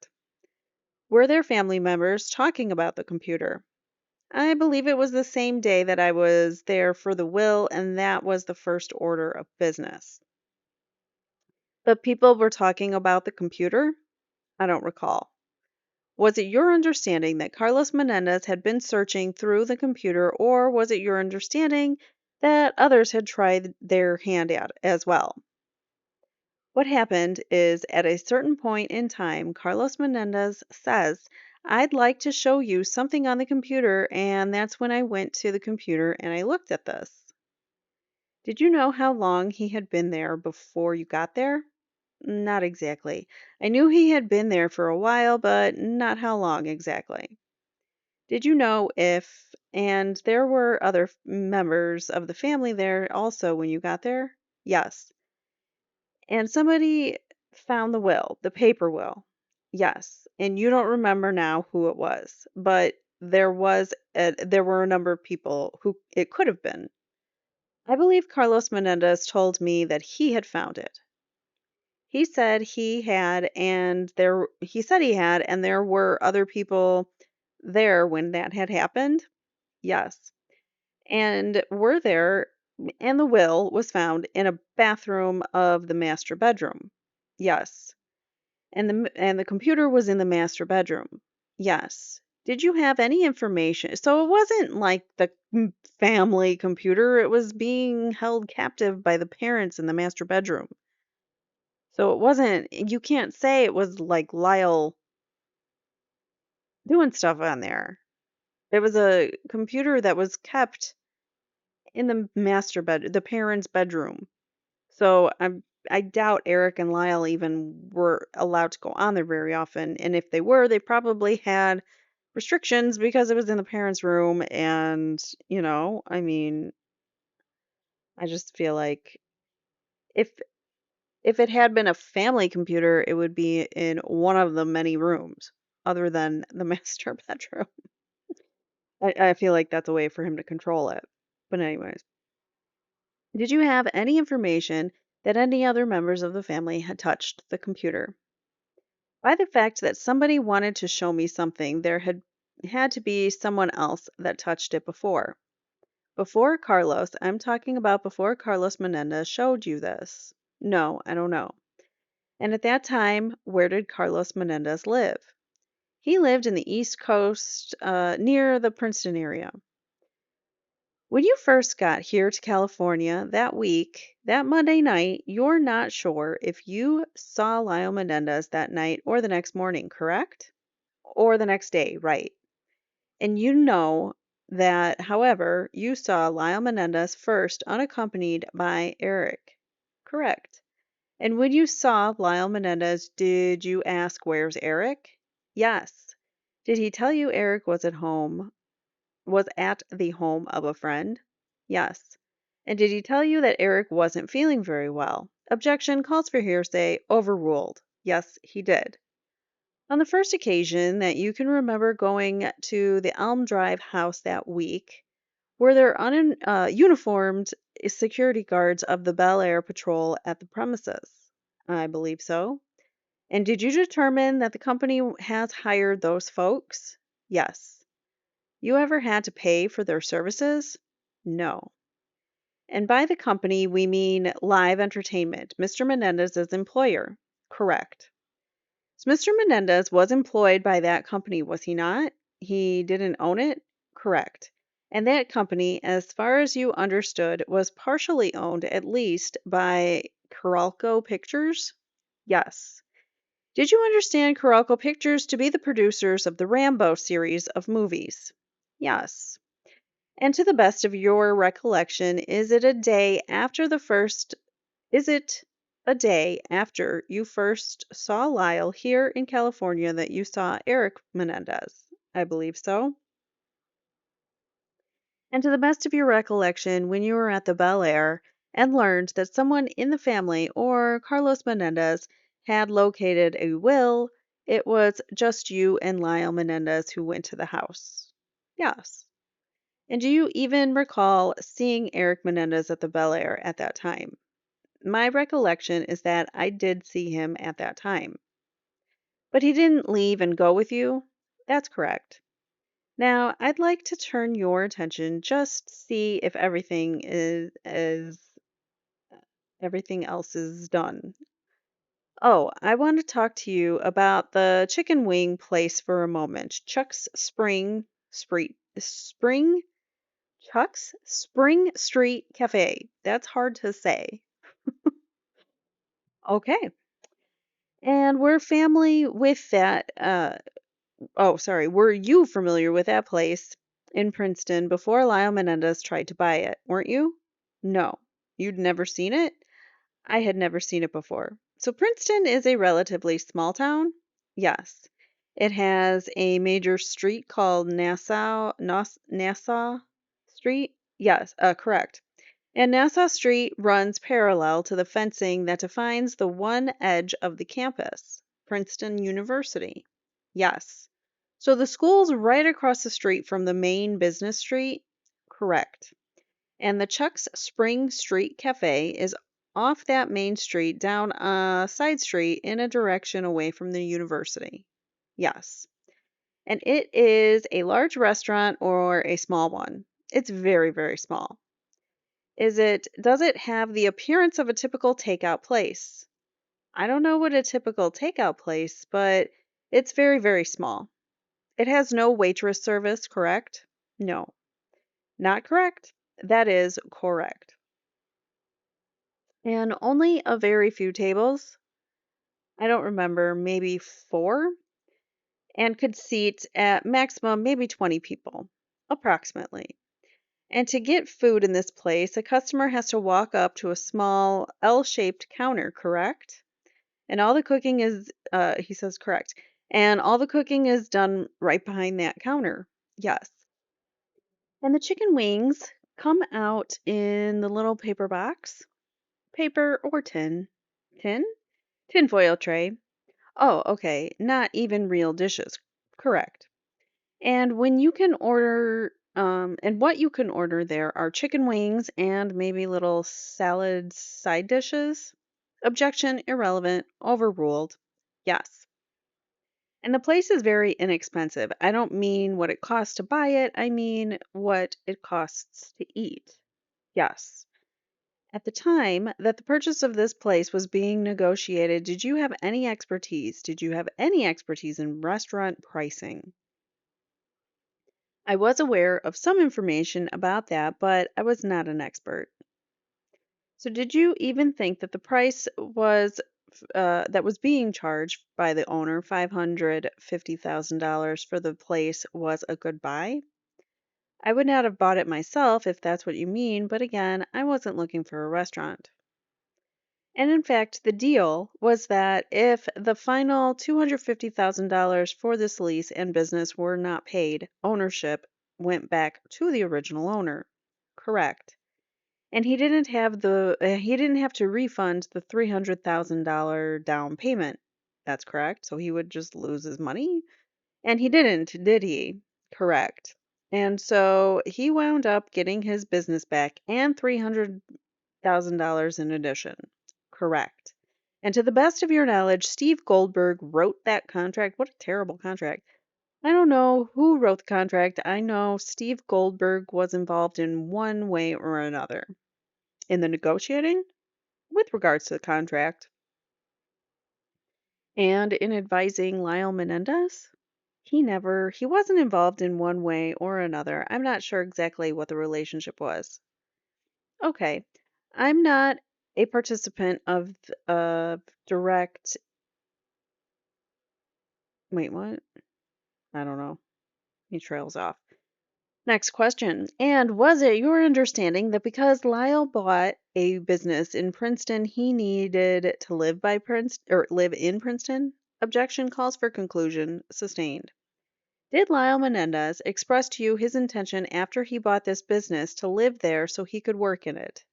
Were there family members talking about the computer? I believe it was the same day that I was there for the will, and that was the first order of business. But people were talking about the computer? I don't recall. Was it your understanding that Carlos Menendez had been searching through the computer, or was it your understanding that others had tried their hand at as well? What happened is at a certain point in time, Carlos Menendez says, I'd like to show you something on the computer, and that's when I went to the computer and I looked at this. Did you know how long he had been there before you got there? Not exactly. I knew he had been there for a while, but not how long exactly. Did you know if, and there were other members of the family there also when you got there? Yes. And somebody found the will, the paper will. Yes. And you don't remember now who it was, but there were a number of people who it could have been. I believe Carlos Menendez told me that he had found it. He said he had, and there were other people there when that had happened. Yes. And were there, and the will was found in a bathroom of the master bedroom. Yes. And the computer was in the master bedroom. Yes. Did you have any information? So it wasn't like the family computer, it was being held captive by the parents in the master bedroom. So it wasn't, you can't say it was like Lyle doing stuff on there. It was a computer that was kept in the the parents' bedroom. So I doubt Erik and Lyle even were allowed to go on there very often. And if they were, they probably had restrictions because it was in the parents' room. And, I mean, I just feel like if if it had been a family computer, it would be in one of the many rooms other than the master bedroom. I feel like that's a way for him to control it. But anyways, did you have any information that any other members of the family had touched the computer? By the fact that somebody wanted to show me something, there had to be someone else that touched it before. Before Carlos, I'm talking about before Carlos Menendez showed you this. No, I don't know. And at that time, where did Carlos Menendez live? He lived in the East Coast, near the Princeton area. When you first got here to California that week, that Monday night, you're not sure if you saw Lyle Menendez that night or the next morning, correct? Or the next day, right? And you know that, however, you saw Lyle Menendez first unaccompanied by Erik, correct? And when you saw Lyle Menendez, did you ask, "Where's Erik?" Yes. Did he tell you Erik was at the home of a friend? Yes. And did he tell you that Erik wasn't feeling very well? Objection calls for hearsay, overruled. Yes, he did. On the first occasion that you can remember going to the Elm Drive house that week, were there uniformed security guards of the Bel Air Patrol at the premises? I believe so. And did you determine that the company has hired those folks? Yes. You ever had to pay for their services? No. And by the company, we mean Live Entertainment, Mr. Menendez's employer. Correct. So Mr. Menendez was employed by that company, was he not? He didn't own it? Correct. And that company, as far as you understood, was partially owned at least by Coralco Pictures? Yes. Did you understand Coralco Pictures to be the producers of the Rambo series of movies? Yes. And to the best of your recollection, is it a day after you first saw Lyle here in California that you saw Erik Menendez? I believe so. And to the best of your recollection, when you were at the Bel Air and learned that someone in the family or Carlos Menendez had located a will, it was just you and Lyle Menendez who went to the house. Yes. And do you even recall seeing Erik Menendez at the Bel Air at that time? My recollection is that I did see him at that time. But he didn't leave and go with you? That's correct. Now, I'd like to turn your attention just see if everything else is done. Oh, I want to talk to you about the chicken wing place for a moment. Spring Chuck's Spring Street Cafe. That's hard to say. Okay. And we're family with that. Were you familiar with that place in Princeton before Lyle Menendez tried to buy it, weren't you? No. You'd never seen it? I had never seen it before. So Princeton is a relatively small town. Yes. It has a major street called Nassau Street. Yes, correct. And Nassau Street runs parallel to the fencing that defines the one edge of the campus, Princeton University. Yes. So the school's right across the street from the main business street? Correct. And the Chuck's Spring Street Cafe is off that main street down a side street in a direction away from the university. Yes. And it is a large restaurant or a small one? It's very, very small. Does it have the appearance of a typical takeout place? I don't know what a typical takeout place, but it's very, very small. It has no waitress service, correct? No. Not correct? That is correct. And only a very few tables, I don't remember, maybe 4, and could seat at maximum maybe 20 people, approximately. And to get food in this place, a customer has to walk up to a small L-shaped counter, correct? And all the cooking is, he says correct. And all the cooking is done right behind that counter. Yes. And the chicken wings come out in the little paper box, paper or tin. Tin? Tinfoil tray. Oh, okay. Not even real dishes. Correct. And what you can order there are chicken wings and maybe little salad side dishes. Objection, irrelevant, overruled. Yes. And the place is very inexpensive. I don't mean what it costs to buy it, I mean what it costs to eat. Yes. At the time that the purchase of this place was being negotiated, did you have any expertise? Did you have any expertise in restaurant pricing? I was aware of some information about that, but I was not an expert. So, did you even think that the price that was being charged by the owner, $550,000 for the place, was a good buy? I would not have bought it myself if that's what you mean, but again, I wasn't looking for a restaurant. And in fact, the deal was that if the final $250,000 for this lease and business were not paid, ownership went back to the original owner. Correct. And he didn't have to refund the $300,000 down payment. That's correct. So he would just lose his money? And he didn't, did he? Correct. And so he wound up getting his business back and $300,000 in addition. Correct. And to the best of your knowledge, Steve Goldberg wrote that contract. What a terrible contract. I don't know who wrote the contract. I know Steve Goldberg was involved in one way or another in the negotiating with regards to the contract and in advising Lyle Menendez. He wasn't involved in one way or another. I'm not sure exactly what the relationship was. Okay. I'm not a participant of direct. Wait, what? I don't know. He trails off. Next question. And was it your understanding that because Lyle bought a business in Princeton, he needed to live by Princeton or live in Princeton? Objection calls for conclusion. Sustained. Did Lyle Menendez express to you his intention after he bought this business to live there so he could work in it?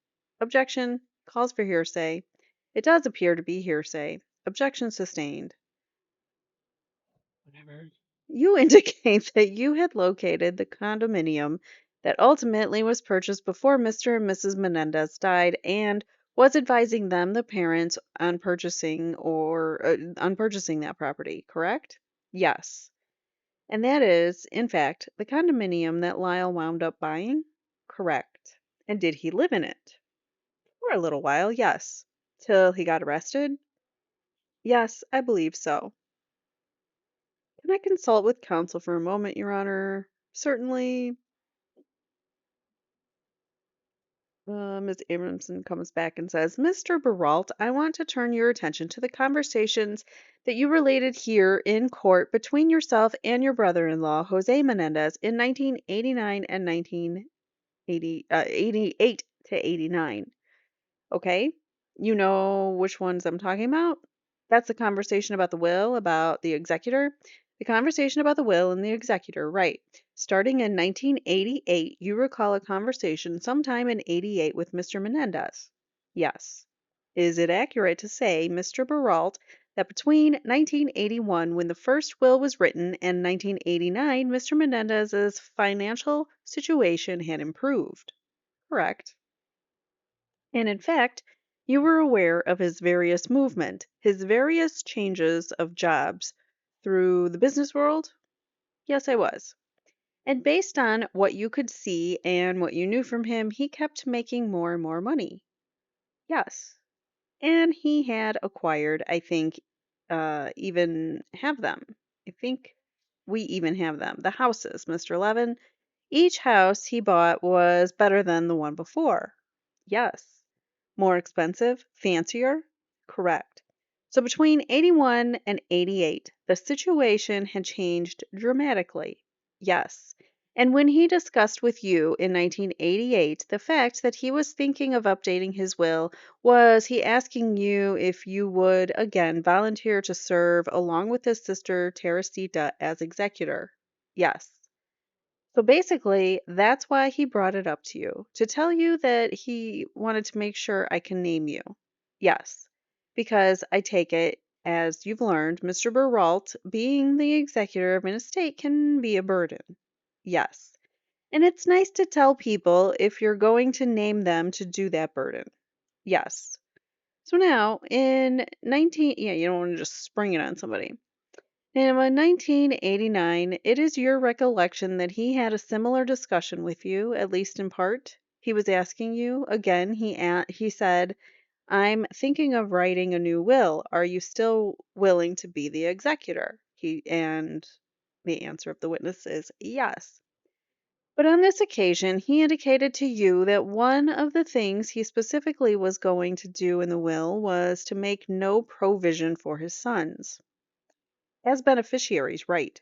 Objection calls for hearsay. It does appear to be hearsay. Objection sustained. Whatever. You indicate that you had located the condominium that ultimately was purchased before Mr. and Mrs. Menendez died and was advising them, the parents, on purchasing that property, correct? Yes. And that is, in fact, the condominium that Lyle wound up buying? Correct. And did he live in it? For a little while, yes. Till he got arrested? Yes, I believe so. Can I consult with counsel for a moment, Your Honor? Certainly. Ms. Abramson comes back and says, Mr. Baralt, I want to turn your attention to the conversations that you related here in court between yourself and your brother-in-law, Jose Menendez, in 1989 and 1988 to 89. Okay? You know which ones I'm talking about? That's the conversation about the will, about the executor. The conversation about the will and the executor, right. Starting in 1988, you recall a conversation sometime in 88 with Mr. Menendez. Yes. Is it accurate to say, Mr. Baralt, that between 1981, when the first will was written, and 1989, Mr. Menendez's financial situation had improved? Correct. And in fact, you were aware of his various movement, his various changes of jobs through the business world? Yes, I was. And based on what you could see and what you knew from him, he kept making more and more money. Yes. And he had acquired, I think, even have them. I think we even have them. The houses, Mr. Levin. Each house he bought was better than the one before. Yes. More expensive? Fancier? Correct. So between 81 and 88, the situation had changed dramatically. Yes. And when he discussed with you in 1988 the fact that he was thinking of updating his will, was he asking you if you would again volunteer to serve along with his sister Teresita as executor? Yes. So basically, that's why he brought it up to you, to tell you that he wanted to make sure I can name you. Yes, because I take it, as you've learned, Mr. Baralt, being the executor of an estate can be a burden. Yes. And it's nice to tell people if you're going to name them to do that burden. Yes. So now, in yeah, you don't want to just spring it on somebody. Now, in 1989, it is your recollection that he had a similar discussion with you, at least in part. He was asking you, again, he said, I'm thinking of writing a new will. Are you still willing to be the executor? And the answer of the witness is yes. But on this occasion, he indicated to you that one of the things he specifically was going to do in the will was to make no provision for his sons as beneficiaries, right?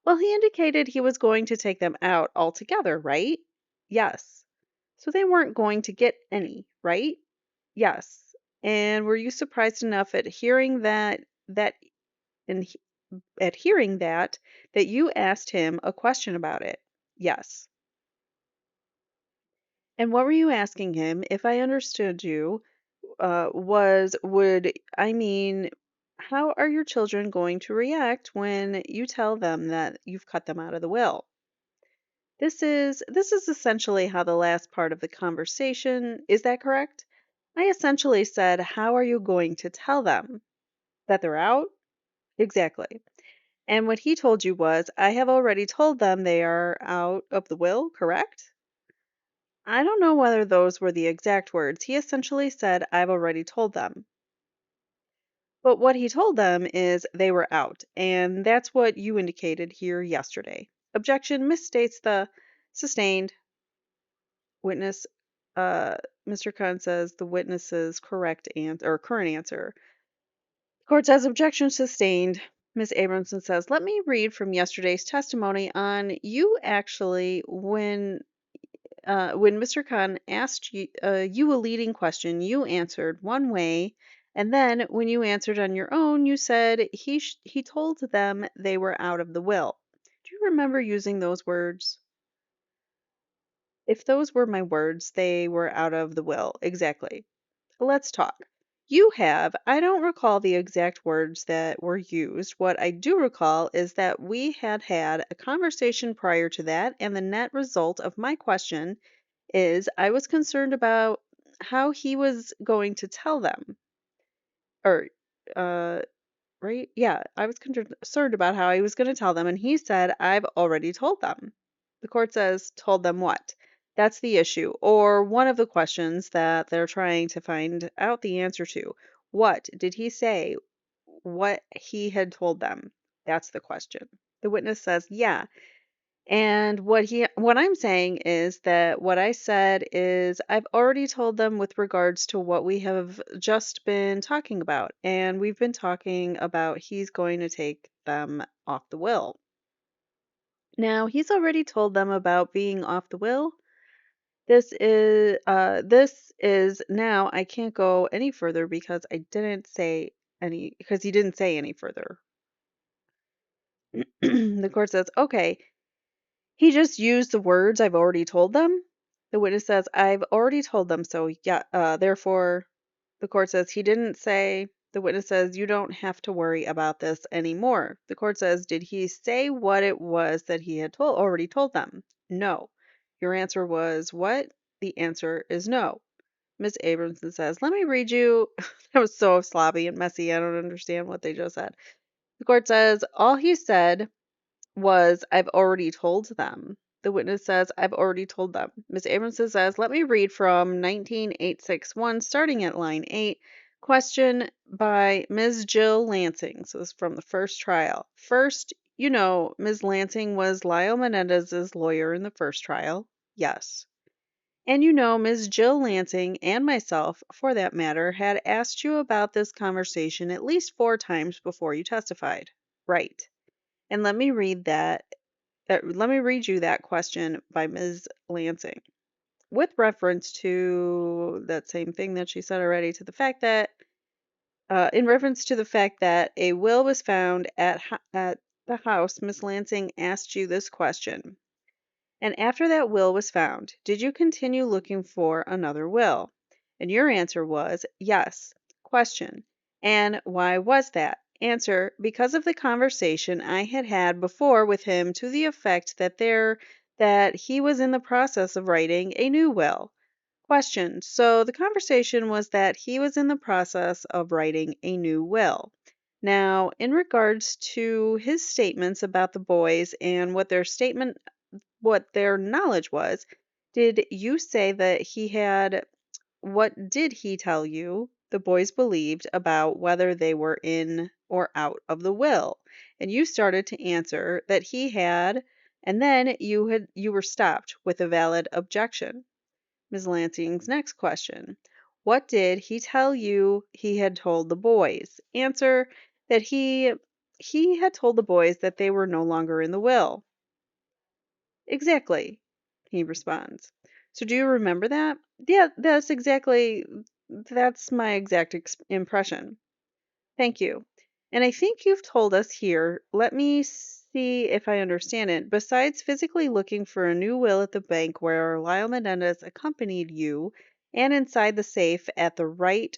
Well, he indicated he was going to take them out altogether, right? Yes. So they weren't going to get any, right? Yes. And were you surprised enough at hearing and he- at hearing that you asked him a question about it? Yes. And what were you asking him, if I understood you, how are your children going to react when you tell them that you've cut them out of the will? This is essentially how the last part of the conversation, is that correct? I essentially said, how are you going to tell them that they're out? Exactly. And what he told you was, I have already told them they are out of the will, correct? I don't know whether those were the exact words. He essentially said, I've already told them. But what he told them is they were out, and that's what you indicated here yesterday. Objection misstates the sustained. Witness, uh, Mr. Khan says the witness's correct answer or current answer. Court says objection sustained. Ms. Abramson says, let me read from yesterday's testimony on you actually when Mr. Khan asked you a leading question, you answered one way, and then when you answered on your own, you said he told them they were out of the will. Do you remember using those words? If those were my words, they were out of the will. Exactly. Let's talk. You have. I don't recall the exact words that were used. What I do recall is that we had a conversation prior to that, and the net result of my question is I was concerned about how he was going to tell them. Or, uh, right? Yeah, I was concerned about how he was going to tell them, and he said, I've already told them. The court says, told them what? That's the issue, or one of the questions that they're trying to find out the answer to. What did he say? What he had told them? That's the question. The witness says, yeah. And what I'm saying is that what I said is I've already told them with regards to what we have just been talking about. And we've been talking about he's going to take them off the will. Now, he's already told them about being off the will. This is now I can't go any further because I didn't say any because he didn't say any further. The court says, okay, he just used the words I've already told them. The witness says, I've already told them so. Yeah, therefore, the court says he didn't say. The witness says, you don't have to worry about this anymore. The court says, did he say what it was that he had already told them? No. Your answer was what? The answer is no. Miss Abramson says, let me read you. That was so sloppy and messy. I don't understand what they just said. The court says, all he said was, I've already told them. The witness says, I've already told them. Ms. Abramson says, let me read from 19861, starting at line 8. Question by Ms. Jill Lansing. So this is from the first trial. First, you know, Ms. Lansing was Lyle Menendez's lawyer in the first trial. Yes. And you know, Ms. Jill Lansing and myself, for that matter, had asked you about this conversation at least 4 times before you testified. Right. And let me read you that question by Ms. Lansing. With reference to that same thing that she said already, to the fact that, in reference to the fact that a will was found at the house, Ms. Lansing asked you this question. And after that will was found, did you continue looking for another will? And your answer was yes. Question. And why was that? Answer. Because of the conversation I had had before with him to the effect that he was in the process of writing a new will. Question. So the conversation was that he was in the process of writing a new will. Now, in regards to his statements about the boys and what their knowledge was, did you say that what did he tell you the boys believed about whether they were in or out of the will? And you started to answer that he had, and then you were stopped with a valid objection. Ms. Lansing's next question. What did he tell you he had told the boys? Answer that he had told the boys that they were no longer in the will. Exactly, he responds. So do you remember that? Yeah, that's my exact impression. Thank you. And I think you've told us here, let me see if I understand it. Besides physically looking for a new will at the bank where Lyle Menendez accompanied you, and inside the safe at the Wright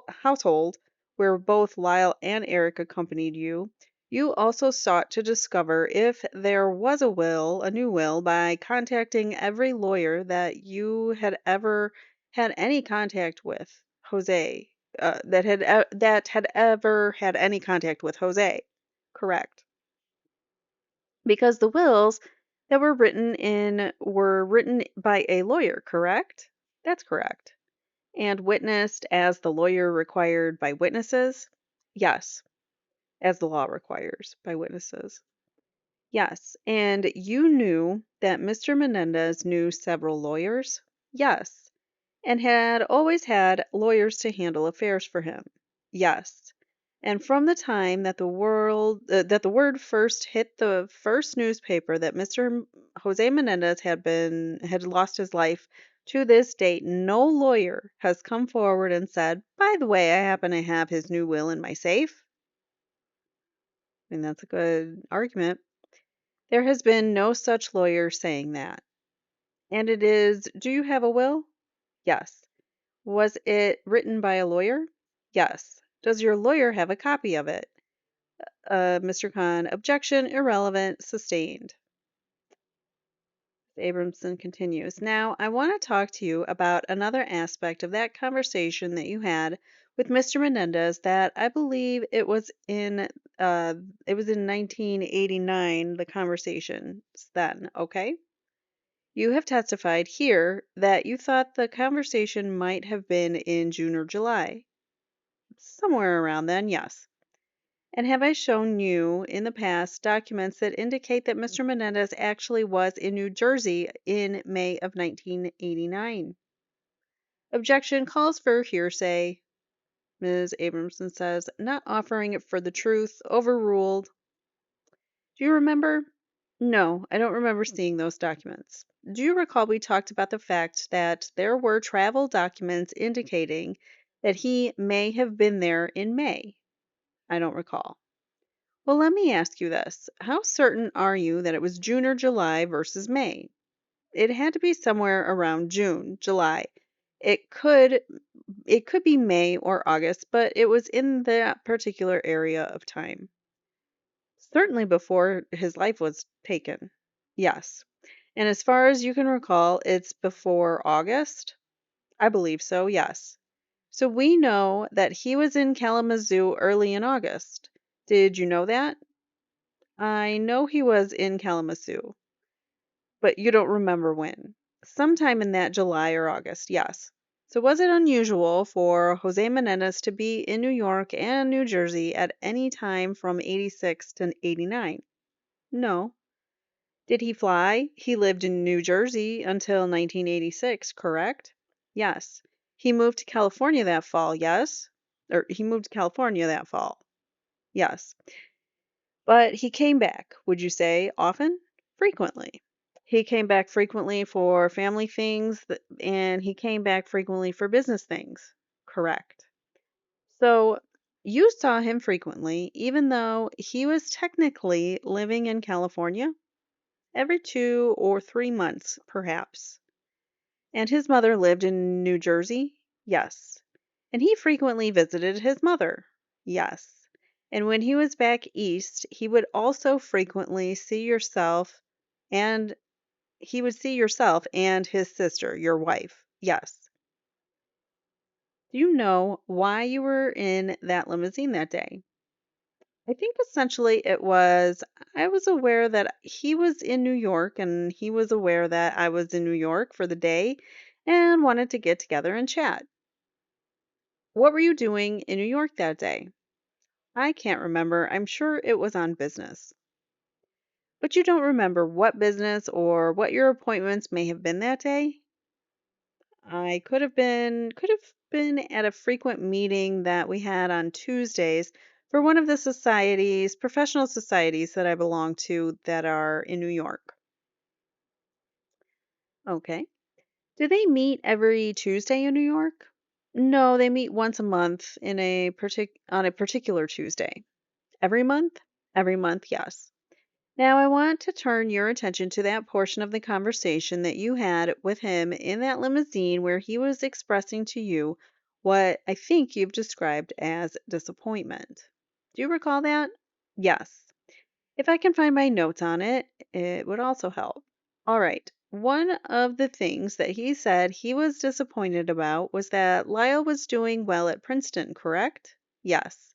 household where both Lyle and Erik accompanied you, you also sought to discover if there was a new will, by contacting every lawyer that you had ever had any contact with, Jose, that had ever had any contact with Jose. Correct. Because the wills that were written by a lawyer, correct? That's correct. And witnessed as the lawyer required by witnesses? Yes, as the law requires by witnesses. Yes. And you knew that Mr. Menendez knew several lawyers? Yes. And had always had lawyers to handle affairs for him? Yes. And from the time that the word first hit the first newspaper that Mr. Jose Menendez had lost his life, to this date no lawyer has come forward and said, by the way, I happen to have his new will in my safe. And that's a good argument. There has been no such lawyer saying that. And it is, do you have a will? Yes. Was it written by a lawyer? Yes. Does your lawyer have a copy of it? Mr. Khan, objection, irrelevant, sustained. Abramson continues. Now, I want to talk to you about another aspect of that conversation that you had with Mr. Menendez that I believe it was in 1989, the conversation then, okay? You have testified here that you thought the conversation might have been in June or July. Somewhere around then, yes. And have I shown you in the past documents that indicate that Mr. Menendez actually was in New Jersey in May of 1989? Objection calls for hearsay. Ms. Abramson says, not offering it for the truth, overruled. Do you remember? No, I don't remember seeing those documents. do you recall we talked about the fact that there were travel documents indicating that he may have been there in May? I don't recall. Well, let me ask you this. How certain are you that it was June or July versus May? It had to be somewhere around June, July. It could it could be May or August, but it was in that particular area of time. Certainly before his life was taken. Yes. And as far as you can recall, it's before August? I believe so, yes. So we know that he was in Kalamazoo early in August. Did you know that? I know he was in Kalamazoo, but you don't remember when. Sometime in that July or August, yes. So was it unusual for Jose Menendez to be in New York and New Jersey at any time from 86 to 89? No. Did he fly? He lived in New Jersey until 1986, correct? Yes. He moved to California that fall, yes? Or he moved to California that fall. Yes. But he came back, would you say, often? Frequently. He came back frequently for family things, and he came back frequently for business things. Correct. So you saw him frequently, even though he was technically living in California? Every 2 or 3 months, perhaps. And his mother lived in New Jersey? Yes. And he frequently visited his mother? Yes. And when he was back east, he would also frequently see yourself, and he would see yourself and his sister, your wife? Yes. Do you know why you were in that limousine that day? I think essentially I was aware that he was in New York and he was aware that I was in New York for the day and wanted to get together and chat. What were you doing in New York that day? I can't remember. I'm sure it was on business. But you don't remember what business or what your appointments may have been that day? I could have been at a frequent meeting that we had on Tuesdays for one of the societies, professional societies that I belong to that are in New York. Okay. Do they meet every Tuesday in New York? No, they meet once a month on a particular Tuesday. Every month? Every month, yes. Now, I want to turn your attention to that portion of the conversation that you had with him in that limousine where he was expressing to you what I think you've described as disappointment. Do you recall that? Yes. If I can find my notes on it, it would also help. All right. One of the things that he said he was disappointed about was that Lyle was doing well at Princeton, correct? Yes.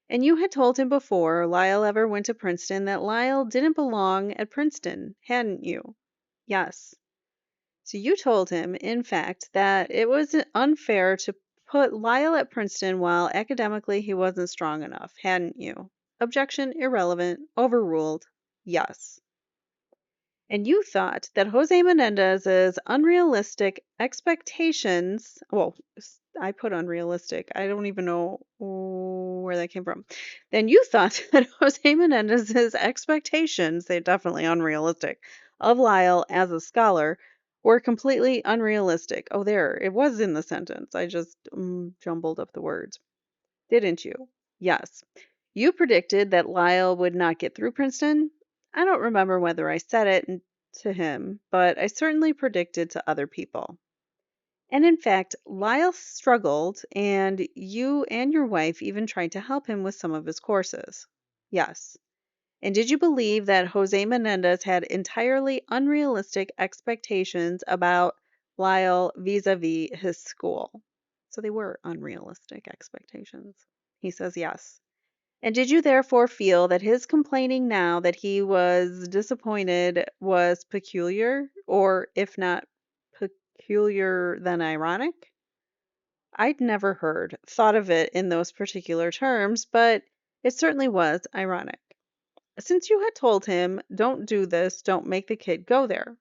And you had told him before Lyle ever went to Princeton that Lyle didn't belong at Princeton, hadn't you? Yes. So you told him, in fact, that it was unfair to put Lyle at Princeton while academically he wasn't strong enough, hadn't you? Objection irrelevant, overruled. Yes. And you thought that Jose Menendez's unrealistic expectations, well, I put unrealistic. I don't even know where that came from. Then you thought that Jose Menendez's expectations, they're definitely unrealistic, of Lyle as a scholar were completely unrealistic. Oh, there, it was in the sentence. I just jumbled up the words. Didn't you? Yes. You predicted that Lyle would not get through Princeton. I don't remember whether I said it to him, but I certainly predicted to other people. And in fact, Lyle struggled, and you and your wife even tried to help him with some of his courses. Yes. And did you believe that Jose Menendez had entirely unrealistic expectations about Lyle vis-a-vis his school? So they were unrealistic expectations. He says yes. And did you therefore feel that his complaining now that he was disappointed was peculiar, or if not peculiar, then ironic? I'd never thought of it in those particular terms, but it certainly was ironic. Since you had told him, don't do this, don't make the kid go there.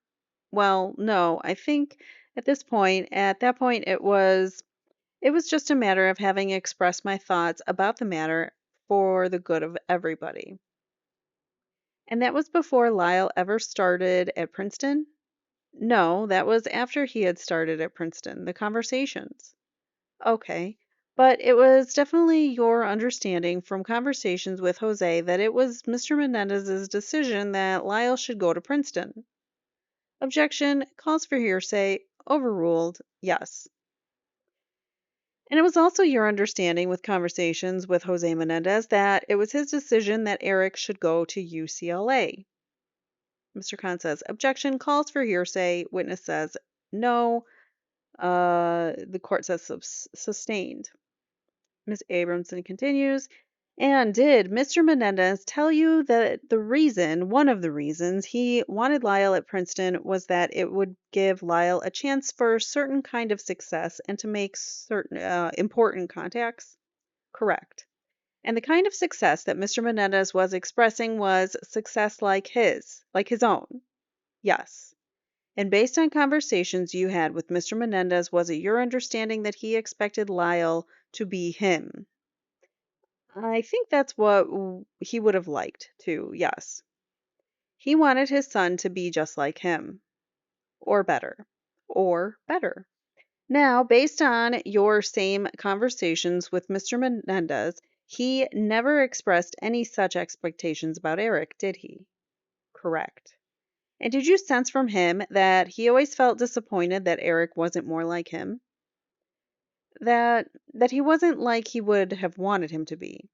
Well, no, I think at that point, it was just a matter of having expressed my thoughts about the matter for the good of everybody. And that was before Lyle ever started at Princeton? No, that was after he had started at Princeton, the conversations. Okay. But it was definitely your understanding from conversations with Jose that it was Mr. Menendez's decision that Lyle should go to Princeton. Objection calls for hearsay. Overruled. Yes. And it was also your understanding with conversations with Jose Menendez that it was his decision that Erik should go to UCLA. Mr. Khan says, objection calls for hearsay. Witness says, no. The court says sustained. Ms. Abramson continues, and did Mr. Menendez tell you that one of the reasons he wanted Lyle at Princeton was that it would give Lyle a chance for a certain kind of success and to make certain important contacts? Correct. And the kind of success that Mr. Menendez was expressing was success like his own? Yes. And based on conversations you had with Mr. Menendez, was it your understanding that he expected Lyle to be him? I think that's what he would have liked too, yes. He wanted his son to be just like him, or better, or better. Now, based on your same conversations with Mr. Menendez, he never expressed any such expectations about Erik, did he? Correct. And did you sense from him that he always felt disappointed that Erik wasn't more like him? That he wasn't like he would have wanted him to be.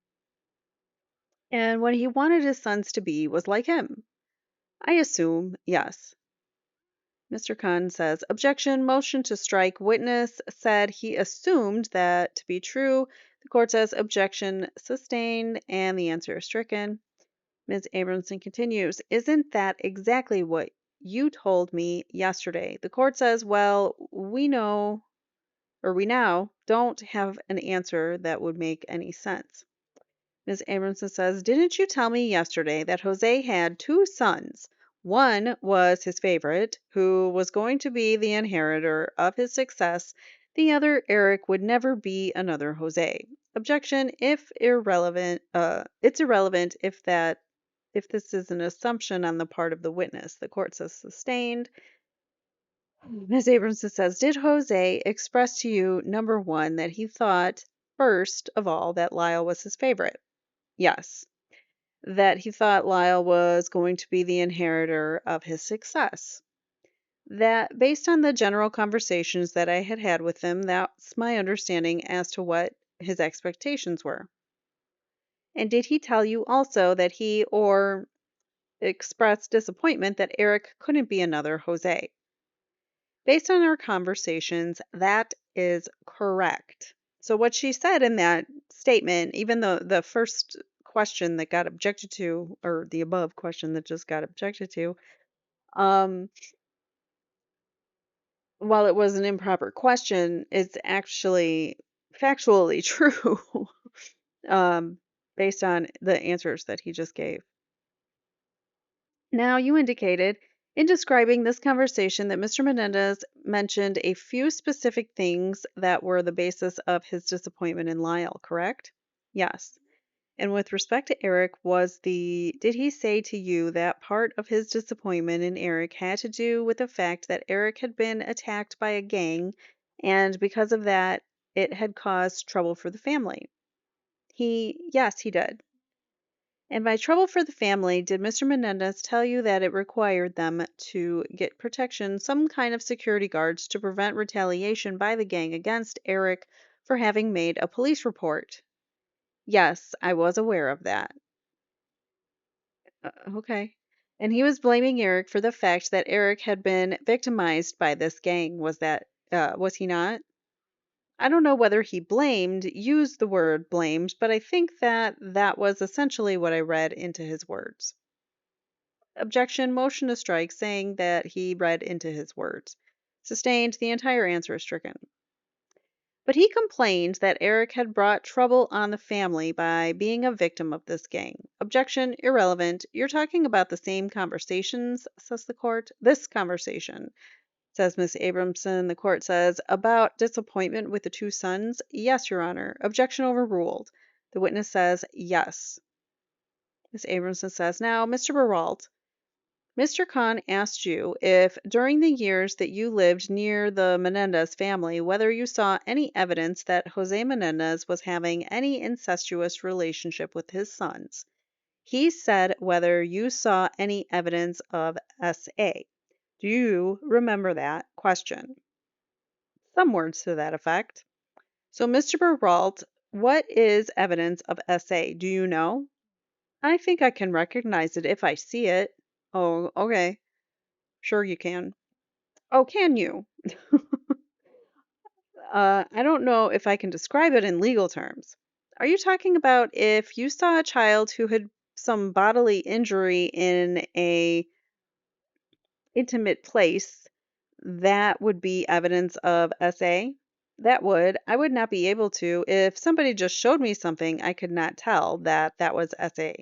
And what he wanted his sons to be was like him. I assume, yes. Mr. Khan says, objection, motion to strike. Witness said he assumed that to be true. The court says, objection sustained, and the answer is stricken. Ms. Abramson continues, isn't that exactly what you told me yesterday? The court says, well, we now don't have an answer that would make any sense. Ms. Abramson says, didn't you tell me yesterday that Jose had two sons? One was his favorite, who was going to be the inheritor of his success. The other, Erik, would never be another Jose. Objection, if irrelevant, it's irrelevant if this is an assumption on the part of the witness. The court says sustained. Ms. Abramson says, did Jose express to you, number one, that he thought, first of all, that Lyle was his favorite? Yes. That he thought Lyle was going to be the inheritor of his success. That, based on the general conversations that I had had with him, that's my understanding as to what his expectations were. And did he tell you also that he or expressed disappointment that Erik couldn't be another Jose? Based on our conversations, that is correct. So, what she said in that statement, even though the first question that got objected to, or the above question that just got objected to, um, while it was an improper question, it's actually factually true, um, based on the answers that he just gave. Now, you indicated in describing this conversation that Mr. Menendez mentioned a few specific things that were the basis of his disappointment in Lyle, correct? Yes. And with respect to Erik, did he say to you that part of his disappointment in Erik had to do with the fact that Erik had been attacked by a gang, and because of that, it had caused trouble for the family? Yes, he did. And by trouble for the family, did Mr. Menendez tell you that it required them to get protection, some kind of security guards to prevent retaliation by the gang against Erik for having made a police report? Yes, I was aware of that. Okay. And he was blaming Erik for the fact that Erik had been victimized by this gang. Was he not? I don't know whether he used the word blamed, but I think that was essentially what I read into his words. Objection, motion to strike, saying that he read into his words. Sustained, the entire answer is stricken. But he complained that Erik had brought trouble on the family by being a victim of this gang. Objection, irrelevant. You're talking about the same conversations, says the court. This conversation, says Miss Abramson. The court says, about disappointment with the two sons? Yes, Your Honor. Objection overruled. The witness says, yes. Miss Abramson says, now, Mr. Baralt, Mr. Khan asked you if, during the years that you lived near the Menendez family, whether you saw any evidence that Jose Menendez was having any incestuous relationship with his sons. He said whether you saw any evidence of SA. Do you remember that question? Some words to that effect. So, Mr. Baralt, what is evidence of SA? Do you know? I think I can recognize it if I see it. Oh, okay. Sure you can. Oh, can you? I don't know if I can describe it in legal terms. Are you talking about if you saw a child who had some bodily injury in a intimate place, that would be evidence of SA? That would. I would not be able to. If somebody just showed me something, I could not tell that that was SA.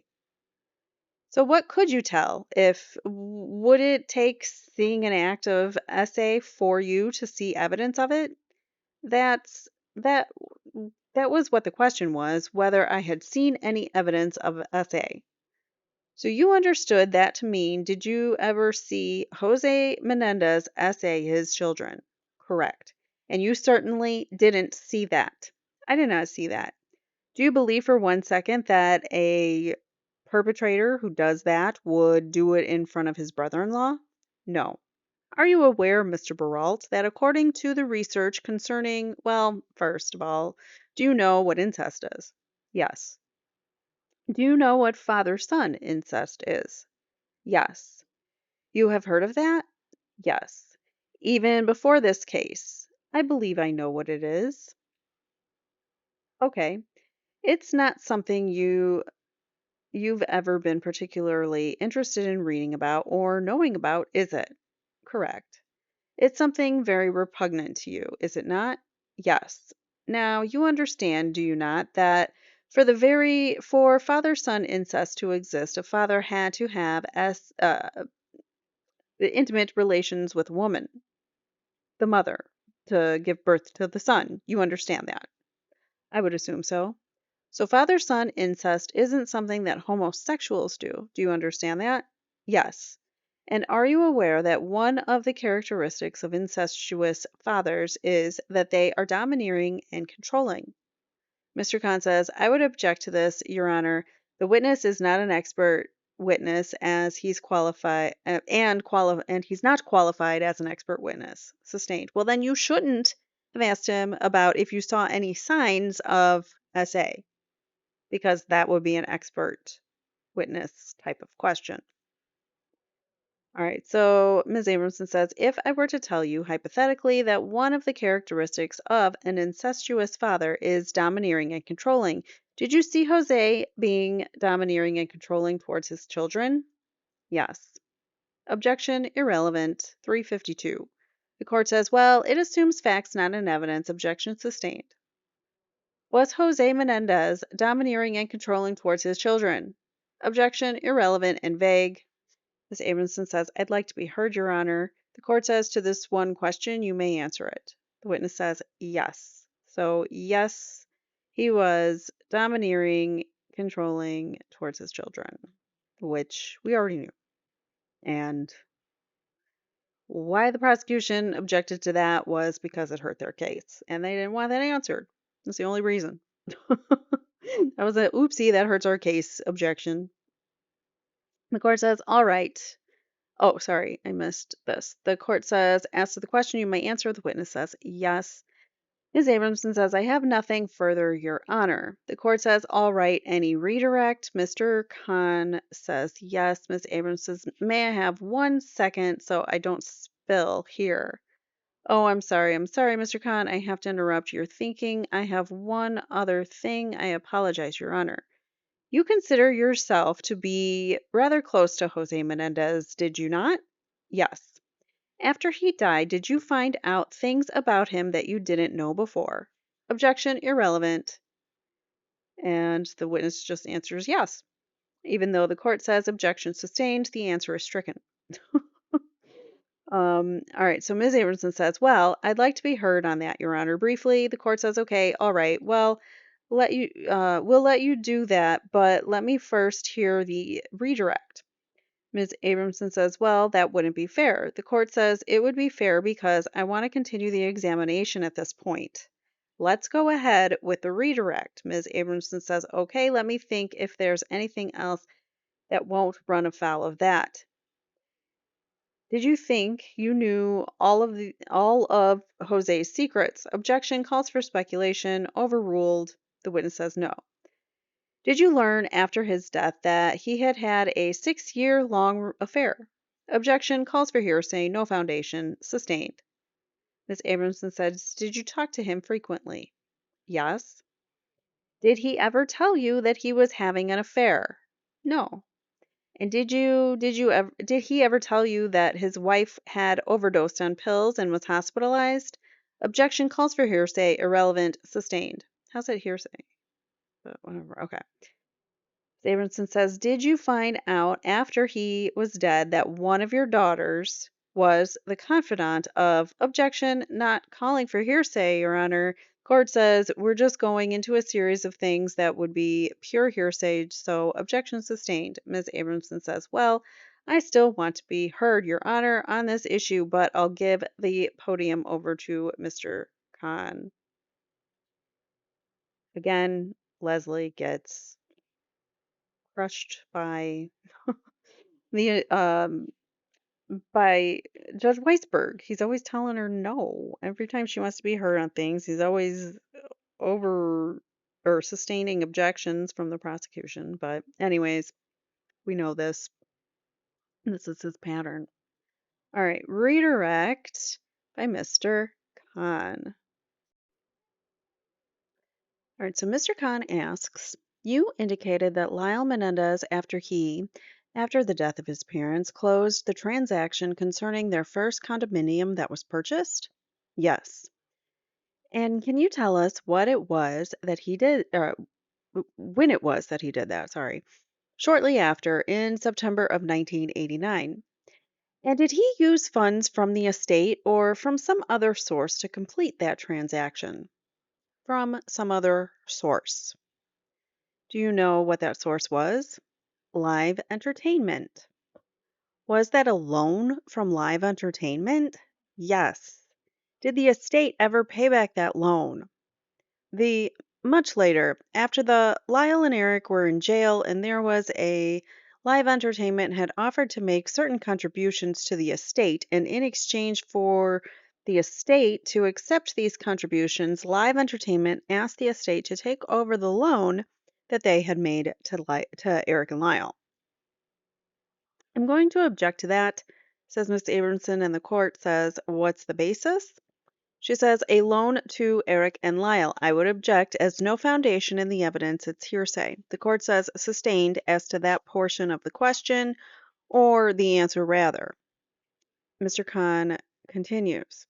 So what could you tell? If would it take seeing an act of SA for you to see evidence of it? That's that that was what the question was, whether I had seen any evidence of SA. So you understood that to mean, did you ever see Jose Menendez SA his children? Correct. And you certainly didn't see that. I did not see that. Do you believe for 1 second that a perpetrator who does that would do it in front of his brother-in-law? No. Are you aware, Mr. Baralt, that according to the research concerning, well, first of all, do you know what incest is? Yes. Do you know what father-son incest is? Yes. You have heard of that? Yes. Even before this case, I believe I know what it is. Okay. It's not something you've ever been particularly interested in reading about or knowing about, is it? Correct. It's something very repugnant to you, is it not? Yes. Now, you understand, do you not, that for father-son incest to exist, a father had to have intimate relations with a woman, the mother, to give birth to the son. You understand that? I would assume so. So father-son incest isn't something that homosexuals do. Do you understand that? Yes. And are you aware that one of the characteristics of incestuous fathers is that they are domineering and controlling? Mr. Khan says, I would object to this, Your Honor. The witness is not an expert witness as he's qualified and he's not qualified as an expert witness. Sustained. Well, then you shouldn't have asked him about if you saw any signs of SA, because that would be an expert witness type of question. All right, so Ms. Abramson says, if I were to tell you hypothetically that one of the characteristics of an incestuous father is domineering and controlling, did you see Jose being domineering and controlling towards his children? Yes. Objection irrelevant. 352. The court says, well, it assumes facts, not an evidence. Objection sustained. Was Jose Menendez domineering and controlling towards his children? Objection irrelevant and vague. Ms. Abramson says, I'd like to be heard, Your Honor. The court says to this one question, you may answer it. The witness says, yes. So, yes, he was domineering, controlling towards his children, which we already knew. And why the prosecution objected to that was because it hurt their case, and they didn't want that answered. That's the only reason. That was a oopsie, that hurts our case objection. The court says, all right. Oh, sorry, I missed this. The court says, as to the question, you may answer. The witness says, yes. Ms. Abramson says, I have nothing further, Your Honor. The court says, all right, any redirect? Mr. Khan says, yes. Ms. Abrams says, may I have 1 second so I don't spill here? Oh, I'm sorry, Mr. Khan. I have to interrupt your thinking. I have one other thing. I apologize, Your Honor. You consider yourself to be rather close to Jose Menendez, did you not? Yes. After he died, did you find out things about him that you didn't know before? Objection irrelevant. And the witness just answers yes. Even though the court says objection sustained, the answer is stricken. All right, so Ms. Abramson says, well, I'd like to be heard on that, Your Honor. Briefly, the court says, okay, all right, well, we'll let you do that, but let me first hear the redirect. Ms. Abramson says, well, that wouldn't be fair. The court says it would be fair because I want to continue the examination at this point. Let's go ahead with the redirect. Ms. Abramson says, okay, let me think if there's anything else that won't run afoul of that. Did you think you knew all of Jose's secrets? Objection calls for speculation. Overruled. The witness says no. Did you learn after his death that he had had a 6-year-long affair? Objection calls for hearsay. No foundation. Sustained. Miss Abramson says, did you talk to him frequently? Yes. Did he ever tell you that he was having an affair? No. And did he ever tell you that his wife had overdosed on pills and was hospitalized? Objection calls for hearsay, irrelevant, sustained. How's that hearsay? But whatever. Okay. Abramson says, did you find out after he was dead that one of your daughters was the confidant of objection, not calling for hearsay, Your Honor? Court says we're just going into a series of things that would be pure hearsay, so objection sustained. Ms. Abramson says, well, I still want to be heard, Your Honor, on this issue, but I'll give the podium over to Mr. Khan. Again, Leslie gets crushed the by Judge Weisberg. He's always telling her no. Every time she wants to be heard on things, he's always over or sustaining objections from the prosecution. But anyways, we know this. This is his pattern. All right, redirect by Mr. Khan. All right, so Mr. Khan asks, you indicated that Lyle Menendez, after the death of his parents, closed the transaction concerning their first condominium that was purchased? Yes. And can you tell us what it was that he did, when it was that he did that? Sorry. Shortly after, in September of 1989. And did he use funds from the estate or from some other source to complete that transaction? From some other source. Do you know what that source was? Live entertainment. Was that a loan from Live Entertainment? Yes. Did the estate ever pay back that loan? Much later, after the Lyle and Erik were in jail and there was a Live Entertainment had offered to make certain contributions to the estate, and in exchange for the estate to accept these contributions, Live Entertainment asked the estate to take over the loan that they had made to Erik and Lyle. I'm going to object to that, says Ms. Abramson, and the court says, what's the basis? She says, a loan to Erik and Lyle. I would object as no foundation in the evidence. It's hearsay. The court says sustained as to that portion of the question, or the answer rather. Mr. Khan continues.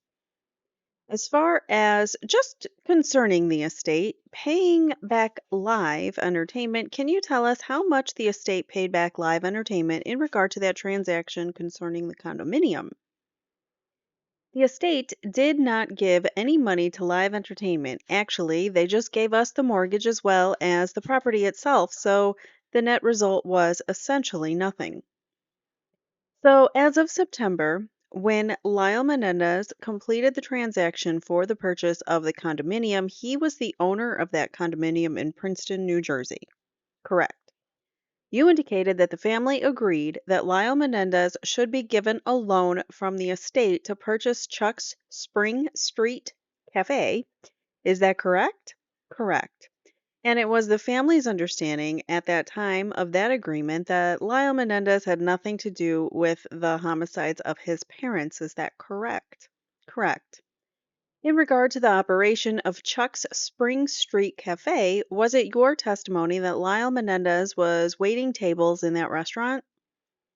As far as just concerning the estate, paying back Live Entertainment, can you tell us how much the estate paid back Live Entertainment in regard to that transaction concerning the condominium? The estate did not give any money to Live Entertainment. Actually, they just gave us the mortgage as well as the property itself, so the net result was essentially nothing. So, as of September, when Lyle Menendez completed the transaction for the purchase of the condominium, he was the owner of that condominium in Princeton, New Jersey. Correct. You indicated that the family agreed that Lyle Menendez should be given a loan from the estate to purchase Chuck's Spring Street Cafe. Is that correct? Correct. And it was the family's understanding at that time of that agreement that Lyle Menendez had nothing to do with the homicides of his parents. Is that correct? Correct. In regard to the operation of Chuck's Spring Street Cafe, was it your testimony that Lyle Menendez was waiting tables in that restaurant?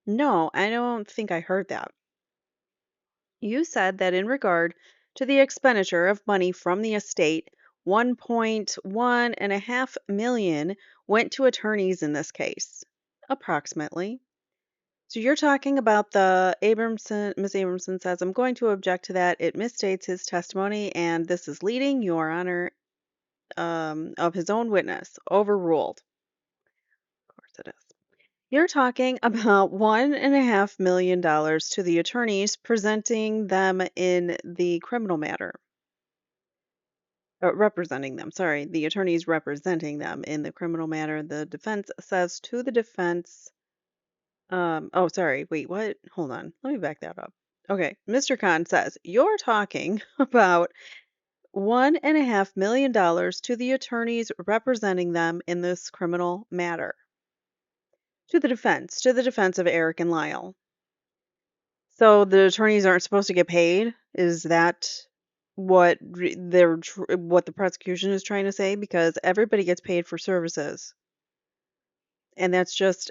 No, I don't think I heard that. You said that in regard to the expenditure of money from the estate, 1.1 million went to attorneys in this case. Approximately. So you're talking about the Ms. Abramson says, I'm going to object to that. It misstates his testimony, and this is leading, Your Honor, of his own witness. Overruled. Of course it is. You're talking about $1.5 million to the attorneys presenting them in the criminal matter. Representing them, sorry. The attorneys representing them in the criminal matter. The defense says to the defense, oh, sorry, wait, what? Hold on. Let me back that up. Okay, Mr. Khan says, you're talking about $1.5 million to the attorneys representing them in this criminal matter. To the defense of Erik and Lyle. So the attorneys aren't supposed to get paid? Is that what the prosecution is trying to say? Because everybody gets paid for services, and that's just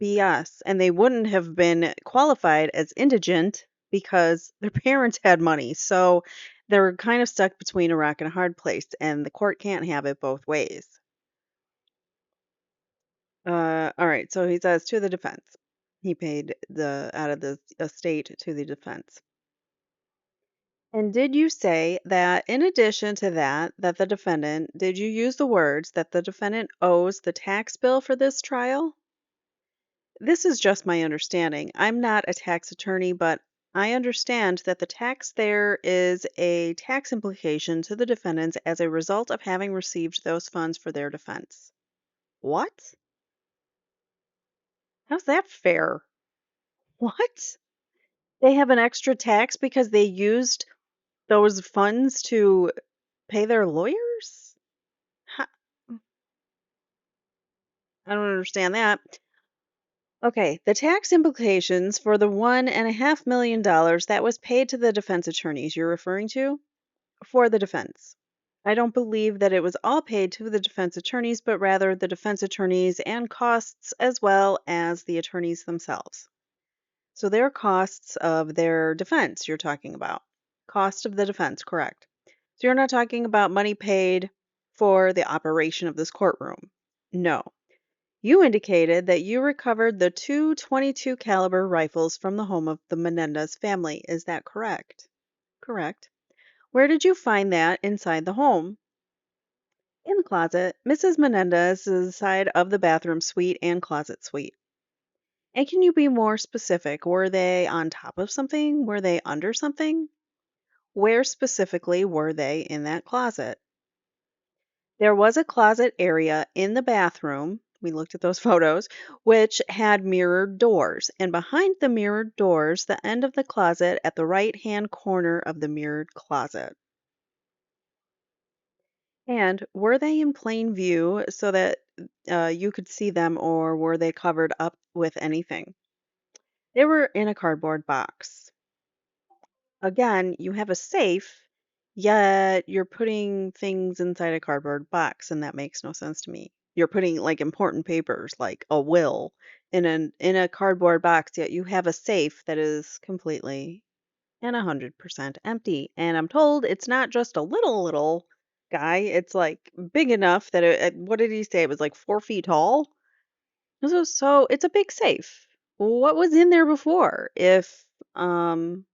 BS. And they wouldn't have been qualified as indigent because their parents had money. So they're kind of stuck between a rock and a hard place, and the court can't have it both ways. All right. So he says to the defense, he paid the out of the estate to the defense. And did you say that in addition to that, did you use the words that the defendant owes the tax bill for this trial? This is just my understanding. I'm not a tax attorney, but I understand that the tax there is a tax implication to the defendants as a result of having received those funds for their defense. What? How's that fair? What? They have an extra tax because they used those funds to pay their lawyers? Ho I don't understand that. Okay, the tax implications for the $1.5 million that was paid to the defense attorneys you're referring to? For the defense. I don't believe that it was all paid to the defense attorneys, but rather the defense attorneys and costs as well as the attorneys themselves. So their costs of their defense you're talking about. Cost of the defense, correct. So you're not talking about money paid for the operation of this courtroom. No. You indicated that you recovered the two .22 caliber rifles from the home of the Menendez family. Is that correct? Correct. Where did you find that inside the home? In the closet, Mrs. Menendez's side of the bathroom suite and closet suite. And can you be more specific? Were they on top of something? Were they under something? Where specifically were they in that closet? There was a closet area in the bathroom, we looked at those photos, which had mirrored doors. And behind the mirrored doors, the end of the closet at the right-hand corner of the mirrored closet. And were they in plain view so that you could see them, or were they covered up with anything? They were in a cardboard box. Again, you have a safe, yet you're putting things inside a cardboard box, and that makes no sense to me. You're putting like important papers, like a will, in a cardboard box, yet you have a safe that is completely and 100% empty. And I'm told it's not just a little guy, it's like big enough that what did he say? It was like 4 feet tall. So it's a big safe. What was in there before? If um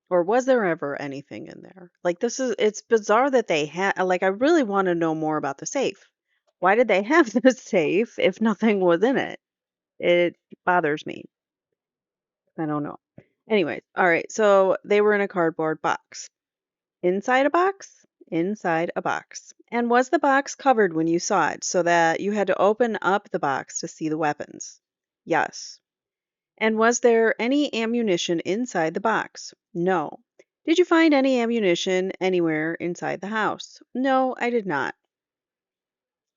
or was there ever anything in there? Like it's bizarre that they had like I really want to know more about the safe. Why did they have the safe if nothing was in it? It bothers me. I don't know. Anyways, all right. So they were in a cardboard box. Inside a box? Inside a box. And was the box covered when you saw it so that you had to open up the box to see the weapons? Yes. And was there any ammunition inside the box? No. Did you find any ammunition anywhere inside the house? No, I did not.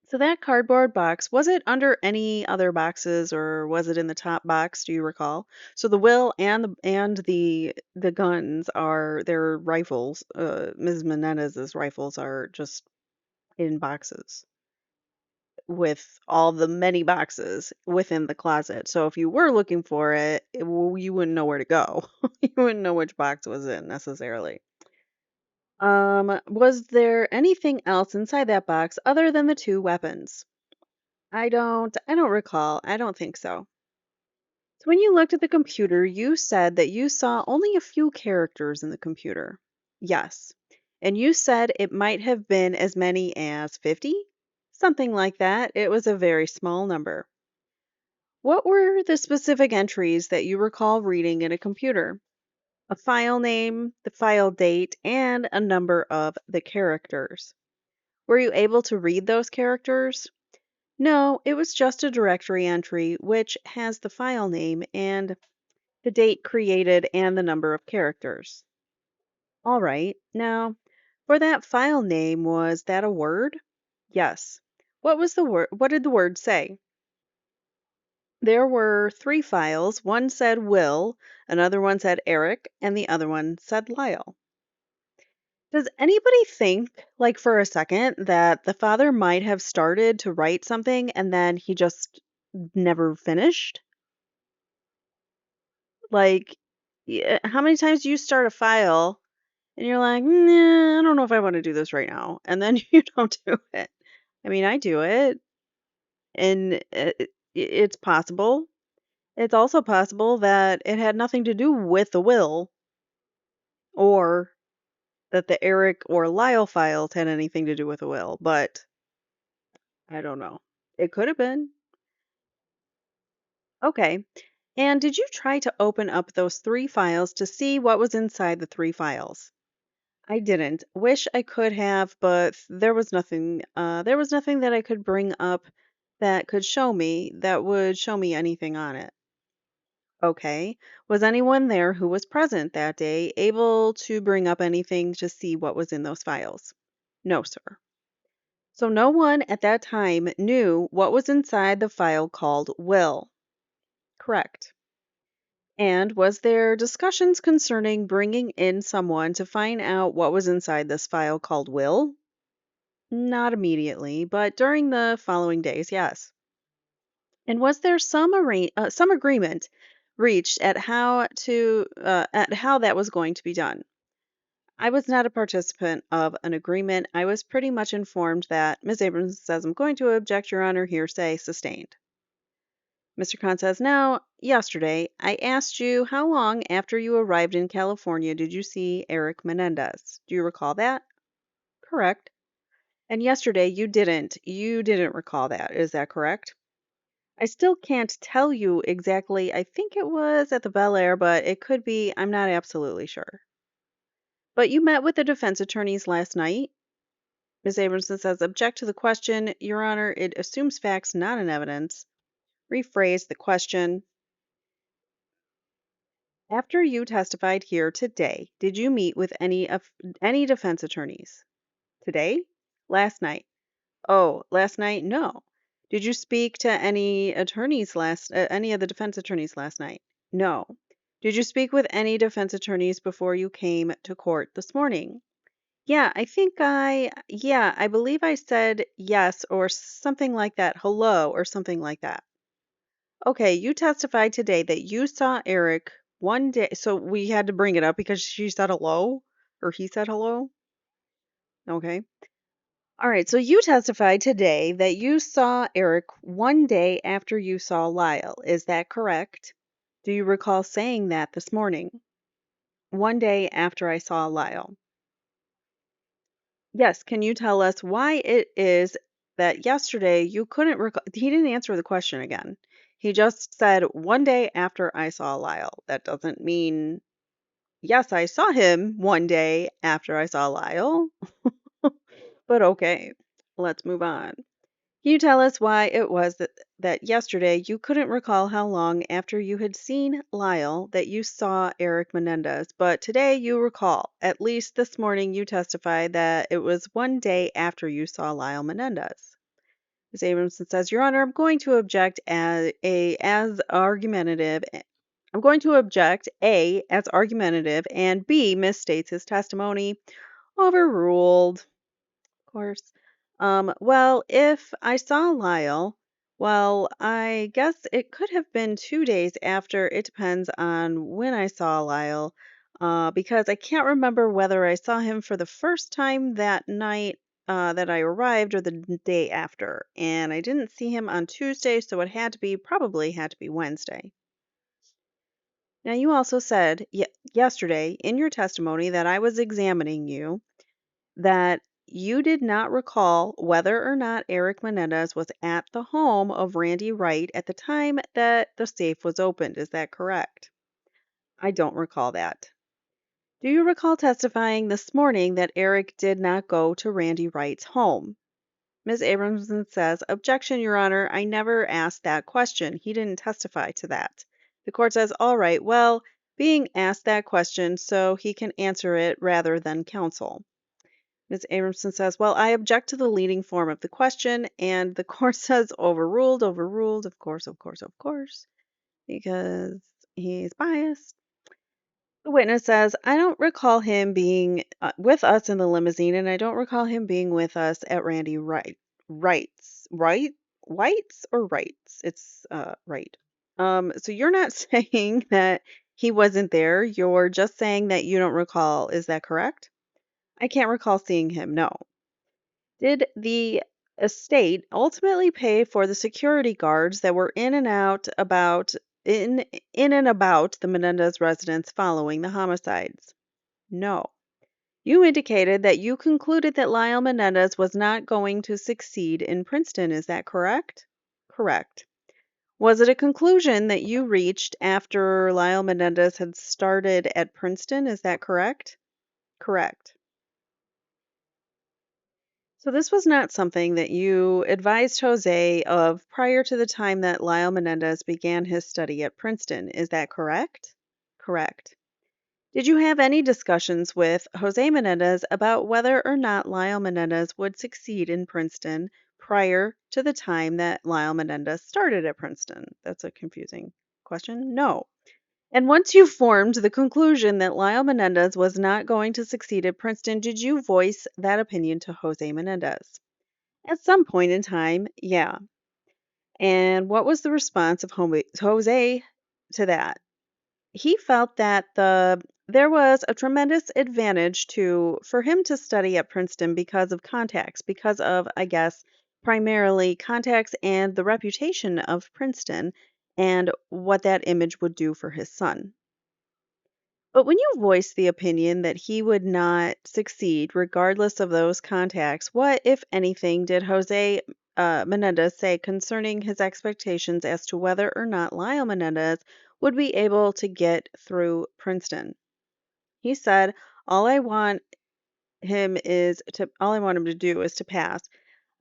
So that cardboard box, was it under any other boxes or was it in the top box? Do you recall? So the will and the guns are their rifles. Ms. Menendez's rifles are just in boxes with all the many boxes within the closet. So if you were looking for it, you wouldn't know where to go. You wouldn't know which box was in necessarily. Was there anything else inside that box other than the two weapons? I don't recall. I don't think so. So when you looked at the computer, you said that you saw only a few characters in the computer. Yes. And you said it might have been as many as 50? Something like that. It was a very small number. What were the specific entries that you recall reading in a computer? A file name, the file date, and a number of the characters. Were you able to read those characters? No, it was just a directory entry which has the file name and the date created and the number of characters. All right, now for that file name, was that a word? Yes. What was the word? What did the word say? There were three files. One said Will, another one said Eric, and the other one said Lyle. Does anybody think, like for a second, that the father might have started to write something and then he just never finished? Like, how many times do you start a file and you're like, nah, I don't know if I want to do this right now, and then you don't do it? I mean, I do it, and it's possible. It's also possible that it had nothing to do with the will, or that the Eric or Lyle files had anything to do with the will, but I don't know. It could have been. Okay. And did you try to open up those three files to see what was inside the three files? I didn't. Wish I could have, but there was nothing. There was nothing that I could bring up that could show me that would show me anything on it. Okay. Was anyone there who was present that day able to bring up anything to see what was in those files? No, sir. So no one at that time knew what was inside the file called will. Correct. And was there discussions concerning bringing in someone to find out what was inside this file called will? Not immediately, but during the following days, yes. And was there some agreement reached at how that was going to be done? I was not a participant of an agreement. I was pretty much informed that Ms. Abrams says I'm going to object, Your Honor, hearsay sustained. Mr. Khan says, now, yesterday, I asked you how long after you arrived in California did you see Erik Menendez? Do you recall that? Correct. And yesterday you didn't. You didn't recall that. Is that correct? I still can't tell you exactly. I think it was at the Bel Air, but it could be. I'm not absolutely sure. But you met with the defense attorneys last night? Ms. Abramson says, object to the question, Your Honor. It assumes facts, not an evidence. Rephrase the question. After you testified here today, did you meet with any defense attorneys? Today? Last night. Oh, last night? No. Did you speak to any of the defense attorneys last night? No. Did you speak with any defense attorneys before you came to court this morning? Yeah, I believe I said yes or something like that. Hello or something like that. Okay, you testified today that you saw Eric one day. So we had to bring it up because she said hello or he said hello. Okay. All right, so you testified today that you saw Eric one day after you saw Lyle. Is that correct? Do you recall saying that this morning? One day after I saw Lyle. Yes, can you tell us why it is that yesterday you couldn't recall? He didn't answer the question again. He just said one day after I saw Lyle. That doesn't mean, yes, I saw him one day after I saw Lyle, but okay, let's move on. Can you tell us why it was that yesterday you couldn't recall how long after you had seen Lyle that you saw Eric Menendez, but today you recall? At least this morning you testified that it was one day after you saw Lyle Menendez. Ms. Abramson says, Your Honor, I'm going to object as argumentative. I'm going to object A as argumentative and B misstates his testimony. Overruled. Of course. Well, if I saw Lyle, well, I guess it could have been 2 days after. It depends on when I saw Lyle, because I can't remember whether I saw him for the first time that night that I arrived or the day after. And I didn't see him on Tuesday, so it probably had to be Wednesday. Now, you also said yesterday in your testimony that I was examining you, that you did not recall whether or not Erik Menendez was at the home of Randy Wright at the time that the safe was opened. Is that correct? I don't recall that. Do you recall testifying this morning that Erik did not go to Randy Wright's home? Ms. Abramson says, "Objection, Your Honor. I never asked that question. He didn't testify to that." The court says, "All right, well, being asked that question so he can answer it rather than counsel." Ms. Abramson says, "Well, I object to the leading form of the question," and the court says, "Overruled, overruled, of course, of course, of course, because he's biased." The witness says, "I don't recall him being with us in the limousine, and I don't recall him being with us at Randy White's or Wright's? It's right. So you're not saying that he wasn't there. You're just saying that you don't recall. Is that correct?" "I can't recall seeing him, no." "Did the estate ultimately pay for the security guards that were in and about the Menendez residence following the homicides?" "No." "You indicated that you concluded that Lyle Menendez was not going to succeed in Princeton. Is that correct?" "Correct." "Was it a conclusion that you reached after Lyle Menendez had started at Princeton? Is that correct?" "Correct." So this was not something that you advised Jose of prior to the time that Lyle Menendez began his study at Princeton. Is that correct? Correct. Did you have any discussions with Jose Menendez about whether or not Lyle Menendez would succeed in Princeton prior to the time that Lyle Menendez started at Princeton? That's a confusing question. No. And once you formed the conclusion that Lyle Menendez was not going to succeed at Princeton, did you voice that opinion to Jose Menendez? At some point in time, yeah. And what was the response of Jose to that? He felt that there was a tremendous advantage for him to study at Princeton because of contacts, because of, I guess, primarily contacts and the reputation of Princeton and what that image would do for his son. But when you voiced the opinion that he would not succeed regardless of those contacts, what, if anything, did Jose Menendez say concerning his expectations as to whether or not Lyle Menendez would be able to get through Princeton? He said, all I want him to do is to pass.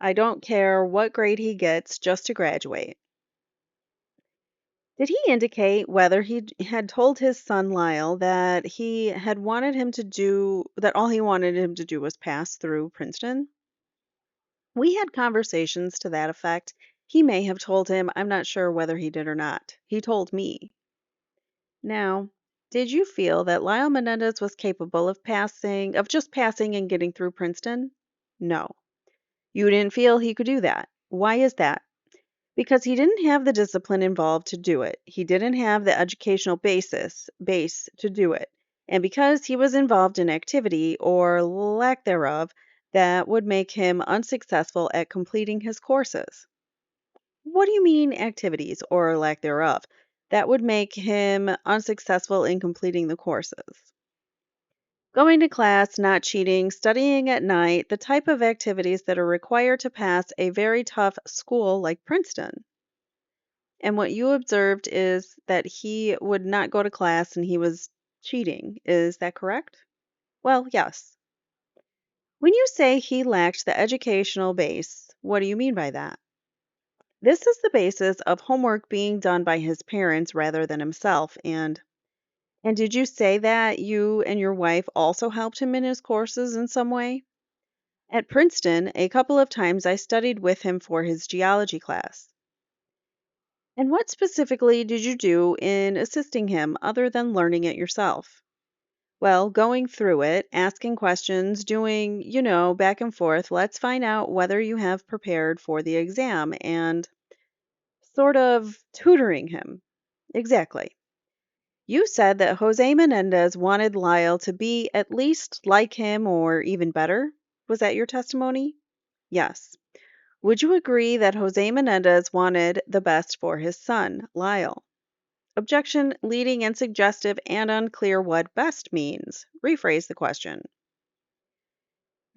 I don't care what grade he gets, just to graduate." Did he indicate whether he had told his son Lyle that all he wanted him to do was pass through Princeton? "We had conversations to that effect. He may have told him. I'm not sure whether he did or not. He told me." Now, did you feel that Lyle Menendez was capable of just passing and getting through Princeton? No. You didn't feel he could do that. Why is that? Because he didn't have the discipline involved to do it. He didn't have the educational base to do it. And because he was involved in activity, or lack thereof, that would make him unsuccessful at completing his courses. What do you mean, activities, or lack thereof? That would make him unsuccessful in completing the courses. Going to class, not cheating, studying at night, the type of activities that are required to pass a very tough school like Princeton. And what you observed is that he would not go to class and he was cheating. Is that correct? Well, yes. When you say he lacked the educational base, what do you mean by that? This is the basis of homework being done by his parents rather than himself. And did you say that you and your wife also helped him in his courses in some way? At Princeton, a couple of times I studied with him for his geology class. And what specifically did you do in assisting him other than learning it yourself? Well, going through it, asking questions, doing, back and forth. Let's find out whether you have prepared for the exam and sort of tutoring him. Exactly. You said that Jose Menendez wanted Lyle to be at least like him or even better. Was that your testimony? Yes. Would you agree that Jose Menendez wanted the best for his son, Lyle? Objection, leading and suggestive and unclear what best means. Rephrase the question.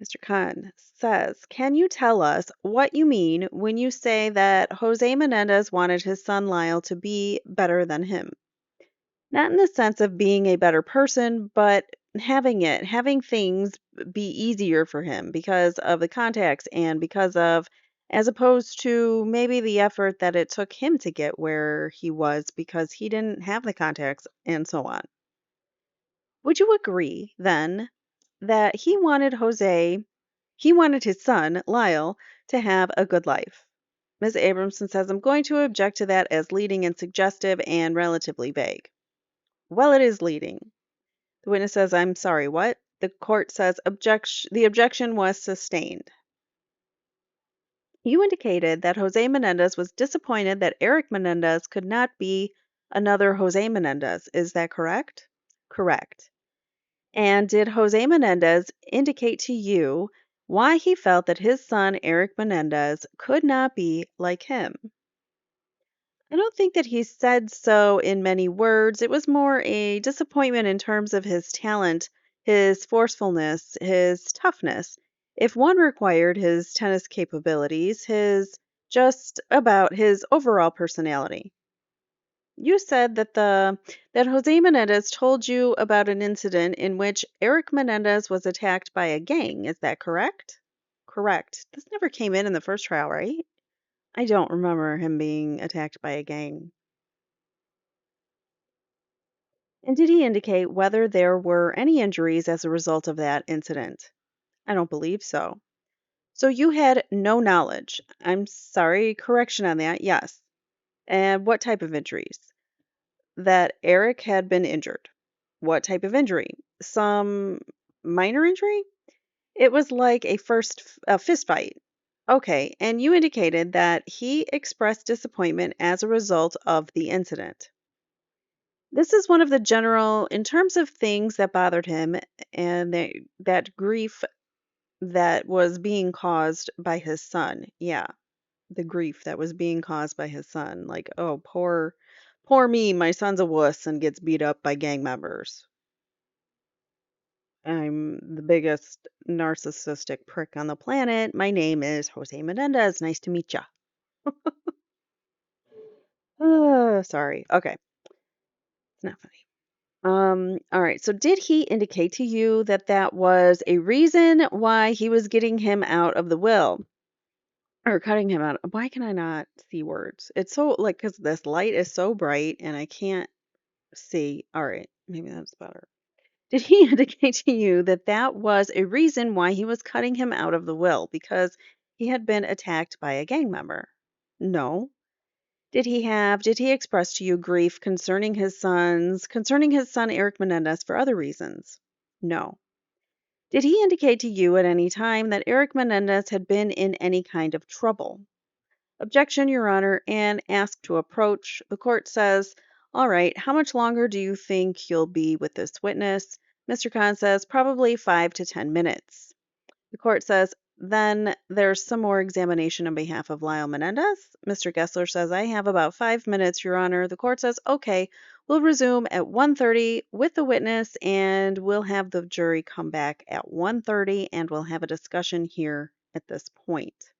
Mr. Khan says, can you tell us what you mean when you say that Jose Menendez wanted his son Lyle to be better than him? Not in the sense of being a better person, but having things be easier for him because of the contacts and because of, as opposed to maybe the effort that it took him to get where he was because he didn't have the contacts and so on. Would you agree then that he wanted his son, Lyle, to have a good life? Ms. Abramson says, I'm going to object to that as leading and suggestive and relatively vague. Well, it is leading. The witness says, I'm sorry, what? The court says, the objection was sustained. You indicated that Jose Menendez was disappointed that Erik Menendez could not be another Jose Menendez. Is that correct? Correct. And did Jose Menendez indicate to you why he felt that his son, Erik Menendez, could not be like him? I don't think that he said so in many words. It was more a disappointment in terms of his talent, his forcefulness, his toughness. If one required his tennis capabilities, his just about his overall personality. You said that Jose Menendez told you about an incident in which Erik Menendez was attacked by a gang. Is that correct? Correct. This never came in the first trial, right? I don't remember him being attacked by a gang. And did he indicate whether there were any injuries as a result of that incident? I don't believe so. So you had no knowledge. I'm sorry, correction on that. Yes. And what type of injuries? That Erik had been injured. What type of injury? Some minor injury? It was like a fist fight. Okay, and you indicated that he expressed disappointment as a result of the incident. This is one of the general, in terms of things that bothered him and that grief that was being caused by his son. Yeah, the grief that was being caused by his son. Like, oh, poor me, my son's a wuss and gets beat up by gang members. I'm the biggest narcissistic prick on the planet. My name is Jose Menendez. Nice to meet ya. Sorry. Okay, it's not funny. All right. So did he indicate to you that that was a reason why he was getting him out of the will or cutting him out? Why can I not see words? It's so like because this light is so bright and I can't see. All right. Maybe that's better. Did he indicate to you that that was a reason why he was cutting him out of the will because he had been attacked by a gang member? No. Did he express to you grief concerning his son Erik Menendez for other reasons? No. Did he indicate to you at any time that Erik Menendez had been in any kind of trouble? Objection, Your Honor, and ask to approach. The court says, all right, how much longer do you think you'll be with this witness? Mr. Khan says, probably 5 to 10 minutes. The court says, then there's some more examination on behalf of Lyle Menendez. Mr. Gessler says, I have about 5 minutes, Your Honor. The court says, okay, we'll resume at 1:30 with the witness, and we'll have the jury come back at 1:30, and we'll have a discussion here at this point.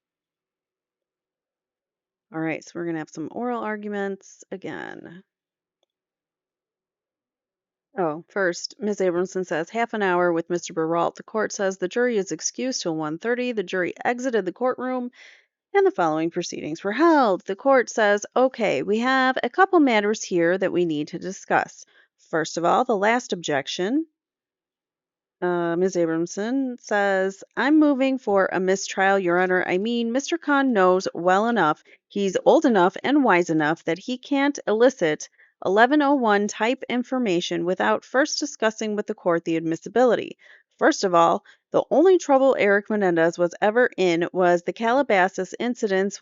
All right, so we're going to have some oral arguments again. Oh, first, Ms. Abramson says half an hour with Mr. Baralt. The court says the jury is excused till 1:30. The jury exited the courtroom and the following proceedings were held. The court says, okay, we have a couple matters here that we need to discuss. First of all, the last objection. Ms. Abramson says, I'm moving for a mistrial, Your Honor. I mean, Mr. Khan knows well enough, he's old enough and wise enough that he can't elicit 1101 type information without first discussing with the court the admissibility. First of all, the only trouble Erik Menendez was ever in was the Calabasas incidents,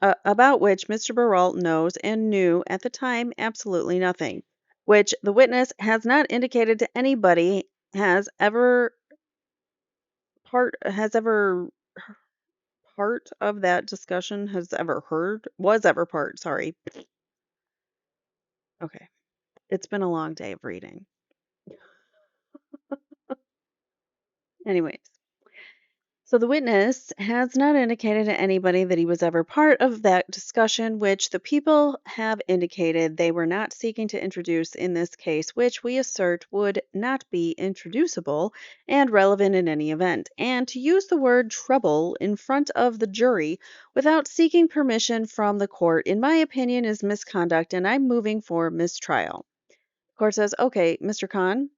about which Mr. Baralt knows and knew at the time absolutely nothing, which the witness has not indicated to anybody has ever has ever part of that discussion has ever heard was ever part, sorry. Okay. It's been a long day of reading. Anyways, So the witness has not indicated to anybody that he was ever part of that discussion, which the people have indicated they were not seeking to introduce in this case, which we assert would not be introducible and relevant in any event. And to use the word trouble in front of the jury without seeking permission from the court, in my opinion, is misconduct, and I'm moving for mistrial. The court says, okay, Mr. Khan.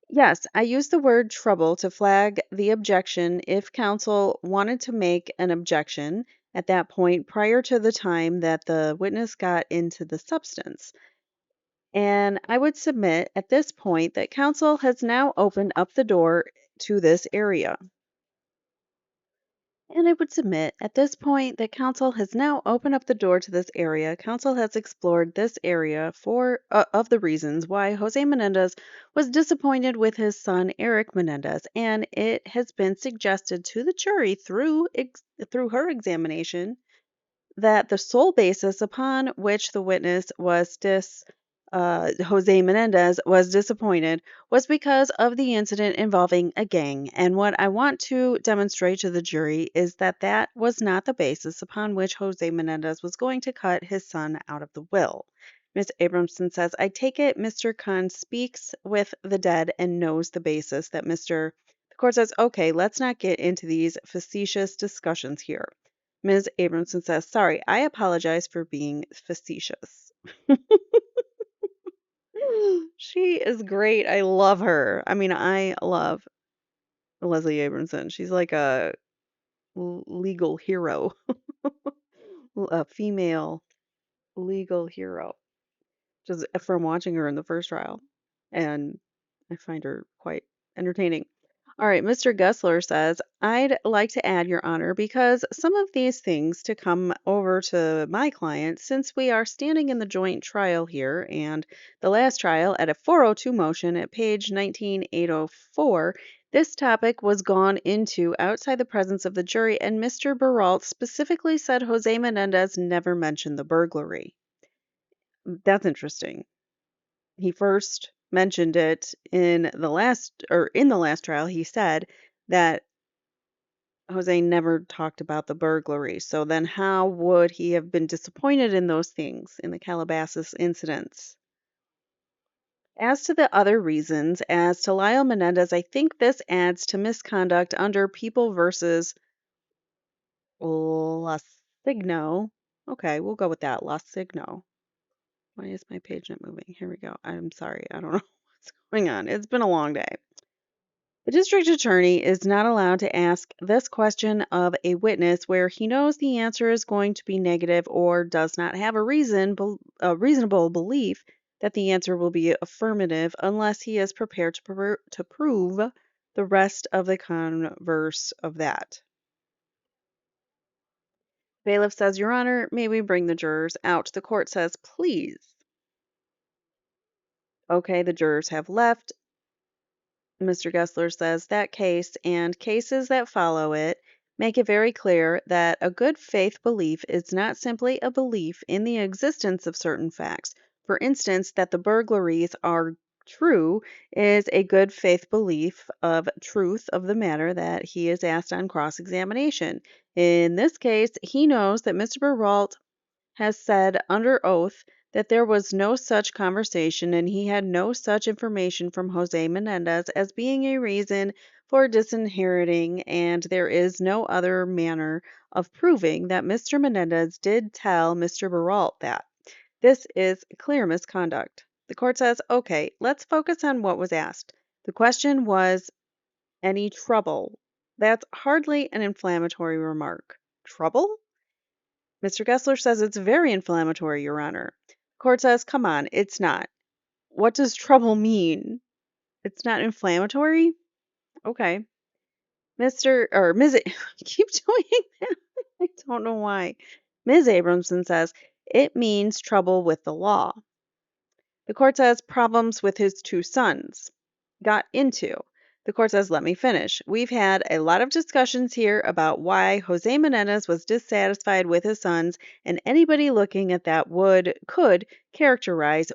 Yes, I used the word trouble to flag the objection if counsel wanted to make an objection at that point prior to the time that the witness got into the substance. And I would submit at this point that counsel has now opened up the door to this area. And I would submit at this point that counsel has now opened up the door to this area. Counsel has explored this area for of the reasons why Jose Menendez was disappointed with his son Erik Menendez, and it has been suggested to the jury through her examination that the sole basis upon which the witness was Jose Menendez was disappointed was because of the incident involving a gang. And what I want to demonstrate to the jury is that that was not the basis upon which Jose Menendez was going to cut his son out of the will. Ms. Abramson says, I take it Mr. Khan speaks with the dead and knows the basis that Mr. The court says, okay, let's not get into these facetious discussions here. Ms. Abramson says, sorry, I apologize for being facetious. She is great. I love her. I mean, I love Leslie Abramson. She's like a legal hero, a female legal hero, just from watching her in the first trial. And I find her quite entertaining. All right, Mr. Gessler says, I'd like to add, Your Honor, because some of these things to come over to my client, since we are standing in the joint trial here and the last trial at a 402 motion at page 19804, this topic was gone into outside the presence of the jury, and Mr. Baralt specifically said Jose Menendez never mentioned the burglary. That's interesting. He first mentioned it in the last trial. He said that Jose never talked about the burglary. So then how would he have been disappointed in those things in the Calabasas incidents? As to the other reasons, as to Lyle Menendez, I think this adds to misconduct under People versus Lasigno. Okay, we'll go with that. Lasigno. Why is my page not moving? Here we go. I'm sorry. I don't know what's going on. It's been a long day. The district attorney is not allowed to ask this question of a witness where he knows the answer is going to be negative or does not have a reasonable belief that the answer will be affirmative unless he is prepared to prove the rest of the converse of that. Bailiff says, Your Honor, may we bring the jurors out? The court says, please. Okay, the jurors have left. Mr. Gessler says that case and cases that follow it make it very clear that a good faith belief is not simply a belief in the existence of certain facts. For instance, that the burglaries are true is a good faith belief of truth of the matter that he is asked on cross-examination. In this case, he knows that Mr. Baralt has said under oath that there was no such conversation and he had no such information from Jose Menendez as being a reason for disinheriting, and there is no other manner of proving that Mr. Menendez did tell Mr. Baralt that. This is clear misconduct. The court says, okay, let's focus on what was asked. The question was, any trouble? That's hardly an inflammatory remark. Trouble? Mr. Gessler says it's very inflammatory, Your Honor. Court says, come on, it's not. What does trouble mean? It's not inflammatory? Okay. Mr. or Ms. Keep doing that. I don't know why. Ms. Abramson says it means trouble with the law. The court says problems with his two sons. Got into. The court says, let me finish. We've had a lot of discussions here about why Jose Menendez was dissatisfied with his sons, and anybody looking at that could characterize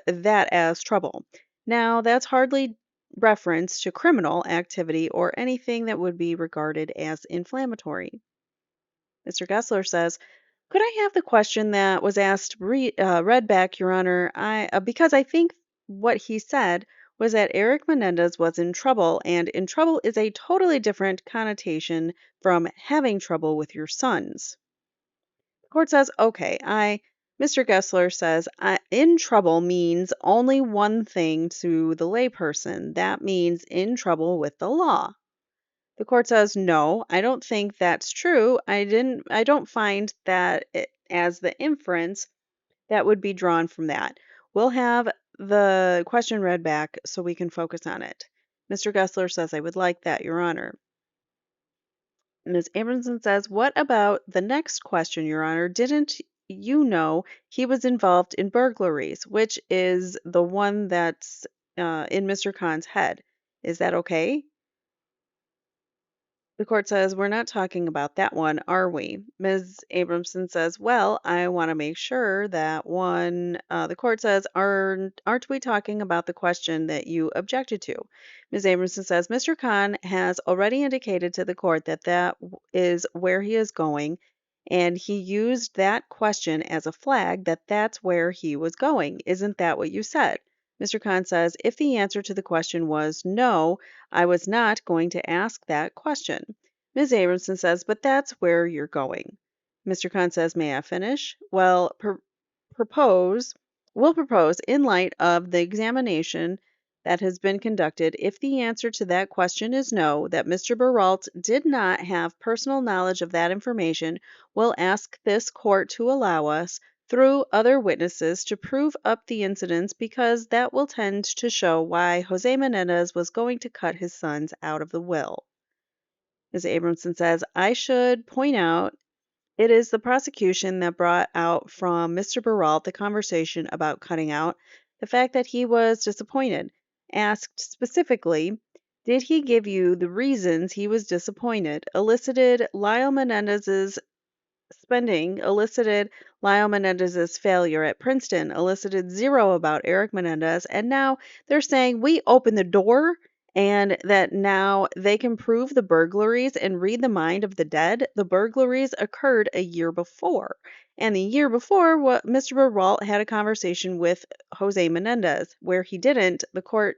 that as trouble. Now, that's hardly reference to criminal activity or anything that would be regarded as inflammatory. Mr. Gessler says, could I have the question that was asked read back, Your Honor? Because I think what he said was that Eric Menendez was in trouble, and in trouble is a totally different connotation from having trouble with your sons. The court says, okay, Mr. Gessler says, in trouble means only one thing to the layperson. That means in trouble with the law. The court says, no, I don't think that's true. I don't find that as the inference that would be drawn from that. We'll have the question read back so we can focus on it. Mr. Gessler says, I would like that, Your Honor. Ms. Abramson says, what about the next question, Your Honor? Didn't you know he was involved in burglaries, which is the one that's in Mr. Khan's head? Is that okay? The court says, we're not talking about that one, are we? Ms. Abramson says, well, I want to make sure that one. The court says, aren't we talking about the question that you objected to? Ms. Abramson says, Mr. Khan has already indicated to the court that is where he is going, and he used that question as a flag that that's where he was going. Isn't that what you said? Mr. Khan says, if the answer to the question was no, I was not going to ask that question. Ms. Abramson says, but that's where you're going. Mr. Khan says, may I finish? Well, will propose in light of the examination that has been conducted, if the answer to that question is no, that Mr. Baralt did not have personal knowledge of that information, will ask this court to allow us through other witnesses to prove up the incidents because that will tend to show why Jose Menendez was going to cut his sons out of the will. Ms. Abramson says, I should point out it is the prosecution that brought out from Mr. Baralt the conversation about cutting out, the fact that he was disappointed. Asked specifically, did he give you the reasons he was disappointed? Elicited Lyle Menendez's spending, elicited Lyle Menendez's failure at Princeton, elicited zero about Eric Menendez, and now they're saying we opened the door and that now they can prove the burglaries and read the mind of the dead. The burglaries occurred a year before. And the year before, what Mr. Baralt had a conversation with Jose Menendez, where he didn't. The court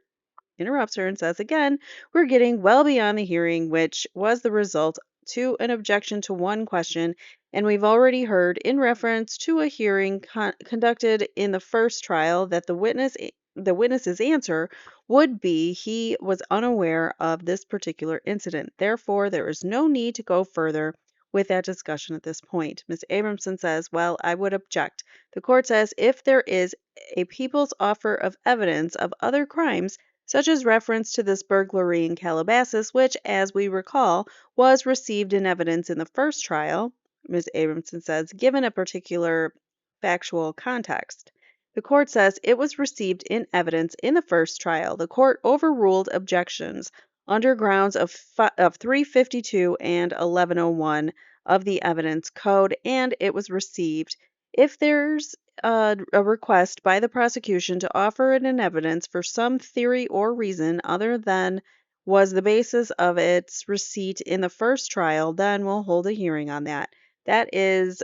interrupts her and says again, we're getting well beyond the hearing, which was the result to an objection to one question, and we've already heard in reference to a hearing conducted in the first trial that the witness's answer would be he was unaware of this particular incident. Therefore, there is no need to go further with that discussion at this point. Ms. Abramson says, well, I would object. The court says if there is a people's offer of evidence of other crimes, such as reference to this burglary in Calabasas, which, as we recall, was received in evidence in the first trial, Ms. Abramson says, given a particular factual context. The court says it was received in evidence in the first trial. The court overruled objections under grounds of 352 and 1101 of the Evidence Code, and it was received if there's a request by the prosecution to offer it in evidence for some theory or reason other than was the basis of its receipt in the first trial, then we'll hold a hearing on that. That is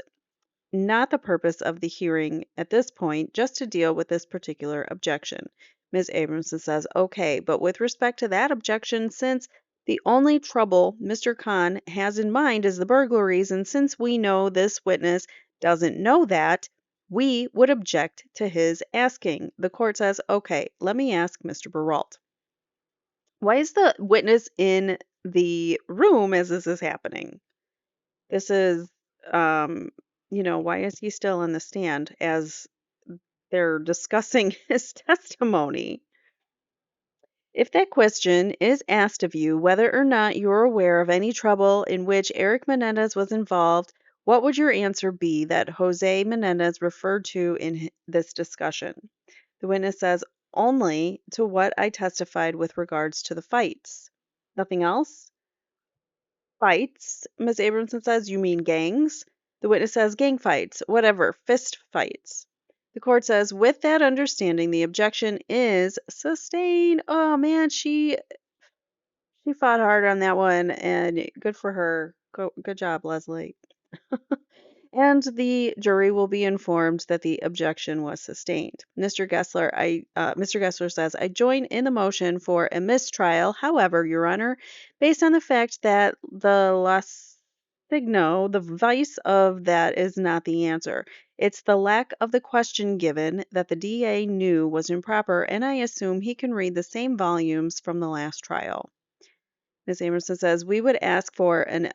not the purpose of the hearing at this point, just to deal with this particular objection. Ms. Abramson says, okay, but with respect to that objection, since the only trouble Mr. Khan has in mind is the burglaries, and since we know this witness doesn't know that, we would object to his asking. The court says, okay, let me ask Mr. Baralt. Why is the witness in the room as this is happening? This is, why is he still in the stand as they're discussing his testimony? If that question is asked of you, whether or not you're aware of any trouble in which Eric Menendez was involved, what would your answer be that Jose Menendez referred to in this discussion? The witness says, only to what I testified with regards to the fights. Nothing else? Fights, Ms. Abramson says, you mean gangs? The witness says gang fights, whatever, fist fights. The court says, with that understanding, the objection is sustained. Oh man, she fought hard on that one, and good for her. Good job, Leslie. And the jury will be informed that the objection was sustained. Mr. Gessler says, I join in the motion for a mistrial. However, Your Honor, based on the fact that the signo, the vice of that is not the answer. It's the lack of the question given that the DA knew was improper, and I assume he can read the same volumes from the last trial. Ms. Amerson says, we would ask for an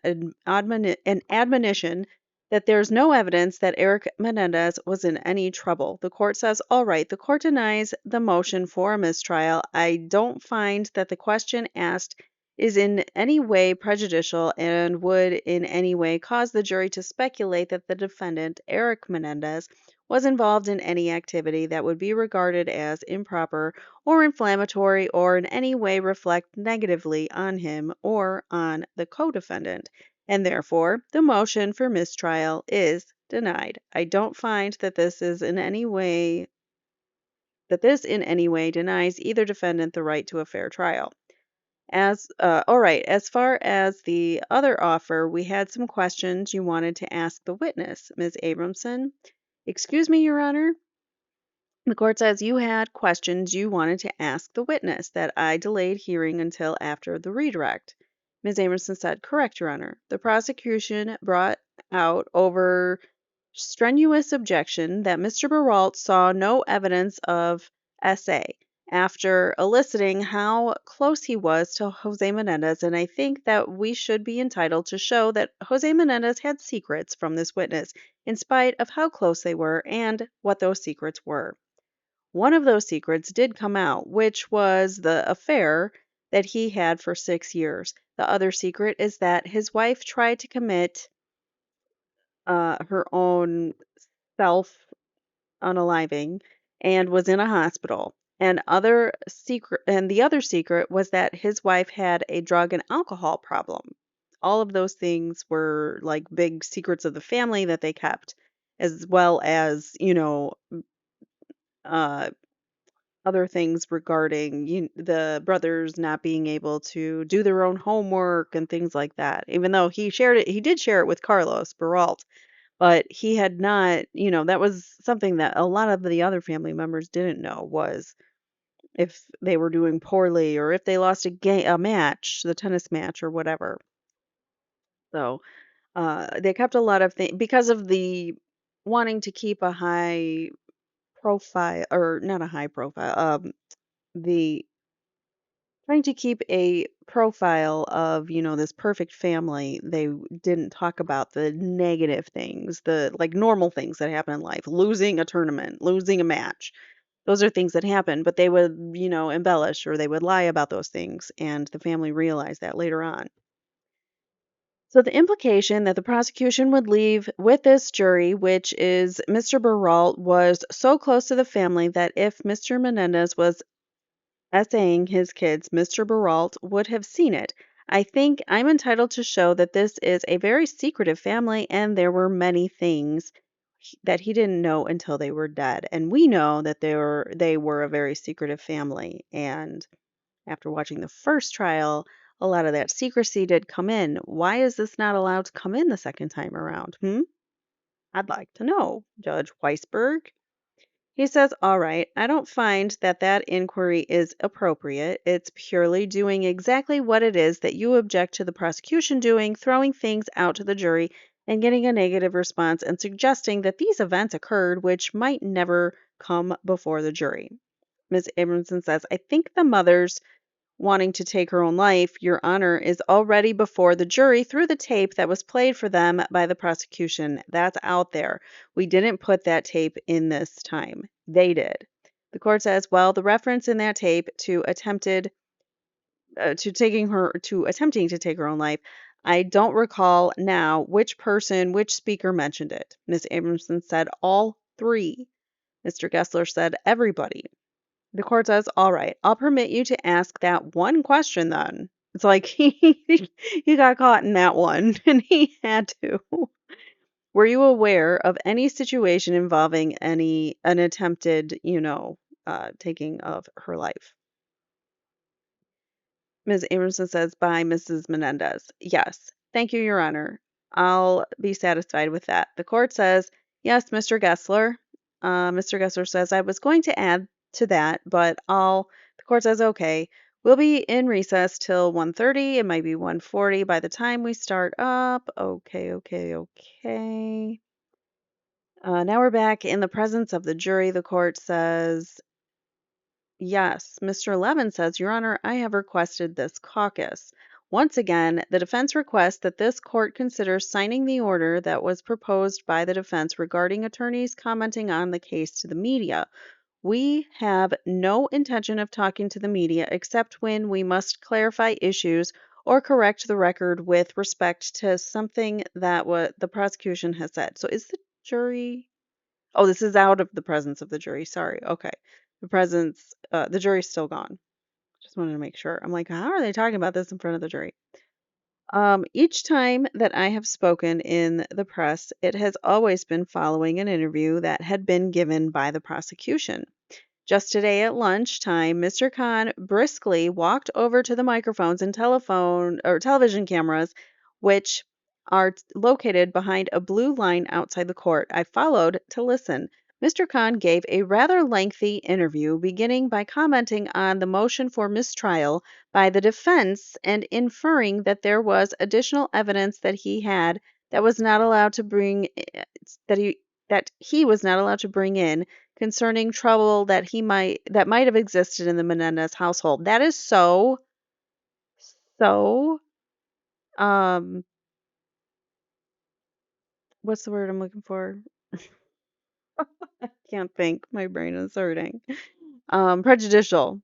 admonition that there's no evidence that Erik Menendez was in any trouble. The court says, all right, the court denies the motion for a mistrial. I don't find that the question asked is in any way prejudicial and would in any way cause the jury to speculate that the defendant, Erik Menendez, was involved in any activity that would be regarded as improper or inflammatory or in any way reflect negatively on him or on the co-defendant, and therefore the motion for mistrial is denied. I don't find that this in any way denies either defendant the right to a fair trial. All right, as far as the other offer, we had some questions you wanted to ask the witness, Ms. Abramson. Excuse me, Your Honor. The court says you had questions you wanted to ask the witness that I delayed hearing until after the redirect. Ms. Amerson said, correct, Your Honor. The prosecution brought out over strenuous objection that Mr. Baralt saw no evidence of SA after eliciting how close he was to Jose Menendez, and I think that we should be entitled to show that Jose Menendez had secrets from this witness, in spite of how close they were and what those secrets were. One of those secrets did come out, which was the affair that he had for 6 years. The other secret is that his wife tried to commit her own self unaliving and was in a hospital. And the other secret was that his wife had a drug and alcohol problem. All of those things were like big secrets of the family that they kept, as well as, uh, other things regarding the brothers not being able to do their own homework and things like that. Even though he did share it with Carlos Baralt, but he had not, that was something that a lot of the other family members didn't know, was if they were doing poorly or if they lost a match, the tennis match or whatever. So they kept a lot of things because of the wanting to keep a high profile, or not a high profile, the trying to keep a profile of, this perfect family. They didn't talk about the negative things, the like normal things that happen in life, losing a tournament, losing a match. Those are things that happen, but they would, embellish or they would lie about those things, and the family realized that later on. So the implication that the prosecution would leave with this jury, which is Mr. Baralt was so close to the family that if Mr. Menendez was essaying his kids, Mr. Baralt would have seen it. I think I'm entitled to show that this is a very secretive family and there were many things that he didn't know until they were dead. And we know that they were a very secretive family. And after watching the first trial, a lot of that secrecy did come in. Why is this not allowed to come in the second time around? I'd like to know, Judge Weisberg. He says, all right, I don't find that that inquiry is appropriate. It's purely doing exactly what it is that you object to the prosecution doing, throwing things out to the jury and getting a negative response and suggesting that these events occurred which might never come before the jury. Ms. Abramson says, I think the mother's wanting to take her own life, Your Honor, is already before the jury through the tape that was played for them by the prosecution. That's out there. We didn't put that tape in this time. They did. The court says, well, the reference in that tape to attempting to take her own life, I don't recall now which speaker mentioned it. Ms. Abramson said all three. Mr. Gessler said everybody. The court says, all right, I'll permit you to ask that one question then. It's like he got caught in that one and he had to. Were you aware of any situation involving an attempted, taking of her life? Ms. Abramson says, by Mrs. Menendez. Yes. Thank you, Your Honor. I'll be satisfied with that. The court says, yes, Mr. Gessler. Mr. Gessler says, I was going to add to that, but the court says, okay. We'll be in recess till 1:30. It might be 1:40 by the time we start up. Okay, okay, okay. Now we're back in the presence of the jury. The court says, yes, Mr. Levin says, Your Honor, I have requested this caucus. Once again, the defense requests that this court consider signing the order that was proposed by the defense regarding attorneys commenting on the case to the media. We have no intention of talking to the media except when we must clarify issues or correct the record with respect to something that what the prosecution has said. So is the jury? Oh, this is out of the presence of the jury. Sorry. Okay. The jury's still gone. Just wanted to make sure. I'm like, how are they talking about this in front of the jury? Each time that I have spoken in the press, it has always been following an interview that had been given by the prosecution. Just today at lunchtime, Mr. Khan briskly walked over to the microphones and television cameras, which are located behind a blue line outside the court. I followed to listen. Mr. Khan gave a rather lengthy interview, beginning by commenting on the motion for mistrial by the defense and inferring that there was additional evidence that he had that was not allowed to bring that he was not allowed to bring in concerning trouble that might have existed in the Menendez household. That is so um what's the word I'm looking for? Can't think. My brain is hurting. Prejudicial.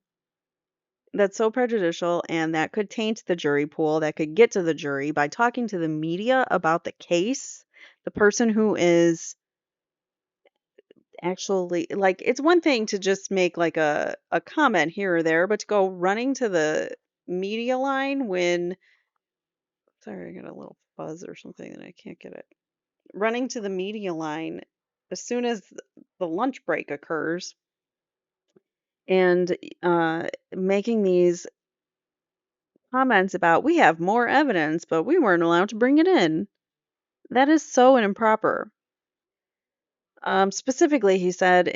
That's so prejudicial, and that could taint the jury pool, that could get to the jury by talking to the media about the case. The person who is actually, like, it's one thing to just make like a comment here or there, but to go running to the media line when, sorry, I got a little fuzz or something and I can't get it. Running to the media line as soon as the lunch break occurs and making these comments about, we have more evidence, but we weren't allowed to bring it in. That is so improper. Specifically, he said,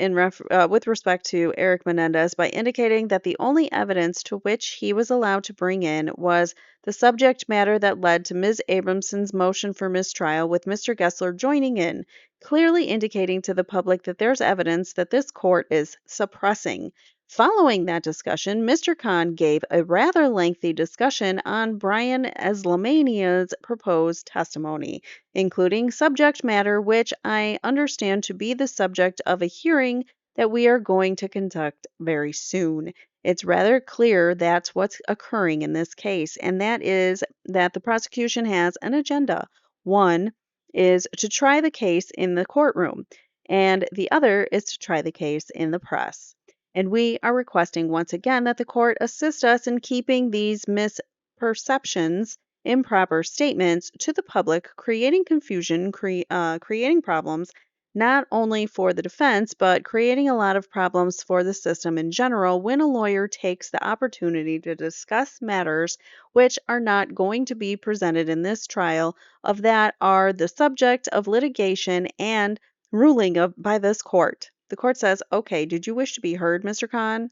with respect to Erik Menendez, by indicating that the only evidence to which he was allowed to bring in was the subject matter that led to Ms. Abramson's motion for mistrial, with Mr. Gessler joining in, clearly indicating to the public that there's evidence that this court is suppressing. Following that discussion, Mr. Khan gave a rather lengthy discussion on Brian Eslamania's proposed testimony, including subject matter which I understand to be the subject of a hearing that we are going to conduct very soon. It's rather clear that's what's occurring in this case, and that is that the prosecution has an agenda. One is to try the case in the courtroom, and the other is to try the case in the press. And we are requesting once again that the court assist us in keeping these misperceptions, improper statements to the public, creating confusion, creating problems, not only for the defense, but creating a lot of problems for the system in general when a lawyer takes the opportunity to discuss matters which are not going to be presented in this trial, of that are the subject of litigation and ruling by this court. The court says, okay, did you wish to be heard, Mr. Khan?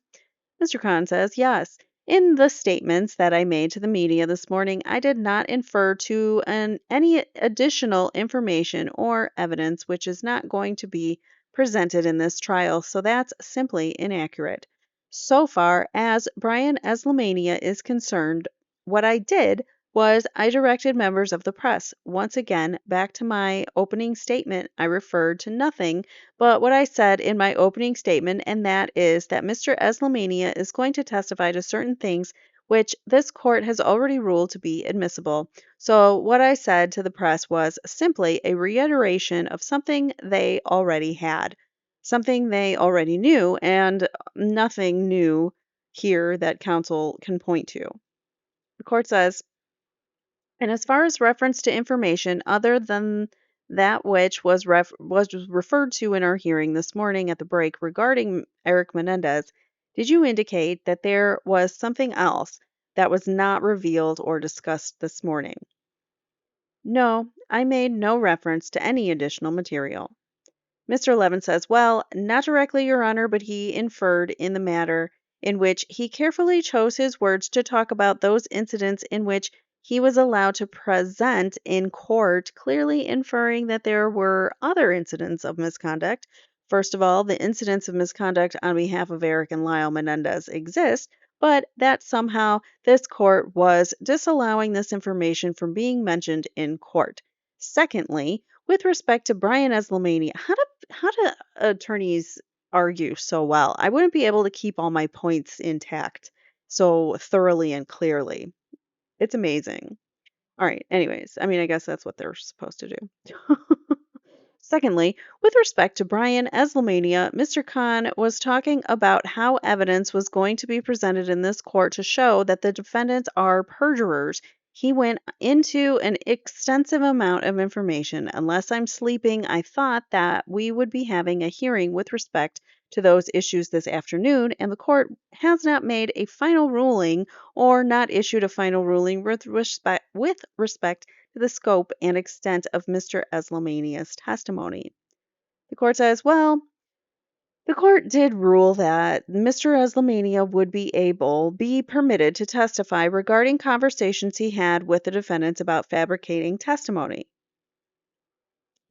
Mr. Khan says, yes. In the statements that I made to the media this morning, I did not infer to any additional information or evidence which is not going to be presented in this trial, so that's simply inaccurate. So far as Brian Eslamania is concerned, what I did was I directed members of the press. Once again, back to my opening statement, I referred to nothing but what I said in my opening statement, and that is that Mr. Eslamania is going to testify to certain things which this court has already ruled to be admissible. So what I said to the press was simply a reiteration of something they already had, something they already knew, and nothing new here that counsel can point to. The court says, and as far as reference to information other than that which was referred to in our hearing this morning at the break regarding Eric Menendez, did you indicate that there was something else that was not revealed or discussed this morning? No, I made no reference to any additional material. Mr. Levin says, well, not directly, Your Honor, but he inferred in the matter in which he carefully chose his words to talk about those incidents in which he was allowed to present in court, clearly inferring that there were other incidents of misconduct. First of all, the incidents of misconduct on behalf of Eric and Lyle Menendez exist, but that somehow this court was disallowing this information from being mentioned in court. Secondly, with respect to Brian Eslamania, how do attorneys argue so well? I wouldn't be able to keep all my points intact so thoroughly and clearly. It's amazing. All right, anyways, I mean, I guess that's what they're supposed to do. Secondly, with respect to Brian Eslamania, Mr. Khan was talking about how evidence was going to be presented in this court to show that the defendants are perjurers. He went into an extensive amount of information. Unless I'm sleeping, I thought that we would be having a hearing with respect to those issues this afternoon, and the court has not made a final ruling or not issued a final ruling with respect to the scope and extent of Mr. Eslamania's testimony. The court says, well, the court did rule that Mr. Eslamania would be permitted to testify regarding conversations he had with the defendants about fabricating testimony.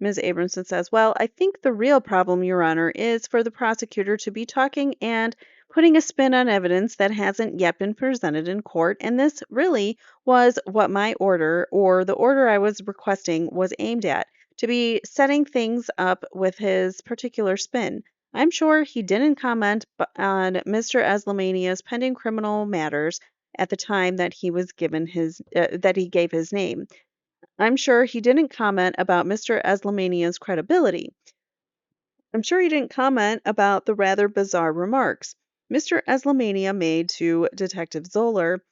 Ms. Abramson says, well, I think the real problem, Your Honor, is for the prosecutor to be talking and putting a spin on evidence that hasn't yet been presented in court, and this really was what my order, or the order I was requesting, was aimed at, to be setting things up with his particular spin. I'm sure he didn't comment on Mr. Eslamania's pending criminal matters at the time that he was given that he gave his name. I'm sure he didn't comment about Mr. Eslamania's credibility. I'm sure he didn't comment about the rather bizarre remarks Mr. Eslamania made to Detective Zoller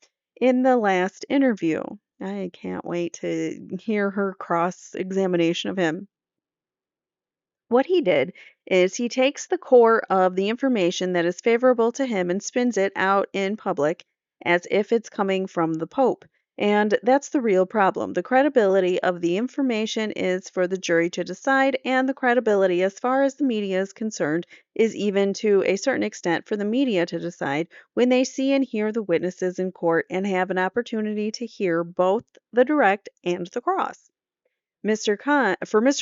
in the last interview. I can't wait to hear her cross-examination of him. What he did is he takes the core of the information that is favorable to him and spins it out in public as if it's coming from the Pope. And that's the real problem. The credibility of the information is for the jury to decide, and the credibility, as far as the media is concerned, is even to a certain extent for the media to decide when they see and hear the witnesses in court and have an opportunity to hear both the direct and the cross. Mr.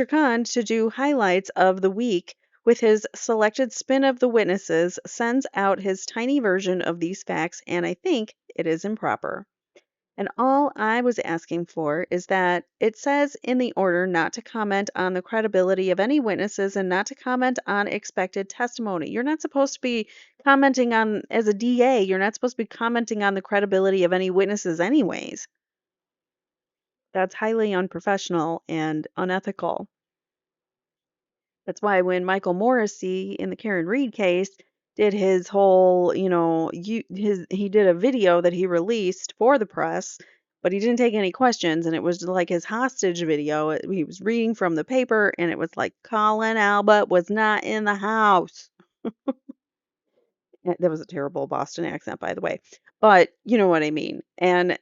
Khan to do highlights of the week with his selected spin of the witnesses sends out his tiny version of these facts, and I think it is improper. And all I was asking for is that it says in the order not to comment on the credibility of any witnesses and not to comment on expected testimony. You're not supposed to be commenting on, as a DA, you're not supposed to be commenting on the credibility of any witnesses, anyways. That's highly unprofessional and unethical. That's why when Michael Morrissey in the Karen Reed case did his whole, he did a video that he released for the press, but he didn't take any questions, and it was like his hostage video. He was reading from the paper, and it was like Colin Albert was not in the house. That was a terrible Boston accent, by the way, but you know what I mean. And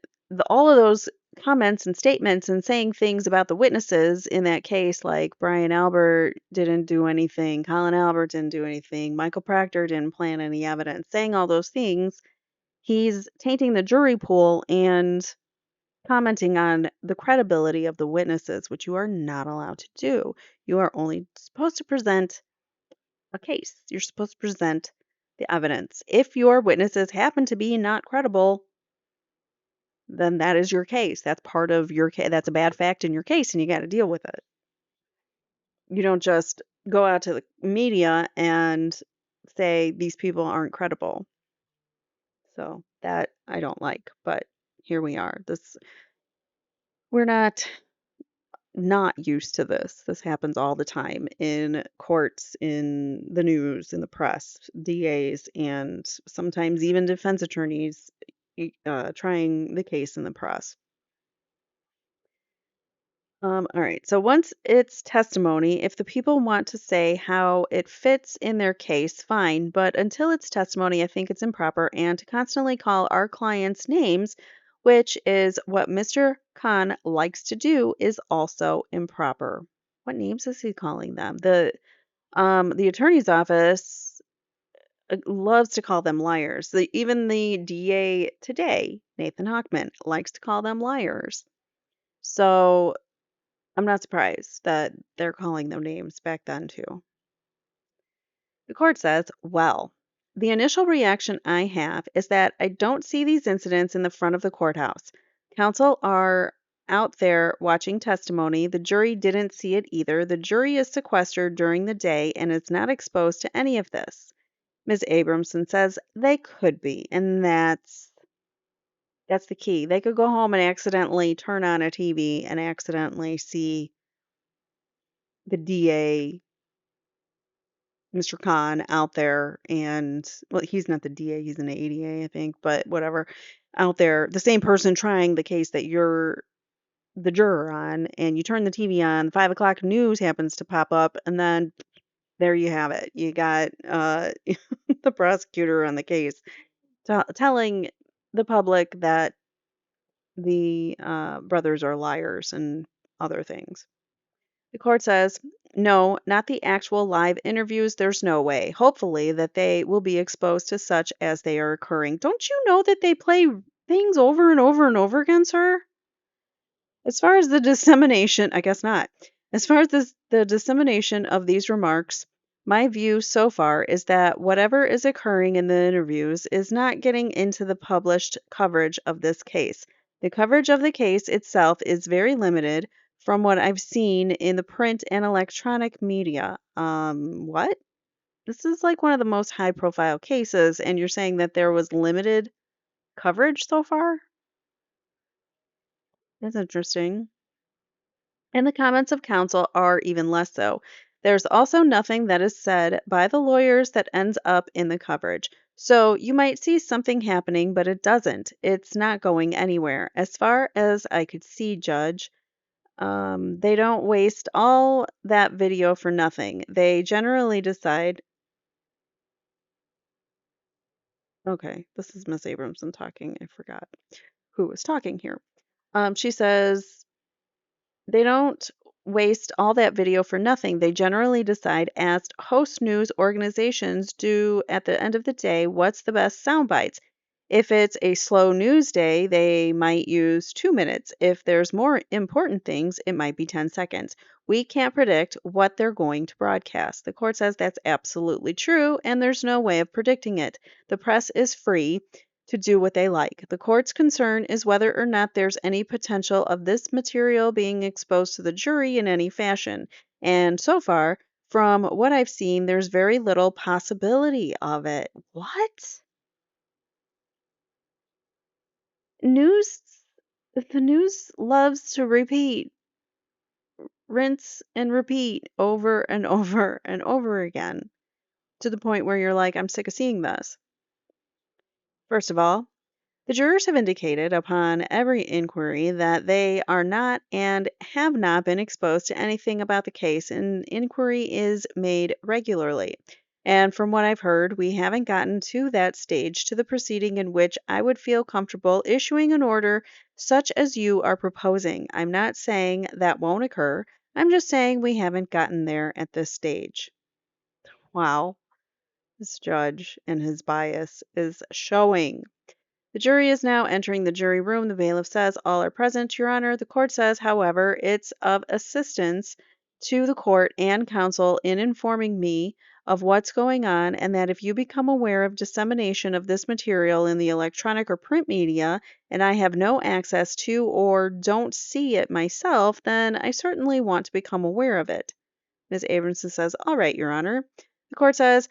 all of those comments and statements and saying things about the witnesses in that case, like Brian Albert didn't do anything, Colin Albert didn't do anything, Michael Proctor didn't plant any evidence, saying all those things, he's tainting the jury pool and commenting on the credibility of the witnesses, which you are not allowed to do. You are only supposed to present a case. You're supposed to present the evidence. If your witnesses happen to be not credible, then that is your case. That's part of your case. That's a bad fact in your case, and you got to deal with it. You don't just go out to the media and say these people aren't credible. So that I don't like, but here we are. We're not used to this. This happens all the time in courts, in the news, in the press, DAs, and sometimes even defense attorneys trying the case in the press. All right. So once it's testimony, if the people want to say how it fits in their case, fine. But until it's testimony, I think it's improper. And to constantly call our clients names, which is what Mr. Khan likes to do, is also improper. What names is he calling them? The attorney's office loves to call them liars. Even the DA today, Nathan Hochman, likes to call them liars. So I'm not surprised that they're calling them names back then, too. The court says, well, the initial reaction I have is that I don't see these incidents in the front of the courthouse. Counsel are out there watching testimony. The jury didn't see it either. The jury is sequestered during the day and is not exposed to any of this. Ms. Abramson says they could be, and that's the key. They could go home and accidentally turn on a TV and accidentally see the DA, Mr. Khan, out there, and well, he's not the DA, he's an ADA, I think, but whatever, out there, the same person trying the case that you're the juror on, and you turn the TV on, 5 o'clock news happens to pop up, and then there you have it. You got the prosecutor on the case telling the public that the brothers are liars and other things. The court says, no, not the actual live interviews. There's no way. Hopefully, that they will be exposed to such as they are occurring. Don't you know that they play things over and over and over again, sir? As far as the dissemination, I guess not. As far as the dissemination of these remarks, my view so far is that whatever is occurring in the interviews is not getting into the published coverage of this case. The coverage of the case itself is very limited from what I've seen in the print and electronic media. What? This is like one of the most high profile cases, and you're saying that there was limited coverage so far? That's interesting. And the comments of counsel are even less so. There's also nothing that is said by the lawyers that ends up in the coverage. So you might see something happening, but it doesn't. It's not going anywhere. As far as I could see, Judge, they don't waste all that video for nothing. They generally decide. Okay, this is Miss Abramson talking. I forgot who was talking here. She says they don't waste all that video for nothing. They generally decide, as host news organizations do at the end of the day, what's the best sound bites. If it's a slow news day, they might use 2 minutes. If there's more important things, it might be 10 seconds. We can't predict what they're going to broadcast. The court says that's absolutely true, and there's no way of predicting it. The press is free to do what they like. The court's concern is whether or not there's any potential of this material being exposed to the jury in any fashion. And so far, from what I've seen, there's very little possibility of it. What? News, the news loves to repeat, rinse and repeat over and over and over again to the point where you're like, I'm sick of seeing this. First of all, the jurors have indicated upon every inquiry that they are not and have not been exposed to anything about the case, and inquiry is made regularly. And from what I've heard, we haven't gotten to that stage to the proceeding in which I would feel comfortable issuing an order such as you are proposing. I'm not saying that won't occur. I'm just saying we haven't gotten there at this stage. Wow, this judge and his bias is showing. The jury is now entering the jury room. The bailiff says all are present, Your Honor. The court says, however, it's of assistance to the court and counsel in informing me of what's going on, and that if you become aware of dissemination of this material in the electronic or print media, and I have no access to or don't see it myself, then I certainly want to become aware of it. Ms. Abramson says, all right, Your Honor. The court says,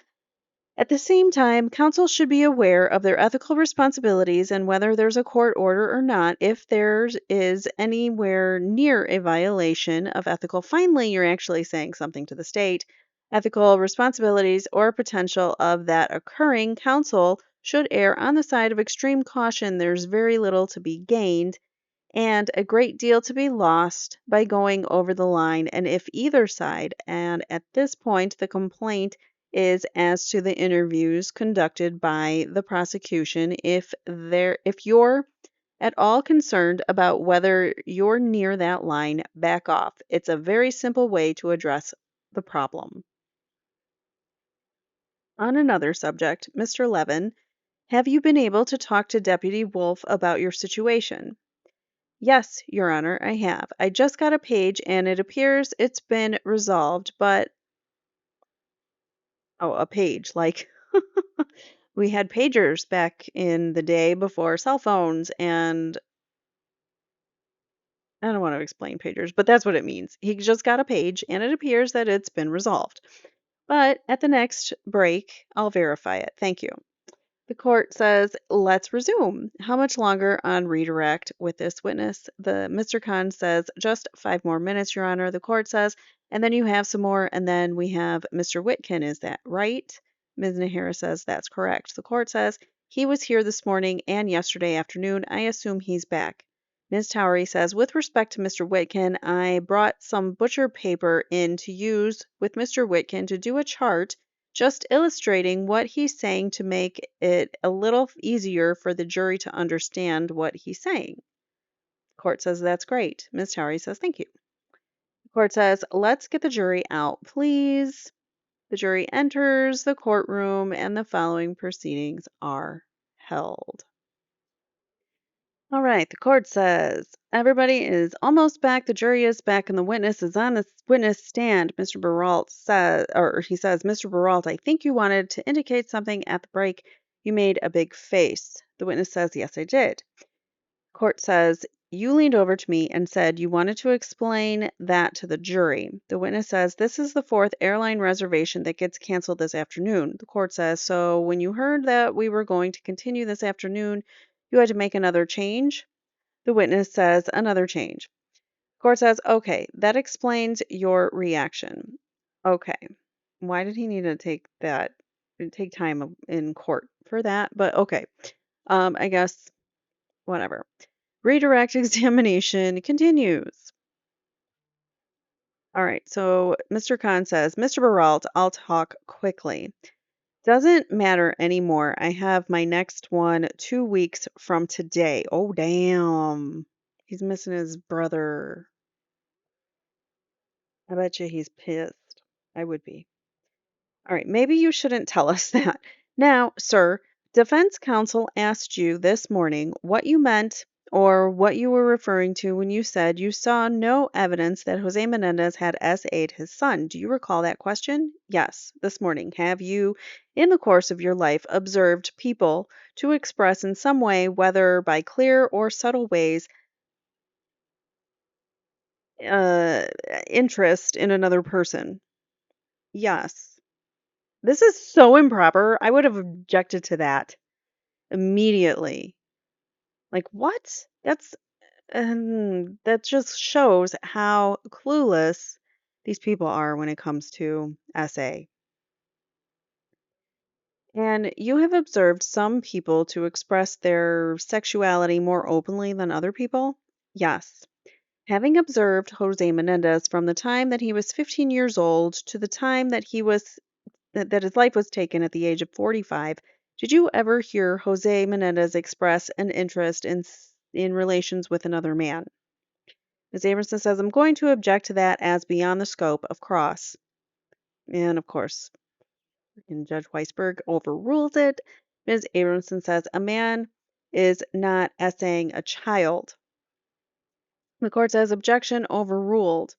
at the same time, counsel should be aware of their ethical responsibilities and whether there's a court order or not. If there is anywhere near a violation of ethical, finally, you're actually saying something to the state, ethical responsibilities or potential of that occurring, counsel should err on the side of extreme caution. There's very little to be gained, and a great deal to be lost by going over the line, and if either side, and at this point the complaint is as to the interviews conducted by the prosecution, if you're at all concerned about whether you're near that line, back off. It's a very simple way to address the problem. On another subject, Mr. Levin, have you been able to talk to Deputy Wolf about your situation? Yes, Your Honor, I have. I just got a page and it appears it's been resolved, but oh, a page, like we had pagers back in the day before cell phones, and I don't want to explain pagers, but that's what it means. He just got a page and it appears that it's been resolved. But at the next break, I'll verify it. Thank you. The court says, let's resume. How much longer on redirect with this witness? The Mr. Khan says, just 5 more minutes, Your Honor. The court says, and then you have some more, and then we have Mr. Whitkin. Is that right? Ms. Nahara says, that's correct. The court says, he was here this morning and yesterday afternoon. I assume he's back. Ms. Towery says, with respect to Mr. Whitkin, I brought some butcher paper in to use with Mr. Whitkin to do a chart just illustrating what he's saying to make it a little easier for the jury to understand what he's saying. Court says that's great. Ms. Towery says thank you. The court says, let's get the jury out, please. The jury enters the courtroom and the following proceedings are held. All right, the court says everybody is almost back. The jury is back, and the witness is on the witness stand. Mr. Baralt says, Mr. Baralt, I think you wanted to indicate something at the break. You made a big face. The witness says, yes, I did. Court says, you leaned over to me and said you wanted to explain that to the jury. The witness says, this is the 4th airline reservation that gets canceled this afternoon. The court says, so when you heard that we were going to continue this afternoon, you had to make another change? The witness says, another change. Court says, okay, that explains your reaction. Okay. Why did he need to take time in court for that? But okay. I guess whatever. Redirect examination continues. All right. So Mr. Khan says, Mr. Baralt, I'll talk quickly. Doesn't matter anymore. I have my next one 2 weeks from today. Oh, damn. He's missing his brother. I bet you he's pissed. I would be. All right, maybe you shouldn't tell us that. Now, sir, defense counsel asked you this morning what you meant or what you were referring to when you said you saw no evidence that Jose Menendez had SA'd his son. Do you recall that question? Yes, this morning. Have you, in the course of your life, observed people to express in some way, whether by clear or subtle ways, uh, interest in another person? Yes. This is so improper. I would have objected to that immediately. Like, what? That just shows how clueless these people are when it comes to SA. And you have observed some people to express their sexuality more openly than other people? Yes. Having observed Jose Menendez from the time that he was 15 years old to the time that his life was taken at the age of 45, did you ever hear Jose Menendez express an interest in relations with another man? Ms. Abramson says, I'm going to object to that as beyond the scope of cross. And of course, Judge Weisberg overrules it. Ms. Abramson says, a man is not essaying a child. The court says, objection overruled.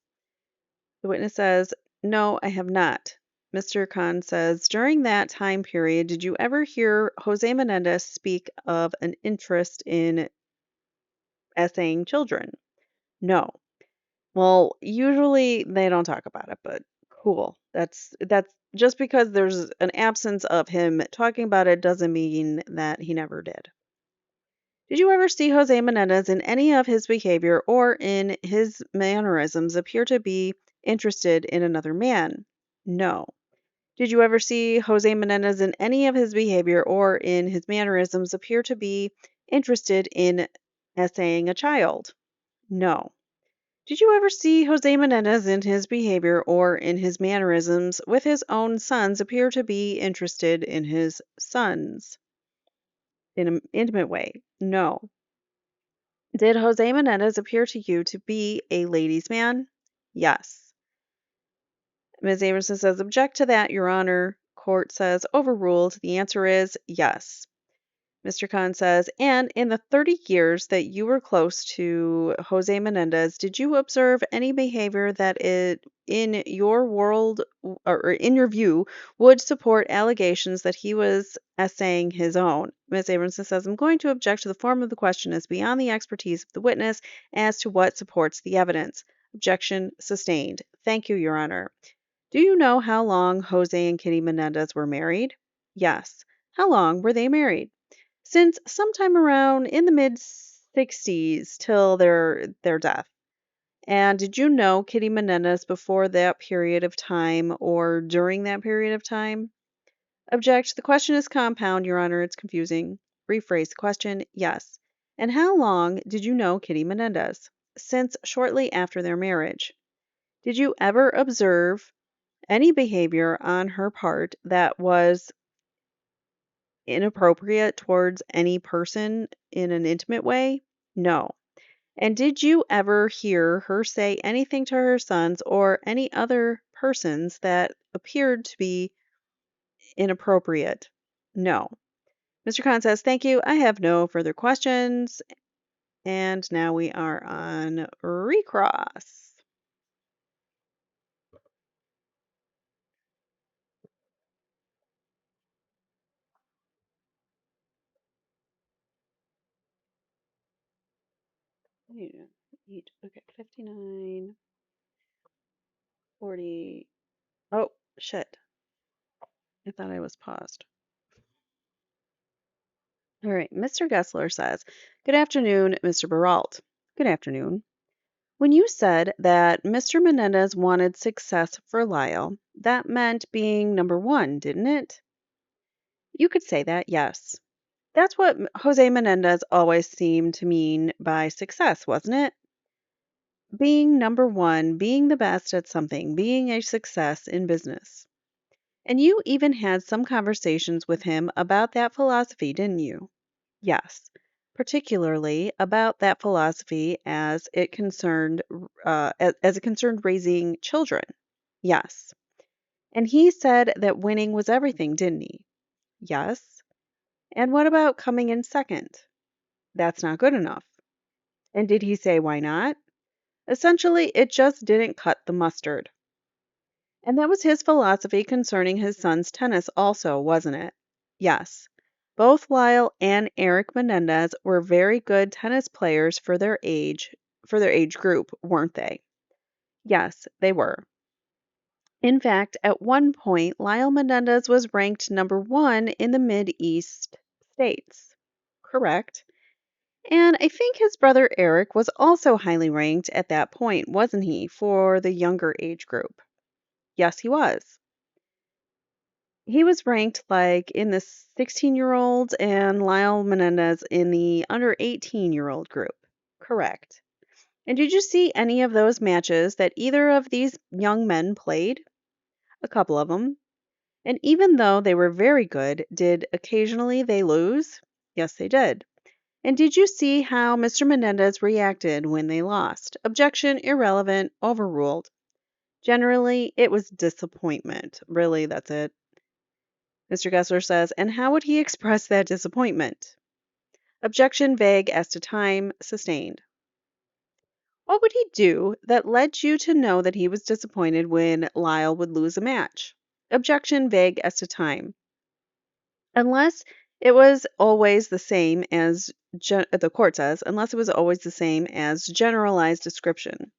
The witness says, no, I have not. Mr. Khan says, during that time period, did you ever hear Jose Menendez speak of an interest in essaying children? No. Well, usually they don't talk about it, but cool. That's just because there's an absence of him talking about it doesn't mean that he never did. Did you ever see Jose Menendez in any of his behavior or in his mannerisms appear to be interested in another man? No. Did you ever see Jose Menendez in any of his behavior or in his mannerisms appear to be interested in essaying a child? No. Did you ever see Jose Menendez in his behavior or in his mannerisms with his own sons appear to be interested in his sons in an intimate way? No. Did Jose Menendez appear to you to be a ladies' man? Yes. Ms. Averson says, object to that, Your Honor. Court says, overruled. The answer is yes. Mr. Khan says, and in the 30 years that you were close to Jose Menendez, did you observe any behavior that in your world or in your view would support allegations that he was essaying his own? Ms. Abramson says, I'm going to object to the form of the question as beyond the expertise of the witness as to what supports the evidence. Objection sustained. Thank you, Your Honor. Do you know how long Jose and Kitty Menendez were married? Yes. How long were they married? Since sometime around in the mid 60s till their death. And did you know Kitty Menendez before that period of time or during that period of time? Object. The question is compound, Your Honor. It's confusing. Rephrase the question. Yes. And how long did you know Kitty Menendez? Since shortly after their marriage. Did you ever observe any behavior on her part that was inappropriate towards any person in an intimate way? No. And did you ever hear her say anything to her sons or any other persons that appeared to be inappropriate? No. Mr. Khan says, thank you. I have no further questions. And now we are on recross. Okay, 59, 40. Oh, shit. I thought I was paused. All right, Mr. Gessler says, good afternoon, Mr. Baralt. Good afternoon. When you said that Mr. Menendez wanted success for Lyle, that meant being number one, didn't it? You could say that, yes. That's what Jose Menendez always seemed to mean by success, wasn't it? Being number one, being the best at something, being a success in business. And you even had some conversations with him about that philosophy, didn't you? Yes, particularly about that philosophy as it concerned as it concerned raising children. Yes. And he said that winning was everything, didn't he? Yes. And what about coming in second? That's not good enough. And did he say why not? Essentially, it just didn't cut the mustard. And that was his philosophy concerning his son's tennis also, wasn't it? Yes. Both Lyle and Erik Menendez were very good tennis players for their age group, weren't they? Yes, they were. In fact, at one point, Lyle Menendez was ranked number one in the Mid-East states. Correct. And I think his brother Erik was also highly ranked at that point, wasn't he, for the younger age group? Yes, he was. He was ranked like in the 16-year-olds and Lyle Menendez in the under 18-year-old group. Correct. And did you see any of those matches that either of these young men played? A couple of them. And even though they were very good, did occasionally they lose? Yes, they did. And did you see how Mr. Menendez reacted when they lost? Objection, irrelevant, overruled. Generally, it was disappointment. Really, that's it. Mr. Gessler says, and how would he express that disappointment? Objection vague as to time, sustained. What would he do that led you to know that he was disappointed when Lyle would lose a match? Objection vague as to time. Unless it was always the same as, the court says, unless it was always the same as generalized description.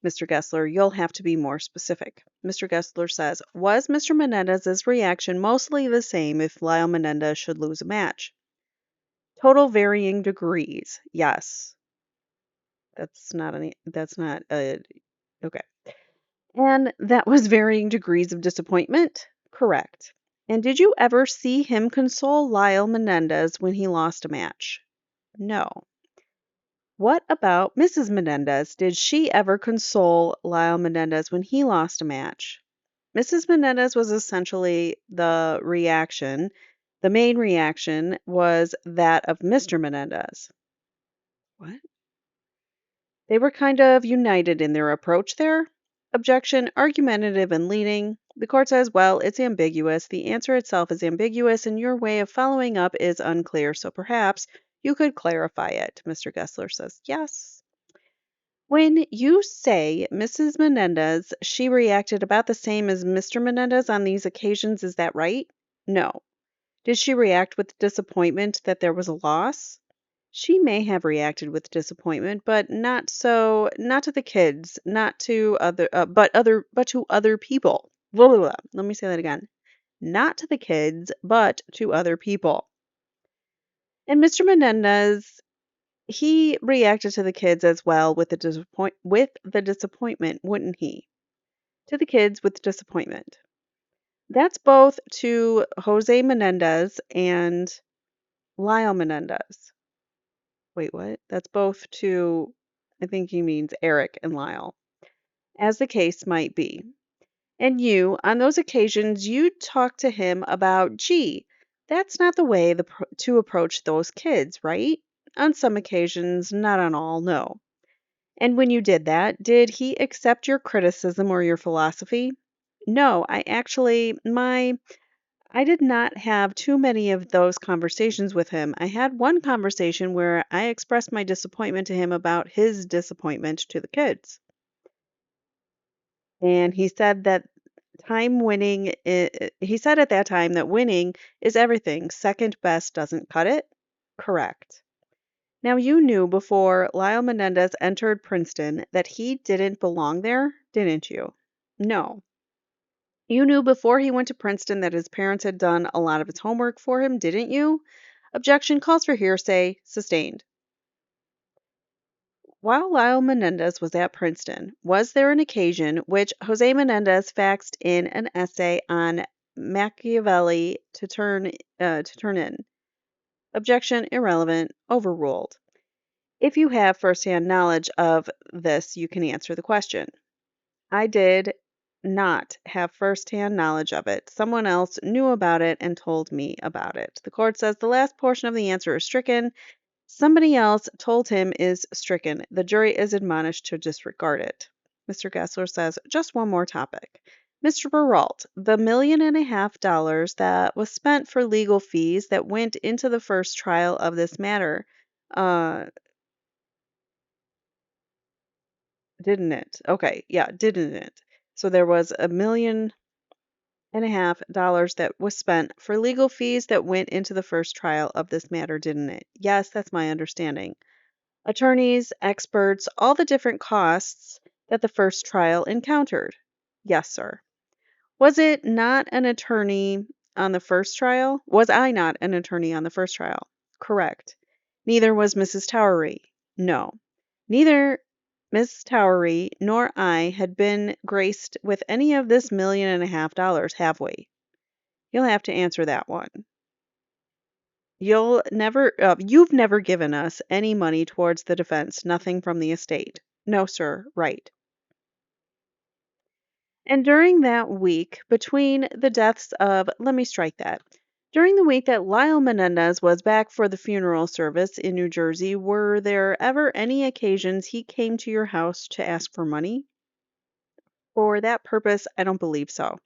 Mr. Gessler, you'll have to be more specific. Mr. Gessler says, was Mr. Menendez's reaction mostly the same if Lyle Menendez should lose a match? Total varying degrees. Yes. Okay. And that was varying degrees of disappointment? Correct. And did you ever see him console Lyle Menendez when he lost a match? No. What about Mrs. Menendez? Did she ever console Lyle Menendez when he lost a match? Mrs. Menendez was essentially the main reaction was that of Mr. Menendez. What? They were kind of united in their approach there. Objection, argumentative and leading. The court says, well, it's ambiguous. The answer itself is ambiguous, and your way of following up is unclear, so perhaps you could clarify it. Mr. Gessler says, yes. When you say Mrs. Menendez, she reacted about the same as Mr. Menendez on these occasions, is that right? No. Did she react with disappointment that there was a loss? She may have reacted with disappointment, but not to the kids, not to but to other people. Blah, blah, blah. Let me say that again. Not to the kids, but to other people. And Mr. Menendez, he reacted to the kids as well with the disappointment, wouldn't he? To the kids with disappointment. That's both to Jose Menendez and Lyle Menendez. Wait, what? That's both to, I think he means Erik and Lyle, as the case might be. And you, on those occasions, you talk to him about, gee, that's not the way to approach those kids, right? On some occasions, not on all, no. And when you did that, did he accept your criticism or your philosophy? No, I did not have too many of those conversations with him. I had one conversation where I expressed my disappointment to him about his disappointment to the kids. And he said that he said at that time that winning is everything. Second best doesn't cut it. Correct. Now, you knew before Lyle Menendez entered Princeton that he didn't belong there, didn't you? No. You knew before he went to Princeton that his parents had done a lot of his homework for him, didn't you? Objection calls for hearsay. Sustained. While Lyle Menendez was at Princeton, was there an occasion which Jose Menendez faxed in an essay on Machiavelli to turn in? Objection irrelevant. Overruled. If you have firsthand knowledge of this, you can answer the question. I did not have firsthand knowledge of it. Someone else knew about it and told me about it. The court says the last portion of the answer is stricken. Somebody else told him is stricken. The jury is admonished to disregard it. Mr. Gessler says, just one more topic. Mr. Baralt, the $1.5 million that was spent for legal fees that went into the first trial of this matter, didn't it? Okay, yeah, didn't it? So there was $1.5 million that was spent for legal fees that went into the first trial of this matter, didn't it? Yes, that's my understanding. Attorneys, experts, all the different costs that the first trial encountered. Yes, sir. Was it not an attorney on the first trial? Was I not an attorney on the first trial? Correct. Neither was Mrs. Towery. No. Neither Miss Towery nor I had been graced with any of this $1.5 million, have we? You'll have to answer that one. You've never given us any money towards the defense, nothing from the estate. No, sir, right. And during that week, between the deaths of, let me strike that. During the week that Lyle Menendez was back for the funeral service in New Jersey, were there ever any occasions he came to your house to ask for money? For that purpose, I don't believe so.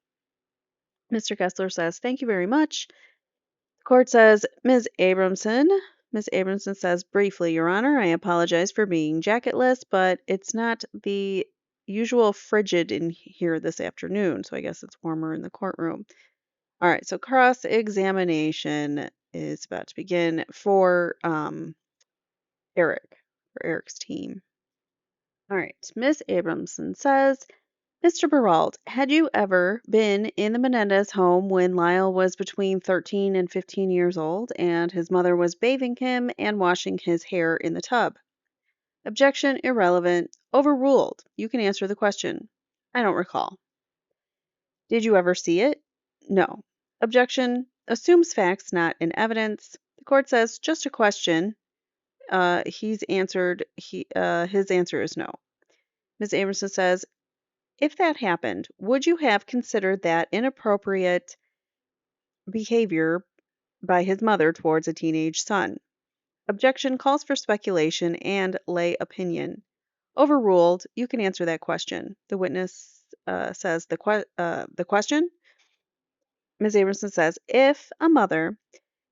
Mr. Kessler says, thank you very much. The court says, Ms. Abramson. Ms. Abramson says, briefly, Your Honor, I apologize for being jacketless, but it's not the usual frigid in here this afternoon, so I guess it's warmer in the courtroom. All right, so cross-examination is about to begin for Erik, for Erik's team. All right, Ms. Abramson says, Mr. Baralt, had you ever been in the Menendez home when Lyle was between 13 and 15 years old and his mother was bathing him and washing his hair in the tub? Objection irrelevant. Overruled. You can answer the question. I don't recall. Did you ever see it? No. Objection assumes facts not in evidence. The court says just a question. his answer is no. Ms. Amerson says, if that happened, would you have considered that inappropriate behavior by his mother towards a teenage son? Objection calls for speculation and lay opinion. Overruled. You can answer that question. The witness says the question. Ms. Abramson says, if a mother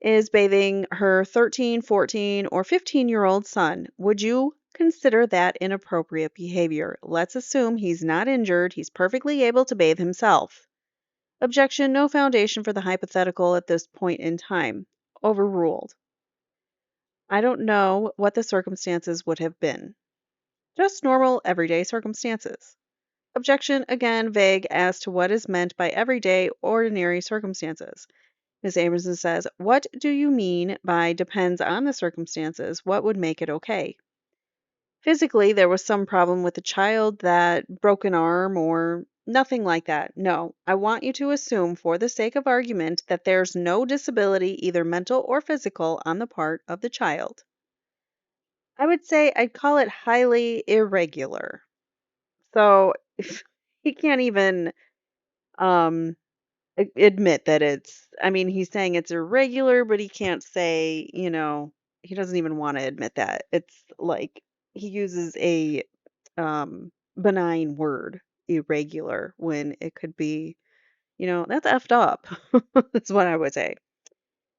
is bathing her 13, 14, or 15-year-old son, would you consider that inappropriate behavior? Let's assume he's not injured. He's perfectly able to bathe himself. Objection, no foundation for the hypothetical at this point in time. Overruled. I don't know what the circumstances would have been. Just normal, everyday circumstances. Objection, again, vague as to what is meant by everyday, ordinary circumstances. Ms. Amerson says, what do you mean by depends on the circumstances? What would make it okay? Physically, there was some problem with the child that broke an arm or nothing like that. No, I want you to assume, for the sake of argument, that there's no disability, either mental or physical, on the part of the child. I would say I'd call it highly irregular. So he can't even um, admit that I mean, he's saying it's irregular, but he can't say, he doesn't even want to admit that. It's like he uses a benign word, irregular, when it could be, that's effed up. That's what I would say.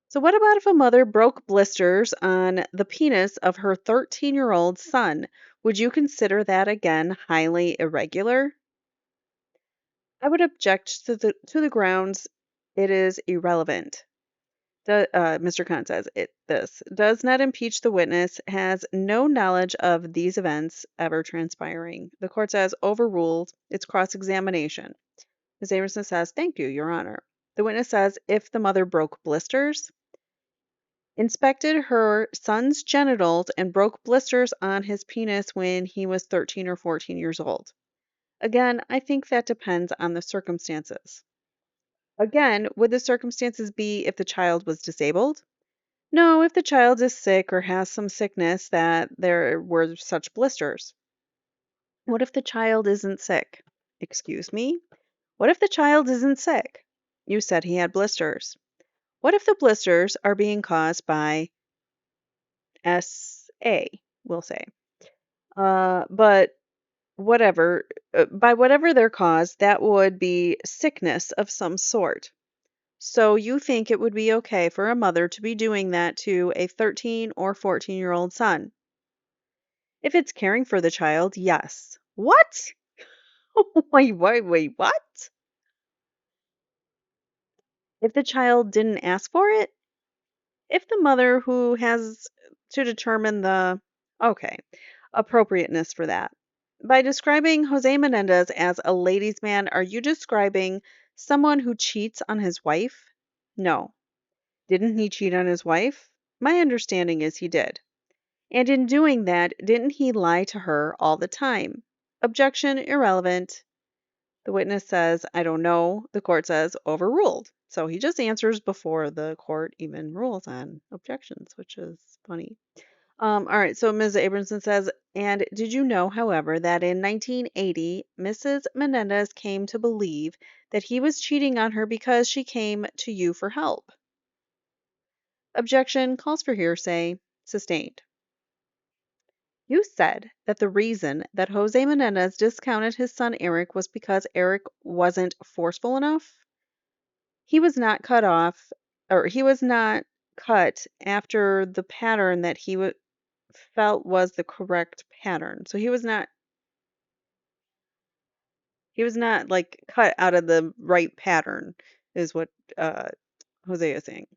So, what about if a mother broke blisters on the penis of her 13-year-old son? Would you consider that again highly irregular? I would object to the grounds it is irrelevant. Mr. Khan says this does not impeach the witness, has no knowledge of these events ever transpiring. The court says overruled. It's cross-examination. Ms. Amerson says, thank you, Your Honor. The witness says if the mother broke blisters, inspected her son's genitals, and broke blisters on his penis when he was 13 or 14 years old. Again, I think that depends on the circumstances. Again, would the circumstances be if the child was disabled? No, if the child is sick or has some sickness that there were such blisters. What if the child isn't sick? Excuse me? What if the child isn't sick? You said he had blisters. What if the blisters are being caused by SA, we'll say? But whatever, by whatever their cause, that would be sickness of some sort. So you think it would be okay for a mother to be doing that to a 13 or 14-year-old son? If it's caring for the child, yes. What? Wait, what? If the child didn't ask for it? If the mother who has to determine the, okay, appropriateness for that. By describing Jose Menendez as a ladies' man, are you describing someone who cheats on his wife? No. Didn't he cheat on his wife? My understanding is he did. And in doing that, didn't he lie to her all the time? Objection, irrelevant. The witness says, I don't know. The court says, overruled. So he just answers before the court even rules on objections, which is funny. All right, so Ms. Abramson says, and did you know, however, that in 1980, Mrs. Menendez came to believe that he was cheating on her because she came to you for help? Objection calls for hearsay. Sustained. You said that the reason that Jose Menendez discounted his son Eric was because Eric wasn't forceful enough. He was not cut off, or he was not cut after the pattern that he felt was the correct pattern. So he was not like cut out of the right pattern, is what Jose is saying.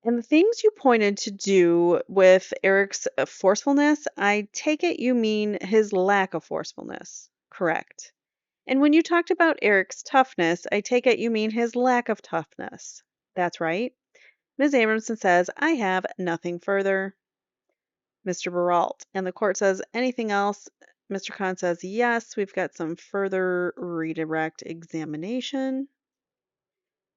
And the things you pointed to do with Eric's forcefulness, I take it you mean his lack of forcefulness. Correct. And when you talked about Eric's toughness, I take it you mean his lack of toughness. That's right. Ms. Abramson says, I have nothing further. Mr. Baralt. And the court says, anything else? Mr. Khan says, yes, we've got some further redirect examination.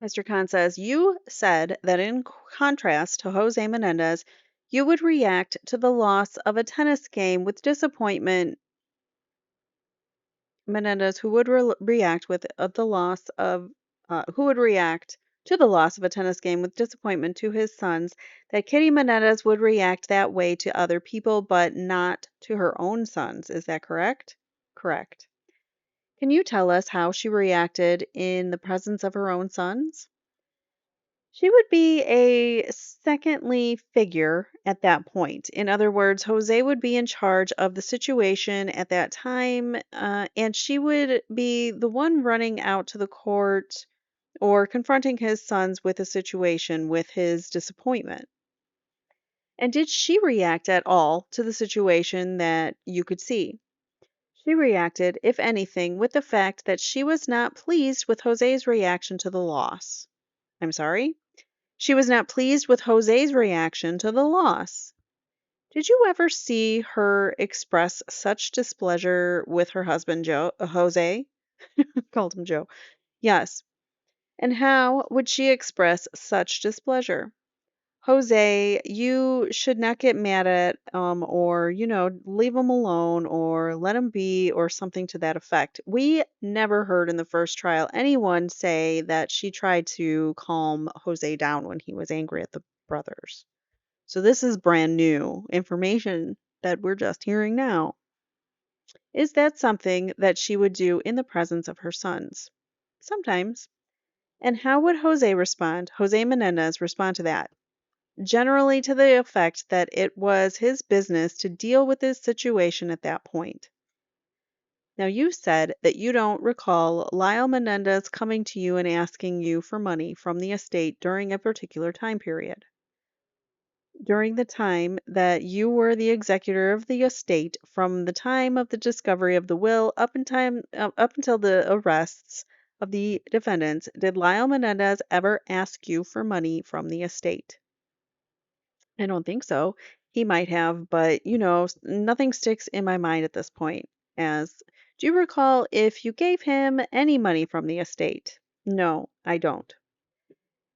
Mr. Khan says, you said that in contrast to Jose Menendez, you would react to the loss of a tennis game with disappointment. Menendez, who would react with the loss of, who would react to the loss of a tennis game with disappointment to his sons, that Kitty Menendez would react that way to other people, but not to her own sons. Is that correct? Correct. Can you tell us how she reacted in the presence of her own sons? She would be a secondly figure at that point. In other words, Jose would be in charge of the situation at that time, and she would be the one running out to the court or confronting his sons with a situation with his disappointment. And did she react at all to the situation that you could see? She reacted, if anything, with the fact that she was not pleased with Jose's reaction to the loss. I'm sorry? She was not pleased with Jose's reaction to the loss. Did you ever see her express such displeasure with her husband, Jose? Called him Joe. Yes. And how would she express such displeasure? Jose, you should not get mad at or leave him alone or let him be or something to that effect. We never heard in the first trial anyone say that she tried to calm Jose down when he was angry at the brothers. So this is brand new information that we're just hearing now. Is that something that she would do in the presence of her sons? Sometimes. And how would Jose respond? Jose Menendez respond to that? Generally to the effect that it was his business to deal with this situation at that point. Now, you said that you don't recall Lyle Menendez coming to you and asking you for money from the estate during a particular time period. During the time that you were the executor of the estate, from the time of the discovery of the will up until the arrests of the defendants, did Lyle Menendez ever ask you for money from the estate? I don't think so. He might have, but nothing sticks in my mind at this point. Do you recall if you gave him any money from the estate? No, I don't.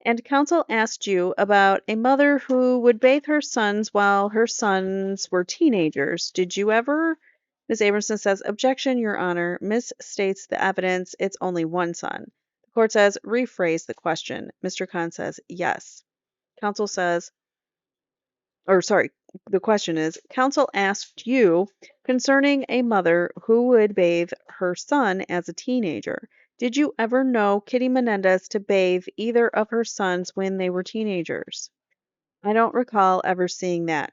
And counsel asked you about a mother who would bathe her sons while her sons were teenagers. Did you ever? Ms. Abramson says, objection, Your Honor, misstates the evidence. It's only one son. The court says, rephrase the question. Mr. Khan says, yes. Counsel says, the question is, counsel asked you concerning a mother who would bathe her son as a teenager. Did you ever know Kitty Menendez to bathe either of her sons when they were teenagers? I don't recall ever seeing that.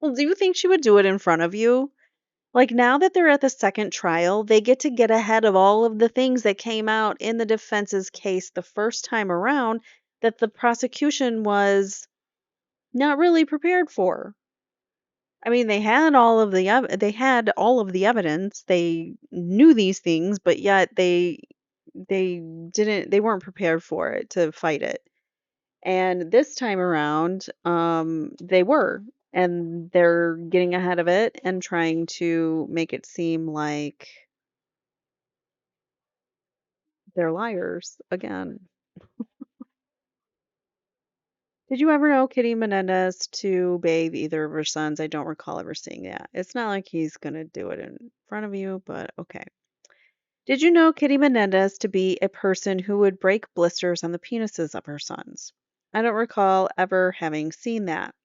Well, do you think she would do it in front of you? Like now that they're at the second trial, they get ahead of all of the things that came out in the defense's case the first time around that the prosecution was not really prepared for. I mean, they had all of the evidence. They knew these things, but yet they weren't prepared for it to fight it. And this time around, they were, and they're getting ahead of it and trying to make it seem like they're liars again. Did you ever know Kitty Menendez to bathe either of her sons? I don't recall ever seeing that. It's not like he's gonna do it in front of you, but okay. Did you know Kitty Menendez to be a person who would break blisters on the penises of her sons? I don't recall ever having seen that.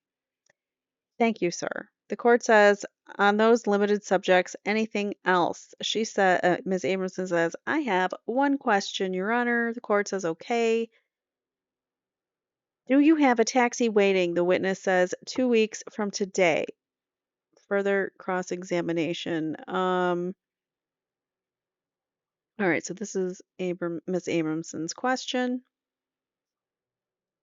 Thank you, sir. The court says, on those limited subjects, anything else? Ms. Abramson says, I have one question, Your Honor. The court says, okay. Do you have a taxi waiting? The witness says, 2 weeks from today. Further cross-examination. All right, so this is Ms. Abramson's question.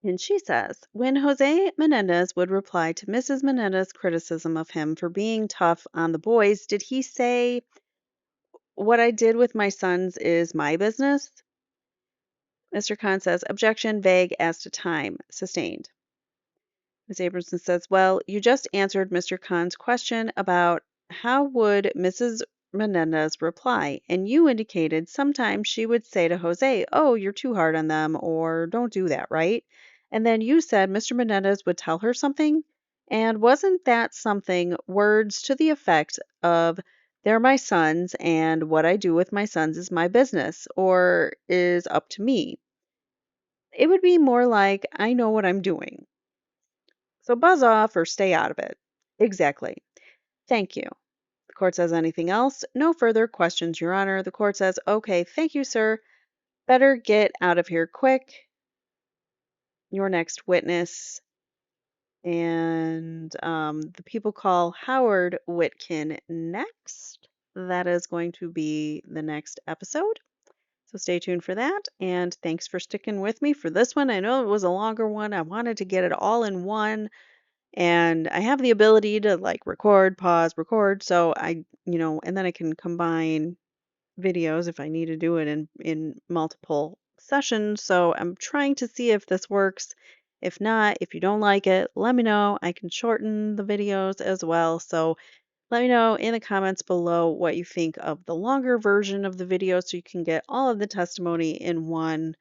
And she says, when Jose Menendez would reply to Mrs. Menendez's criticism of him for being tough on the boys, did he say, what I did with my sons is my business? Mr. Khan says, objection, vague as to time. Sustained. Ms. Abramson says, well, you just answered Mr. Khan's question about how would Mrs. Menendez reply, and you indicated sometimes she would say to Jose, oh, you're too hard on them, or don't do that, right? And then you said Mr. Menendez would tell her something? And wasn't that something, words to the effect of, they're my sons, and what I do with my sons is my business or is up to me? It would be more like, I know what I'm doing. So buzz off or stay out of it. Exactly. Thank you. The court says anything else? No further questions, Your Honor. The court says, okay, thank you, sir. Better get out of here quick. Your next witness. And the people call Howard Whitkin next. That is going to be the next episode. So stay tuned for that. And thanks for sticking with me for this one. I know it was a longer one. I wanted to get it all in one. And I have the ability to like record, pause, record. So and then I can combine videos if I need to do it in multiple sessions. So I'm trying to see if this works. If not, if you don't like it, let me know. I can shorten the videos as well. So let me know in the comments below what you think of the longer version of the video so you can get all of the testimony in one.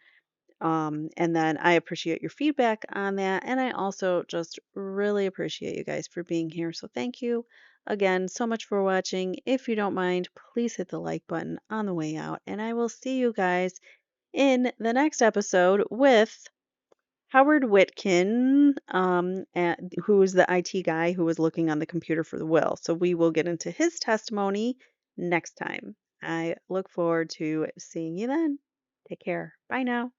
And then I appreciate your feedback on that. And I also just really appreciate you guys for being here. So thank you again so much for watching. If you don't mind, please hit the like button on the way out. And I will see you guys in the next episode with Howard Whitkin, who is the IT guy who was looking on the computer for the will. So we will get into his testimony next time. I look forward to seeing you then. Take care. Bye now.